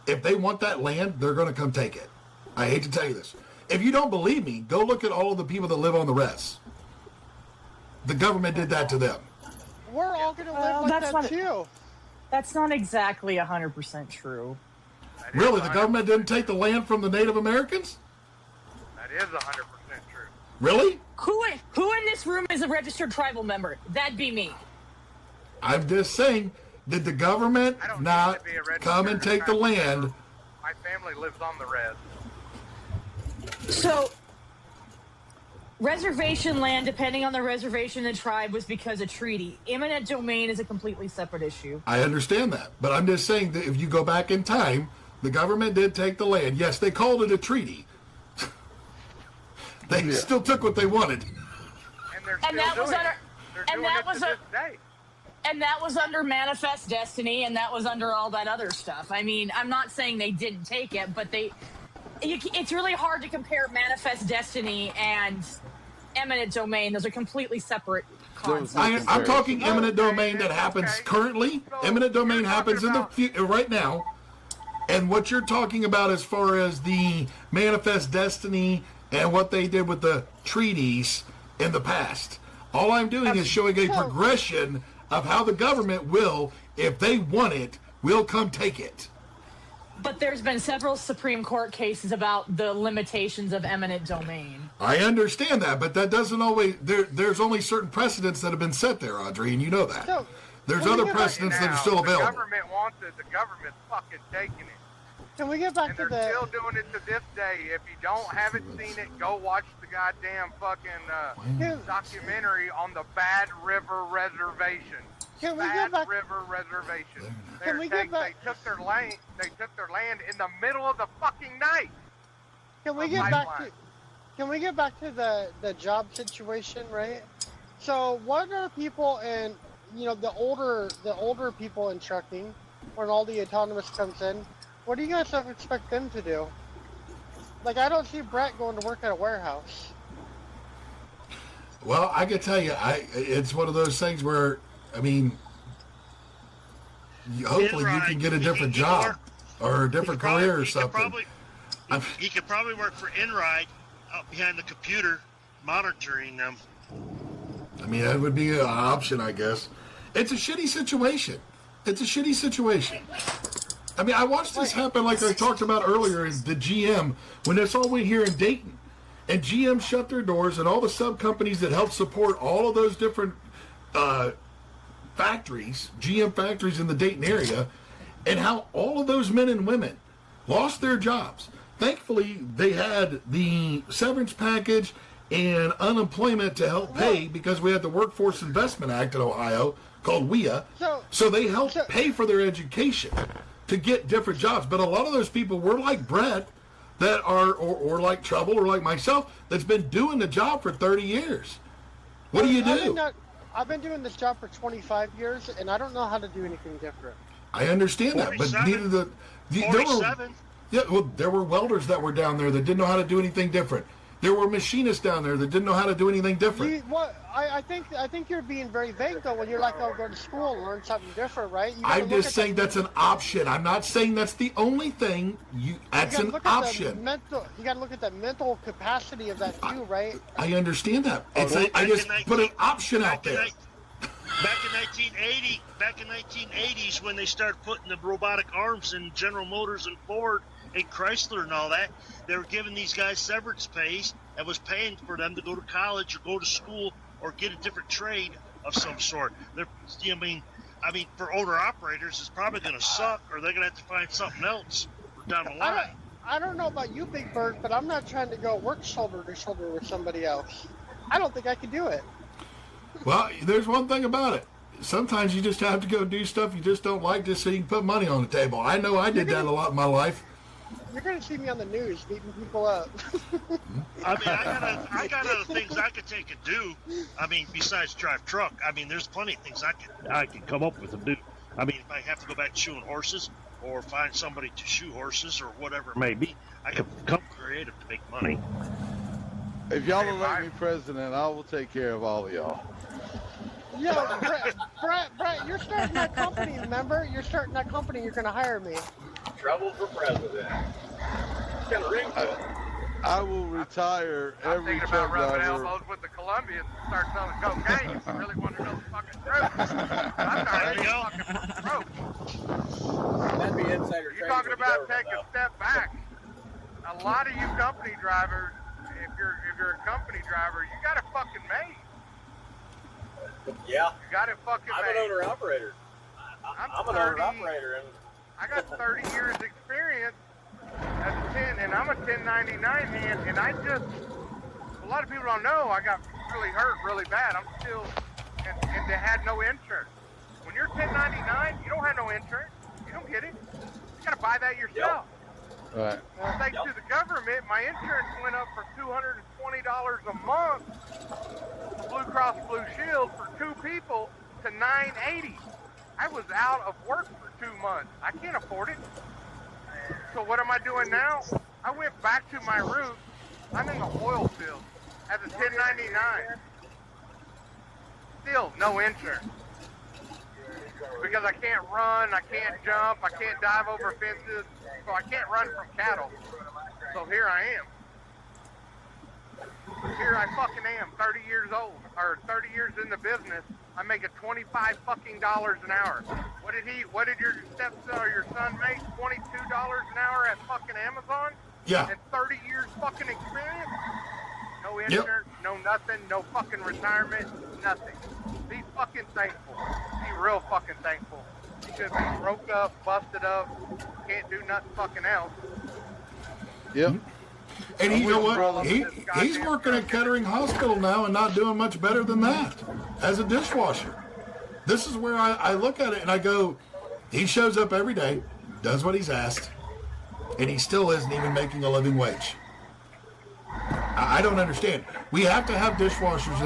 if they want that land, they're going to come take it. I hate to tell you this. If you don't believe me, go look at all of the people that live on the res. The government did that to them. We're all going to live like that too. That's not exactly 100% true. Really? The government didn't take the land from the Native Americans? That is 100% true. Really? Who in this room is a registered tribal member? That'd be me. I'm just saying, did the government not come and take the land? My family lives on the res. So, reservation land, depending on the reservation and tribe, was because of treaty. Eminent domain is a completely separate issue. I understand that. But I'm just saying that if you go back in time, the government did take the land. Yes, they called it a treaty. They still took what they wanted. And that was under Manifest Destiny, and that was under all that other stuff. I mean, I'm not saying they didn't take it, but it's really hard to compare Manifest Destiny and eminent domain. Those are completely separate concepts. I'm talking eminent domain that happens currently. Eminent domain happens in the right now. And what you're talking about as far as the Manifest Destiny and what they did with the treaties in the past. All I'm doing is showing a progression of how the government will, if they want it, will come take it. But there's been several Supreme Court cases about the limitations of eminent domain. I understand that, but that doesn't always... There's only certain precedents that have been set there, Audrey, and you know that. So, there's other precedents that are still available. The government wants it. The government's fucking taking it. Can we get back and to they're still doing it to this day. If you haven't seen it, go watch the goddamn fucking documentary on the Bad River Reservation. Can we Bad get back? River Reservation. Can we get back? They took their land. They took their land in the middle of the fucking night. Can we get back to? Can we get back to the job situation, right? So what are people in the older people in trucking, when all the autonomous comes in? What do you guys expect them to do? Like, I don't see Brett going to work at a warehouse. Well, I can tell you, it's one of those things where, I mean, hopefully you can get a different job or a different career or something. He could probably work for Enride out behind the computer, monitoring them. I mean, that would be an option, I guess. It's a shitty situation. I mean, I watched this happen like I talked about earlier in the GM, when this all went here in Dayton. And GM shut their doors, and all the sub-companies that helped support all of those different factories, GM factories in the Dayton area, and how all of those men and women lost their jobs. Thankfully, they had the severance package and unemployment to help pay, because we had the Workforce Investment Act in Ohio called WIA. So they helped pay for their education to get different jobs. But a lot of those people were like Brett, that are, or like Trouble, or like myself, that's been doing the job for 30 years. What do you do? I've been doing this job for 25 years, and I don't know how to do anything different. I understand that, but neither there were welders that were down there that didn't know how to do anything different. There were machinists down there that didn't know how to do anything different. I think you're being very vague, though, when you're like, oh, go to school and learn something different, right? I'm just saying that's an option. I'm not saying that's the only thing. That's an option. You got to look at the mental capacity of that too, right? I understand that. I just put an option out there. Back in 1980s, when they started putting the robotic arms in General Motors and Ford and Chrysler and all that, they were giving these guys severance pays and was paying for them to go to college or go to school or get a different trade of some sort. I mean, for owner operators, it's probably going to suck, or they're going to have to find something else down the line. I don't know about you, Big Bird, but I'm not trying to go work shoulder to shoulder with somebody else. I don't think I could do it. Well, there's one thing about it. Sometimes you just have to go do stuff you just don't like just so you can put money on the table. I know I did that a lot in my life. You're going to see me on the news beating people up. I mean, I got other things I could take and do. I mean, besides drive truck. I mean, there's plenty of things I can come up with and do. I mean, if I have to go back to shoeing horses or find somebody to shoe horses or whatever it may be, I can become creative to make money. If y'all will let me president, I will take care of all of y'all. Yo, Brett, you're starting that company, remember? You're starting that company, you're going to hire me. Trouble for president. Got a ring to it. I will retire I'm every thinking truck about rubbing driver. elbows with the Colombians and start selling cocaine if you really want to know the fucking truth. I'm not really fucking broke. That'd be insider You're trading talking with the about government, taking though. a step back. A lot of you company drivers, if you're a company driver, you got it fucking made. Yeah. You got it fucking I'm made. an owner operator. I'm an owner operator, and I got 30 years experience as a 10, and I'm a 1099 hand, and I just, a lot of people don't know, I got really hurt really bad. I'm still, and they had no insurance. When you're 1099, you don't have no insurance. You don't get it. You gotta buy that yourself. Right. Thanks to the government, my insurance went up from $220 a month, Blue Cross Blue Shield for 2 people, to $980. I was out of work for 2 months. I can't afford it. So what am I doing now? I went back to my roots. I'm in the oil field as a 1099. Still no insurance. Because I can't run, I can't jump, I can't dive over fences, so I can't run from cattle. So here I am. Here I fucking am, 30 years old, or 30 years in the business. I'm making $25 fucking an hour. What did your stepson or your son make? $22 an hour at fucking Amazon? Yeah. And 30 years fucking experience? No insurance, no nothing, no fucking retirement, nothing. Be fucking thankful. Be real fucking thankful. You could be broke up, busted up, can't do nothing fucking else. Yep. And you know what? He's working at Kettering Hospital now and not doing much better than that as a dishwasher. This is where I look at it and I go, he shows up every day, does what he's asked, and he still isn't even making a living wage. I don't understand. We have to have dishwashers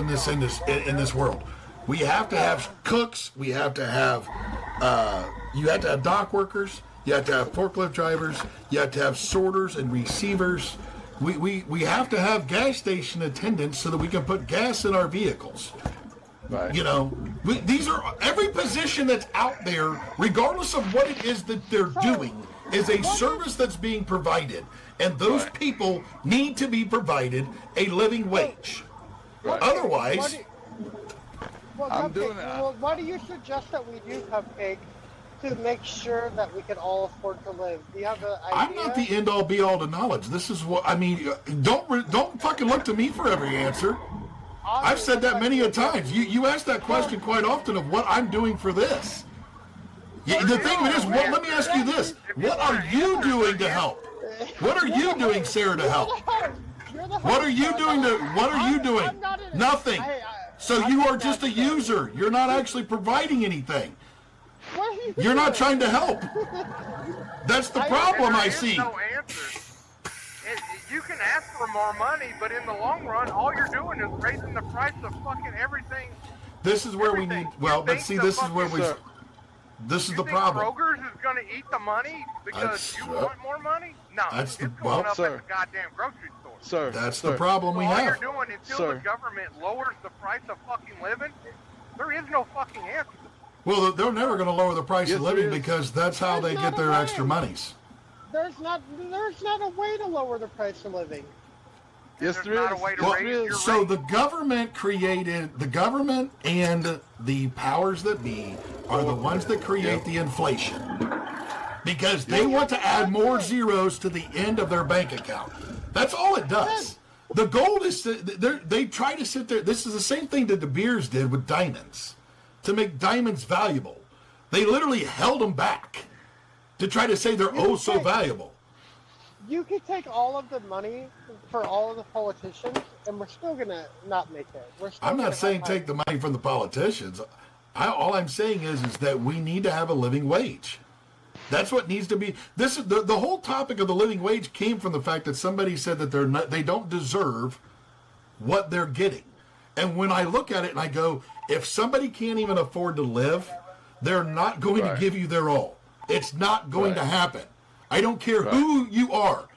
in this world. We have to have cooks. We have to have you have to have dock workers. You have to have forklift drivers. You have to have sorters and receivers. We have to have gas station attendants so that we can put gas in our vehicles. Right. You know, these are every position that's out there, regardless of what it is that they're doing, is a service that's being provided, and those people need to be provided a living wage. Right. Otherwise, I'm doing it. Well, why do you suggest that we do Cupcake to make sure that we can all afford to live? Do you have an idea? I'm not the end all be all to knowledge. This is what I mean. Don't fucking look to me for every answer. I've said that many a times. You ask that question quite often of what I'm doing for this. The thing of it is, let me ask you this: what are you doing to help? What are you doing, Sarah, to help? What are you doing to? What are you doing? Nothing. So you are just a user. You're not actually providing anything. You're not trying to help. That's the problem I see. No answer. You can ask for more money, but in the long run, all you're doing is raising the price of fucking everything. This is where we need. Well, but see, this is where we. This is the problem. Kroger's is going to eat the money because you want more money? No, That's the it's going up sir. at the goddamn grocery store. Sir, That's sir. the problem we all have. you're doing until Sir. the government lowers the price of fucking living, there is no fucking answer. Well, they're never going to lower the price Yes, of there living is. because that's how they get their extra monies. There's not a way to lower the price of living. Yes, There's there not is. a way to Yes, raise there is. your So rate. the government and the powers that be are the ones that create the inflation because they want to add more zeros to the end of their bank account. That's all it does. The goal is they try to sit there. This is the same thing that De Beers did with diamonds to make diamonds valuable. They literally held them back to try to say they're so valuable. You could take all of the money for all of the politicians, and we're still gonna not make it. I'm not saying take the money from the politicians. All I'm saying is that we need to have a living wage. That's what needs to be. This is the whole topic of the living wage came from the fact that somebody said that they don't deserve what they're getting. And when I look at it and I go, if somebody can't even afford to live, they're not going to give you their all. It's not going to happen. I don't care who you are.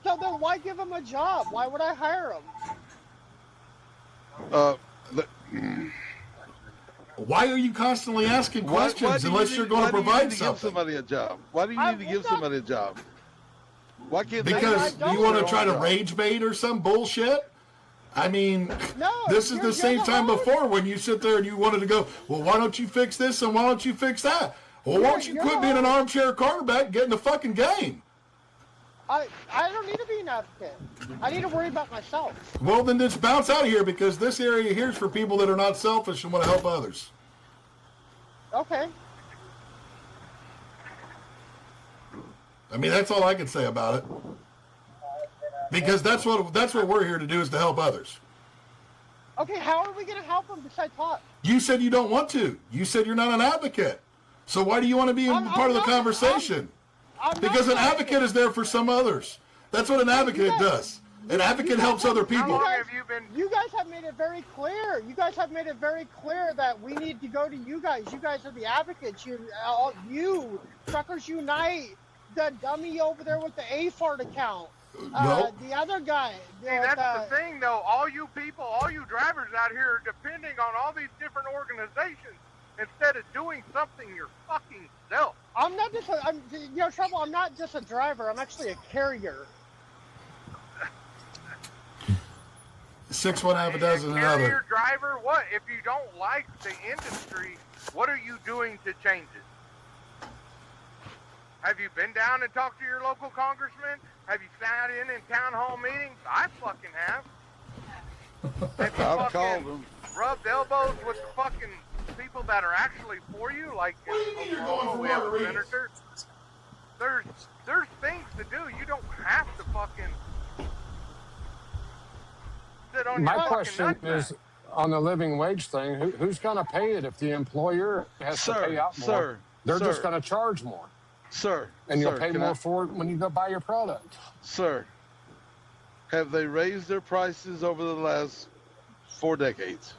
So then why give them a job? Why would I hire them? Why are you constantly asking questions unless you're going to provide something? Give somebody a job? Why do you need to give somebody a job? Why can't because you want to try to rage bait or some bullshit? I mean, this is the same time before when you sit there and you wanted to go, well, why don't you fix this and why don't you fix that? Well, why don't you quit being an armchair quarterback and get in the fucking game? I don't need to be an advocate. I need to worry about myself. Well, then just bounce out of here because this area here is for people that are not selfish and want to help others. Okay. I mean, that's all I can say about it. Because that's what we're here to do is to help others. Okay, how are we going to help them besides talk? You said you don't want to. You said you're not an advocate. So why do you want to be part of the conversation? Because an advocate is there for some others. That's what an advocate does. An advocate helps other people. You guys have made it very clear. You guys have made it very clear that we need to go to you guys. You guys are the advocates. You Truckers Unite, the dummy over there with the AFART account. The other guy. See, that's the thing, though. All you people, all you drivers out here are depending on all these different organizations instead of doing something your fucking self. I'm not just Trouble, I'm not just a driver. I'm actually a carrier. 6 1 half a dozen another. Carrier, driver, what? If you don't like the industry, what are you doing to change it? Have you been down and talked to your local congressman? Have you sat in town hall meetings? I fucking have. Have you I've called them. Rubbed elbows with the fucking people that are actually for you? Like in Oklahoma, we have a senator. There's things to do. You don't have to fucking sit on My your question fucking nutsack. is on the living wage thing. Who's going to pay it if the employer has to pay out more? They're just going to charge more. Sir. And you'll pay more for it when you go buy your product. Sir, have they raised their prices over the last 4 decades?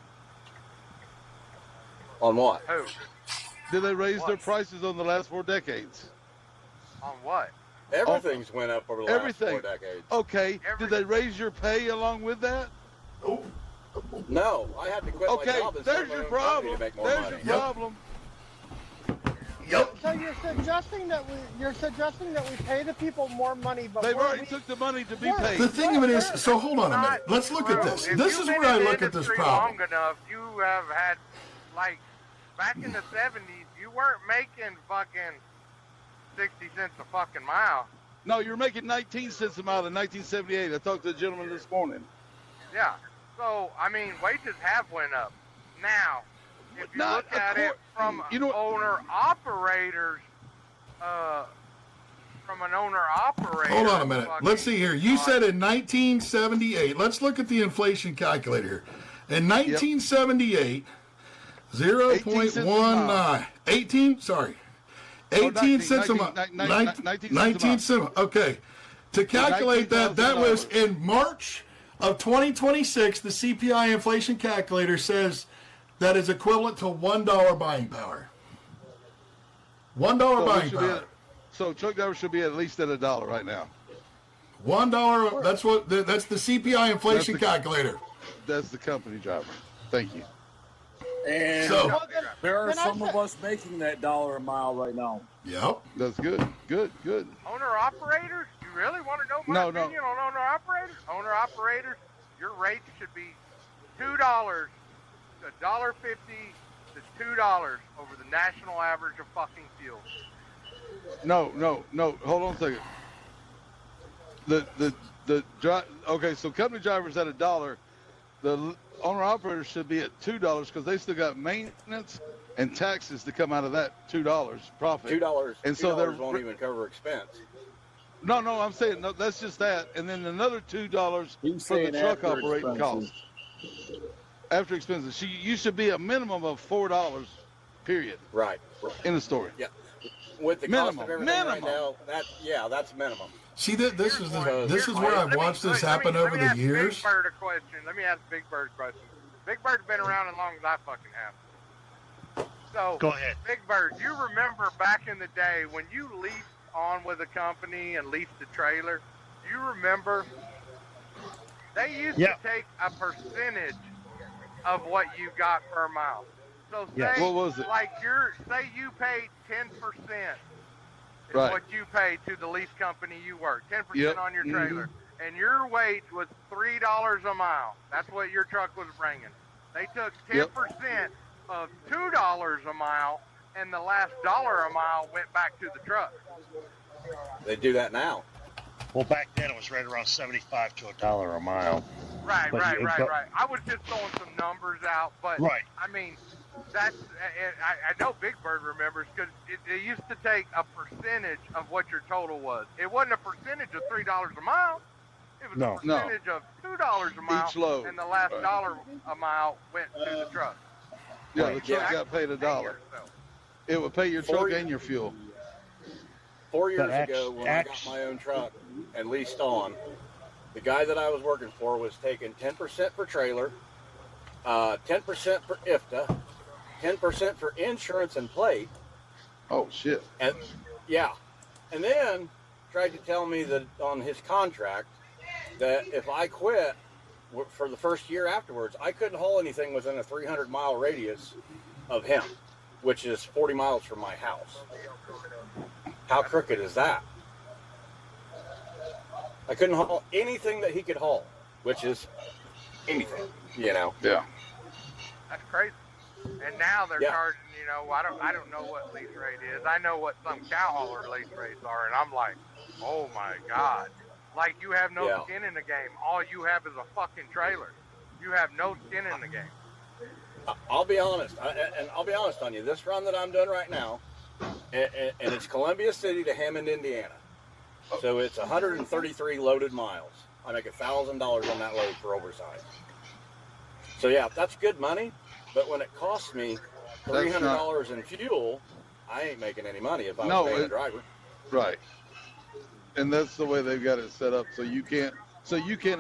On what? Who? Did they raise their prices on the last 4 decades? On what? Everything's went up over the last 4 decades. Okay. Did they raise your pay along with that? No, I had to quit my Okay, job and there's start my your own company problem. to make more There's money. your problem. So you're suggesting that we pay the people more money, but They've already took the money to be paid. The thing of it is, so hold on a minute. Let's look at this. If This you've is been where I in the look at this industry problem. long enough, you have had, like, back in the 70s, you weren't making fucking 60 cents a fucking mile. No, you're making 19 cents a mile in 1978. I talked to a gentleman this morning. Yeah. So, I mean, wages have went up. Now, if you look at it from owner-operators, from an owner-operator... Hold on a minute. Let's see here. You said in 1978. Let's look at the inflation calculator here. In 1978, 0.19. 18, sorry. 18 cents a mile. 19 cents. Okay. To calculate that, that was in March of 2026. The CPI inflation calculator says that is equivalent to $1 buying power. $1 buying power. So truck drivers should be at least at $1 right now. $1. That's the CPI inflation calculator. That's the company driver. Thank you. And So- there are some of us making that $1 a mile right now. Yep. That's good. Good. Owner-operators? You really want to know my opinion on owner-operators? Owner-operators, your rates should be $2 to $1.50 to $2 over the national average of fucking fuel. No. Hold on a second. Okay, so company drivers at $1. The owner operators should be at $2 because they still got maintenance and taxes to come out of that $2 profit. $2. And so $2 won't even cover expense. No, I'm saying no. That's just that, and then another $2 for the truck operating cost. After expenses, you should be a minimum of $4. Period. Right. In the story. Yeah. With the cost of everything right now, that's minimum. See, this is where I've watched this happen over the years. Big Bird a question. Let me ask Big Bird a question. Big Bird's been around as long as I fucking have. So, Go ahead. Big Bird, you remember back in the day when you leased on with a company and leased a trailer, you remember they used to take a percentage of what you got per mile. So Yeah. say, What was it? like say you paid 10% is Right. what you paid to the lease company you work, 10% Yep. on your trailer, and your wage was $3 a mile. That's what your truck was bringing. They took 10% of $2 a mile, and the last $1 a mile went back to the truck. They do that now. Well, back then it was right around 75 to $1 a mile. Right, But right, you- right, but- right. I was just throwing some numbers out, but Right. I mean, that's I know Big Bird remembers because it used to take a percentage of what your total was. It wasn't a percentage of $3 a mile. It was No. a percentage of $2 a mile, Each load. and the last $1 a mile went to the truck. Yeah, the truck got paid $1. It would pay your truck and your fuel. 4 years But ago, when I got my own truck and leased on, the guy that I was working for was taking 10% for trailer, 10% for IFTA, 10% for insurance and plate. Oh shit! And and then tried to tell me that on his contract that if I quit for the first year afterwards, I couldn't haul anything within a 300-mile radius of him, which is 40 miles from my house. How crooked is that? I couldn't haul anything that he could haul, which is anything, you know. Yeah. That's crazy. And now they're Yeah. charging, you know, I don't know what lease rate is. I know what some cow hauler lease rates are, and I'm like, oh my God. Like you have no Yeah. skin in the game. All you have is a fucking trailer. You have no skin in the game. I'll be honest, and I'll be honest on you. This run that I'm doing right now, and it's Columbia City to Hammond, Indiana. So it's 133 loaded miles. I make $1,000 on that load for oversized. So yeah, that's good money. But when it costs me $300 in fuel, I ain't making any money if I'm paying a driver. Right. And that's the way they've got it set up, so you can't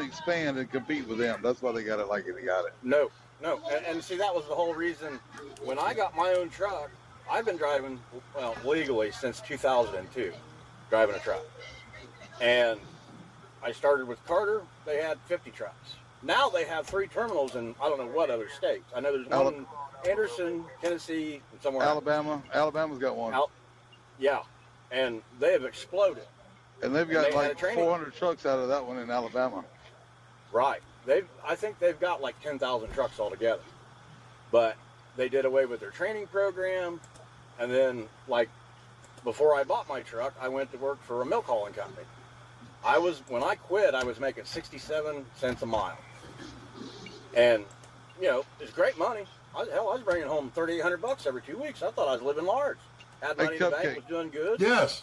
expand and compete with them. That's why they got it like they got it. No. And see, that was the whole reason when I got my own truck. I've been driving, well, legally since 2002, driving a truck. And I started with Carter. They had 50 trucks. Now they have 3 terminals in I don't know what other states. I know there's one in Anderson, Tennessee, and somewhere Alabama. Alabama's got one. Yeah, and they have exploded. And they've got they had like a training- 400 trucks out of that one in Alabama. Right. I think they've got like 10,000 trucks altogether. But they did away with their training program. And then, like, before I bought my truck, I went to work for a milk hauling company. When I quit, I was making 67 cents a mile. And, you know, it's great money. I was bringing home $3,800 every 2 weeks. I thought I was living large. Had money in the bank, was doing good. Yes.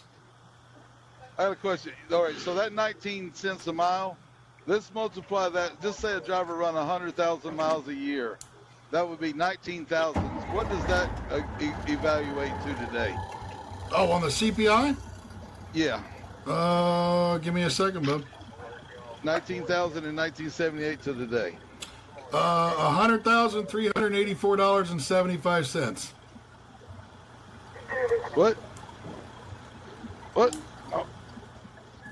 I have a question. All right, so that 19 cents a mile, let's multiply that. Just say a driver run 100,000 miles a year. That would be 19,000. What does that evaluate to today? Oh, on the CPI? Yeah. Give me a second, bub. 19,000 in 1978 to today. $100,384.75. What? What?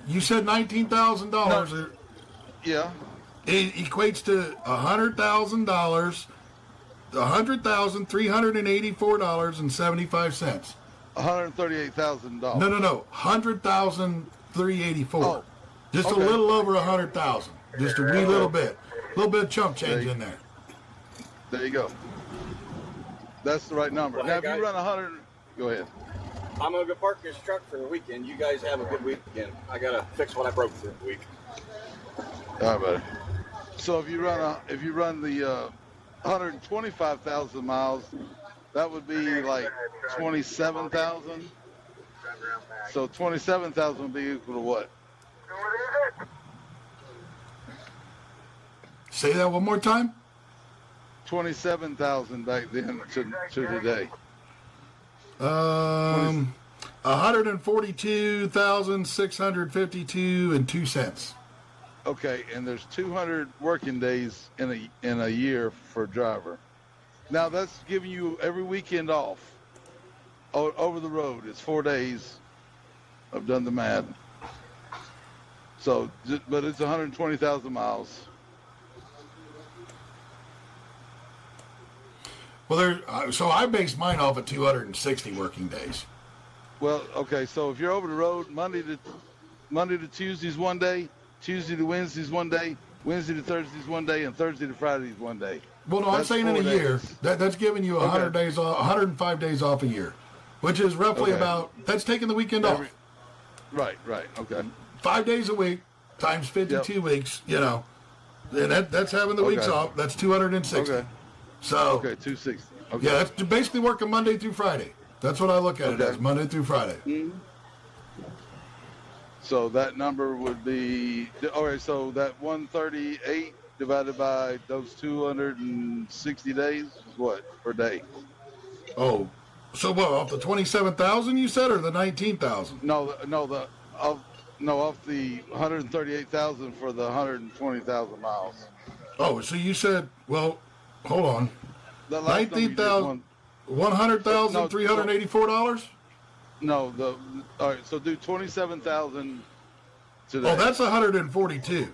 You said $19,000. Yeah. It equates to $100,000. $100,384.75. $138,000. No. 100,384. Oh, just okay. a little over 100,000. Just a wee little bit. A little bit of chump change in there. There you go. That's the right number. Well, now, hey, if you guys. run 100, go ahead. I'm going to go park this truck for the weekend. You guys have a good weekend. I got to fix what I broke this week. All right, buddy. So if you run the 125,000 miles, that would be like 27,000. So 27,000 would be equal to what? Say that one more time. 27,000 back then to today. 142,652.02. Okay, and there's 200 working days in a year for a driver. Now that's giving you every weekend off. Over the road, it's 4 days. I've done the math. So, but it's 120,000 miles. Well, so I base mine off of 260 working days. Well, okay, so if you're over the road, Monday to Tuesday's one day, Tuesday to Wednesday's one day, Wednesday to Thursday's one day, and Thursday to Friday's one day. Well, no, I'm saying in a year. That's giving you 100 days off, 105 days off a year, which is roughly about, that's taking the weekend off. Right, okay. 5 days a week times 52 weeks, you know, and that's having the weeks off. That's 260. Okay. So, okay, 260. Okay. Yeah, that's basically working Monday through Friday. That's what I look at it as, Monday through Friday. Mm-hmm. So that number would be, okay, so that 138 divided by those 260 days is what per day? Oh, so what, off the 27,000 you said, or the 19,000? Off the 138,000 for the 120,000 miles. Oh, so you said, well, hold on. That last 19,000, $100,384? No, all right, so do 27,000 today. Oh, that's 142.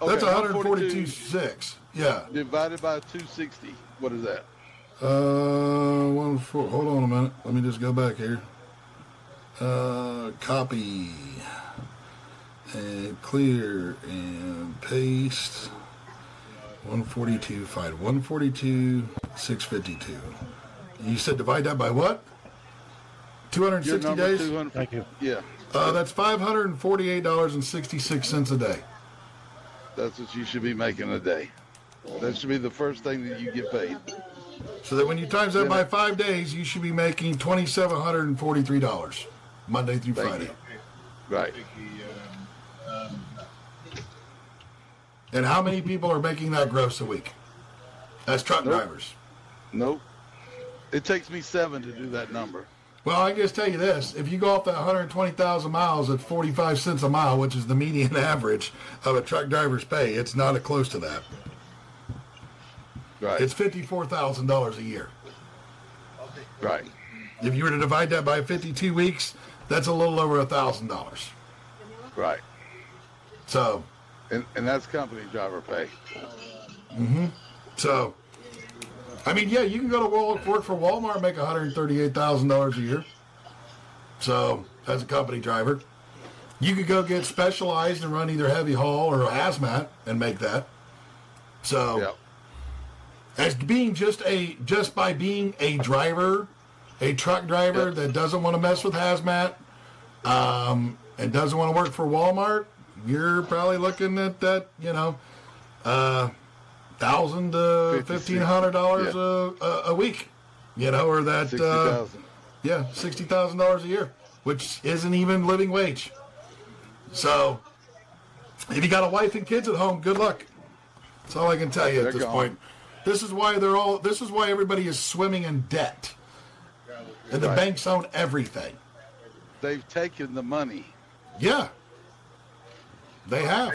That's 142.6. Yeah. Divided by 260. What is that? Hold on a minute. Let me just go back here. Copy and clear and paste. 142. Find 142,652. You said divide that by what? 260 days? Thank you. Yeah. That's $548.66 a day. That's what you should be making a day. That should be the first thing that you get paid. So that when you times that by 5 days, you should be making $2,743 Monday through Friday. Right. And how many people are making that gross a week? As truck drivers? Nope. It takes me 7 to do that number. Well, I can just tell you this. If you go off that 120,000 miles at 45 cents a mile, which is the median average of a truck driver's pay, it's not close to that. Right. It's $54,000 a year. Right. If you were to divide that by 52 weeks, that's a little over $1,000. Right. So. And that's company driver pay. Mm-hmm. So, I mean, yeah, you can go to work for Walmart and make $138,000 a year. So, as a company driver. You could go get specialized and run either heavy haul or hazmat and make that. So, as being just by being a driver, a truck driver that doesn't want to mess with hazmat, and doesn't want to work for Walmart, you're probably looking at that, $1,000 to $1,500 a week, or that, $60,000 a year, which isn't even living wage. So, if you got a wife and kids at home, good luck. That's all I can tell you at this point. This is why everybody is swimming in debt, and the banks own everything. They've taken the money. Yeah. They have.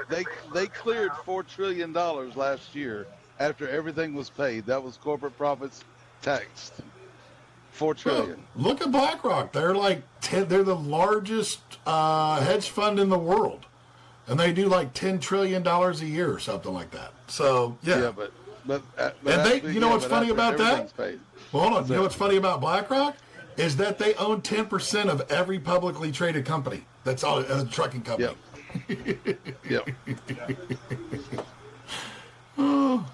They cleared $4 trillion last year after everything was paid. That was corporate profits taxed. $4 trillion. Look at BlackRock. They're they're the largest hedge fund in the world, and they do like $10 trillion a year or something like that. So yeah. But you know what's funny about that? Paid. Well, hold on. You know what's funny about BlackRock is that they own 10% of every publicly traded company. That's all a trucking company. Yep. Oh.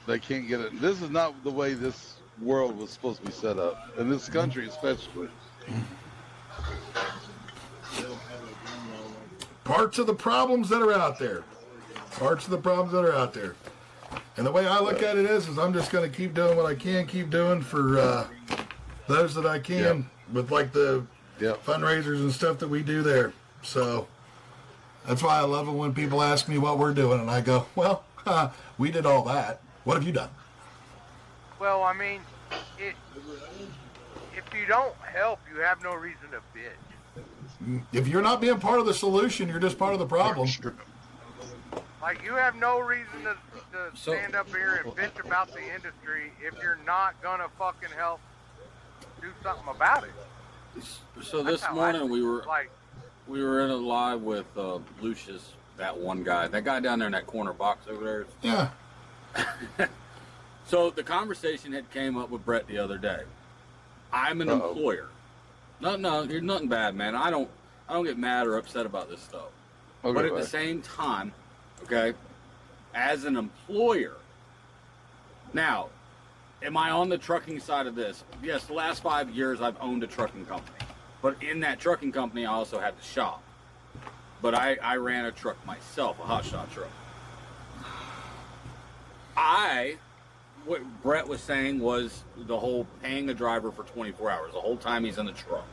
They can't get it. This is not the way this world was supposed to be set up, in this country especially. Parts of the problems that are out there. And the way I look at it is I'm just going to keep doing what I can keep doing for those that I can with like the fundraisers and stuff that we do there. So that's why I love it when people ask me what we're doing, and I go, well, we did all that. What have you done? Well, I mean, if you don't help, you have no reason to bitch. If you're not being part of the solution, you're just part of the problem. Like, you have no reason to stand up here and bitch about the industry if you're not gonna fucking help do something about it. So this morning we were in a live with Lucius, that one guy, that guy down there in that corner box over there. Yeah. So the conversation had came up with Brett the other day. I'm an employer. No, you're nothing bad, man. I don't get mad or upset about this stuff. Okay, but at the same time, okay, as an employer, now, am I on the trucking side of this? Yes, the last 5 years I've owned a trucking company. But in that trucking company, I also had the shop. But I ran a truck myself, a hot shot truck. What Brett was saying was the whole paying a driver for 24 hours, the whole time he's in the truck.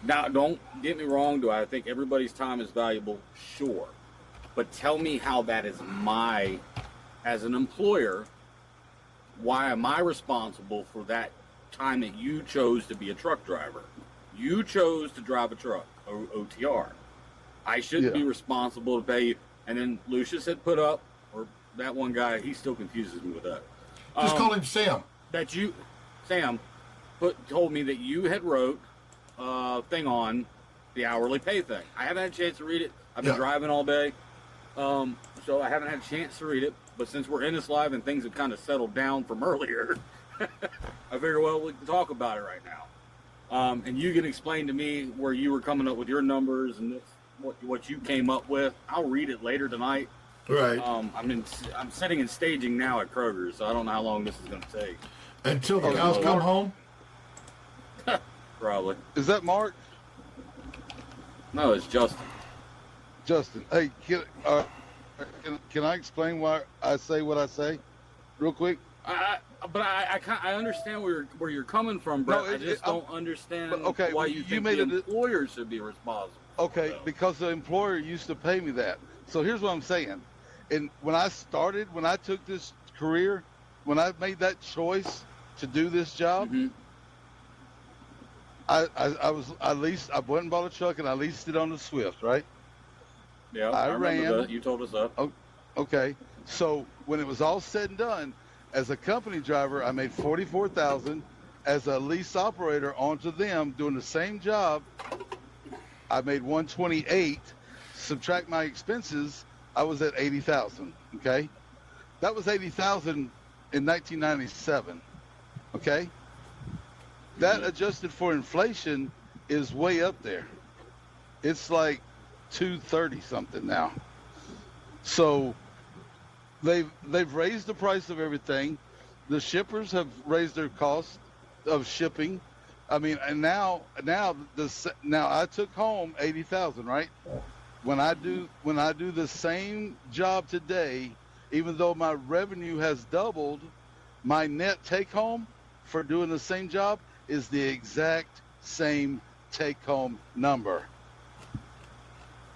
Now, don't get me wrong, do I think everybody's time is valuable? Sure. But tell me how that is as an employer, why am I responsible for that time that you chose to be a truck driver? You chose to drive a truck, OTR. I shouldn't be responsible to pay you. And then Lucius had put up, or that one guy, he still confuses me with that. Just call him Sam. Sam told me that you had wrote a thing on the hourly pay thing. I haven't had a chance to read it. I've been driving all day, so I haven't had a chance to read it. But since we're in this live and things have kind of settled down from earlier, I figure, well, we can talk about it right now. And you can explain to me where you were coming up with your numbers and what you came up with. I'll read it later tonight. Right. I'm sitting and staging now at Kroger's, so I don't know how long this is going to take. Until the cows come home? Probably. Is that Mark? No, it's Justin. Justin, hey, can I explain why I say what I say, real quick? I understand where you're coming from, Brett. I just don't understand why you think the employer should be responsible. Okay, because the employer used to pay me that. So here's what I'm saying. And when I took this career, when I made that choice to do this job, I went and bought a truck and I leased it on the Swift, right? Yeah, I remember that. You told us that. Okay, so when it was all said and done, as a company driver, I made $44,000. As a lease operator onto them doing the same job, I made $128,000. Subtract my expenses, I was at $80,000. Okay, that was $80,000 in 1997. Okay, that adjusted for inflation is way up there. It's like 230 something now. So they've raised the price of everything. The shippers have raised their cost of shipping. I mean, and now I took home $80,000, right? When I do the same job today, even though my revenue has doubled, my net take home for doing the same job is the exact same take home number.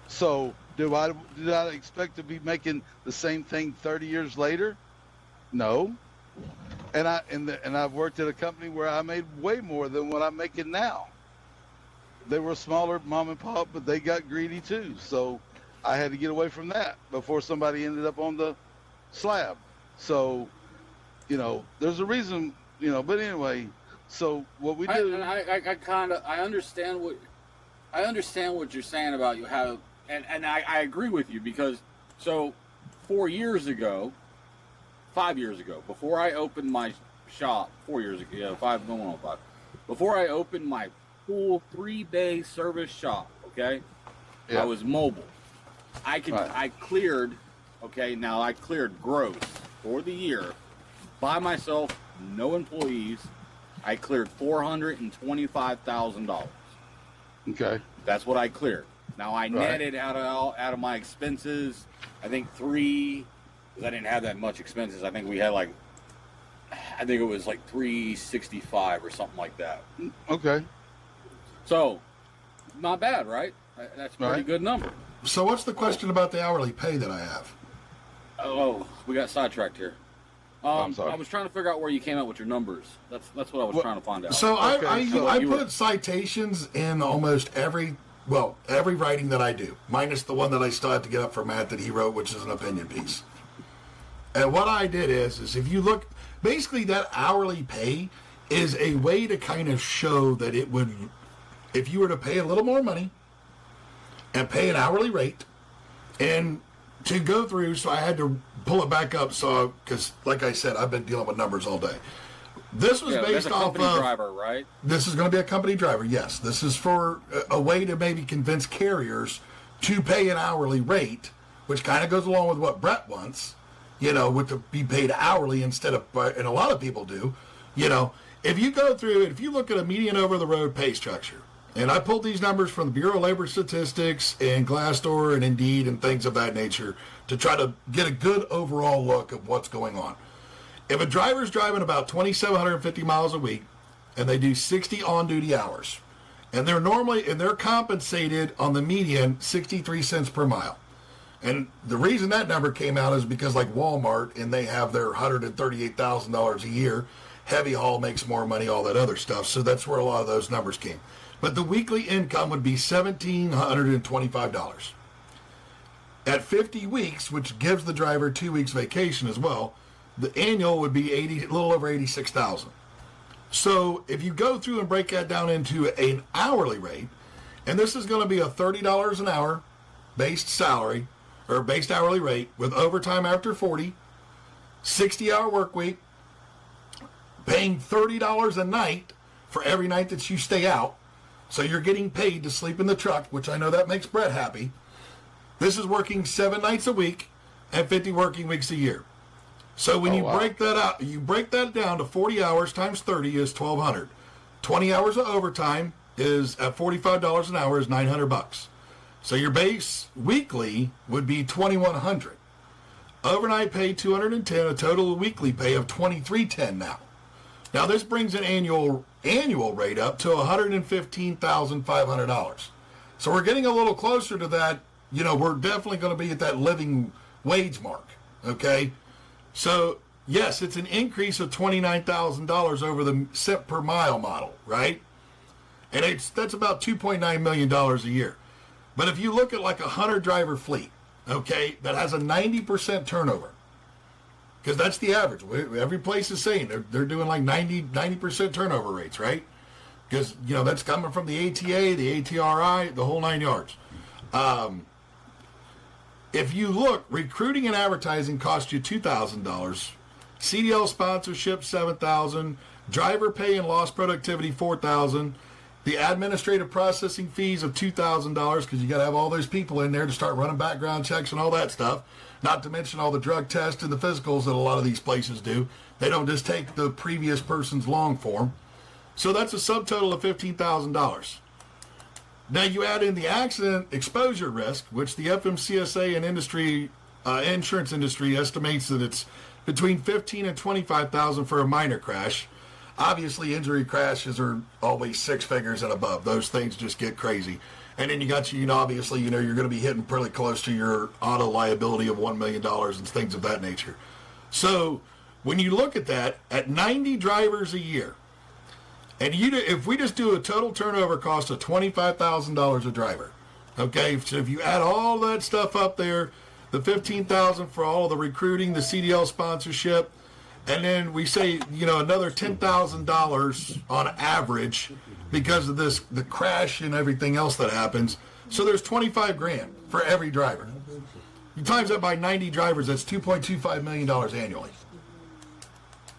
So did I expect to be making the same thing 30 years later? No. And I've worked at a company where I made way more than what I'm making now. They were smaller mom and pop, but they got greedy too. So I had to get away from that before somebody ended up on the slab. So, there's a reason, but anyway, so what we do. I understand what you're saying about you how, and I agree with you because, so 5 years ago, before I opened my shop, 4 years ago, 5 going on 5, before I opened my full 3-bay service shop, okay, I was mobile. I cleared gross for the year by myself, no employees. I cleared $425,000. Okay, that's what I cleared. Now I netted out of my expenses, I think 3, because I didn't have that much expenses. I think we had it was like 365 or something like that. Okay. So, not bad, right? That's a pretty good number. So what's the question about the hourly pay that I have? Oh, we got sidetracked here. I'm sorry. I was trying to figure out where you came up with your numbers. That's what I was trying to find out. So I put citations in almost every writing that I do, minus the one that I still have to get up for Matt that he wrote, which is an opinion piece. And what I did is if you look, basically that hourly pay is a way to kind of show that it would, if you were to pay a little more money and pay an hourly rate and to go through, so I had to pull it back up, so because like I said, I've been dealing with numbers all day. This was based a off company of driver, right? This is going to be a company driver. Yes, this is for a way to maybe convince carriers to pay an hourly rate, which kind of goes along with what Brett wants. With to be paid hourly instead of, and a lot of people do. If you go through, if you look at a median over-the-road pay structure, and I pulled these numbers from the Bureau of Labor Statistics and Glassdoor and Indeed and things of that nature to try to get a good overall look of what's going on. If a driver's driving about 2,750 miles a week and they do 60 on-duty hours, and they're compensated on the median 63 cents per mile. And the reason that number came out is because like Walmart, and they have their $138,000 a year, heavy haul makes more money, all that other stuff. So that's where a lot of those numbers came. But the weekly income would be $1,725. At 50 weeks, which gives the driver 2 weeks vacation as well, the annual would be a little over $86,000. So if you go through and break that down into an hourly rate, and this is going to be a $30 an hour based salary, or based hourly rate with overtime after 40, 60-hour work week, paying $30 a night for every night that you stay out. So you're getting paid to sleep in the truck, which I know that makes Brett happy. This is working 7 nights a week and 50 working weeks a year. So when break that out, you break that down to 40 hours times 30 is $1,200. 20 hours of overtime is at $45 an hour is $900. So your base weekly would be $2,100. Overnight pay $210, a total weekly pay of $2,310 now. Now this brings an annual rate up to $115,500. So we're getting a little closer to that. We're definitely going to be at that living wage mark. Okay, so yes, it's an increase of $29,000 over the cent per mile model, right? And that's about $2.9 million a year. But if you look at like a 100-driver fleet, okay, that has a 90% turnover, because that's the average. Every place is saying they're doing like 90% turnover rates, right? Because, that's coming from the ATA, the ATRI, the whole 9 yards. If you look, recruiting and advertising costs you $2,000, CDL sponsorship $7,000, driver pay and lost productivity $4,000, the administrative processing fees of $2,000 because you got to have all those people in there to start running background checks and all that stuff. Not to mention all the drug tests and the physicals that a lot of these places do. They don't just take the previous person's long form. So that's a subtotal of $15,000. Now you add in the accident exposure risk, which the FMCSA and insurance industry estimates that it's between $15,000 and $25,000 for a minor crash. Obviously, injury crashes are always 6 figures and above. Those things just get crazy. And then you got obviously, you're going to be hitting pretty close to your auto liability of $1 million and things of that nature. So when you look at that, at 90 drivers a year, and if we just do a total turnover cost of $25,000 a driver, okay, so if you add all that stuff up there, the $15,000 for all of the recruiting, the CDL sponsorship, and then we say, another $10,000 on average because of the crash and everything else that happens. So there's $25,000 for every driver. You times that by 90 drivers, that's $2.25 million annually.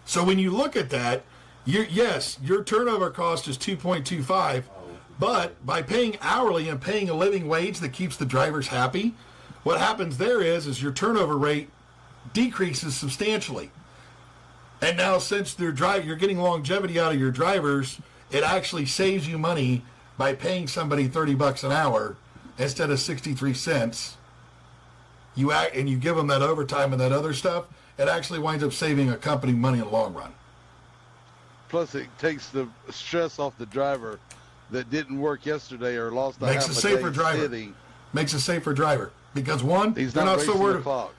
So when you look at that, your turnover cost is $2.25, but by paying hourly and paying a living wage that keeps the drivers happy, what happens there is your turnover rate decreases substantially. And now since you're getting longevity out of your drivers, it actually saves you money by paying somebody $30 an hour instead of 63 cents. And you give them that overtime and that other stuff, it actually winds up saving a company money in the long run. Plus, it takes the stress off the driver that didn't work yesterday or lost a Makes half a a safer day driver. sitting. Makes a safer driver because one, He's they're not not so racing worried. the clock.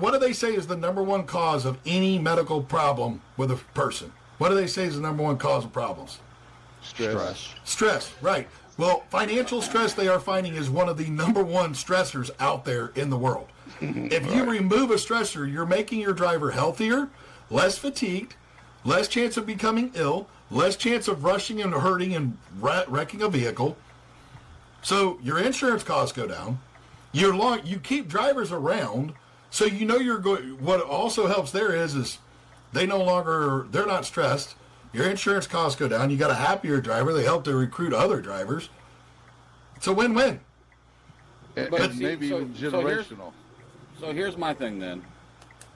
What do they say is the number one cause of any medical problem with a person? What do they say is the number one cause of problems? Stress, right. Well, financial stress they are finding is one of the number one stressors out there in the world. If you remove a stressor, you're making your driver healthier, less fatigued, less chance of becoming ill, less chance of rushing and hurting and wrecking a vehicle. So your insurance costs go down. You keep drivers around, So you're going. What also helps there is they're not stressed. Your insurance costs go down. You got a happier driver. They help to recruit other drivers. It's a win-win. And maybe even generational. So here's my thing then.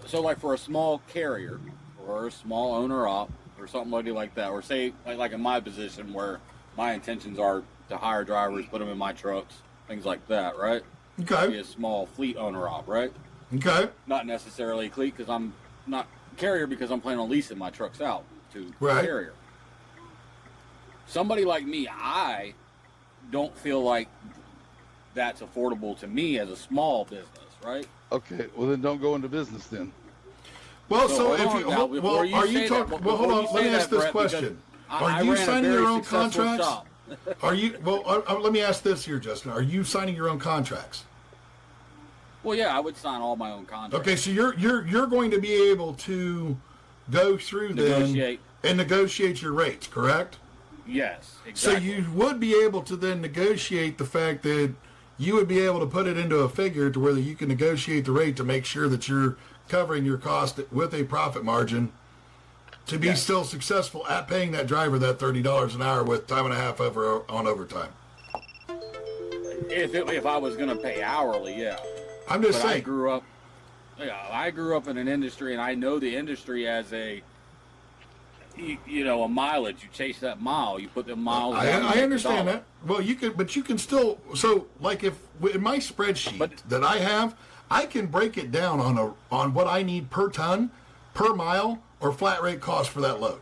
So like for a small carrier or a small owner-op or something like that, or say like in my position where my intentions are to hire drivers, put them in my trucks, things like that, right? Okay. Be a small fleet owner-op, right? Okay. Not necessarily fleet because I'm not carrier because I'm planning on leasing my trucks out to Right. carrier. Somebody like me, I don't feel like that's affordable to me as a small business, right? Okay, well then don't go into business then. Well, So so hold if on you now, well, before you are you say talking? that- Well, hold before on. you Let say me ask that, this Brett, question: because Are I you ran a signing very your own successful contracts? shop. Are you? Well, let me ask this here, Justin: Are you signing your own contracts? Well, yeah, I would sign all my own contracts. Okay, so you're going to be able to go through Negotiate. then and negotiate your rates, correct? Yes, exactly. So you would be able to then negotiate the fact that you would be able to put it into a figure to where you can negotiate the rate to make sure that you're covering your cost with a profit margin to be still successful at paying that driver that $30 an hour with time and a half on overtime. If I was going to pay hourly, yeah. I'm just But saying. I grew up in an industry, and I know the industry as a mileage. You chase that mile, you put the miles. down, you I make understand the that. Well, you can still. So, like, if in my spreadsheet that I have, I can break it down on what I need per ton, per mile, or flat rate cost for that load.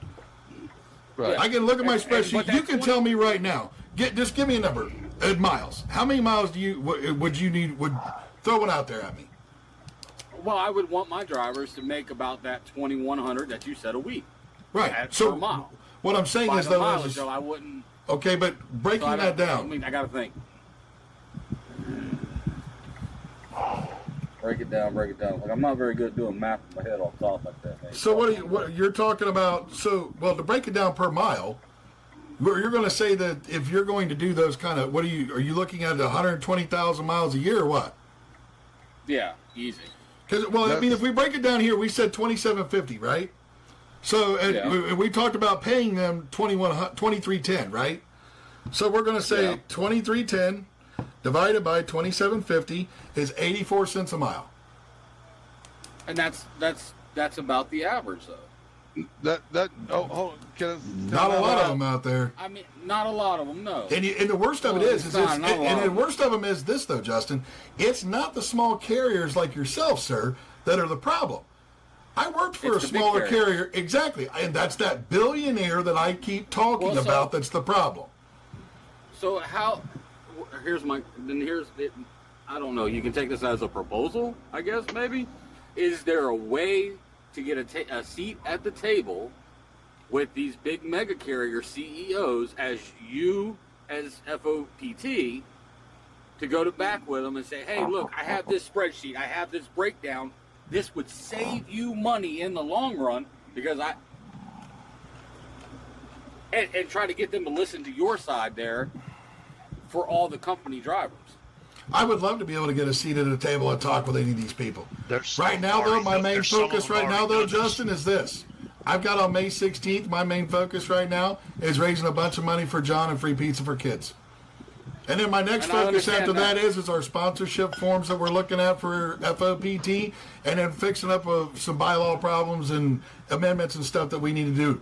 Right. I can look at my but spreadsheet. You can tell me right now. Just give me a number. Miles. How many miles would you need? Throw one out there at me. Well, I would want my drivers to make about that 2,100 that you said a week. Right. Per So mile. what I'm saying By is the though mileage, is though, I wouldn't. okay, but breaking So that down. I mean, I got to think. Break it down. Like, I'm not very good at doing math in my head off the top like that. Man. So what you're talking about? So to break it down per mile, you're going to say that if you're going to do those kind of are you looking at 120,000 miles a year or what? Yeah, easy. Because I mean, if we break it down here, we said 2,750, right? So we talked about paying them 2310, right? So we're going to say 2310 divided by 2750 is 84 cents a mile. And that's about the average, though. Hold on, not a lot of them out there. I mean, not a lot of them, no. And the worst of it is the worst of them is this, though, Justin. It's not the small carriers like yourself, sir, that are the problem. I worked for a smaller carrier, exactly, and that's that billionaire that I keep talking about. That's the problem. So here's the. I don't know. You can take this as a proposal, I guess. Maybe is there a way to get a seat at the table with these big mega carrier CEOs as you as FOPT to go to back with them and say, hey, look, I have this spreadsheet, I have this breakdown. This would save you money in the long run because and try to get them to listen to your side there for all the company drivers. I would love to be able to get a seat at a table and talk with any of these people. Right now, though, my main focus right now, though, Justin, is this. I've got on May 16th, my main focus right now is raising a bunch of money for John and free pizza for kids. And then my next focus after that is our sponsorship forms that we're looking at for FOPT, and then fixing up some bylaw problems and amendments and stuff that we need to do.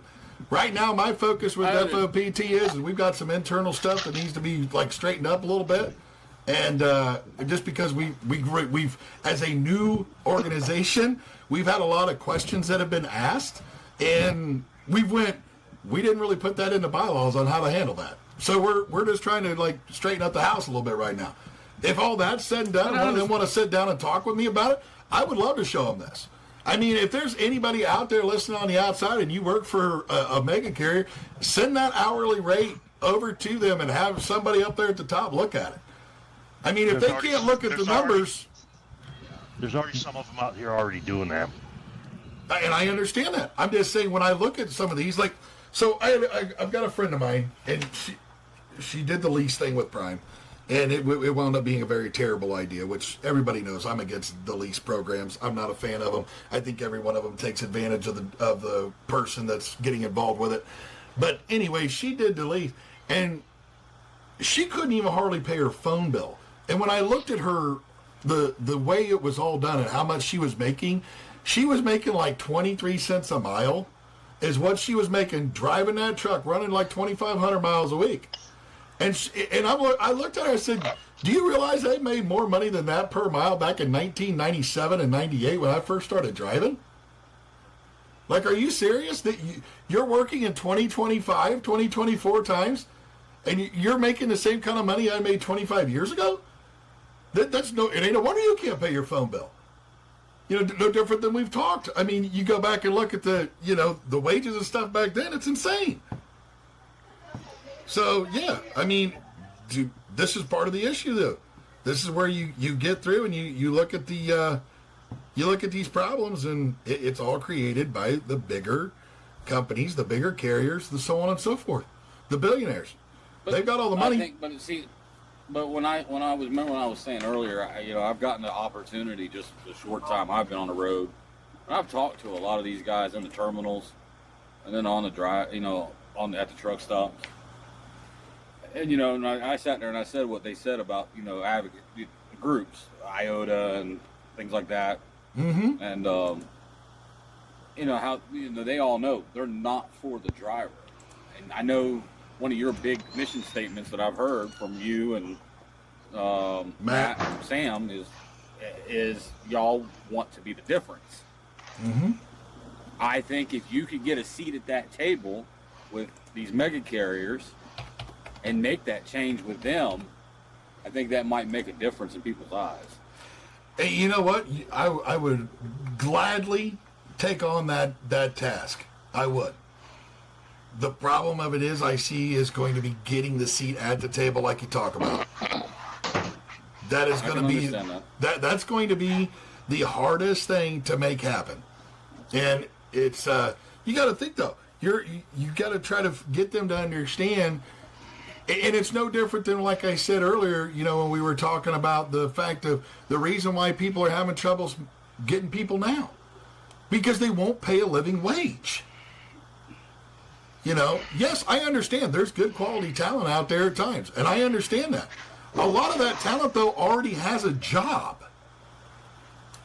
Right now, my focus with FOPT is we've got some internal stuff that needs to be straightened up a little bit. And just because we've as a new organization, we've had a lot of questions that have been asked, and we didn't really put that into bylaws on how to handle that. So we're just trying to straighten up the house a little bit right now. If all that's said and done, and one of them want to sit down and talk with me about it, I would love to show them this. I mean, if there's anybody out there listening on the outside and you work for a mega carrier, send that hourly rate over to them and have somebody up there at the top look at it. I mean, if they can't look at the numbers... There's already some of them out here already doing that. And I understand that. I'm just saying, when I look at some of these, so I've got a friend of mine, and she did the lease thing with Prime. And it wound up being a very terrible idea, which everybody knows I'm against the lease programs. I'm not a fan of them. I think every one of them takes advantage of the person that's getting involved with it. But anyway, she did the lease, and she couldn't even hardly pay her phone bill. And when I looked at her, the way it was all done and how much she was making like 23 cents a mile is what she was making driving that truck, running like 2,500 miles a week. And I looked at her and I said, do you realize I made more money than that per mile back in 1997 and 98 when I first started driving? Like, are you serious that you're working in 2025, 2024 times, and you're making the same kind of money I made 25 years ago? It ain't no wonder you can't pay your phone bill. You know, no different than we've talked. I mean, you go back and look at the wages and stuff back then, it's insane. So, yeah, I mean, this is part of the issue, though. This is where you get through and you look at you look at these problems, and it's all created by the bigger companies, the bigger carriers, the so on and so forth, the billionaires. They've got all the money. But when I was saying earlier, I've gotten the opportunity just the short time I've been on the road. And I've talked to a lot of these guys in the terminals, and then on the drive, at the truck stops. And and I sat there and I said what they said about advocate groups, IOTA and things like that. Mm-hmm. And how they all know they're not for the driver. And I know one of your big mission statements that I've heard from you and Matt and Sam is y'all want to be the difference. Mm-hmm. I think if you could get a seat at that table with these mega carriers and make that change with them, I think that might make a difference in people's eyes. Hey, you know what? I would gladly take on that task. I would. The problem of it is I see is going to be getting the seat at the table like you talk about. That is going to be that's going to be the hardest thing to make happen. And it's you got to think though. You got to try to get them to understand. And it's no different than, like I said earlier, when we were talking about the fact of the reason why people are having troubles getting people now. Because they won't pay a living wage. Yes, I understand there's good quality talent out there at times, and I understand that. A lot of that talent, though, already has a job.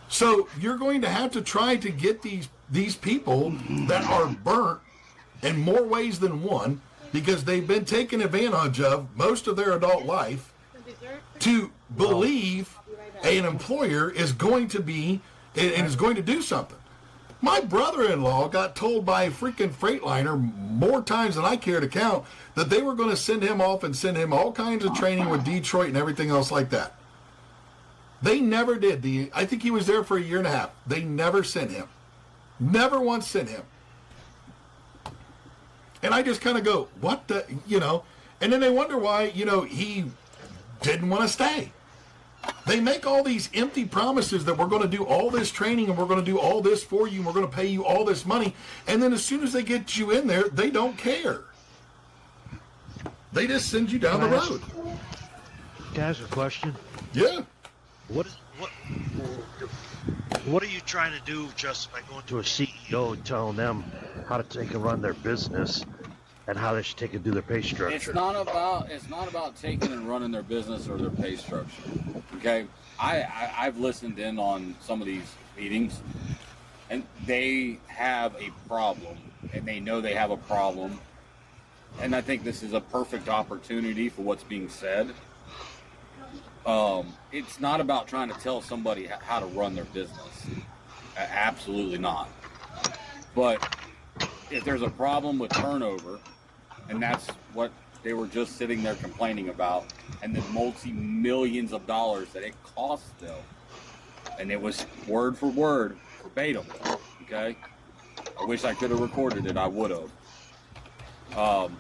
So you're going to have to try to get these people that are burnt in more ways than one, because they've been taken advantage of most of their adult life, to believe an employer is going to be and is going to do something. My brother-in-law got told by a freaking Freightliner more times than I care to count that they were going to send him off and send him all kinds of training with Detroit and everything else like that. They never did. I think he was there for a year and a half. They never sent him. Never once sent him. And I just kind of go, what the, and then they wonder why, he didn't want to stay. They make all these empty promises that we're going to do all this training and we're going to do all this for you and we're going to pay you all this money. And then as soon as they get you in there, they don't care. They just send you down the road. Can I ask a question? Yeah. What are you trying to do just by going to a CEO and telling them how to take and run their business and how they should take and do their pay structure? It's not about taking and running their business or their pay structure. Okay, I've listened in on some of these meetings, and they have a problem, and they know they have a problem, and I think this is a perfect opportunity for what's being said. It's not about trying to tell somebody how to run their business. Absolutely not. But if there's a problem with turnover, and that's what they were just sitting there complaining about, and the multi-millions of dollars that it costs them, and it was word for word, verbatim, okay? I wish I could have recorded it, I would have.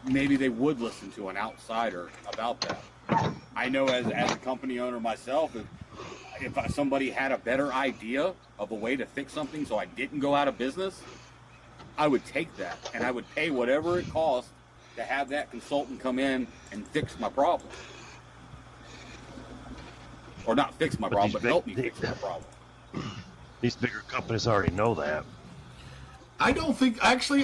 Maybe they would listen to an outsider about that. I know as a company owner myself, if somebody had a better idea of a way to fix something so I didn't go out of business, I would take that and I would pay whatever it costs to have that consultant come in and fix my problem. or not fix my problem, but help me fix my problem. These bigger companies already know that. I don't think they really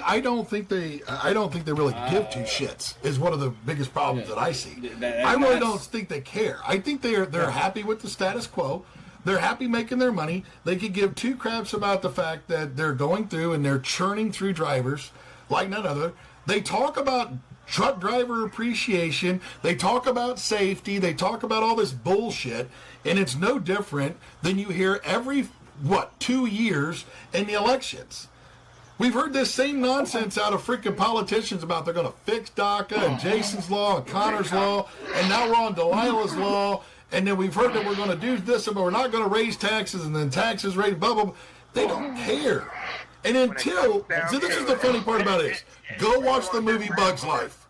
give two shits. Is one of the biggest problems that I see. I really don't think they care. I think they're happy with the status quo. They're happy making their money. They could give two craps about the fact that they're going through and they're churning through drivers like none other. They talk about truck driver appreciation. They talk about safety. They talk about all this bullshit, and it's no different than you hear every 2 years in the elections. We've heard this same nonsense out of freaking politicians about they're going to fix DACA and Jason's Law and Connor's Law, and now we're on Delilah's Law, and then we've heard that we're going to do this, but we're not going to raise taxes, and then taxes raise, blah, blah, blah. They don't care. And so this is the funny part about it is, go watch the movie Bug's Life.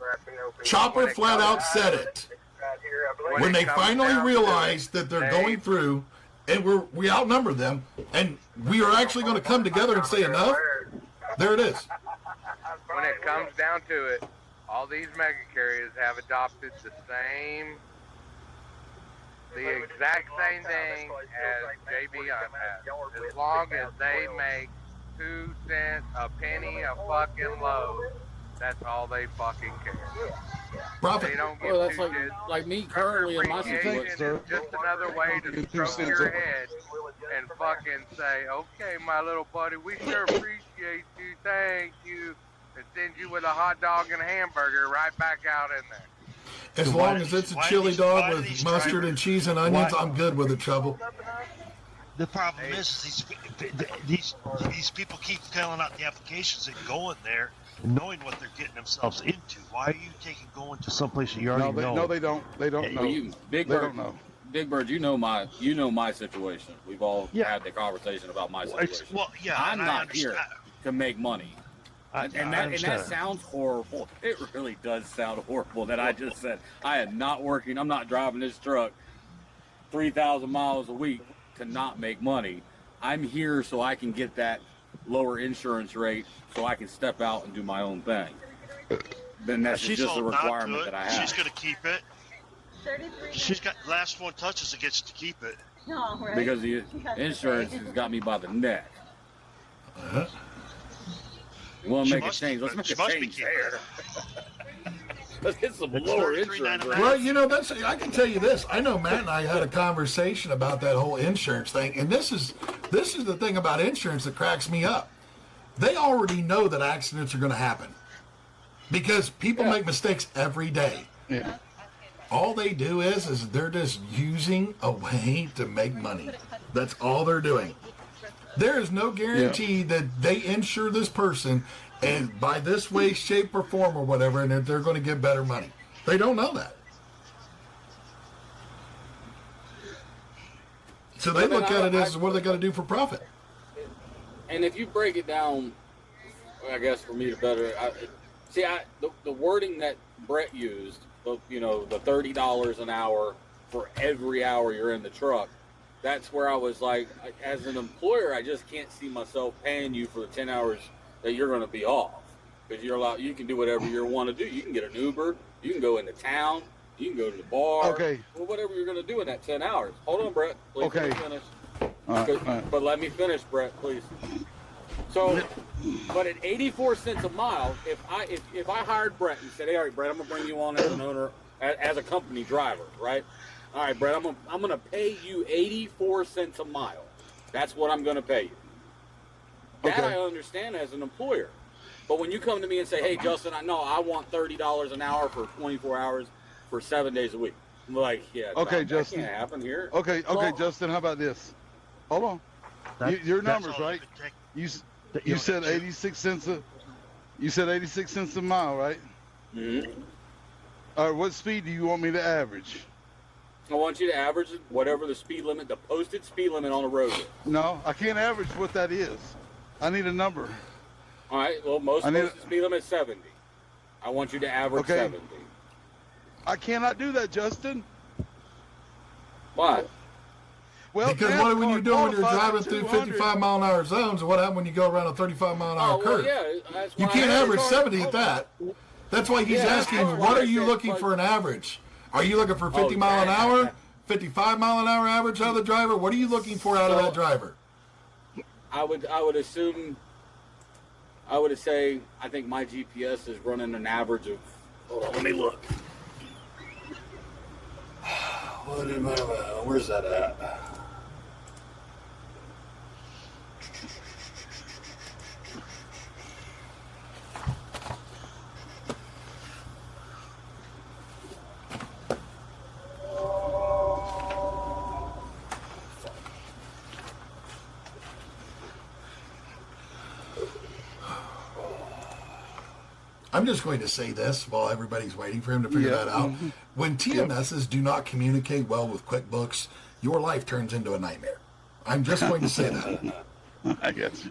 Chopper flat out said it. When they finally realized that they're going through, and we outnumber them, and we are actually going to come together and say enough, there it is. When it comes down to it, all these mega carriers have adopted the exact same thing as JB Hunt has. As long as they make 2 cents a penny a fucking load, that's all they fucking care. Profit. They don't give that's two shits. like me currently in my situation, sir. It's just another way to stroke your head and fucking say, okay, my little buddy, we sure appreciate you, thank you, and send you with a hot dog and a hamburger right back out in there. As long as it's a chili dog with mustard and cheese and onions, I'm good with it, Trouble. The problem is these people keep filling out the applications and going there, knowing what they're getting themselves into. Why are you going to someplace that you already know? No, they don't. They don't know. Big They Bird, don't know. Big Bird, you know my situation. We've all had the conversation about my situation. I'm not here to make money. And that sounds horrible. It really does sound horrible that I just said I am not working. I'm not driving this truck 3,000 miles a week to not make money. I'm here so I can get that lower insurance rate so I can step out and do my own thing. Then that's just a requirement that I have. She's going to keep it. She's got last one touches and gets to keep it. No, right? Because the insurance has got me by the neck. You want to make a change? Let's make a change there. Let's get some lower insurance. Well, I can tell you this. I know Matt and I had a conversation about that whole insurance thing, and this is the thing about insurance that cracks me up. They already know that accidents are going to happen because people make mistakes every day. Yeah. All they do is they're just using a way to make money. That's all they're doing. There is no guarantee that they insure this person and by this way, shape, or form or whatever, and that they're going to get better money. They don't know that. So they look at it as what are they going to do for profit? And if you break it down, I guess for me to better, the wording that Brett used, the $30 an hour for every hour you're in the truck, that's where I was like, as an employer, I just can't see myself paying you for the 10 hours that you're going to be off. Because you can do whatever you want to do. You can get an Uber, you can go into town, you can go to the bar, or whatever you're going to do in that 10 hours. Hold on, Brett. Please let me finish. But let me finish, Brett, please. So, but at 84 cents a mile, if I hired Brett and said, hey, all right, Brett, I'm going to bring you on as an owner, as a company driver, right? All right, Brett, I'm gonna pay you 84 cents a mile. That's what I'm gonna pay you. That I understand as an employer. But when you come to me and say, hey, Justin, I want $30 an hour for 24 hours for 7 days a week. I'm like, okay, that Justin. can't happen here. Okay, Justin, how about this? Hold on. Your numbers, right? You said 86 cents a mile, right? Mm-hmm. All right, what speed do you want me to average? I want you to average whatever the speed limit, the posted speed limit on the road is. No, I can't average what that is. I need a number. All right, well, most posted speed limit is 70. I want you to average 70. I cannot do that, Justin. Why? Well, because what when you're doing when you're driving through 55-mile-an-hour zones, and what happens when you go around a 35-mile-an-hour curve? That's you can't average 70 at that. That's why he's asking, what are you looking for an average? Are you looking for 50 mile an hour, 55 mile an hour average out of the driver? What are you looking for out of that driver? I would assume. I would say I think my GPS is running an average of. Hold on, let me look. Where's that at? I'm just going to say this while everybody's waiting for him to figure that out. When TMSs do not communicate well with QuickBooks, your life turns into a nightmare. I'm just going to say that. I get you.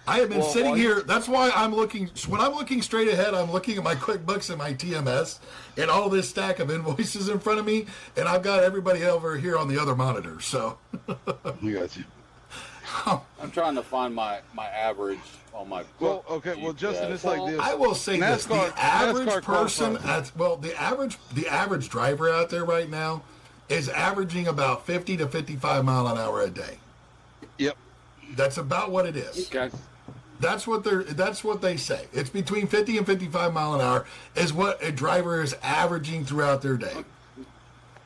I have been sitting here. That's why I'm looking. When I'm looking straight ahead, I'm looking at my QuickBooks and my TMS and all this stack of invoices in front of me, and I've got everybody over here on the other monitor. So, we got you. I'm trying to find my average on my. Well, okay. Well, Justin, it's like this. I will say this: the average person, the average driver out there right now is averaging about 50 to 55 mile an hour a day. Yep. That's about what it is. Okay. That's what they say. It's between 50 and 55 mile an hour is what a driver is averaging throughout their day.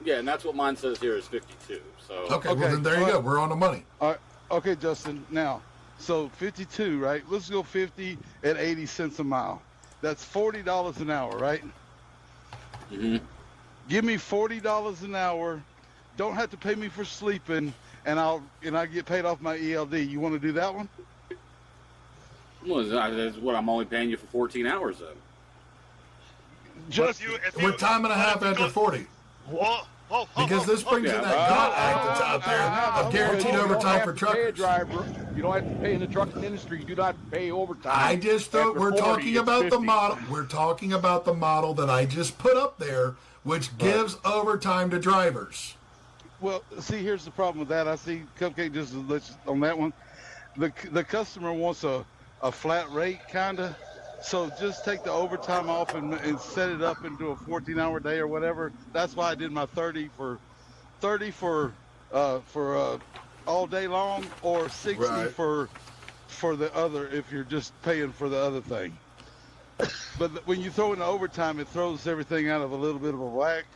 Yeah, and that's what mine says here is 52. So. Okay. Well, then there you go. We're on the money. All right. Okay, Justin. Now, so 52, right? Let's go 50 at 80 cents a mile. That's $40 an hour, right? Mm-hmm. Give me $40 an hour. Don't have to pay me for sleeping, and I get paid off my ELD. You want to do that one? Well, that's what I'm only paying you for 14 hours of. Just we're time and a half after 40. Because this brings in that GOT Act that's out there of guaranteed overtime for truckers. You don't have to pay in the trucking industry. You do not have to pay overtime. I just thought we're talking about the model. We're talking about the model that I just put up there, which gives overtime to drivers. Well, see, here's the problem with that. I see Cupcake just on that one. The customer wants a flat rate, kind of. So just take the overtime off and set it up into a 14-hour day or whatever. That's why I did my 30 for all day long, or 60 for the other if you're just paying for the other thing. But when you throw in the overtime, it throws everything out of a little bit of a whack.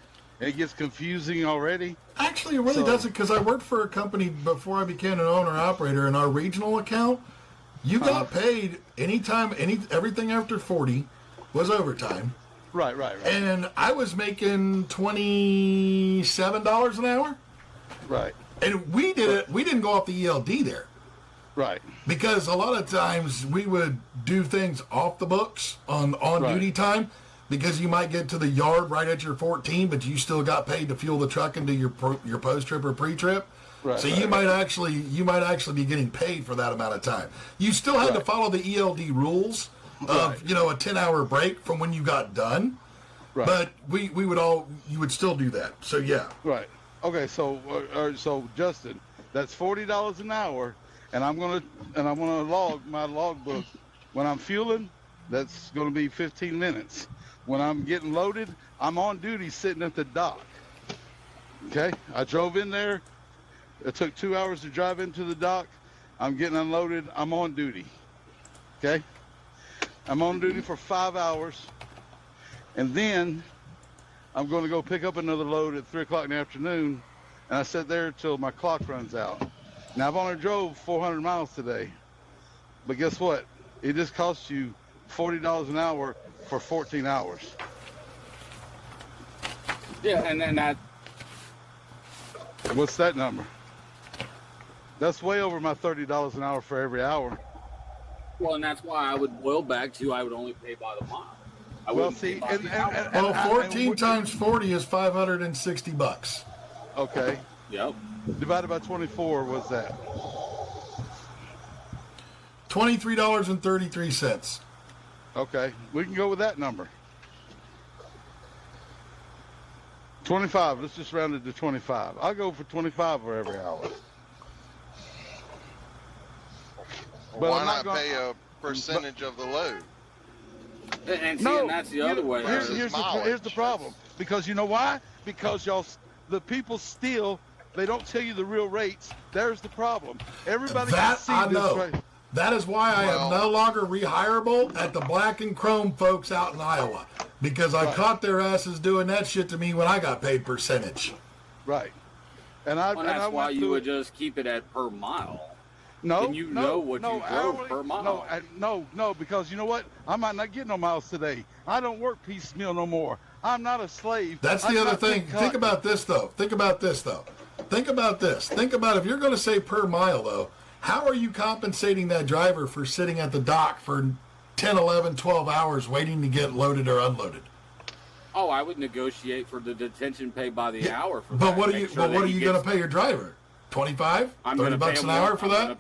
It gets confusing already. Actually, it really doesn't, because I worked for a company before I became an owner-operator in our regional account. You got paid anytime, everything after 40 was overtime. Right. And I was making $27 an hour. Right. And we didn't go off the ELD there. Right. Because a lot of times we would do things off the books on duty time, because you might get to the yard right at your 14, but you still got paid to fuel the truck into your post-trip or pre-trip. Right, so you might actually be getting paid for that amount of time. You still had to follow the ELD rules of a 10-hour break from when you got done. Right. But you would still do that. So yeah. Right. Okay. So Justin, that's $40 an hour, and I'm gonna log my logbook. When I'm fueling, that's gonna be 15 minutes. When I'm getting loaded, I'm on duty sitting at the dock. Okay. I drove in there. It took 2 hours to drive into the dock. I'm getting unloaded. I'm on duty. Okay? I'm on duty for 5 hours. And then I'm going to go pick up another load at 3 o'clock in the afternoon. And I sit there till my clock runs out. Now, I've only drove 400 miles today. But guess what? It just costs you $40 an hour for 14 hours. Yeah, and then that... What's that number? That's way over my $30 an hour for every hour. Well, and that's why I would boil back to I would only pay by the mile. Well, see, 14 times 40 is $560. Okay. Yep. Divided by 24, what's that? $23.33. Okay, we can go with that number. 25. Let's just round it to 25. I'll go for 25 for every hour. But why not pay a percentage of the load? And that's the other way. Here's the problem. Because you know why? Because y'all the people steal. They don't tell you the real rates. There's the problem. Everybody That can see I this know. right. That is why I am no longer rehireable at the Black and Chrome folks out in Iowa, because I caught their asses doing that shit to me when I got paid percentage. Right. And that's why you would just keep it at per mile. No, then you know what you drove per mile. No, because you know what? I might not get no miles today. I don't work piecemeal no more. I'm not a slave. That's the other thing. Think about this, though. Think about this. Think about if you're going to say per mile, though, how are you compensating that driver for sitting at the dock for 10, 11, 12 hours waiting to get loaded or unloaded? Oh, I would negotiate for the detention pay by the hour. For But that. what are you going to pay your driver? 25? $30 an hour for that?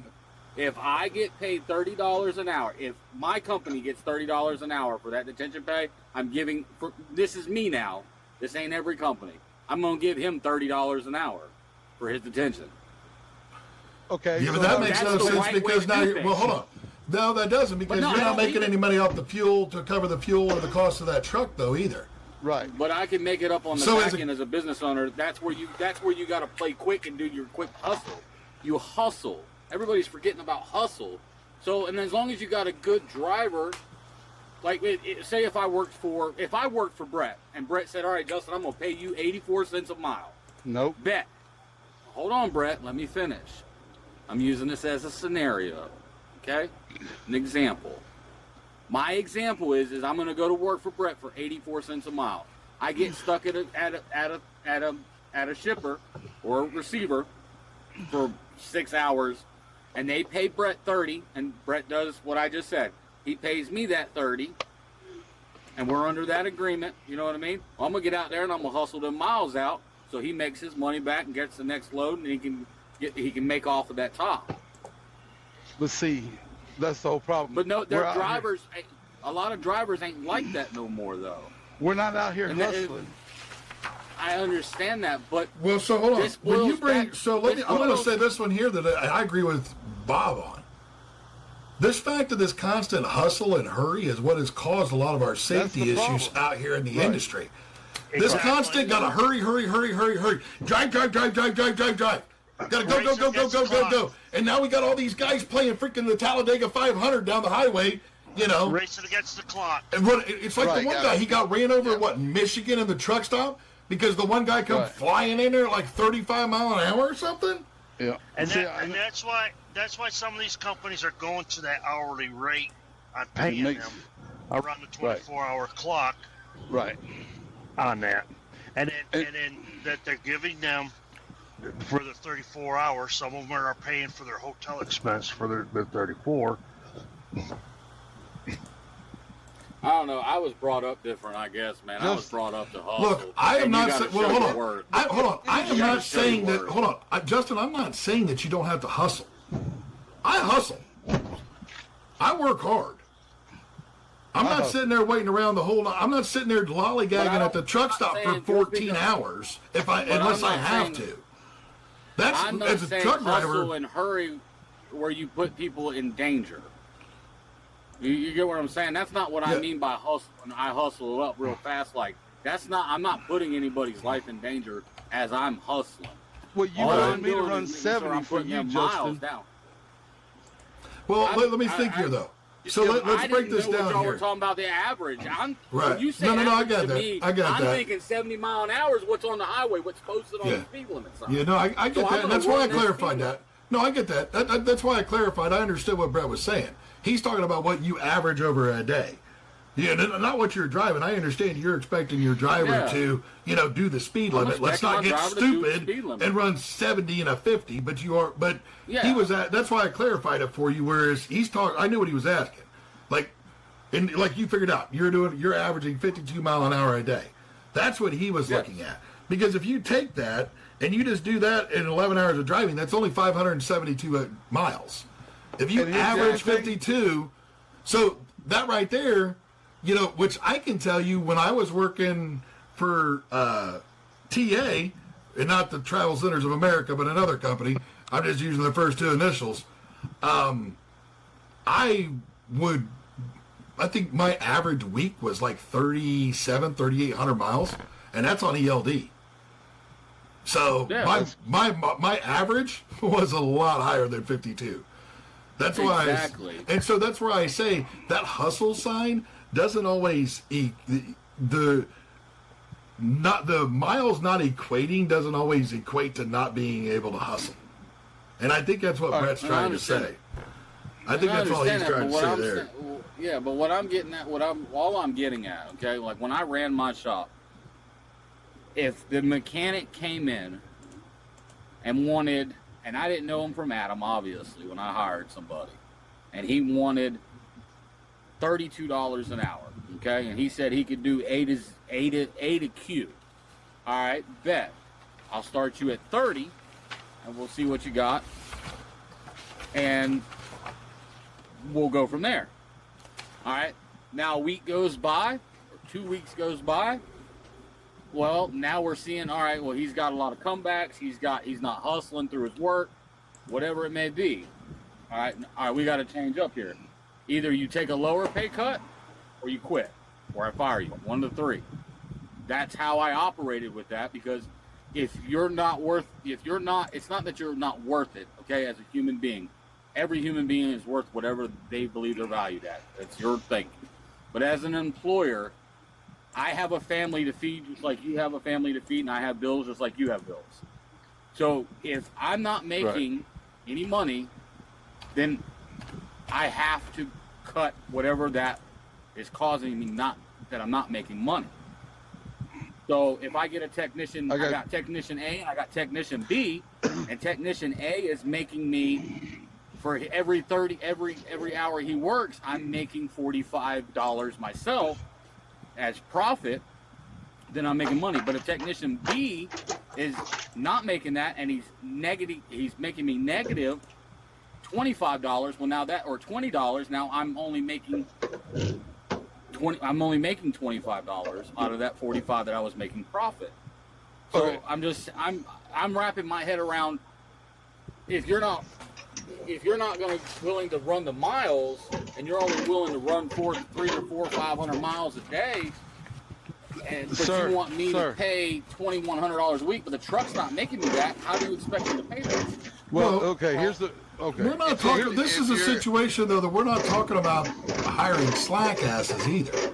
If I get paid $30 an hour, if my company gets $30 an hour for that detention pay, I'm giving. This is me now. This ain't every company. I'm gonna give him $30 an hour for his detention. Okay. Yeah, but that makes no sense because now you're. Well, hold on. No, that doesn't, because you're not making any money off the fuel to cover the fuel or the cost of that truck, though, either. Right. But I can make it up on the back end as a business owner. That's where you got to play quick and do your quick hustle. You hustle. Everybody's forgetting about hustle. So, and as long as you got a good driver, like say if I worked for Brett, and Brett said, "All right, Justin, I'm gonna pay you 84 cents a mile." Nope. Bet. Hold on, Brett. Let me finish. I'm using this as a scenario. Okay, an example. My example is I'm going to go to work for Brett for 84 cents a mile. I get stuck at a shipper or a receiver for 6 hours, and they pay Brett 30, and Brett does what I just said. He pays me that 30, and we're under that agreement. You know what I mean? Well, I'm gonna get out there and I'm gonna hustle them miles out so he makes his money back and gets the next load, and he can make off of that top. But see, that's the whole problem. But no, their drivers, a lot of drivers ain't like that no more, though. We're not out here hustling. I understand that, but well, so hold on. When you bring, I'm going to say this one here that I agree with Bob on. This fact of this constant hustle and hurry is what has caused a lot of our safety issues out here in the industry. This constant got to hurry. Drive. Got to go. And now we got all these guys playing freaking the Talladega 500 down the highway, you know. Racing against the clock. And it's like the one guy, he got ran over in Michigan in the truck stop because the one guy come flying in there at like 35 mile an hour or something. Yeah. And that's why some of these companies are going to that hourly rate on paying them around the 24-hour clock. Right. On that. And then that they're giving them for the 34 hours. Some of them are paying for their hotel expense for their 34. I don't know. I was brought up different, I guess, man. I was brought up to hustle. Look, I am not saying. Well, hold on. I am not saying that. Hold on, Justin. I'm not saying that you don't have to hustle. I hustle. I work hard. I'm not sitting there waiting around the whole night. I'm not sitting there lollygagging at the truck stop for 14 hours unless I have to. I'm not as a saying truck hustle driver and hurry where you put people in danger. You get what I'm saying? That's not what I mean by hustle. I hustle up real fast. Like I'm not putting anybody's life in danger as I'm hustling. Well, you want me to run 70 for you, Justin. Well, let me think here, though. So let's break this down here. We're talking about the average. Right. You say no, I got that. Me, I got I'm that. thinking 70 mile an hour is what's on the highway, what's posted on the speed limit sign. Yeah, no, I get that. And that's why I clarified that. No, I get that. That's why I clarified. I understood what Brett was saying. He's talking about what you average over a day. Yeah, not what you're driving. I understand you're expecting your driver to, do the speed limit. Let's not get stupid and run 70 and a 50. But he was that's why I clarified it for you. Whereas he's talking, I knew what he was asking. Like you figured out, you're averaging 52 mile an hour a day. That's what he was looking at. Because if you take that and you just do that in 11 hours of driving, that's only 572 miles. If you average 52, so that right there, which I can tell you when I was working for TA, and not the Travel Centers of America, but another company, I'm just using the first two initials, I think my average week was like 3,800 miles, and that's on ELD. So Yeah, my average was a lot higher than 52. That's why. Exactly. And so that's where I say that hustle sign doesn't always the miles not equating doesn't always equate to not being able to hustle. And I think that's what Brett's trying to say. I think that's all he's trying to say there. Yeah, but what I'm getting at, all I'm getting at, okay, like when I ran my shop, if the mechanic came in and wanted, and I didn't know him from Adam, obviously, when I hired somebody, and he wanted $32 an hour, okay, and he said he could do A to Q. All right, bet. I'll start you at 30, and we'll see what you got, and we'll go from there. All right, now a week goes by, or 2 weeks goes by. Well, now we're seeing, all right, well, he's got a lot of comebacks. He's not hustling through his work, whatever it may be. All right, we got to change up here. Either you take a lower pay cut or you quit or I fire you, one of the three. That's how I operated with that, because it's not that you're not worth it, okay, as a human being. Every human being is worth whatever they believe they're valued at. That's your thing. But as an employer, I have a family to feed just like you have a family to feed, and I have bills just like you have bills. So if I'm not making any money, then I have to cut whatever that is causing me that I'm not making money. So if I get a technician, I got technician A and I got technician B, and technician A is making me, for every hour he works, I'm making $45 myself as profit, then I'm making money. But if technician B is not making that and he's making me negative $25, well now that, or $20, now I'm only making $25 out of that 45 that I was making profit. So I'm wrapping my head around, if you're not willing to run the miles, and you're only willing to run 300 or 400 or 500 miles a day, but you want me to pay $2,100 a week, but the truck's not making me that, how do you expect me to pay that? We're not talking. This is a situation though that we're not talking about hiring slack asses either.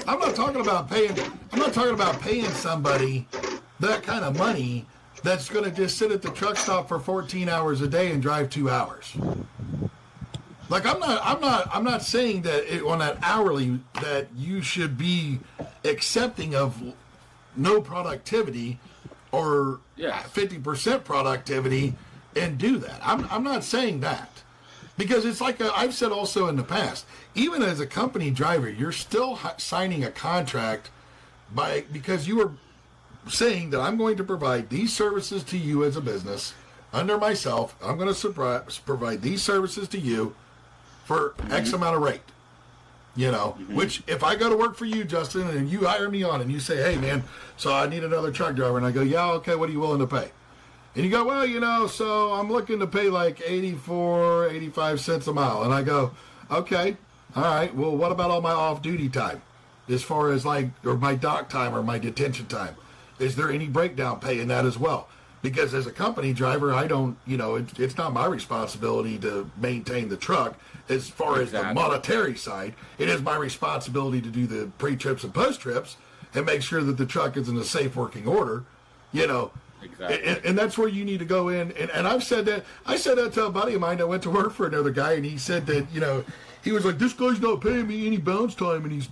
I'm not talking about paying somebody that kind of money that's going to just sit at the truck stop for 14 hours a day and drive 2 hours. Like I'm not saying that on that hourly that you should be accepting of no productivity or 50% productivity and do that. I'm not saying that, because it's like I've said also in the past, even as a company driver, you're still signing a contract because you are saying that I'm going to provide these services to you as a business under myself. I'm going to provide these services to you for X amount of rate. Which if I go to work for you, Justin, and you hire me on and you say, hey man, so I need another truck driver, and I go, yeah, okay, what are you willing to pay? And you go, well, so I'm looking to pay like 85 cents a mile. And I go, okay, all right, well, what about all my off-duty time? As far as or my dock time or my detention time? Is there any breakdown pay in that as well? Because as a company driver, I don't, it's not my responsibility to maintain the truck. As far as the monetary side, it is my responsibility to do the pre-trips and post-trips and make sure that the truck is in a safe working order, Exactly. And that's where you need to go in. And I've said that. I said that to a buddy of mine that went to work for another guy, and he said that, he was like, this guy's not paying me any bounce time. And he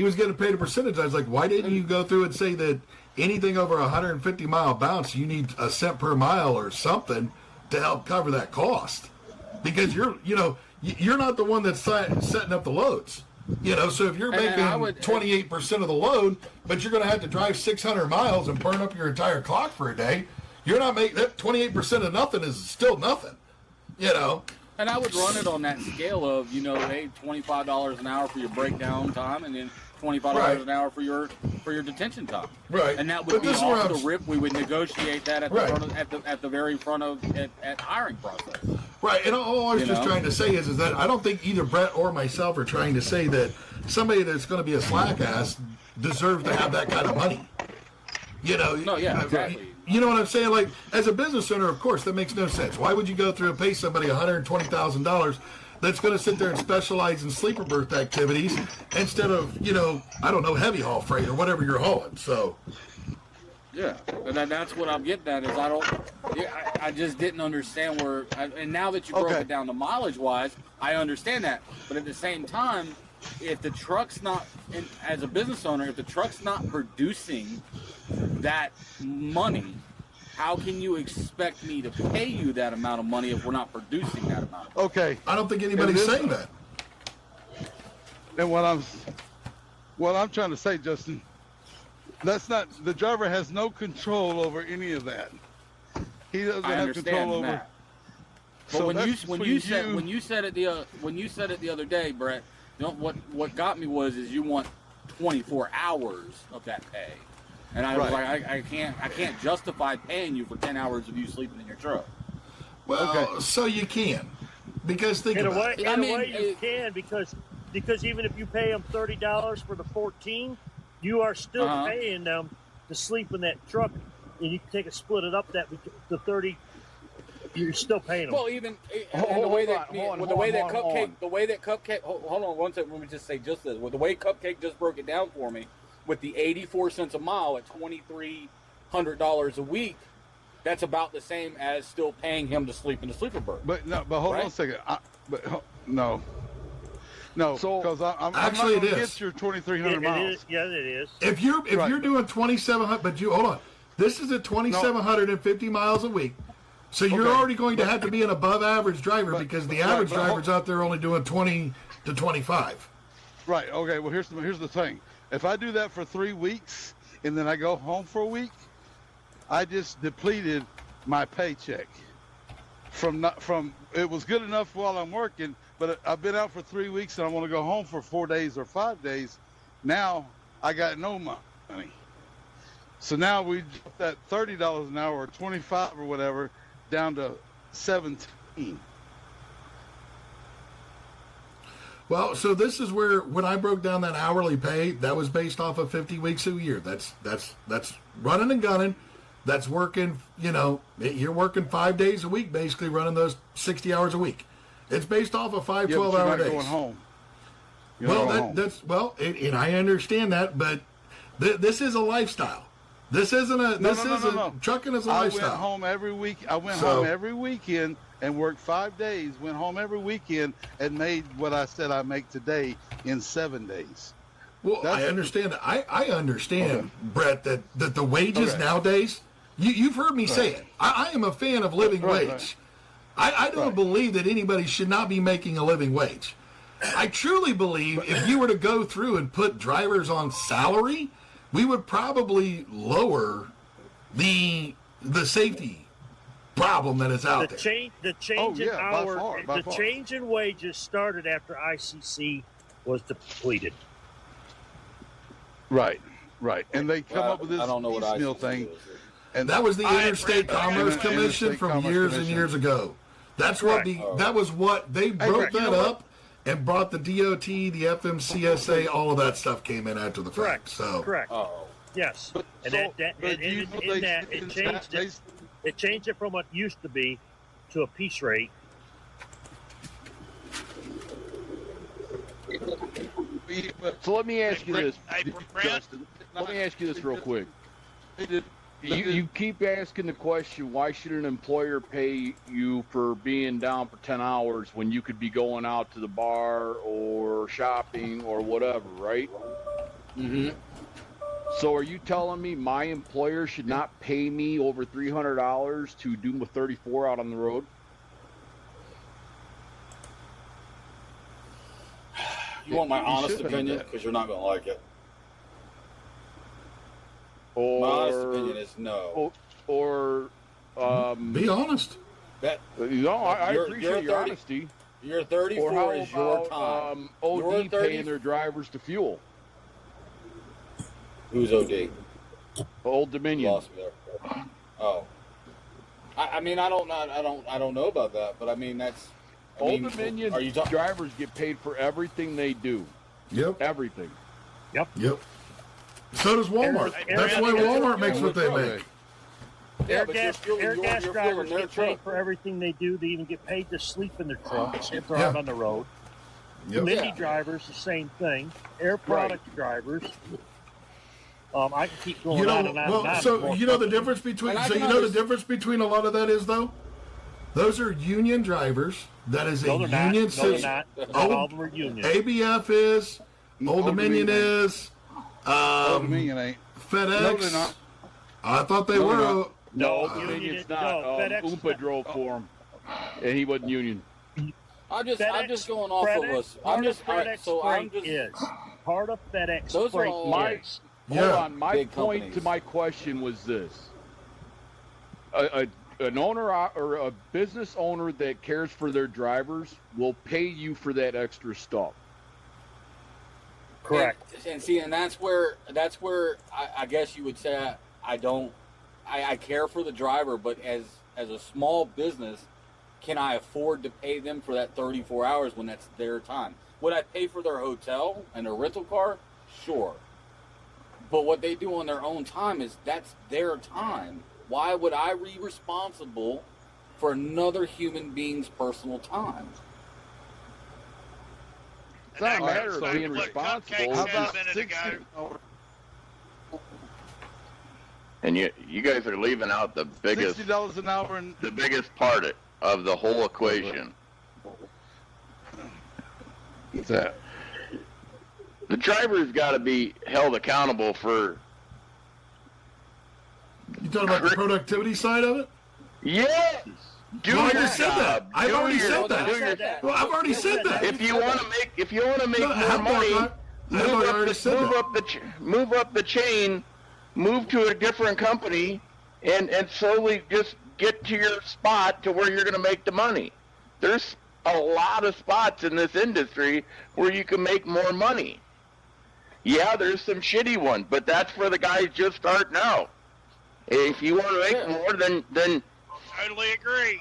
was getting paid a percentage. I was like, why didn't you go through and say that anything over 150 mile bounce, you need a cent per mile or something to help cover that cost? Because you're not the one that's setting up the loads. So if you're making 28% of the load, but you're going to have to drive 600 miles and burn up your entire clock for a day, you're not making that 28% of nothing is still nothing. And I would run it on that scale of, hey, $25 an hour for your breakdown time, and then $25 an hour for your detention time. Right. And that would be off the rip. We would negotiate that at the very front of hiring process. Right. And all I was just trying to say is that I don't think either Brett or myself are trying to say that somebody that's going to be a slack ass deserves to have that kind of money. No, yeah, exactly. You know what I'm saying? Like, as a business owner, of course, that makes no sense. Why would you go through and pay somebody $120,000 that's going to sit there and specialize in sleeper berth activities instead of, I don't know, heavy haul freight or whatever you're hauling? So, yeah, and that's what I'm getting at is I just didn't understand and now that you broke it down to mileage wise, I understand that. But at the same time, if the truck's not, as a business owner, if the truck's not producing that money, how can you expect me to pay you that amount of money if we're not producing that amount of money? Okay. I don't think anybody's saying that. And what I'm trying to say, Justin, the driver has no control over any of that. He doesn't have control over that. But when you said it the other day, Brett, what got me was you want 24 hours of that pay. And I was like, I can't justify paying you for 10 hours of you sleeping in your truck. Well, so you can, because think about it. In a way, you can because even if you pay them $30 for the 14, you are still paying them to sleep in that truck, and you can split it up the 30. You're still paying them. Well, even the way that Cupcake. Hold on one second. Let me just say just this. With the way Cupcake just broke it down for me, with the 84 cents a mile at $2,300 a week, that's about the same as still paying him to sleep in the sleeper berth. But hold on a second. No, because I'm not going to get your 2,300 miles. Yeah, it is. If you're doing 2,700, but hold on, this is at 2,750 miles a week. So you're already going to have to be an above average driver because the average drivers out there are only doing 20 to 25. Right. Okay. Well, here's the thing. If I do that for 3 weeks and then I go home for a week, I just depleted my paycheck. From it was good enough while I'm working, but I've been out for 3 weeks and I want to go home for 4 days or 5 days. Now I got no money. So now we dropped that $30 an hour or 25 or whatever down to 17. Well, so this is where when I broke down that hourly pay, that was based off of 50 weeks a year. That's running and gunning. That's working, you're working 5 days a week, basically running those 60 hours a week. It's based off of 5 12-hour days. Going home. And I understand that, but this is a lifestyle. This isn't a. No. Trucking is a lifestyle. I went home every week. I went home every weekend and worked 5 days. Went home every weekend and made what I said I make today in 7 days. Well, I understand. I understand, Brett, that the wages nowadays. You've heard me say it. I am a fan of living wage. I don't believe that anybody should not be making a living wage. I truly believe if you were to go through and put drivers on salary, we would probably lower the safety problem that is out there. The change in wages started after ICC was depleted. Right. And they come up with this piecemeal thing. And that was the Interstate Commerce Commission from years and years ago. That's what that was what they broke that up and brought the DOT, the FMCSA, all of that stuff came in after the fact. So correct. Yes. It changed it from what used to be to a piece rate. So let me ask you this, Justin. Let me ask you this real quick. You keep asking the question, why should an employer pay you for being down for 10 hours when you could be going out to the bar or shopping or whatever, right? Mm-hmm. So are you telling me my employer should not pay me over $300 to do my 34 out on the road? You want my honest opinion? Because you're not going to like it. My honest opinion is no. Be honest. I appreciate your honesty. Your 34 is your time. OD paying their drivers to fuel. Who's OD? Old Dominion. Lost me there. Oh. I mean, I don't know about that, but I mean that's. Old Dominion drivers get paid for everything they do. Yep. Everything. Yep. So does Walmart. That's why Walmart makes what they make. Air gas drivers get paid for everything they do. They even get paid to sleep in their trucks if they're out on the road. Lindy drivers, the same thing. Air product drivers. I can keep going on and on and on. So you know the difference between the difference between a lot of that is though, those are union drivers. That is a union system. No, they're not. All of them are union. ABF is. Old Dominion is. Old Dominion ain't. FedEx. No, they're not. I thought they were. No, Union's not. Oompa drove for him, and he wasn't union. I'm just going off of us. Part of FedEx. Those are all Hold on. My point to my question was this: an owner or a business owner that cares for their drivers will pay you for that extra stuff. Correct. And see, and that's where I guess you would say I care for the driver, but as a small business, can I afford to pay them for that 34 hours when that's their time? Would I pay for their hotel and their rental car? Sure. But what they do on their own time that's their time. Why would I be responsible for another human being's personal time? It's not a matter of being responsible. How about 60? And you guys are leaving out the biggest $60 an hour the biggest part of the whole equation. What's that? The driver's got to be held accountable for. You talking about the productivity side of it? Yes. I just said that. I've already said that. Well, I've already said that. If you want to make more money, move up the chain, move to a different company, and slowly just get to your spot to where you're going to make the money. There's a lot of spots in this industry where you can make more money. Yeah, there's some shitty ones, but that's for the guys just starting out. If you want to make more, then totally agree.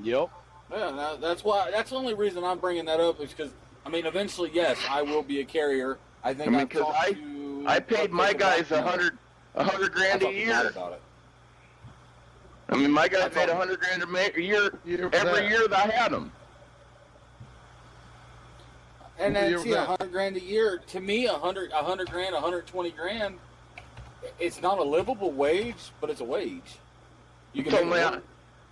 Yep. Yeah, that's the only reason I'm bringing that up is because eventually, yes, I will be a carrier. I think I paid my guys $100 grand a year. My guys made $100 grand a year every year that I had them. And then see, $100 grand a year to me, $100 grand, $120 grand. It's not a livable wage, but it's a wage. You can.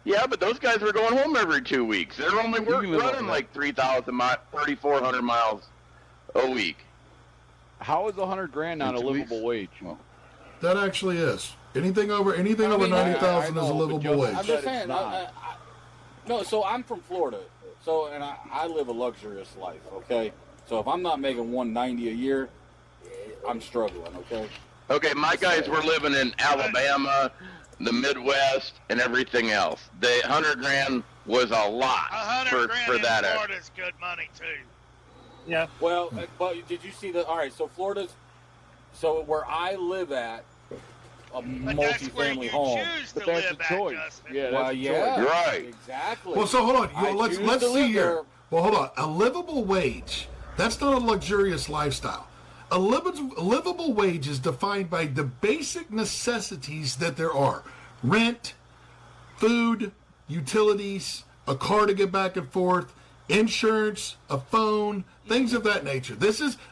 Yeah, but those guys were going home every 2 weeks. They're only running like 3,400 miles a week. How is $100 grand not a livable wage? That actually is. Anything over 90,000 is a livable wage. I'm just saying. No, so I'm from Florida. So and I live a luxurious life. Okay, so if I'm not making $190 a year, I'm struggling. Okay, my guys were living in Alabama, the Midwest, and everything else. The $100 grand was a lot for that. Florida's good money too. Yeah. Well, but did you see that? All right, so so where I live at, a multi-family home. But that's a choice. Yeah, that's a choice. Right. Exactly. Well, so hold on. Let's see here. Well, hold on. A livable wage. That's not a luxurious lifestyle. A livable wage is defined by the basic necessities that there are: rent, food, utilities, a car to get back and forth, insurance, a phone, things of that nature.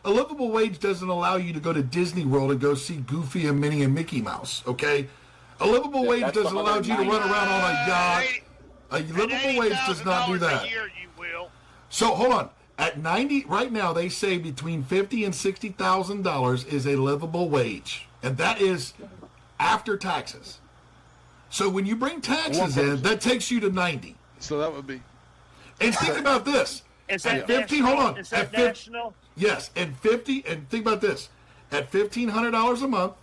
A livable wage doesn't allow you to go to Disney World and go see Goofy and Minnie and Mickey Mouse, okay? A livable wage doesn't allow you to run around on a yacht. A livable wage does not do that. A year, you will. So hold on. At 90 right now, they say between $50,000 and $60,000 is a livable wage, and that is after taxes. So when you bring taxes in, that takes you to 90. So that would be. And think about this. Is that at 50, hold on. Is that national? Yes, and 50, and think about this. At $1,500 a month,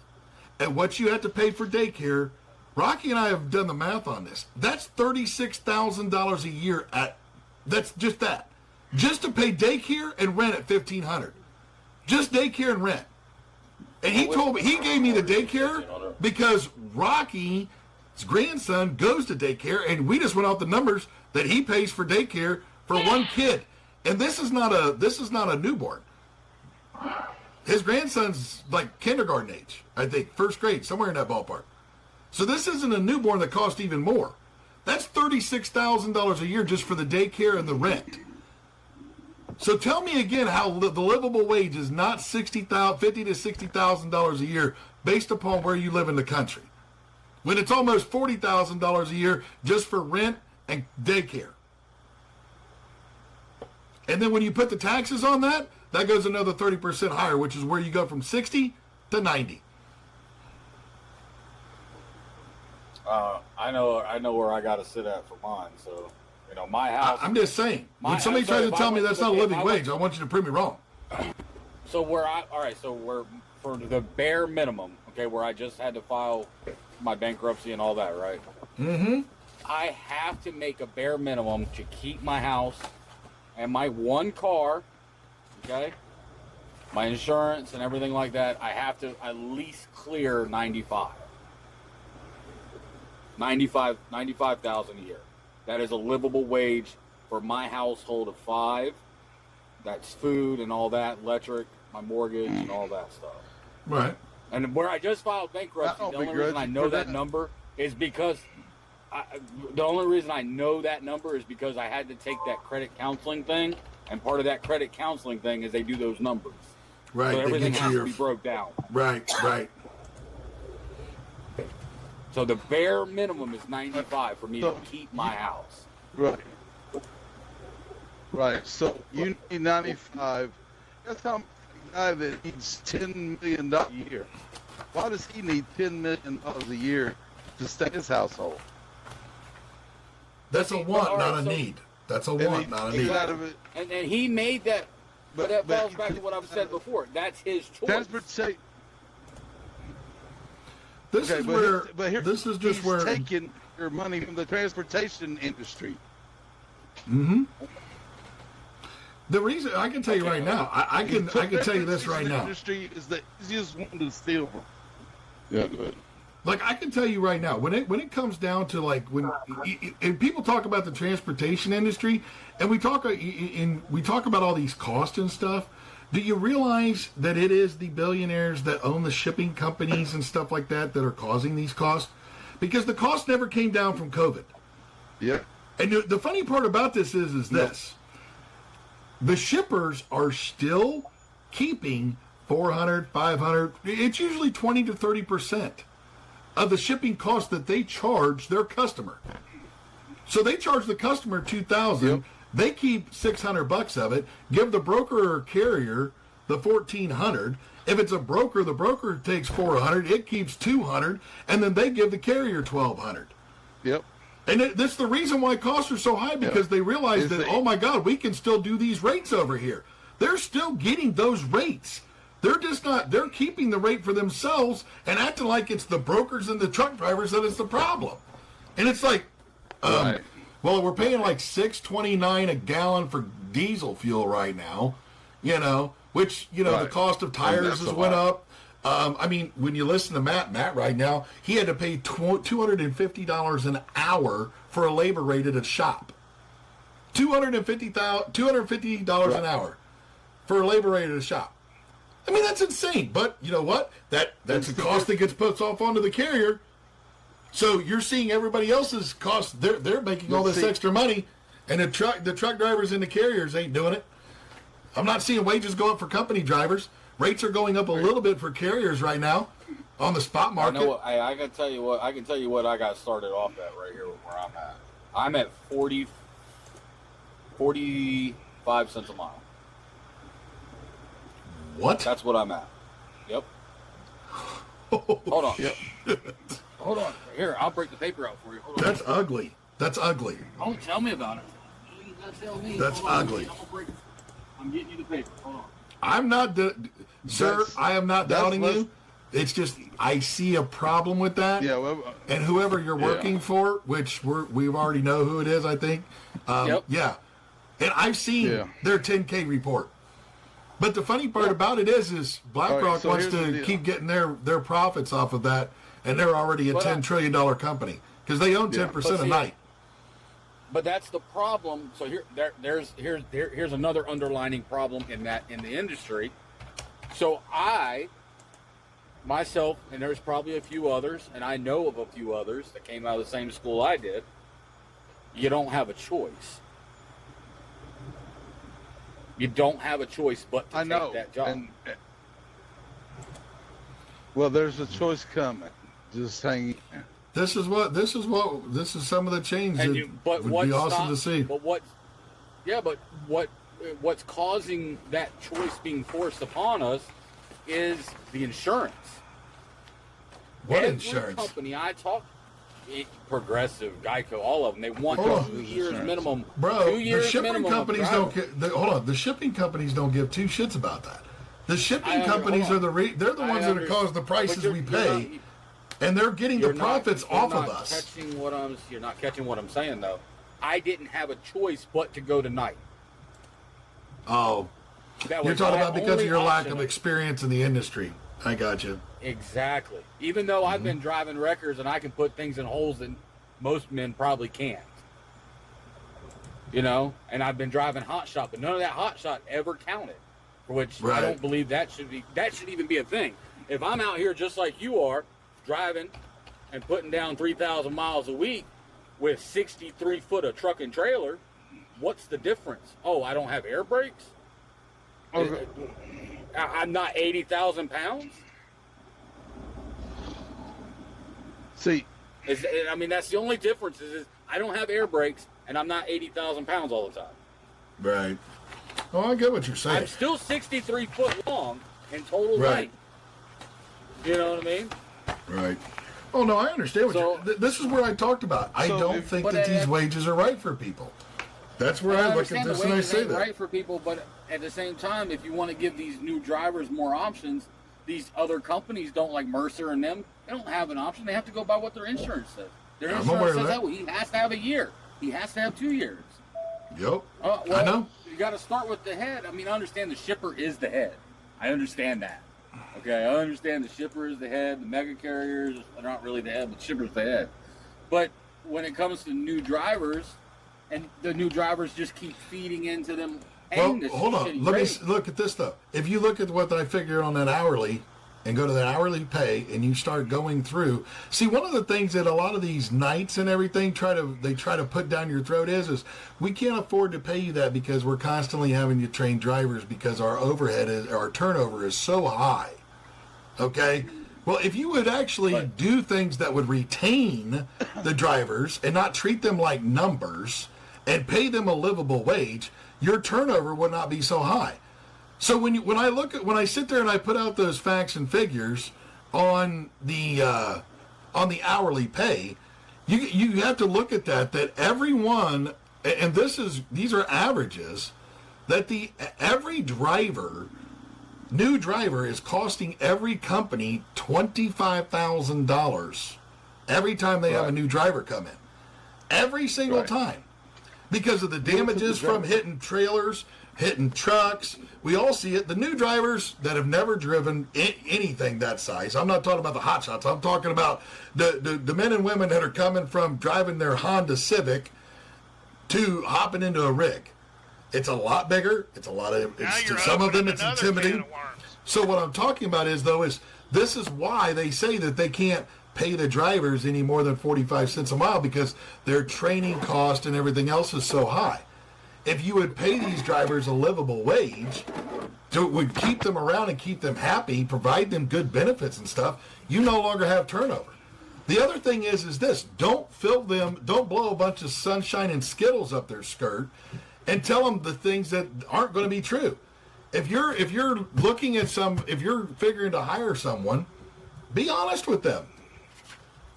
and what you have to pay for daycare, Rocky and I have done the math on this. That's $36,000 a year that's just that. Just to pay daycare and rent at $1,500. Just daycare and rent. And he gave me the daycare because Rocky's grandson goes to daycare, and we just went off the numbers that he pays for daycare for one kid. And this is not a newborn. His grandson's like kindergarten age, I think, first grade, somewhere in that ballpark. So this isn't a newborn that costs even more. That's $36,000 a year just for the daycare and the rent. So tell me again how the livable wage is not $50,000 to $60,000 a year based upon where you live in the country, when it's almost $40,000 a year just for rent and daycare. And then when you put the taxes on that, that goes another 30% higher, which is where you go from 60 to 90. I know where I got to sit at for mine. So, my house. I'm just saying. When somebody tries to tell me that's not a living wage, I want you to prove me wrong. So we're for the bare minimum, okay, where I just had to file my bankruptcy and all that, right? Mm-hmm. I have to make a bare minimum to keep my house and my one car, okay, my insurance and everything like that. I have to at least clear 95,000 a year. That is a livable wage for my household of 5. That's food and all that, electric, my mortgage and all that stuff. Right. And where I just filed bankruptcy, the only reason I know that number is because the only reason I know that number is because I had to take that credit counseling thing, and part of that credit counseling thing is they do those numbers. Right. So everything has to be broke down. Right. So the bare minimum is 95 for me to keep my house. Right. So you need 95. That's how much a guy that needs $10 million a year. Why does he need $10 million a year to stay in his household? That's a want, not a need. That's a want, not a need. And he made that, but that falls back to what I've said before. That's his choice. Transportation. This is where taking your money from the transportation industry. Mm-hmm. The reason I can tell you right now, I can tell you this right now. Industry is the easiest one to steal from. Yeah, good. Like I can tell you right now, when it comes down to like and people talk about the transportation industry, and we talk about all these costs and stuff. Do you realize that it is the billionaires that own the shipping companies and stuff like that are causing these costs? Because the cost never came down from COVID. Yeah. And the funny part about this is this. The shippers are still keeping 400, 500, it's usually 20 to 30% of the shipping cost that they charge their customer. So they charge the customer $2,000. Yep. They keep $600 of it, give the broker or carrier the $1,400. If it's a broker, the broker takes $400, it keeps $200, and then they give the carrier $1,200. Yep. And that's the reason why costs are so high, because they realize that, oh my God, we can still do these rates over here. They're still getting those rates. They're just not, they're keeping the rate for themselves and acting like it's the brokers and the truck drivers that is the problem. And it's like, well, we're paying like $6.29 a gallon for diesel fuel right now, which, the cost of tires has went up. I mean, when you listen to Matt right now, he had to pay $250 an hour for a labor rate at a shop. $250 an hour for a labor rate at a shop. I mean, that's insane. But you know what? That's a cost that gets put off onto the carrier. So you're seeing everybody else's costs. They're making all this extra money, and the truck drivers and the carriers ain't doing it. I'm not seeing wages go up for company drivers. Rates are going up a little bit for carriers right now on the spot market. I can tell you what I got started off at right here where I'm at. I'm at 45 cents a mile. What? That's what I'm at. Yep. Hold on. Yep. Hold on. Here, I'll break the paper out for you. Hold on. That's ugly. That's ugly. Don't tell me about it. Tell me. That's ugly. I'm getting you the paper. Hold on. I'm not, sir. I am not doubting you. It's just I see a problem with that. Yeah. Well, and whoever you're working for, which we already know who it is, I think. Yep. Yeah. And I've seen their 10K report. But the funny part about it is BlackRock wants to keep getting their profits off of that, and they're already a $10 trillion company because they own 10% a night. But that's the problem. So here's another underlining problem in the industry So I, myself, and there's probably a few others, and I know of a few others that came out of the same school I did, you don't have a choice. You don't have a choice but to take that job. Well, there's a choice coming. Just hang. This is some of the change that would be awesome to see. But what's causing that choice being forced upon us is the insurance. What Every insurance? company I talk, Progressive, Geico, all of them, they want 2 years minimum. Bro, 2 years the shipping minimum companies of don't the shipping companies don't give two shits about that. The shipping companies are they're the ones that are causing the prices we pay, and they're getting the profits off of us. You're not catching what I'm saying, though. I didn't have a choice but to go to night. Oh, you're talking about because of your lack of experience in the industry. I got you. Exactly. Even though I've been driving wreckers and I can put things in holes that most men probably can't. You know, and I've been driving hot shot, but none of that hot shot ever counted. For which I don't believe that should even be a thing. If I'm out here just like you are, driving and putting down 3,000 miles a week with 63 foot of truck and trailer, what's the difference? Oh, I don't have air brakes? Okay. I'm not 80,000 pounds? See, I mean, that's the only difference is I don't have air brakes and I'm not 80,000 pounds all the time. Right. Oh, I get what you're saying. I'm still 63 foot long in total length. You know what I mean? Right. Oh, no, I understand what this is where I talked about. I don't think that these wages are right for people. That's where I look at this and I say that. Right for people, but at the same time, if you want to give these new drivers more options, these other companies don't, like Mercer and them, they don't have an option. They have to go by what their insurance says. Their insurance says that he has to have a year. He has to have 2 years. Yep. Well, I know. You got to start with the head. I mean, I understand the shipper is the head. I understand that. Okay, I understand the shipper is the head. The mega carriers are not really the head, but the shipper's the head. But when it comes to new drivers, and the new drivers just keep feeding into them. Well, hold on. Let me look at this, though. If you look at what I figure on that hourly and go to that hourly pay and you start going through, see, one of the things that a lot of these nights and everything try to put down your throat is we can't afford to pay you that because we're constantly having to train drivers because our our turnover is so high. Okay? Well, if you would actually do things that would retain the drivers and not treat them like numbers and pay them a livable wage, your turnover would not be so high. So when I sit there and I put out those facts and figures on the hourly pay, you have to look at that everyone, and these are averages, that every new driver is costing every company $25,000 every time they have a new driver come in, every single time. Because of the damages from hitting trailers, hitting trucks. We all see it. The new drivers that have never driven anything that size. I'm not talking about the hot shots. I'm talking about the men and women that are coming from driving their Honda Civic to hopping into a rig. It's a lot bigger. It's a lot of. To some of them, it's intimidating. So what I'm talking about is this is why they say that they can't pay the drivers any more than 45 cents a mile because their training cost and everything else is so high. If you would pay these drivers a livable wage, it would keep them around and keep them happy, provide them good benefits and stuff, you no longer have turnover. The other thing is this, don't blow a bunch of sunshine and Skittles up their skirt and tell them the things that aren't going to be true. If you're figuring to hire someone, be honest with them.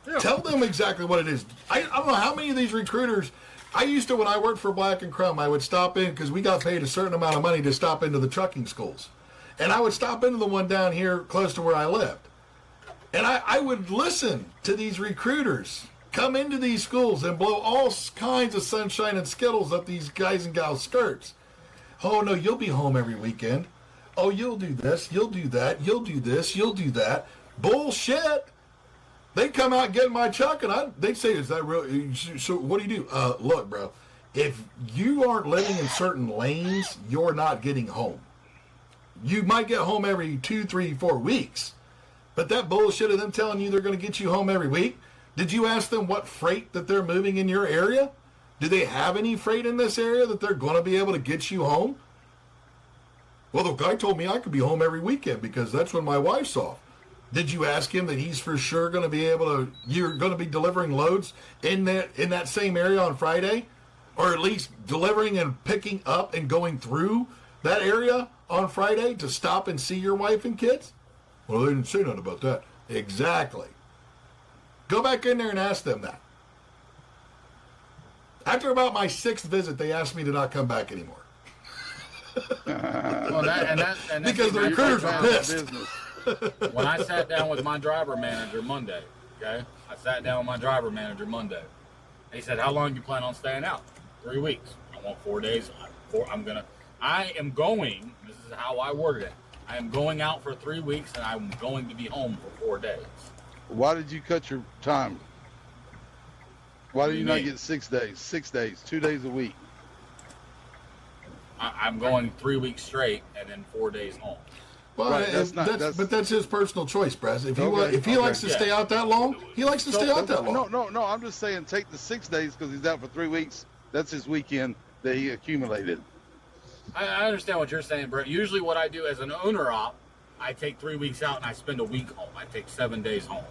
Yeah. Tell them exactly what it is. I don't know how many of these recruiters. I used to, when I worked for Black and Crum, I would stop in because we got paid a certain amount of money to stop into the trucking schools. And I would stop into the one down here close to where I lived. And I would listen to these recruiters come into these schools and blow all kinds of sunshine and Skittles up these guys and gals' skirts. Oh, no, you'll be home every weekend. Oh, you'll do this, you'll do that, you'll do this, you'll do that. Bullshit. They'd come out and get in my truck, and they'd say, is that real? So what do you do? Look, bro, if you aren't living in certain lanes, you're not getting home. you might get home every 2, 3, 4 weeks. But that bullshit of them telling you they're going to get you home every week, did you ask them what freight that they're moving in your area? Do they have any freight in this area that they're going to be able to get you home? Well, the guy told me I could be home every weekend because that's when my wife's off. Did you ask him that he's for sure going to be able to, you're going to be delivering loads in that same area on Friday? Or at least delivering and picking up and going through that area on Friday to stop and see your wife and kids? Well, they didn't say nothing about that. Exactly. Go back in there and ask them that. After about my 6th visit, they asked me to not come back anymore. Because the recruiters were pissed. When I sat down with my driver manager Monday, okay? He said, how long do you plan on staying out? 3 weeks. I want 4 days. I am going, this is how I worded it, I am going out for 3 weeks and I'm going to be home for 4 days. Why did you cut your time? Why do you not get 6 days? 6 days, 2 days a week. I'm going 3 weeks straight and then 4 days home. Well, right, but that's his personal choice, Brez. If he likes to stay out that long, he likes to stay out that long. No. I'm just saying take the 6 days because he's out for 3 weeks. That's his weekend that he accumulated. I understand what you're saying, Brett. Usually what I do as an owner op, I take 3 weeks out and I spend a week home. I take 7 days home.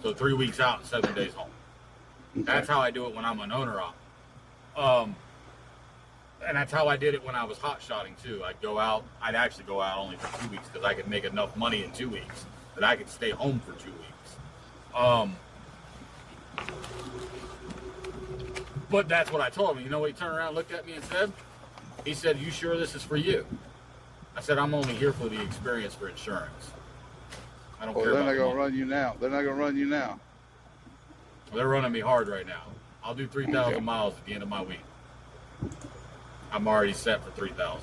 So 3 weeks out and 7 days home. Okay. That's how I do it when I'm an owner op. And that's how I did it when I was hot shotting too. I'd actually go out only for 2 weeks because I could make enough money in 2 weeks that I could stay home for 2 weeks. But that's what I told him. You know what he turned around and looked at me and said? He said, you sure this is for you? I said, I'm only here for the experience for insurance. I don't care about they're not going to run you now. They're not going to run you now. They're running me hard right now. I'll do 3,000 miles at the end of my week. I'm already set for 3,000.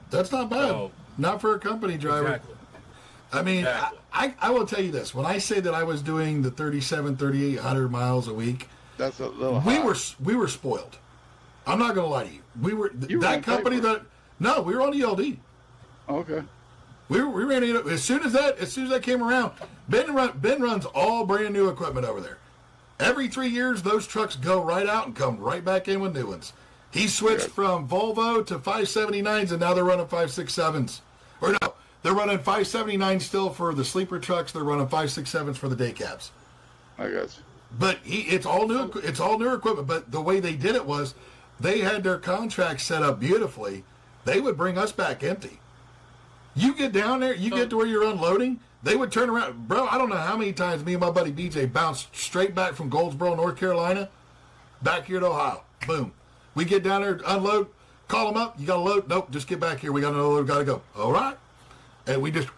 That's not bad. So, not for a company driver. Exactly. I mean, exactly. I will tell you this. When I say that I was doing the 3,800 miles a week, that's a little high. We were spoiled. I'm not going to lie to you. We were that company paper. No, we were on ELD. Okay. We ran it as soon as that came around. Ben runs all brand new equipment over there. Every 3 years, those trucks go right out and come right back in with new ones. He switched from Volvo to 579s, and now they're running 567s. Or no, they're running 579s still for the sleeper trucks. They're running 567s for the day cabs. I guess. But it's all new. It's all new equipment. But the way they did it was, they had their contracts set up beautifully. They would bring us back empty. You get down there, you get to where you're unloading, they would turn around. Bro, I don't know how many times me and my buddy BJ bounced straight back from Goldsboro, North Carolina, back here to Ohio. Boom. We get down there, unload, call them up. You got to load? Nope, just get back here. We got another load, got to go. All right. And we just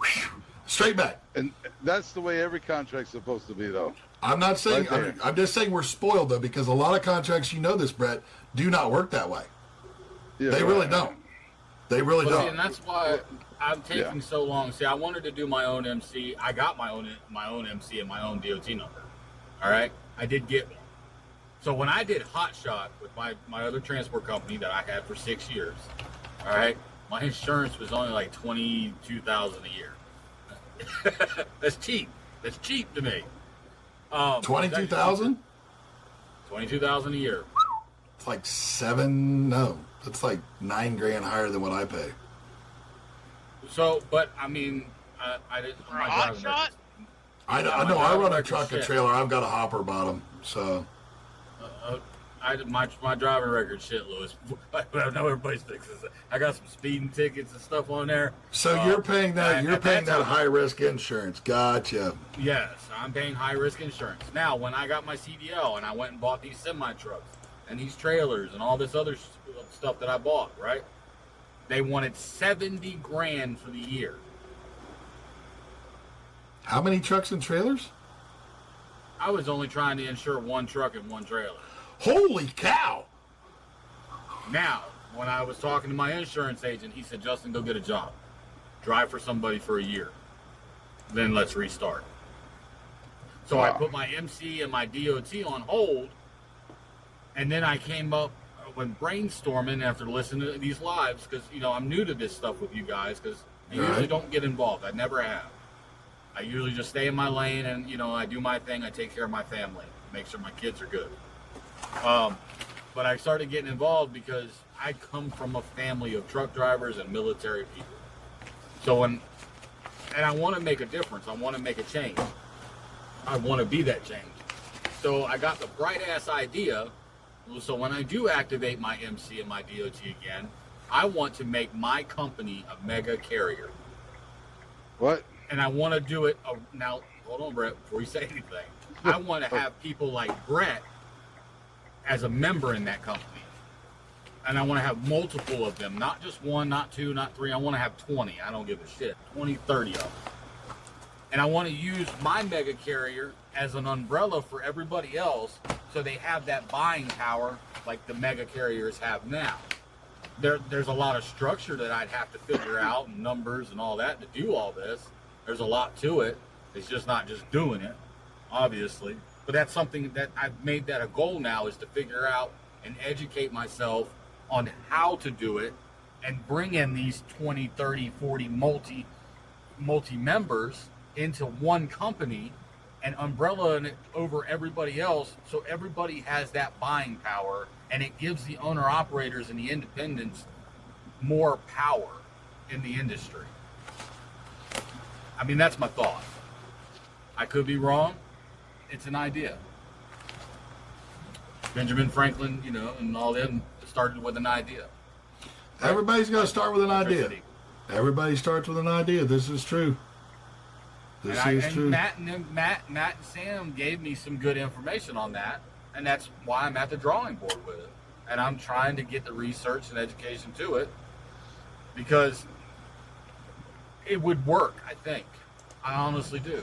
straight back. And that's the way every contract's supposed to be, though. I'm not saying, I'm just saying we're spoiled, though, because a lot of contracts, you know this, Brett, do not work that way. Yeah, they really don't. They really don't. See, and that's why I'm taking so long. See, I wanted to do my own MC. I got my own MC and my own DOT number. All right? I did get one. So when I did Hot Shot with my other transport company that I had for 6 years, all right, my insurance was only like $22,000 a year. That's cheap. That's cheap to me. 22,000? 22,000 a year. It's like it's like $9,000 higher than what I pay. So, but I mean, I didn't. For a Hot Shot? I know. I run a truck and trailer. I've got a hopper bottom, so. My driving record shit, Lewis. I know everybody thinks this. I got some speeding tickets and stuff on there. So you're paying that. You're paying that high risk insurance. Gotcha. Yes, I'm paying high risk insurance. Now, when I got my CDL and I went and bought these semi trucks and these trailers and all this other stuff that I bought, right? They wanted $70,000 for the year. How many trucks and trailers? I was only trying to insure one truck and one trailer. Holy cow! Now, when I was talking to my insurance agent, he said, Justin, go get a job. Drive for somebody for a year. Then let's restart. So I put my MC and my DOT on hold, and then I came up when brainstorming after listening to these lives, because I'm new to this stuff with you guys, because I usually don't get involved. I never have. I usually just stay in my lane and I do my thing. I take care of my family, make sure my kids are good. But I started getting involved because I come from a family of truck drivers and military people. So and I want to make a difference. I want to make a change. I want to be that change. So I got the bright ass idea. So when I do activate my MC and my DOT again, I want to make my company a mega carrier. What? And I want to do it now. Hold on, Brett, before you say anything. I want to have people like Brett as a member in that company. And I want to have multiple of them, not just one, not two, not three. I want to have 20. I don't give a shit. 20, 30 of them. And I want to use my mega carrier as an umbrella for everybody else so they have that buying power like the mega carriers have now. There's a lot of structure that I'd have to figure out, and numbers and all that to do all this. There's a lot to it. It's just not just doing it, obviously. But that's something that I've made that a goal now, is to figure out and educate myself on how to do it and bring in these 20, 30, 40 multi-members into one company and umbrella it over everybody else, so everybody has that buying power, and it gives the owner-operators and the independents more power in the industry. I mean, that's my thought. I could be wrong. It's an idea. Benjamin Franklin, and all them started with an idea. Everybody's got to start with an idea. Everybody starts with an idea. This is true. This is true. Matt and Sam gave me some good information on that, and that's why I'm at the drawing board with it. And I'm trying to get the research and education to it, because it would work, I think. I honestly do.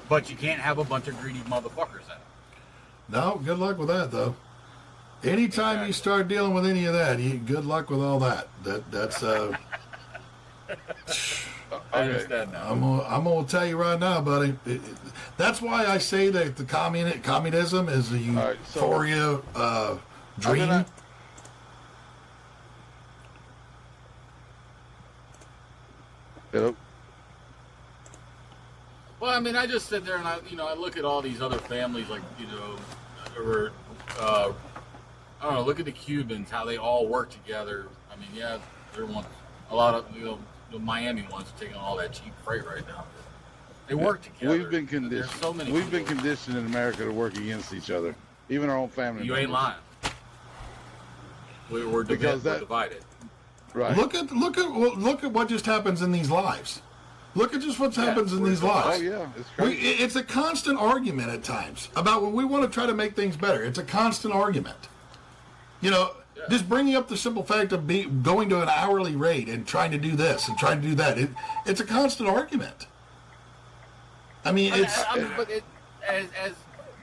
But you can't have a bunch of greedy motherfuckers in it. No, good luck with that, though. Anytime you start dealing with any of that, good luck with all that. That's I understand now. I'm gonna tell you right now, buddy. That's why I say that the communism is a euphoria dream. Hello. Well, I mean, I just sit there and I look at all these other families, like or I don't know. Look at the Cubans, how they all work together. I mean, yeah, they're a lot of the Miami ones are taking all that cheap freight right now. They work together. We've been conditioned. We've been conditioned in America to work against each other, even our own family. You ain't lying. We're divided. Right. Look at what just happens in these lives. Look at just what happens in these lives. Oh yeah, it's crazy. It's a constant argument at times about when we want to try to make things better. It's a constant argument. Just bringing up the simple fact of going to an hourly rate and trying to do this and trying to do that. It's a constant argument. I mean, as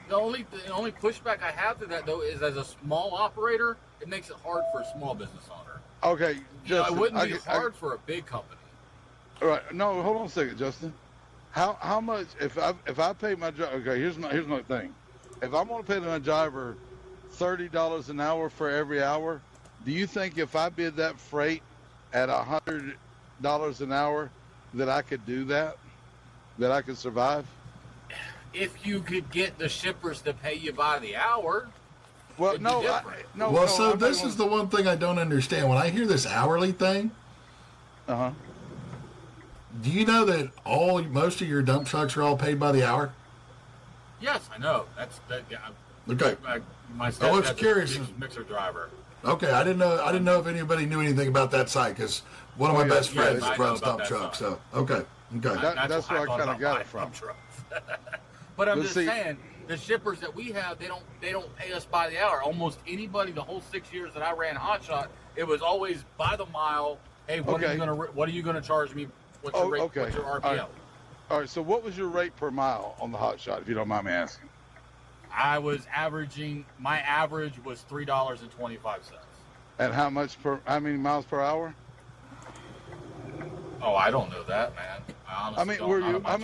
the only pushback I have to that though is, as a small operator, it makes it hard for a small business owner. Okay, Justin, it wouldn't be hard for a big company. All right, no, hold on a second, Justin. How much if I pay my driver? Okay, here's my thing. If I'm going to pay my driver $30 an hour for every hour, do you think if I bid that freight at $100 an hour that I could do that? That I could survive? If you could get the shippers to pay you by the hour. Well, this is the one thing I don't understand. When I hear this hourly thing, do you know that most of your dump trucks are all paid by the hour? Yes, I know. Yeah, okay. My I was curious. Mixer driver. Okay, I didn't know if anybody knew anything about that site, because one of my best friends runs dump trucks. So okay. That's where I kind of got it from. But I'm just saying, the shippers that we have, they don't pay us by the hour. Almost anybody, the whole 6 years that I ran Hotshot, it was always by the mile. Hey, what are you gonna charge me? What's your rate? Okay. What's your RPO? All right. So what was your rate per mile on the Hotshot, if you don't mind me asking? I was averaging. My average was $3.25. And how many miles per hour? Oh, I don't know that, man. How many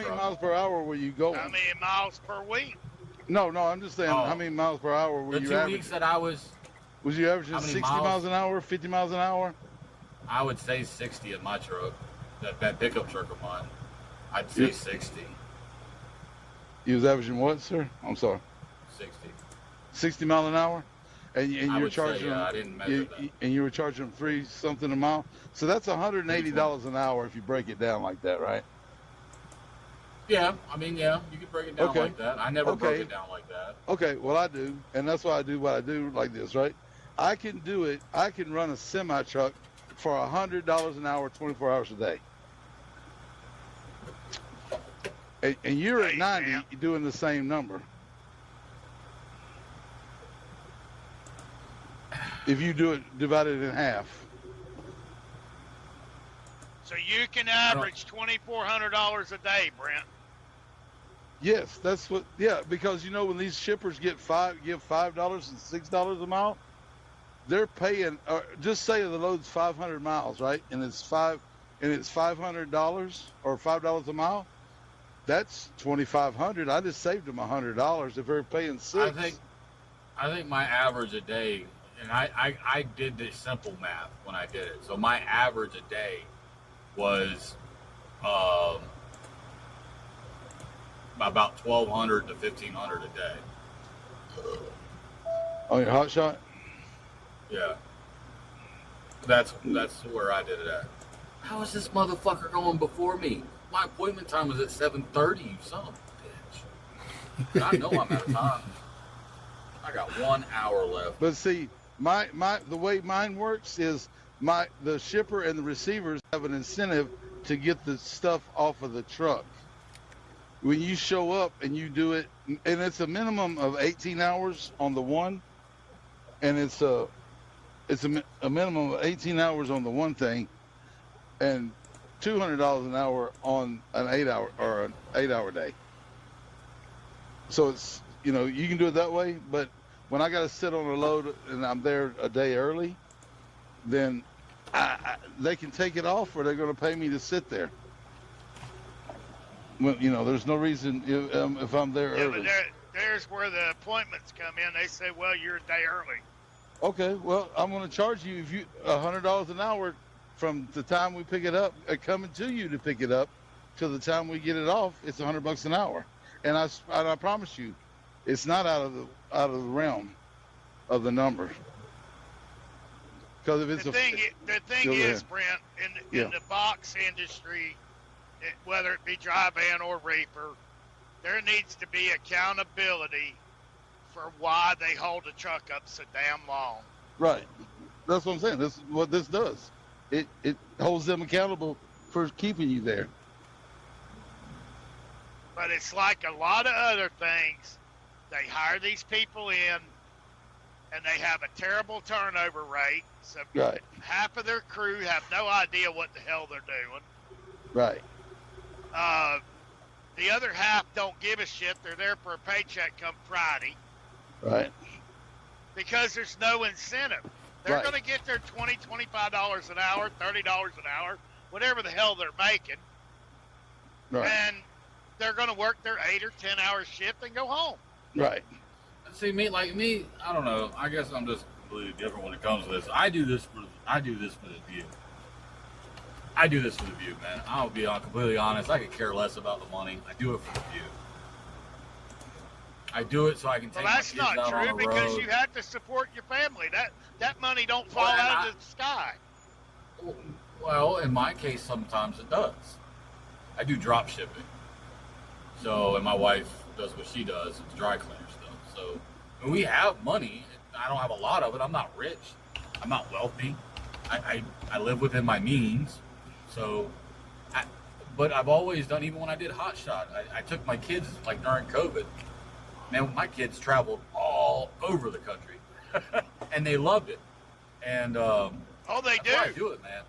miles per hour were you going? How many miles per week? No, I'm just saying, how many miles per hour were The you 2 averaging? weeks that I was. Was you averaging How many 60 miles an hour, 50 miles an hour? I would say 60 in my truck. That pickup truck of mine. I'd say 60. You was averaging what, sir? I'm sorry. 60. 60 mile an hour? And I you were would say, charging yeah, them, I didn't measure that. and you were charging them $3 something a mile? So that's $180 an hour if you break it down like that, right? Yeah, I mean, yeah, you could break it down like that. I never broke it down like that. Okay, well I do, and that's why I do what I do like this, right? I can do it. I can run a semi truck for $100 an hour, 24 hours a day. And you're at 90, you're doing the same number. If you do it, divide it in half. So you can average $2,400 a day, Brent. Yes, that's what. Yeah, because when these shippers give $5 and $6 a mile, they're paying. Just say the load's 500 miles, right? And it's $500 or $5 a mile. That's $2,500. I just saved them $100 if they're paying $6. I think my average a day, and I did this simple math when I did it. So my average a day was about $1,200 to $1,500 a day. On your hot shot? Yeah. That's where I did it at. How is this motherfucker going before me? My appointment time was at 7:30, you son of a bitch. I know I'm out of time. I got 1 hour left. But see, the way mine works is the shipper and the receivers have an incentive to get the stuff off of the truck. When you show up and you do it, and it's a minimum of 18 hours on the one, and it's a minimum of 18 hours on the one thing, and $200 an hour on an 8-hour day. So it's you can do it that way, but when I got to sit on a load and I'm there a day early, then they can take it off, or they're going to pay me to sit there. Well, there's no reason if I'm there early. But there's where the appointments come in. They say, well, you're a day early. Okay, well, I'm going to charge you $100 an hour from the time we pick it up, coming to you to pick it up, to the time we get it off. It's $100 an hour, and I promise you, it's not out of the realm of the number. Because if it's the thing is, Brent, in the box industry, whether it be dry van or reefer, there needs to be accountability for why they hold the truck up so damn long. Right. That's what I'm saying. This is what this does. It holds them accountable for keeping you there. But it's like a lot of other things. They hire these people in, and they have a terrible turnover rate. So half of their crew have no idea what the hell they're doing. Right. The other half don't give a shit. They're there for a paycheck come Friday. Right. Because there's no incentive. They're going to get their $20, $25 an hour, $30 an hour, whatever the hell they're making. Right. And they're going to work their 8 or 10 hour shift and go home. Right. See, me, I don't know. I guess I'm just completely different when it comes to this. I do this for the view. I do this for the view, man. I'll be completely honest. I could care less about the money. I do it for the view. I do it so I can take my kids out on the road. That's not true, because you have to support your family. That money don't fall out of the sky. Well, in my case, sometimes it does. I do drop shipping. So, and my wife does what she does. It's dry cleaner stuff. So, when we have money, I don't have a lot of it. I'm not rich. I'm not wealthy. I live within my means. So, but I've always done, even when I did Hot Shot, I took my kids, like during COVID. Man, my kids traveled all over the country, and they loved it. And they that's do. Why I do it, man.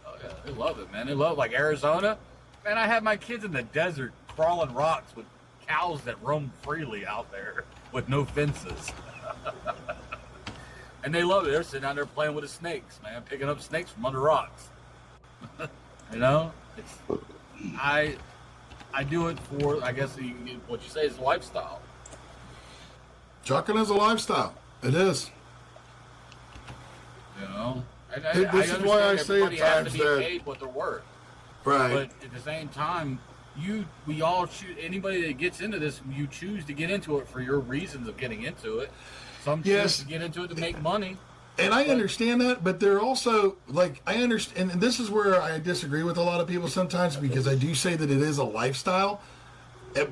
Oh yeah, they love it, man. They love like Arizona. Man, I had my kids in the desert crawling rocks with cows that roam freely out there with no fences, and they love it. They're sitting out there playing with the snakes, man, picking up snakes from under rocks. I do it for, I guess what you say is lifestyle. Trucking is a lifestyle. It is. You know, This is why I say at everybody has times to be that- paid what they're worth. Right. But at the same time, we all choose. Anybody that gets into this, you choose to get into it for your reasons of getting into it. Some choose to get into it to make money. And I understand that, but they're also, like, I understand, and this is where I disagree with a lot of people sometimes, because I do say that it is a lifestyle,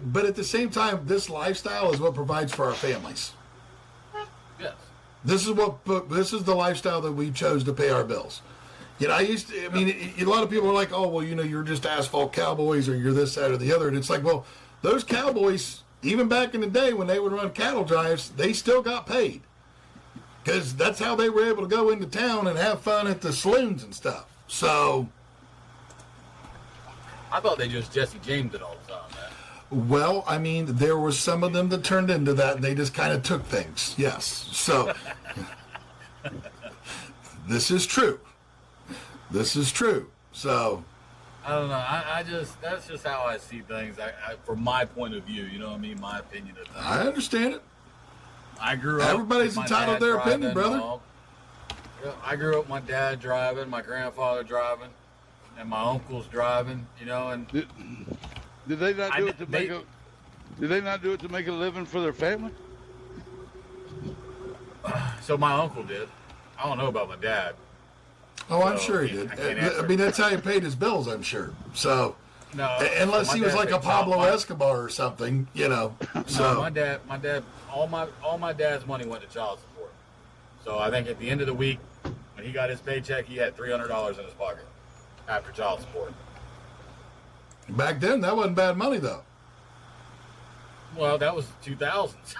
but at the same time, this lifestyle is what provides for our families. Yes. This is the lifestyle that we chose to pay our bills. You know, a lot of people are like, oh, well, you know, you're just asphalt cowboys, or you're this, that, or the other, and it's like, well, those cowboys, even back in the day when they would run cattle drives, they still got paid. Because that's how they were able to go into town and have fun at the saloons and stuff. So, I thought they just Jesse James it all the time, man. well, I mean, there was some of them that turned into that, and they just kind of took things. Yes. So, this is true. This is true. So, I don't know. That's just how I see things. From my point of view, you know what I mean? My opinion of things. I understand it. I grew up. Everybody's with my entitled dad to their opinion, driving, brother. I grew up with my dad driving, my grandfather driving, and my uncles driving. You know, and did they not do it to make Did they not do it to make a living for their family? So my uncle did. I don't know about my dad. Oh, I'm sure he did. I mean, that's how he paid his bills, I'm sure. So, No, unless my he was dad like a paid Pablo child- Escobar or something, you know. So No, my dad, all my dad's money went to child support. So I think at the end of the week, when he got his paycheck, he had $300 in his pocket after child support. back then, that wasn't bad money, though. Well, that was 2000s.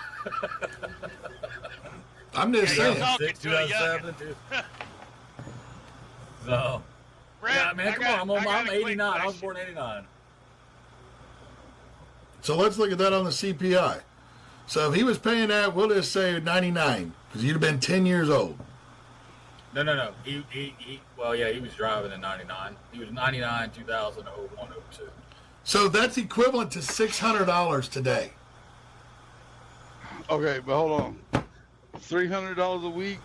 I'm just saying. 2007. So, yeah, man, come on, I'm 89. I was born in 89. So let's look at that on the CPI. So if he was paying that, we'll just say 99, because you'd have been 10 years old. No. He well, yeah, he was driving in 99. He was 99, 2000, 01, 02. So that's equivalent to $600 today. Okay, but hold on. $300 a week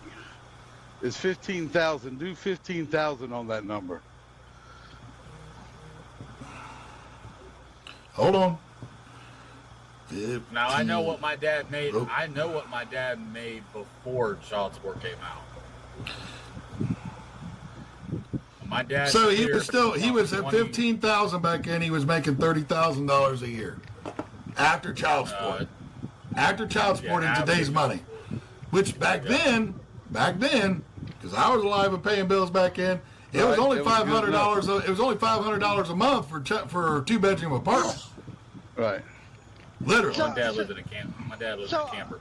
is $15,000. Do $15,000 on that number. Hold on. Now I know what my dad made. I know what my dad made before child support came out. My dad. So he was at 15,000 back then. He was making $30,000 a year after child support. After child support in today's money, which back then, because I was alive and paying bills back then, it was only $500. It was only $500 a month for a 2-bedroom apartment. Right. Literally. My dad lived in a camper. in a camper.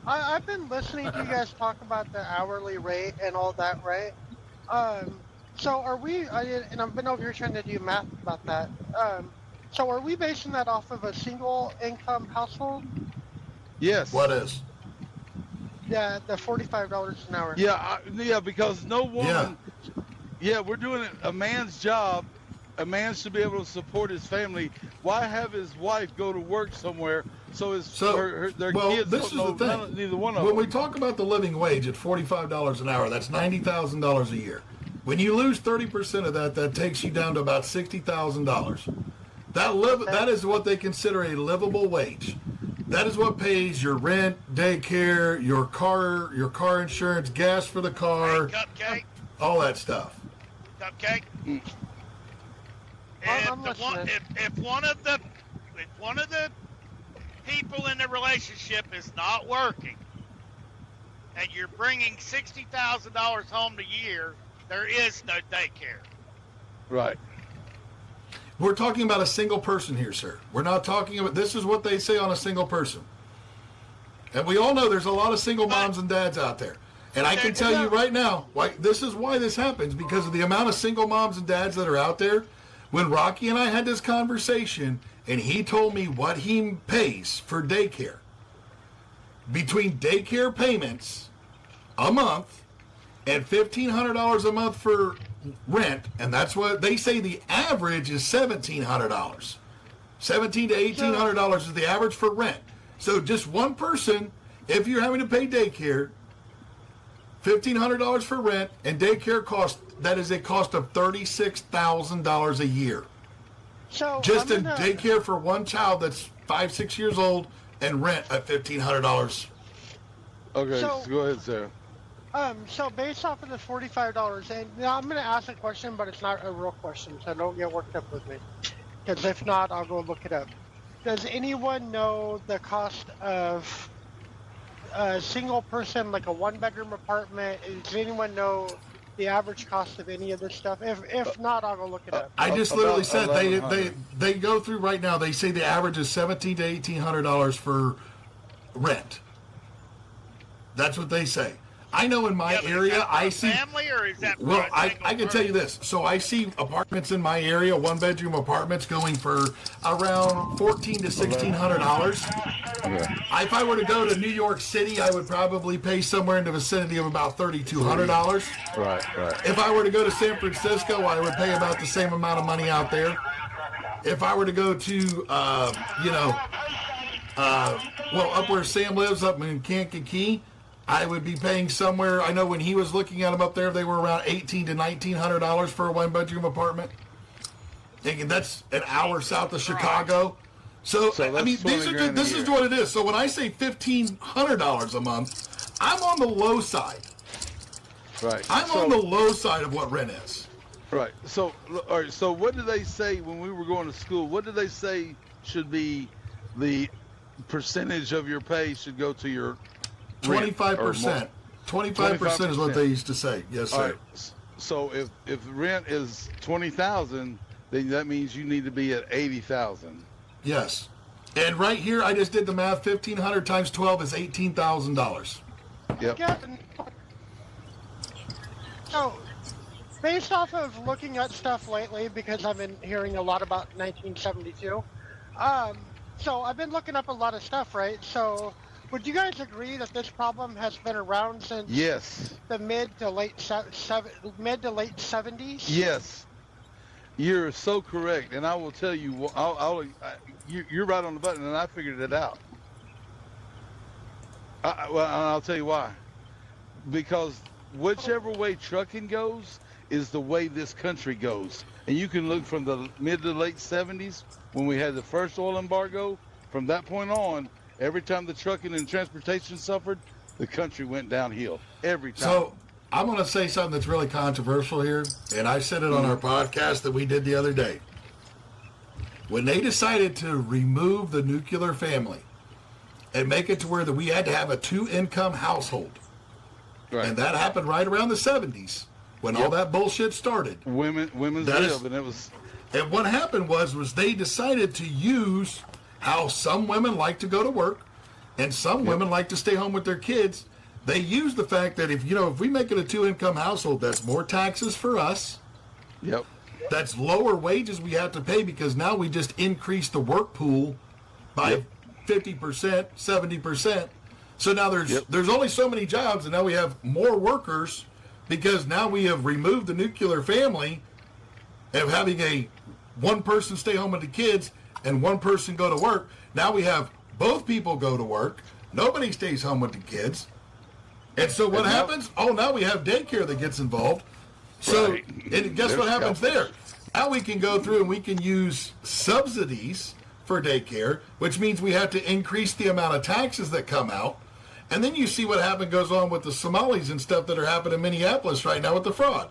I've been listening to you guys talk about the hourly rate and all that, right? So are we? And I've been over here trying to do math about that. So are we basing that off of a single income household? Yes. What is? Yeah, the $45 an hour. Yeah, because no woman. Yeah, we're doing it. A man's job. A man should be able to support his family. Why have his wife go to work somewhere so their kids this don't is the know thing. neither one of when them? we talk about the living wage at $45 an hour, that's $90,000 a year. When you lose 30% of that, that takes you down to about $60,000. That is what they consider a livable wage. That is what pays your rent, daycare, your car insurance, gas for the car, all that stuff. Cupcake. If one of the people in the relationship is not working, and you're bringing $60,000 home a year, there is no daycare. Right. We're talking about a single person here, sir. We're not talking about, this is what they say on a single person. And we all know there's a lot of single moms and dads out there. And I can tell you right now, this is why this happens, because of the amount of single moms and dads that are out there. When Rocky and I had this conversation, and he told me what he pays for daycare, between daycare payments a month and $1,500 a month for rent, and that's what they say the average is $1,700. $1,700 to $1,800 is the average for rent. So just one person if you're having to pay daycare, $1,500 for rent, and daycare cost, that is a cost of $36,000 a year. So just in daycare for one child that's 5-6 years old, and rent at $1,500. Okay, so go ahead, Sarah. So based off of the $45, and now I'm going to ask a question, but it's not a real question, so don't get worked up with me. Because if not, I'll go look it up. Does anyone know the cost of a single person, like a one-bedroom apartment? Does anyone know the average cost of any of this stuff? If not, I'll go look it up. I just literally said they go through right now. They say the average is $1,700 to $1,800 for rent. That's what they say. I know in my area, I see. Family, or is that? Well, I can tell you this. So I see apartments in my area, one-bedroom apartments, going for around $1,400 to $1,600. If I were to go to New York City, I would probably pay somewhere in the vicinity of about $3,200. Right. If I were to go to San Francisco, I would pay about the same amount of money out there. If I were to go to, up where Sam lives, up in Kankakee, I would be paying somewhere. I know when he was looking at them up there, they were around $1,800 to $1,900 for a one-bedroom apartment. And that's an hour south of Chicago. So I mean, this is what it is. So when I say $1,500 a month, I'm on the low side. Right. I'm on the low side of what rent is. Right. So, all right. So what did they say when we were going to school? What did they say should be the percentage of your pay should go to your 25%. 25% is what they used to say. Yes, sir. Right. So if rent is $20,000, then that means you need to be at $80,000. Yes. And right here, I just did the math. 1,500 times 12 is $18,000. Yep. So, based off of looking at stuff lately, because I've been hearing a lot about 1972, so I've been looking up a lot of stuff, right? So, would you guys agree that this problem has been around since the mid to late 70s? Yes, you're so correct, and I will tell you, you're right on the button, and I figured it out. I'll tell you why. Because whichever way trucking goes is the way this country goes, and you can look from the mid to late 70s when we had the first oil embargo. From that point on, every time the trucking and transportation suffered, the country went downhill. Every time. So I'm going to say something that's really controversial here, and I said it on our podcast that we did the other day. When they decided to remove the nuclear family and make it to where that we had to have a 2-income household, and that happened right around the 70s when all that bullshit started. Women's lib, and it was. And what happened was they decided to use how some women like to go to work and some women like to stay home with their kids. They use the fact that if we make it a 2-income household, that's more taxes for us. Yep. That's lower wages we have to pay because now we just increase the work pool by 50%, 70%. So now there's only so many jobs, and now we have more workers because now we have removed the nuclear family of having one person stay home with the kids and one person go to work. Now we have both people go to work. Nobody stays home with the kids. And so what happens? Now we have daycare that gets involved. So and guess what happens there? Now we can go through and we can use subsidies for daycare, which means we have to increase the amount of taxes that come out. And then you see what goes on with the Somalis and stuff that are happening in Minneapolis right now with the fraud.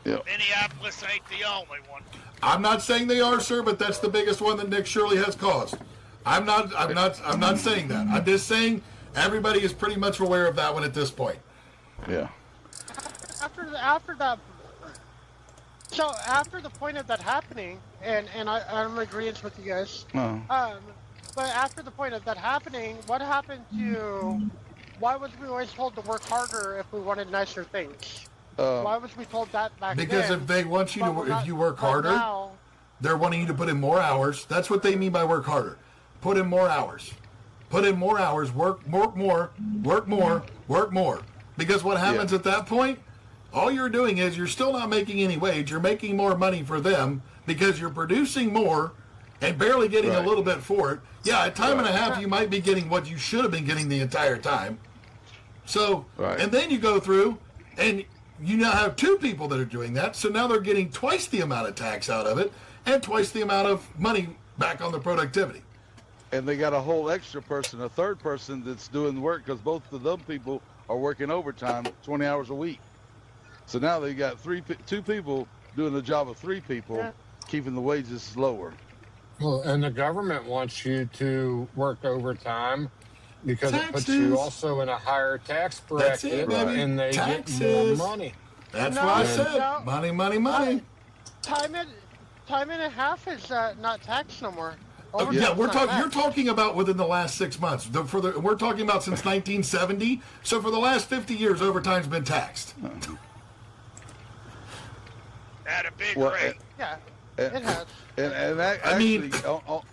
Minneapolis ain't the only one. I'm not saying they are, sir, but that's the biggest one that Nick Shirley has caused. I'm not saying that. I'm just saying everybody is pretty much aware of that one at this point. Yeah. After the point of that happening, and I'm in agreement with you guys. But after the point of that happening, what happened to? Why was we always told to work harder if we wanted nicer things? Why was we told that back then? Because if they want you to, if you work harder, they're wanting you to put in more hours. That's what they mean by work harder. Put in more hours. Put in more hours. Work more. Because what happens at that point? All you're doing is you're still not making any wage. You're making more money for them because you're producing more, and barely getting a Right. little bit for it. Yeah, at time and a half, you might be getting what you should have been getting the entire time. So, and then you go through, and you now have 2 people that are doing that. So now they're getting twice the amount of tax out of it, and twice the amount of money back on the productivity. And they got a whole extra person, a third person that's doing the work, because both of them people are working overtime 20 hours a week. So now they got 2 people doing the job of 3 people, keeping the wages lower. Well, and the government wants you to work overtime because it puts you also in a higher tax bracket, and they get more money. That's why I said money, money, money. Time and a half is not taxed no more. Yeah, we're talking. You're talking about within the last 6 months. We're talking about since 1970. So for the last 50 years, overtime's been taxed. At a big rate. Yeah, it has. And that, actually,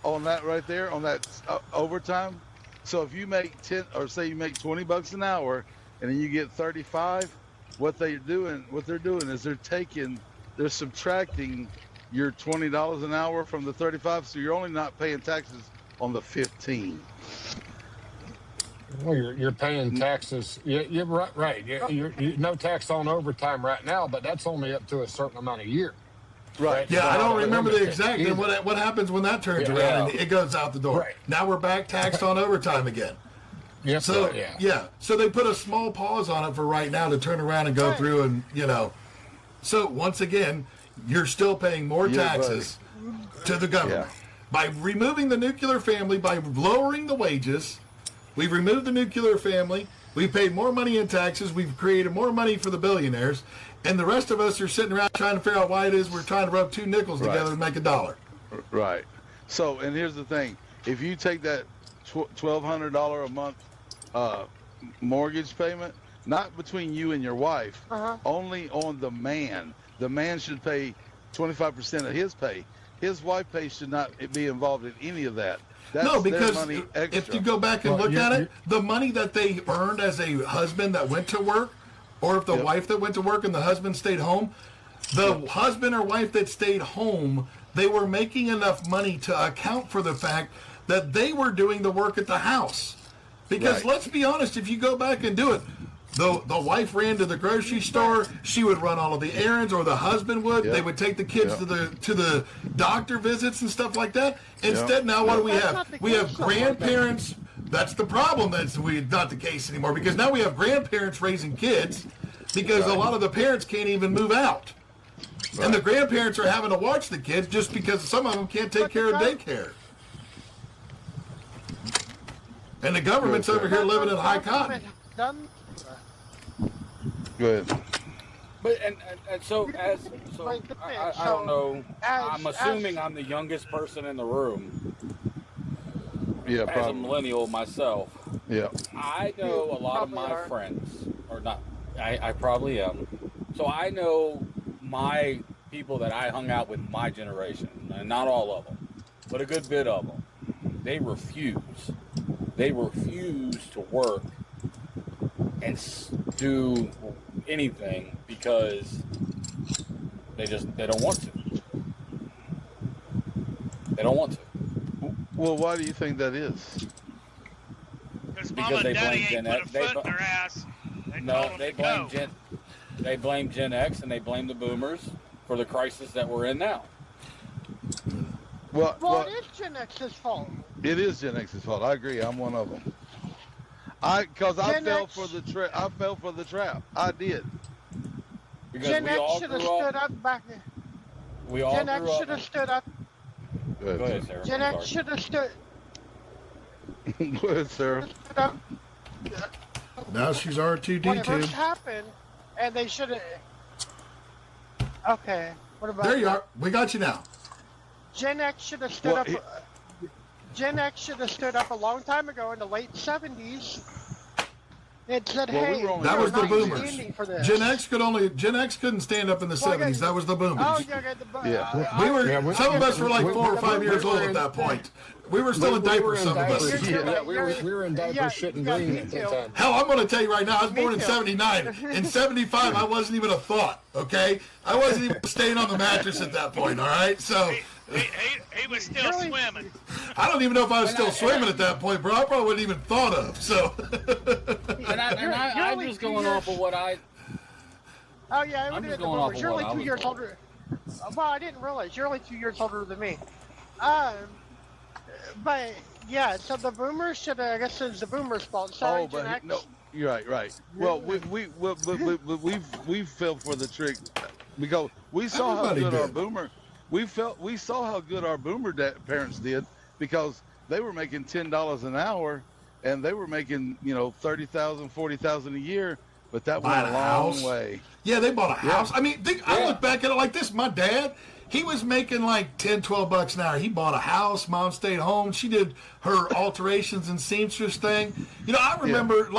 on that right there, on that overtime. So if you make 10, or say you make $20 an hour, and then you get 35, what they're doing is they're subtracting your $20 an hour from the 35, so you're only not paying taxes on the 15. Well, you're paying taxes. You're right. You're no tax on overtime right now, but that's only up to a certain amount a year. Right. Yeah, I don't remember the exact. And what happens when that turns around and it goes out the door? Right. Now we're back taxed on overtime again. Yep. So so they put a small pause on it for right now to turn around and go through and So once again, you're still paying more taxes to the government by removing the nuclear family, by lowering the wages. We've removed the nuclear family. We've paid more money in taxes. We've created more money for the billionaires. And the rest of us are sitting around trying to figure out why it is we're trying to rub 2 nickels together to make $1. Right. So, and here's the thing. If you take that $1,200 a month mortgage payment, not between you and your wife, only on the man. The man should pay 25% of his pay. His wife pay should not be involved in any of that. That's no, because their money extra. If you go back and look at it, the money that they earned as a husband that went to work, or if the wife that went to work and the husband stayed home, the husband or wife that stayed home, they were making enough money to account for the fact that they were doing the work at the house. Because let's be honest, if you go back and do it, the wife ran to the grocery store. She would run all of the errands, or the husband would. They would take the kids to the doctor visits and stuff like that. Instead, now what do we have? We have grandparents. That's the problem. That's not the case anymore, because now we have grandparents raising kids because a lot of the parents can't even move out. And the grandparents are having to watch the kids just because some of them can't take care of daycare. And the government's over here living in high cotton. Good. But and so I don't know. I'm assuming I'm the youngest person in the room. Yeah, as probably. a millennial myself. Yeah. I know a lot of my friends, or not. I probably am. So I know my people that I hung out with my generation, and not all of them, but a good bit of them. They refuse. They refuse to work and do anything because they don't want to. They don't want to. Well, why do you think that is? Because they blame Gen X. They blame Gen X and they blame the Boomers for the crisis that we're in now. Well, it is Gen X's fault. It is Gen X's fault. I agree. I'm one of them. I fell for the trap. I fell for the trap. I did. Because Gen X should have stood up back. Gen X should have stood up. Go ahead, Sarah. Gen X should have stood. Go ahead, Sarah. Now she's R2D2. When it first happened, and they should have. Okay. What about? There you are. We got you now. Gen X should have stood up. Gen X should have stood up a long time ago in the late 70s. It said, "Hey, that was the Boomers." For this. Gen X couldn't stand up in the 70s. That was the Boomers. Oh, Some of us were like 4 or 5 years old at that point. We were still in diapers, some of us. We were in diapers, shit and green at that time. Hell, I'm going to tell you right now, I was born in 79. In 75, I wasn't even a thought, okay? I wasn't even staying on the mattress at that point, all right? So He was still swimming. I don't even know if I was still swimming at that point, bro. I probably wouldn't even thought of. So. I'm just going off of what I. Oh yeah, I'm just going off of you're what only I 2 was years told. older. Well, I didn't realize you're only 2 years older than me. But yeah, so the boomers should. I guess it's the boomers' fault. Sorry, Gen X. no, you're right. Well, we fell for the trick because we saw how Everybody good our did. boomer. We saw how good our boomer parents did because they were making $10 an hour, and they were making $30,000, $40,000 a year. But that went Buying a a long house. way. Yeah, they bought a Yeah. house. I mean, I look back at it like this. My dad, he was making like $10-12 an hour. He bought a house. Mom stayed home. She did her alterations and seamstress thing. I remember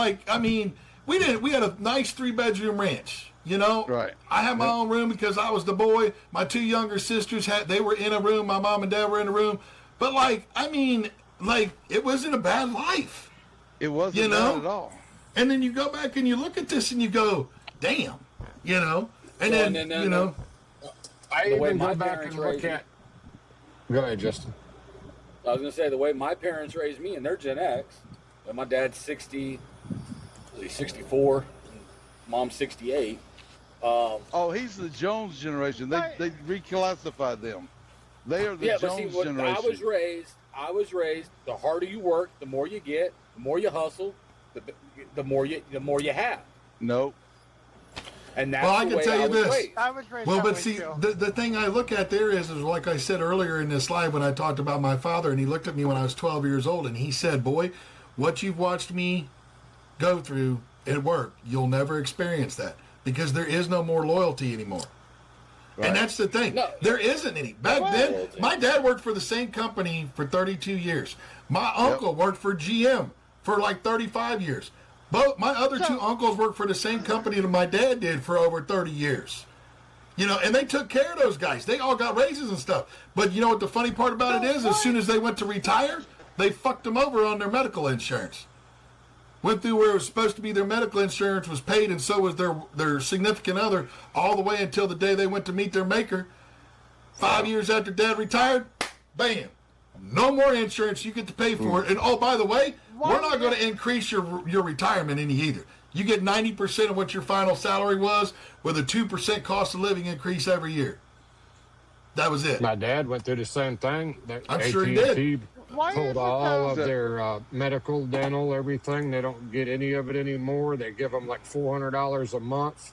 we had a nice 3-bedroom ranch. Right. I had my own room because I was the boy. My 2 younger sisters they were in a room. My mom and dad were in a room. But it wasn't a bad life. It wasn't bad at all. And then you go back and you look at this and you go, damn, and then. I The way even my go back parents and look raised me. at. Go ahead, Justin. I was gonna say the way my parents raised me, and they're Gen X. And my dad's 64, mom's 68. He's the Jones generation. They reclassified them. They are the Yeah, Jones but see, when generation. I was raised. The harder you work, the more you get. The more you hustle, the more you have. Nope. And that's Well, I the can way tell you I was this. raised. I was raised Well, that but way see, too. the thing I look at there is like I said earlier in this slide when I talked about my father, and he looked at me when I was 12 years old, and he said, boy, what you've watched me go through at work, you'll never experience that because there is no more loyalty anymore. Right. And that's the thing. There isn't any. Back then, my dad worked for the same company for 32 years. My uncle worked for GM for like 35 years. Both my other 2 uncles worked for the same company that my dad did for over 30 years. And they took care of those guys. They all got raises and stuff. But you know what the funny part about it is? As soon as they went to retire, they fucked them over on their medical insurance. Went through where it was supposed to be their medical insurance was paid, and so was their significant other, all the way until the day they went to meet their maker. 5 years after Dad retired, bam, no more insurance. You get to pay for it. And oh, by the way, we're not going to increase your retirement any either. You get 90% of what your final salary was with a 2% cost of living increase every year. That was it. My dad went through the same thing. I'm sure he did. AT&T Why is pulled it all of though? their medical, dental, everything. They don't get any of it anymore. They give him like $400 a month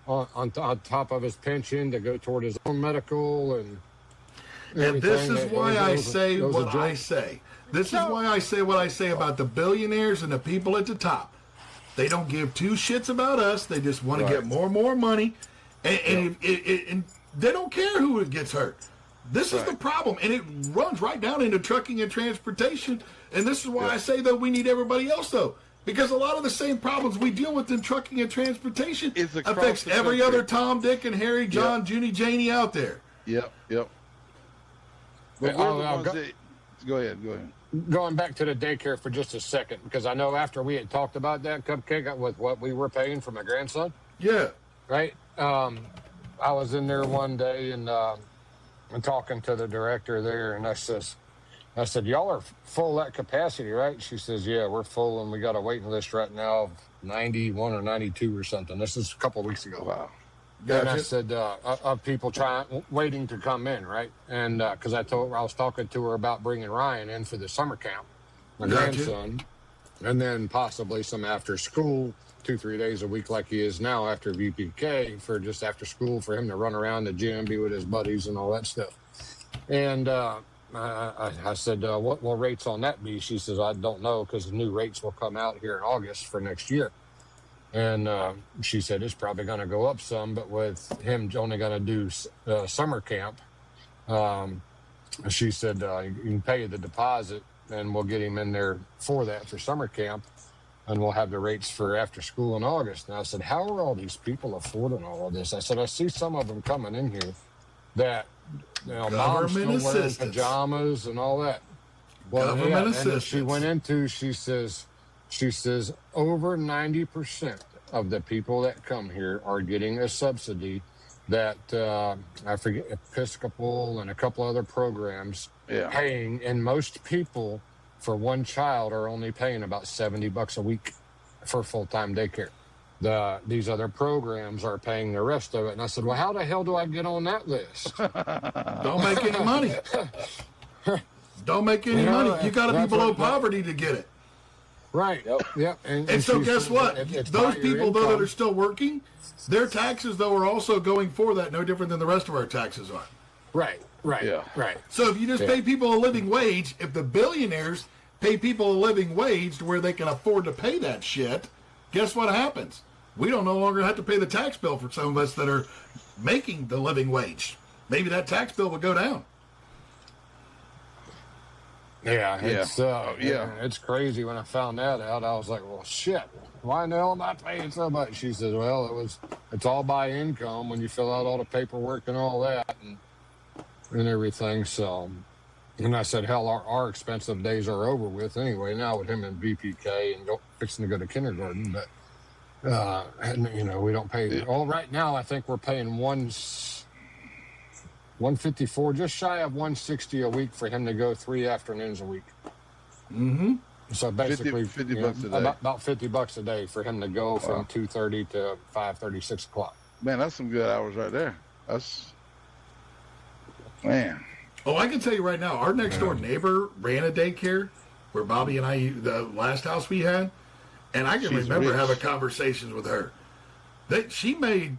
on top of his pension to go toward his own medical and this is why I say those what are I jokes. say. This is why I say what I say about the billionaires and the people at the top. They don't give 2 shits about us. They just want to get more and more money. And they don't care who gets hurt. This is the problem. And it runs right down into trucking and transportation. And this is why I say, though, we need everybody else, though. Because a lot of the same problems we deal with in trucking and transportation affects the every country. other Tom, Dick, and Harry, John, Junie, Janie out there. Yep. But we're the ones that... Go ahead. Going back to the daycare for just a second, because I know after we had talked about that, Cupcake, with what we were paying for my grandson. Yeah. Right? I was in there one day and talking to the director there, and I said, y'all are full at capacity, right? She says, yeah, we're full, and we got a waiting list right now of 91 or 92 or something. This is a couple of weeks ago. Wow. And I said, of people waiting to come in, right? And because I was talking to her about bringing Ryan in for the summer camp, my grandson, and then possibly some after school, 2-3 days a week like he is now after VPK for just after school for him to run around the gym, be with his buddies and all that stuff. And I said, what will rates on that be? She says, I don't know because the new rates will come out here in August for next year. And she said it's probably going to go up some, but with him only going to do summer camp, she said you can pay the deposit and we'll get him in there for summer camp, and we'll have the rates for after school in August. And I said, how are all these people affording all of this? I said, I see some of them coming in here that mom's still wearing pajamas and all that. Well, Government and assistance. she went into, she says over 90% of the people that come here are getting a subsidy that I forget, Episcopal and a couple other programs paying, and most people for one child are only paying about $70 a week for full-time daycare. These other programs are paying the rest of it. And I said, well, how the hell do I get on that list? Don't make any money. Don't make any money. You got to be below poverty to get it. Right. Yep. And so guess what? Those people, though, that are still working, their taxes, though, are also going for that, no different than the rest of our taxes are. Right. So if you just pay people a living wage, if the billionaires pay people a living wage to where they can afford to pay that shit, guess what happens? We don't no longer have to pay the tax bill for some of us that are making the living wage. Maybe that tax bill will go down. Yeah, it's crazy. When I found that out, I was like, well, shit, why in the hell am I paying so much? She says, well, it's all by income when you fill out all the paperwork and all that and everything. So, and I said, hell, our expensive days are over with anyway now with him in VPK and fixing to go to kindergarten. But, and, we don't pay. Well, right now, I think we're paying 154, just shy of 160 a week for him to go 3 afternoons a week. Mm-hmm. So basically, $50 a day. About $50 a day for him to go from 2:30 to 5:30, 6 o'clock. Man, that's some good hours right there. Man. Oh, I can tell you right now, our next door neighbor ran a daycare where Bobby and I, the last house we had, and I can remember having conversations with her. She made,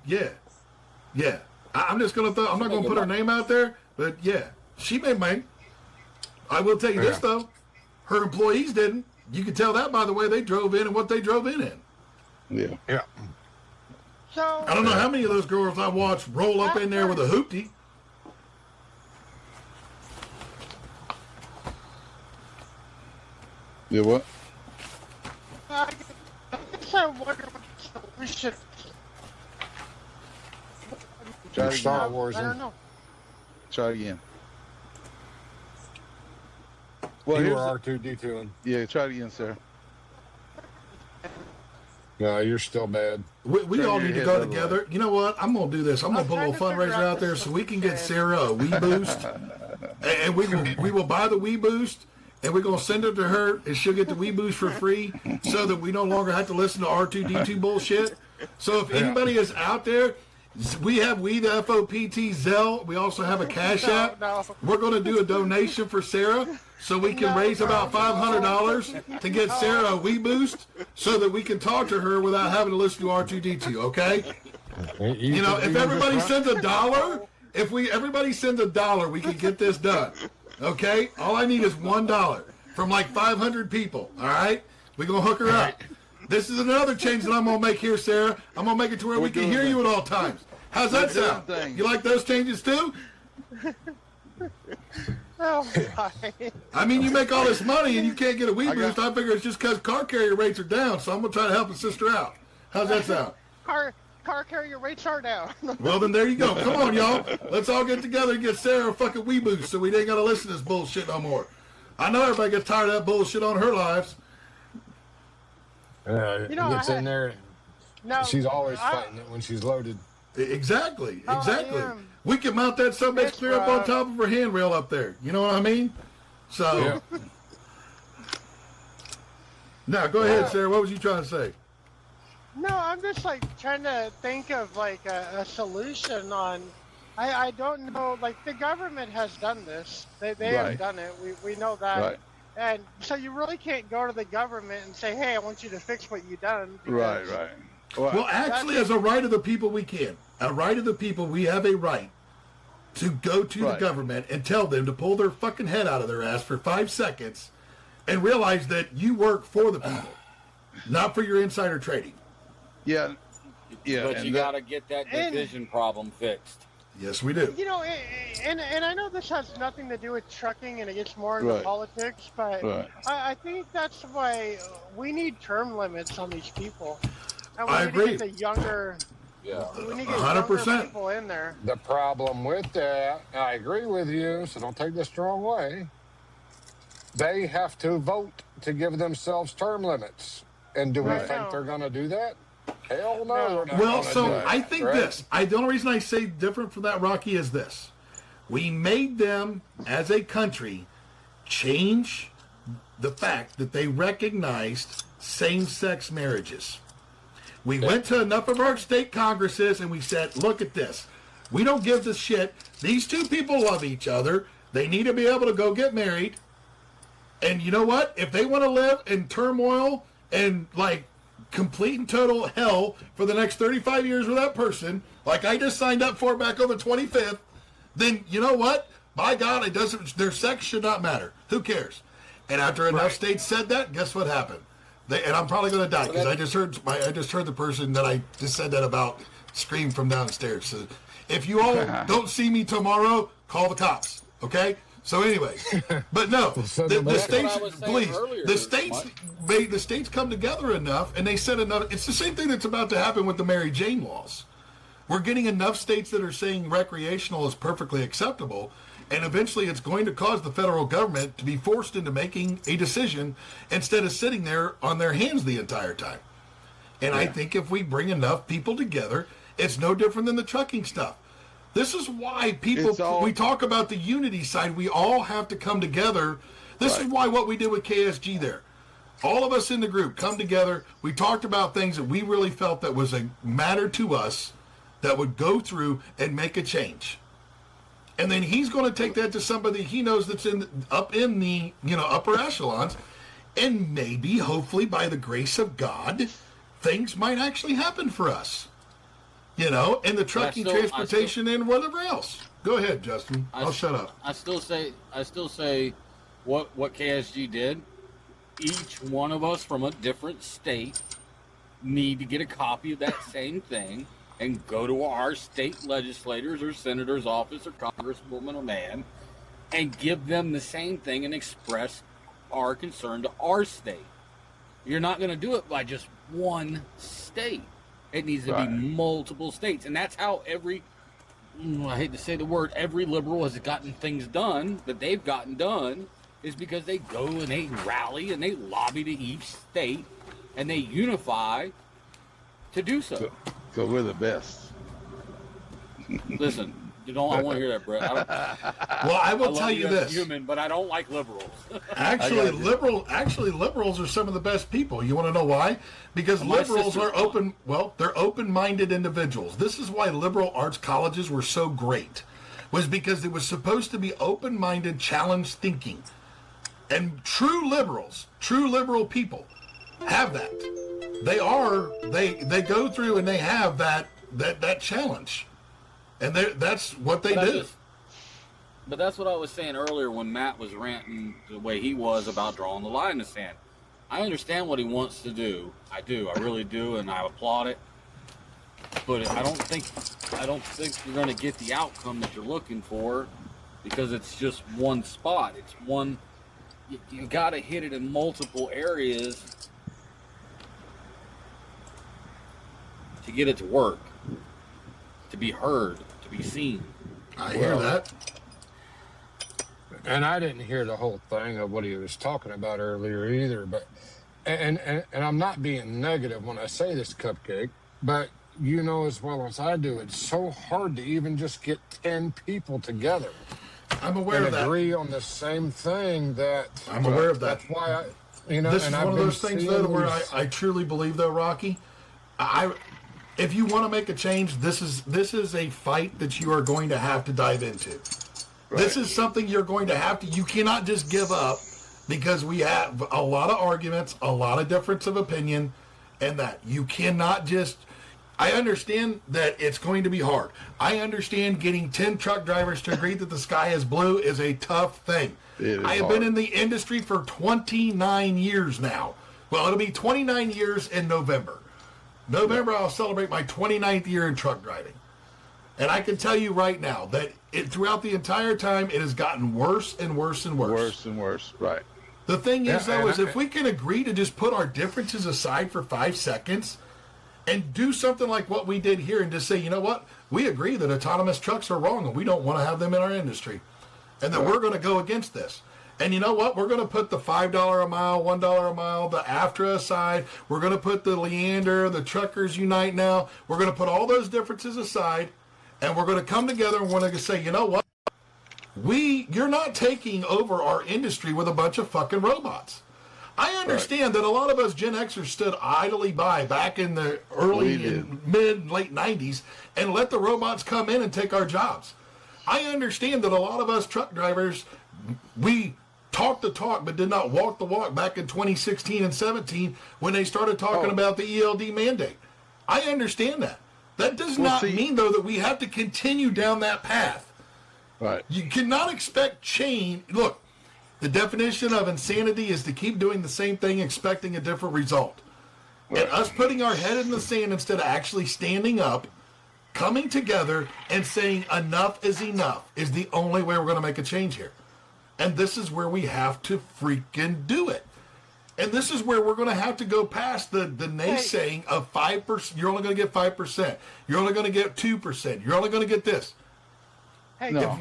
I'm just going to I'm not going to put her name out there, but she made money. I will tell you this, though. Her employees didn't. You can tell that by the way they drove in and what they drove in. Yeah. So I don't know how many of those girls I watched roll up in there with a hoopty. Yeah, what? I guess I wonder what we should. Try Star Wars. I don't know. Try again. Well, you were R2D2. Yeah, try it again, sir. No, you're still bad. We all need to go together. You know what? I'm going to do this. I'm going to put a little fundraiser out there so we can get Sarah a Wii Boost. And we will buy the Wii Boost, and we're going to send it to her, and she'll get the Wii Boost for free so that we no longer have to listen to R2D2 bullshit. So if anybody is out there, we have We the FOPT Zelle. We also have a Cash App. We're going to do a donation for Sarah so we can raise about $500 to get Sarah a Wii Boost so that we can talk to her without having to listen to R2D2, okay? If everybody sends $1, everybody sends $1, we can get this done, okay? All I need is $1 from like 500 people, all right? We're going to hook her up. This is another change that I'm going to make here, Sarah. I'm going to make it to where we can hear you at all times. How's that sound? You like those changes too? Oh my! I mean, you make all this money and you can't get a Wii Boost. I figure it's just because car carrier rates are down, so I'm going to try to help a sister out. How's that sound? Car carrier rates are down. Well, then there you go. Come on, y'all. Let's all get together and get Sarah a fucking Wii Boost so we ain't got to listen to this bullshit no more. I know everybody gets tired of that bullshit on her lives. Gets in there. No, she's always fighting it when she's loaded. Exactly. We can mount that subbase clear up on top of her handrail up there. You know what I mean? So. Yeah. Now, go ahead, Sarah. What was you trying to say? No, I'm just trying to think of a solution on. I don't know. The government has done this. They have done it. We know that. Right. And so you really can't go to the government and say, "Hey, I want you to fix what you've done." Right. Well, actually, as a right of the people, we can. A right of the people, we have a right to go to the government and tell them to pull their fucking head out of their ass for 5 seconds and realize that you work for the people, not for your insider trading. Yeah. But you got to get that division problem fixed. Yes, we do. And I know this has nothing to do with trucking and it gets more into politics, but I think that's why we need term limits on these people. And I agree. We need to get younger 100% people in there. The problem with that, I agree with you, so don't take this the wrong way. They have to vote to give themselves term limits. And do we think they're going to do that? Hell no. Well, so I think this. The only reason I say different from that, Rocky, is this. We made them, as a country, change the fact that they recognized same-sex marriages. We went to enough of our state congresses and we said, look at this. We don't give this shit. These two people love each other. They need to be able to go get married. And you know what? If they want to live in turmoil and, like, complete and total hell for the next 35 years with that person, like I just signed up for back on the 25th, then you know what? By God, it doesn't. Their sex should not matter. Who cares? And after enough states said that, guess what happened? And I'm probably going to die because I just heard the person that I just said that about scream from downstairs. So if you all don't see me tomorrow, call the cops. Okay. So anyway, but no, the states, please, the states come together enough, and they said enough. It's the same thing that's about to happen with the Mary Jane laws. We're getting enough states that are saying recreational is perfectly acceptable, and eventually it's going to cause the federal government to be forced into making a decision instead of sitting there on their hands the entire time. And I think if we bring enough people together, it's no different than the trucking stuff. This is why we talk about the unity side. We all have to come together. This is why what we did with KSG there. All of us in the group come together. We talked about things that we really felt that was a matter to us that would go through and make a change. And then he's going to take that to somebody he knows that's up in the upper echelons, and maybe, hopefully, by the grace of God, things might actually happen for us. In the trucking, transportation, and whatever else. Go ahead, Justin. I'll shut up. I still say what KSG did. Each one of us from a different state need to get a copy of that same thing and go to our state legislators or senator's office or congresswoman or man and give them the same thing and express our concern to our state. You're not going to do it by just one state. It needs to be multiple states. And that's how I hate to say the word, every liberal has gotten things done that they've gotten done is because they go and they rally and they lobby to each state and they unify to do so. So we're the best. Listen, I want to hear that, Brett. Well, I will tell you this. Human, but I don't like liberals. Actually, liberals are some of the best people. You want to know why? Because liberals are open. Well, they're open-minded individuals. This is why liberal arts colleges were so great, was because it was supposed to be open-minded, challenge thinking, and true liberal people have that. They go through and they have that challenge. And that's what they do. But that's what I was saying earlier when Matt was ranting the way he was about drawing the line in the sand. I understand what he wants to do. I do. I really do, and I applaud it. But I don't think you're going to get the outcome that you're looking for because it's just one spot. It's one. You got to hit it in multiple areas to get it to work, to be heard, to be seen. I hear that. And I didn't hear the whole thing of what he was talking about earlier either. But and I'm not being negative when I say this, Cupcake, but you know as well as I do, it's so hard to even just get 10 people together. I'm aware of that. Agree on the same thing. I'm aware of that. That's why this is one of those things though where I truly believe though, Rocky. If you want to make a change, this is a fight that you are going to have to dive into. Right. This is something you're going to have to. You cannot just give up because we have a lot of arguments, a lot of difference of opinion, and that you cannot just. I understand that it's going to be hard. I understand getting 10 truck drivers to agree that the sky is blue is a tough thing. I have been in the industry for 29 years now. Well, it'll be 29 years in November. I'll celebrate my 29th year in truck driving. And I can tell you right now that throughout the entire time, it has gotten worse and worse and worse. Worse and worse, right. The thing is, though, is if we can agree to just put our differences aside for 5 seconds and do something like what we did here and just say, you know what, we agree that autonomous trucks are wrong and we don't want to have them in our industry and that we're going to go against this. And you know what? We're going to put the $5 a mile, $1 a mile, the AFTRA aside. We're going to put the Leander, the Truckers Unite now. We're going to put all those differences aside, and we're going to come together and we're going to say, you know what? You're not taking over our industry with a bunch of fucking robots. I understand that a lot of us Gen Xers stood idly by back in the early and late 90s and let the robots come in and take our jobs. I understand that a lot of us truck drivers, we talked the talk but did not walk the walk back in 2016 and 17 when they started talking about the ELD mandate. I understand that. That does not mean, though, that we have to continue down that path. Right. You cannot expect change. Look, the definition of insanity is to keep doing the same thing expecting a different result. Right. And us putting our head in the sand instead of actually standing up, coming together, and saying enough is enough is the only way we're going to make a change here. And this is where we have to freaking do it. And this is where we're going to have to go past the naysaying of 5%. You're only going to get 5%. You're only going to get 2%. You're only going to get this. Hey, no.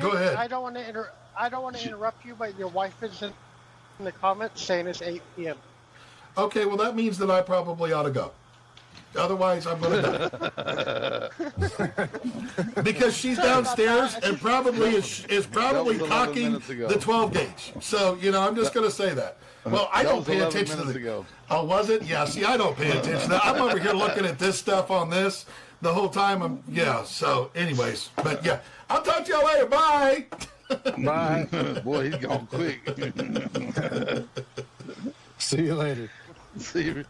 Go ahead. I don't want to interrupt you, but your wife is in the comments saying it's 8 p.m. Okay, well that means that I probably ought to go. Otherwise, I'm going to die. Because she's downstairs and probably is probably cocking the 12 gauge. So, I'm just going to say that. Well, I don't pay attention to the... Oh, was it? Yeah, see, I don't pay attention to that. I'm over here looking at this stuff on this the whole time. So anyways. But, yeah. I'll talk to y'all later. Bye. Bye. Boy, he's gone quick. See you later. See you.